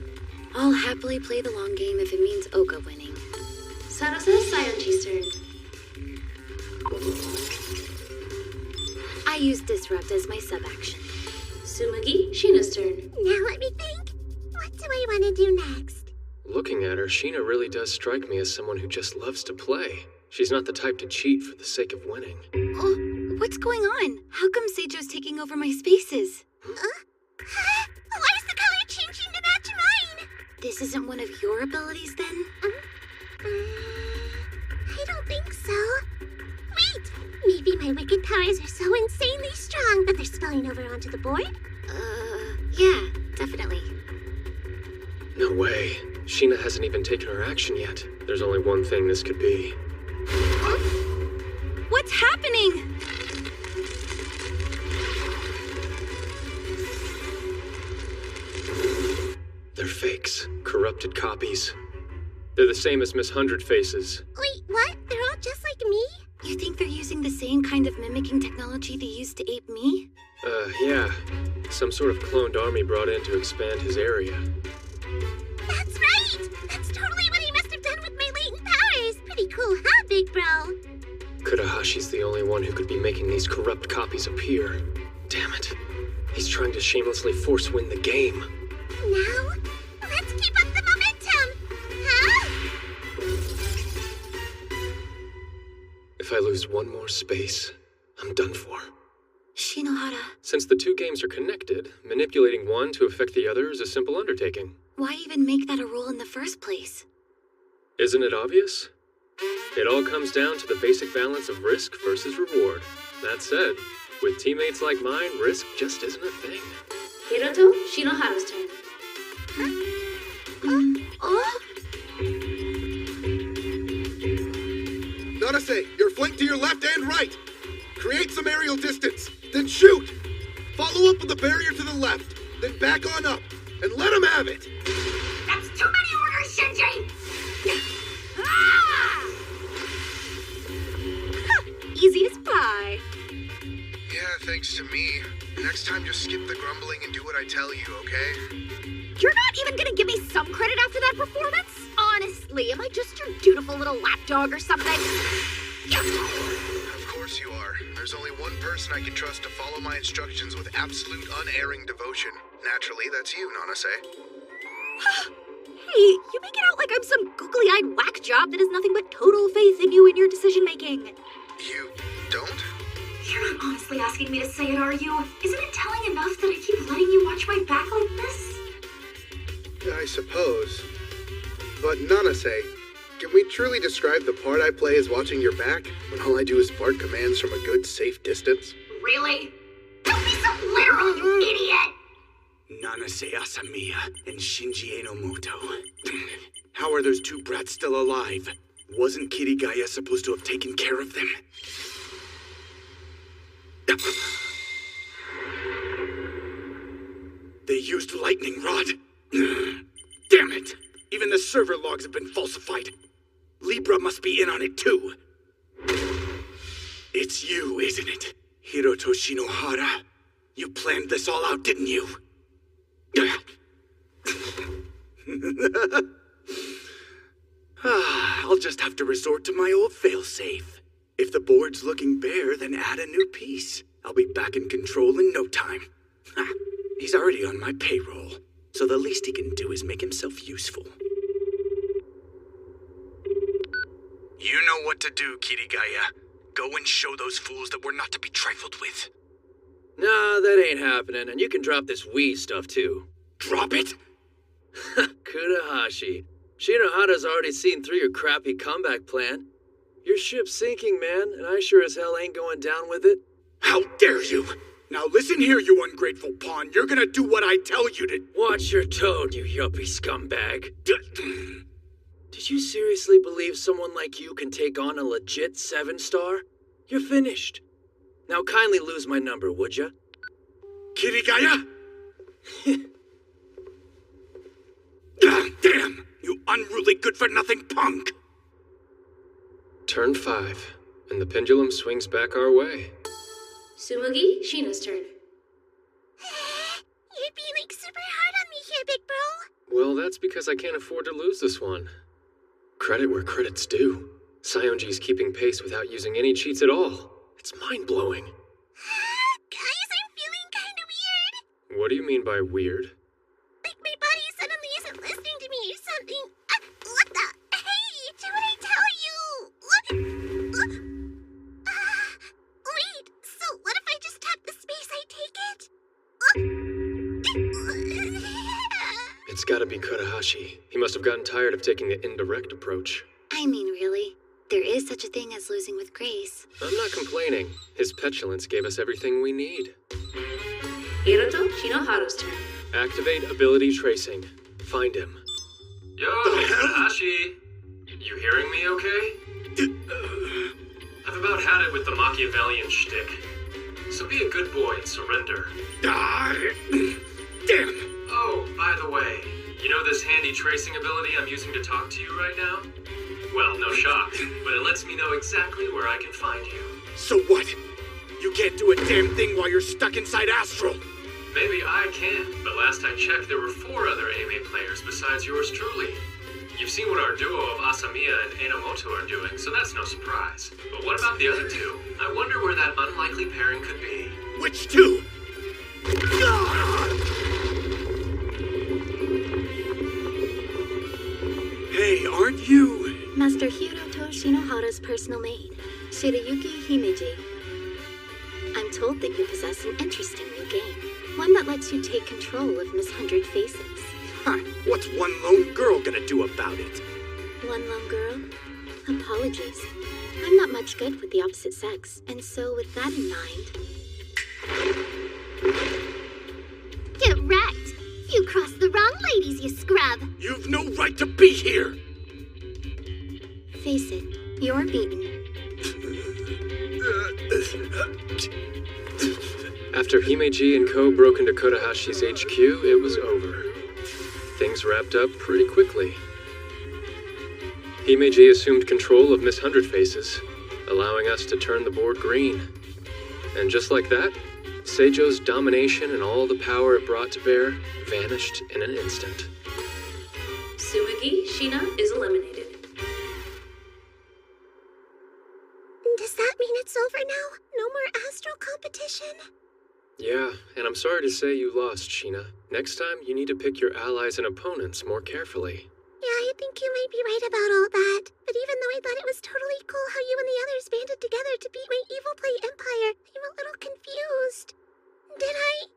I'll happily play the long game if it means Oka winning. Sarasa, Sayonji's turn. I use Disrupt as my sub-action. Tsumugi, Sheena's turn. Now let me think. What do I want to do next? Looking at her, Sheena really does strike me as someone who just loves to play. She's not the type to cheat for the sake of winning. Oh, what's going on? How come Seijo's taking over my spaces? Why is the color changing to match mine? This isn't one of your abilities, then? I don't think so. Wait! Maybe my wicked powers are so insanely strong that they're spilling over onto the board? Yeah, definitely. No way. Sheena hasn't even taken her action yet. There's only one thing this could be. What's happening? They're fakes. Corrupted copies. They're the same as Miss 100 Faces. Wait, what? They're all just like me? You think they're using the same kind of mimicking technology they used to ape me? Yeah. Some sort of cloned army brought in to expand his area. That's right! That's totally what he must have done with my latent powers! Pretty cool, huh, big bro? Kurahashi's the only one who could be making these corrupt copies appear. Damn it. He's trying to shamelessly force-win the game. Now, let's keep up the momentum! Huh? If I lose one more space, I'm done for. Shinohara, Since the two games are connected, manipulating one to affect the other is a simple undertaking. why even make that a rule in the first place? Isn't it obvious? It all comes down to the basic balance of risk versus reward. That said, with teammates like mine, risk just isn't a thing. Hiroto, Shinohara's turn. Nanase, you're flanked to your left and right. Create some aerial distance, then shoot. Follow up with the barrier to the left, then back on up, and let him have it. That's too many orders, Shinji! Easy as pie. Yeah, thanks to me. Next time, just skip the grumbling and do what I tell you, okay? You're not even gonna give me some credit after that performance? Honestly, am I just your dutiful little lapdog or something? Of course you are. There's only one person I can trust to follow my instructions with absolute unerring devotion. Naturally, that's you, Nanase. Hey, you make it out like I'm some googly-eyed whack job that has nothing but total faith in you and your decision-making. You don't? You're not honestly asking me to say it, are you? Isn't it telling enough that I keep letting you watch my back like this? I suppose. But Nanase, can we truly describe the part I play as watching your back, when all I do is bark commands from a good, safe distance? Really? Don't be so literal, you idiot! Nanase Asamiya and Shinji Enomoto. How are those two brats still alive? Wasn't Kirigaya supposed to have taken care of them? They used lightning rod. Damn it! Even the server logs have been falsified. Libra must be in on it too. It's you, isn't it? Hiroto Shinohara. You planned this all out, didn't you? I'll just have to resort to my old failsafe. If the board's looking bare, then add a new piece. I'll be back in control in no time. He's already on my payroll, so the least he can do is make himself useful. You know what to do, Kirigaya. Go and show those fools that we're not to be trifled with. Nah, that ain't happening, and you can drop this Wii stuff too. Drop it? Kurahashi, Shinohara's already seen through your crappy comeback plan. Your ship's sinking, man, and I sure as hell ain't going down with it. How dare you! Now listen here, you ungrateful pawn. You're gonna do what I tell you to. Watch your tone, you yuppie scumbag. Did you seriously believe someone like you can take on a legit 7-star? You're finished. Now kindly lose my number, would ya? Kirigaya? Damn! You unruly good-for-nothing punk! Turn 5, and the pendulum swings back our way. Sumugi, Shina's turn. You're being super hard on me here, big bro. Well, that's because I can't afford to lose this one. Credit where credit's due. Sionji's keeping pace without using any cheats at all. It's mind-blowing. Guys, I'm feeling kinda weird. What do you mean by weird? Like my body suddenly isn't listening to me or something. What the? Hey, do what I tell you. Wait, so what if I just tap the space I take it? It's gotta be Kurahashi. He must have gotten tired of taking the indirect approach. I mean, really, there is such a thing as losing with grace. I'm not complaining. His petulance gave us everything we need. Hiroto, Shinohara's turn. Activate ability tracing. Find him. Yo, Kurahashi. You hearing me okay? I've about had it with the Machiavellian shtick. So be a good boy and surrender. Damn! Oh, by the way, you know this handy tracing ability I'm using to talk to you right now? Well, no shock, but it lets me know exactly where I can find you. So what? You can't do a damn thing while you're stuck inside Astral. Maybe I can, but last I checked, there were 4 other AMA players besides yours truly. You've seen what our duo of Asamiya and Enomoto are doing, so that's no surprise. But what about the other 2? I wonder where that unlikely pairing could be. Which 2? Hey, aren't you? Master Hiroto Shinohara's personal maid, Shirayuki Himeji. I'm told that you possess an interesting new game. One that lets you take control of Miss Hundred Faces. Huh, what's one lone girl gonna do about it? One lone girl? Apologies. I'm not much good with the opposite sex, and so with that in mind... Get wrecked! You crossed the wrong ladies, you scrub! You've no right to be here! Face it, you're beaten. After Himeji and Co. broke into Kodahashi's HQ, it was over. Things wrapped up pretty quickly. Himeji assumed control of Miss Hundred Faces, allowing us to turn the board green. And just like that, Seijo's domination and all the power it brought to bear vanished in an instant. Tsumugi Shina is eliminated. Does that mean it's over now? No more astral competition? Yeah, and I'm sorry to say you lost, Sheena. Next time, you need to pick your allies and opponents more carefully. Yeah, I think you might be right about all that. But even though I thought it was totally cool how you and the others banded together to beat my evil play empire, I'm a little confused. Did I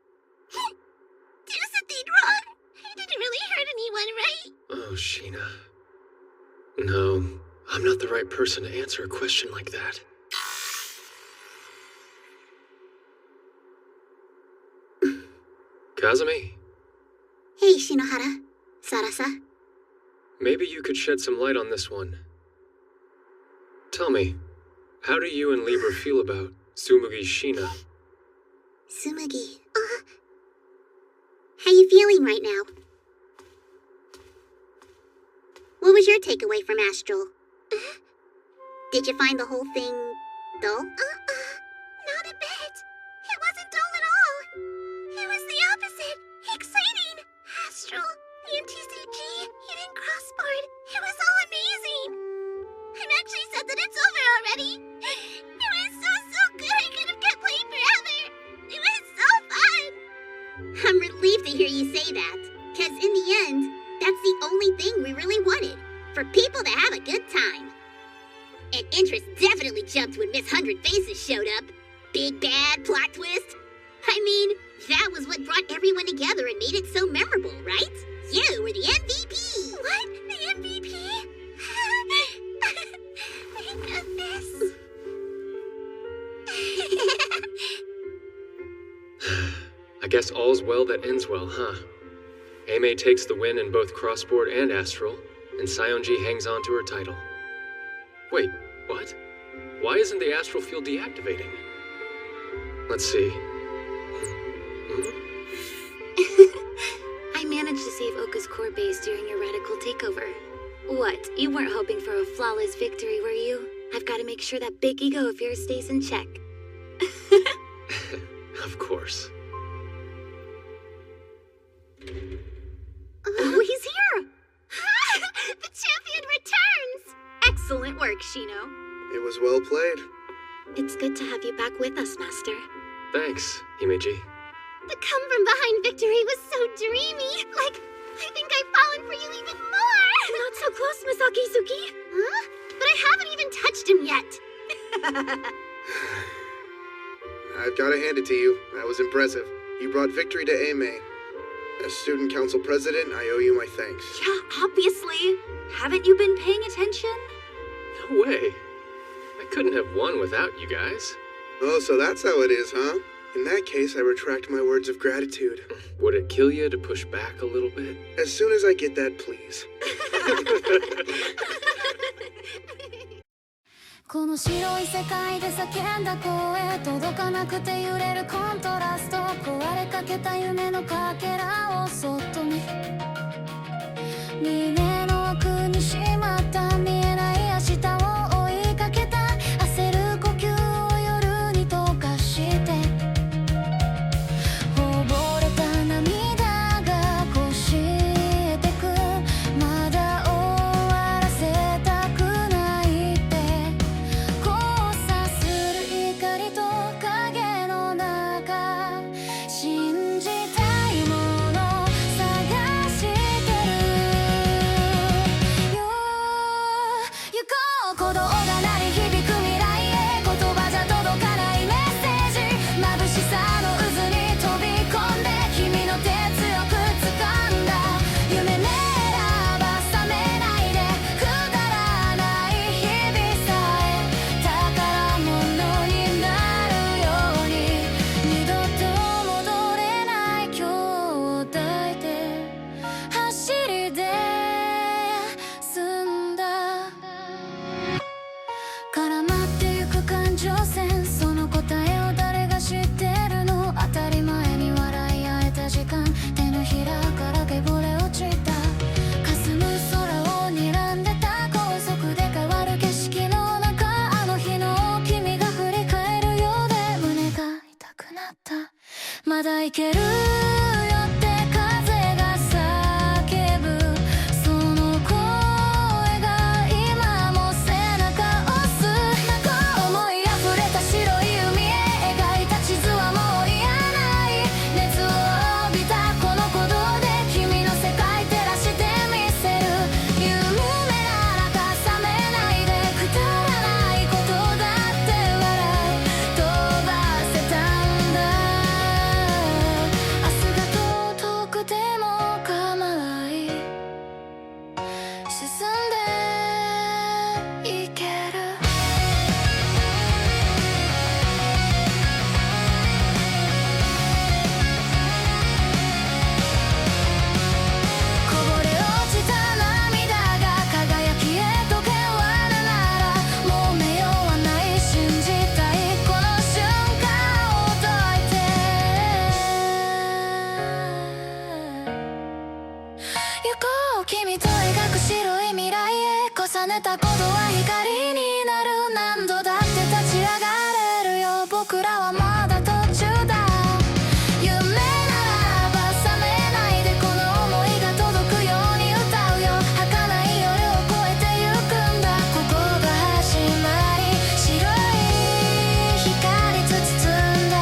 do something wrong? I didn't really hurt anyone, right? Oh, Sheena. No, I'm not the right person to answer a question like that. Kazumi? Hey, Shinohara. Sarasa. Maybe you could shed some light on this one. Tell me, how do you and Libra feel about Tsumugi Shina? Tsumugi. How you feeling right now? What was your takeaway from Astral? Did you find the whole thing dull? Not a bit. It wasn't dull at all. It was the opposite. Exciting. Astral, the MTCG, hidden crossboard. It was all amazing. I'm actually sad that it's over already. It was so good. I could have kept playing forever. It was so fun. I'm relieved to hear you say that. Because in the end, that's the only thing we really wanted. For people to have a good time. And interest definitely jumped when Miss Hundred Faces showed up. Big bad plot twist. I mean, that was what brought everyone together and made it so memorable, right? You were the MVP! What? The MVP? Thank goodness. I guess all's well that ends well, huh? Aimei takes the win in both Crossboard and Astral, and Saionji hangs on to her title. Wait, what? Why isn't the Astral field deactivating? Let's see. I managed to save Oka's core base during your radical takeover. What, you weren't hoping for a flawless victory, were you? I've got to make sure that big ego of yours stays in check. Of course. Oh, he's here! The champion returns! Excellent work, Shino. It was well played. It's good to have you back with us, Master. Thanks, Himeji. The come-from-behind victory was so dreamy. Like, I think I've fallen for you even more. Not so close, Miss Akizuki. Huh? But I haven't even touched him yet. I've got to hand it to you. That was impressive. You brought victory to Aimei. As student council president, I owe you my thanks. Yeah, obviously. Haven't you been paying attention? No way. I couldn't have won without you guys. Oh, so that's how it is, huh? In that case, I retract my words of gratitude. Would it kill you to push back a little bit? As soon as I get that, please. この白い世界で叫んだ声届かなくて揺れるコントラスト壊れかけた夢のかけらをそっと見胸の奥にしまった見えないまだいけるよって風が叫ぶその声が今も背中押す思い溢れた白い海へ描いた地図はもういらない熱を帯びたこの鼓動で君の世界照らしてみせる夢ならか覚めないでくだらないことだって笑い飛ばせたんだ明日が遠くても構わない進んでいけるこぼれ落ちた涙が輝きへと変わるならもう目よはない信じたいこの瞬間を解いて行こう君と描く白い未来へ重ねたことは光になる何度だって立ち上がれるよ僕らはまだ途中だ夢ならば覚めないでこの想いが届くように歌うよ儚い夜を越えてゆくんだここが始まり白い光包んだ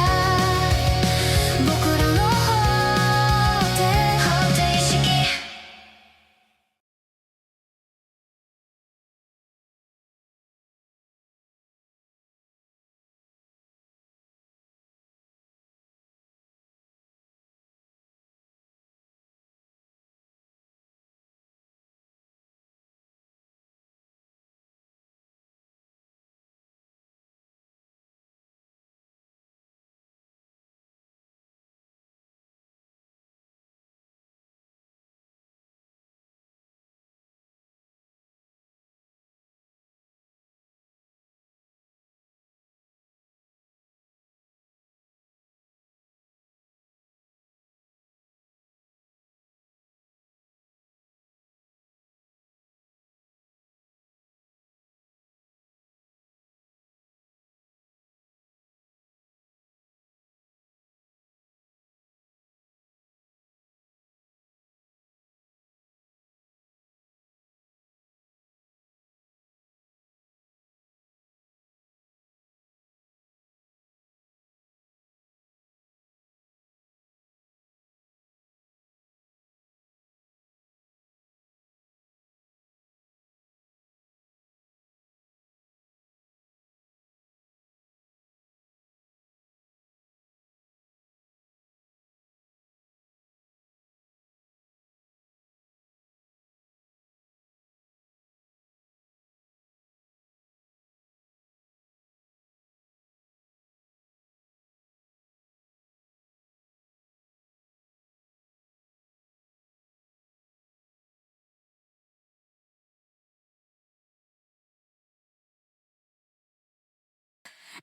僕らの方程式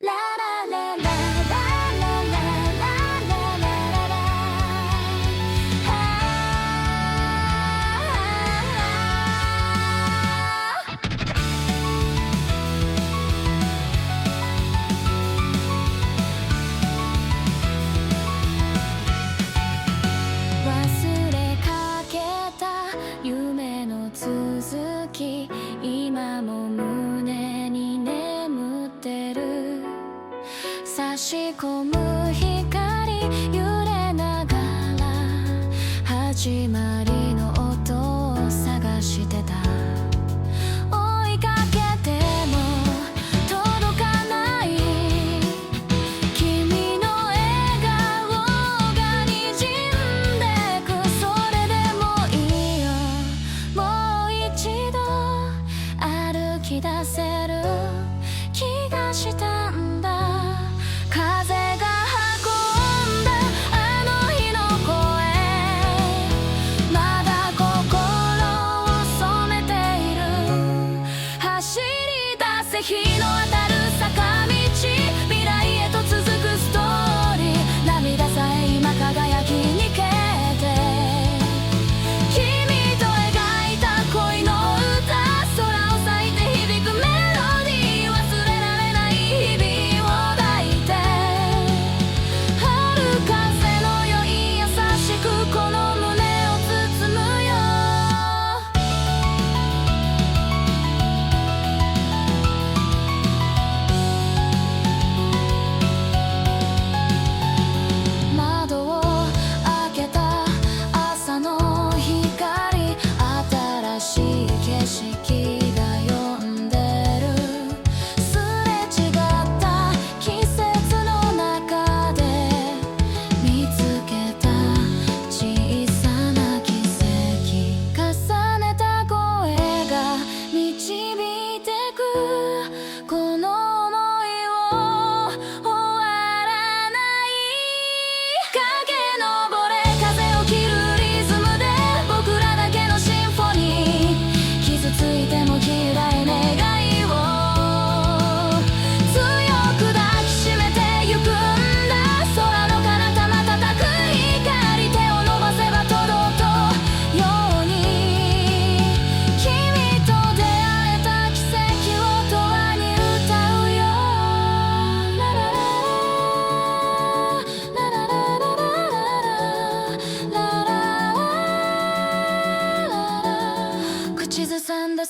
ラララララララララララ忘れかけた夢の続き今も胸に眠ってる差し込む光揺れながら始まりの音を探してた追いかけても届かない君の笑顔が滲んでくそれでもいいよもう一度歩き出せる気がしたんだ風が運んだあの日の声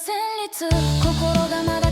旋律心がまだ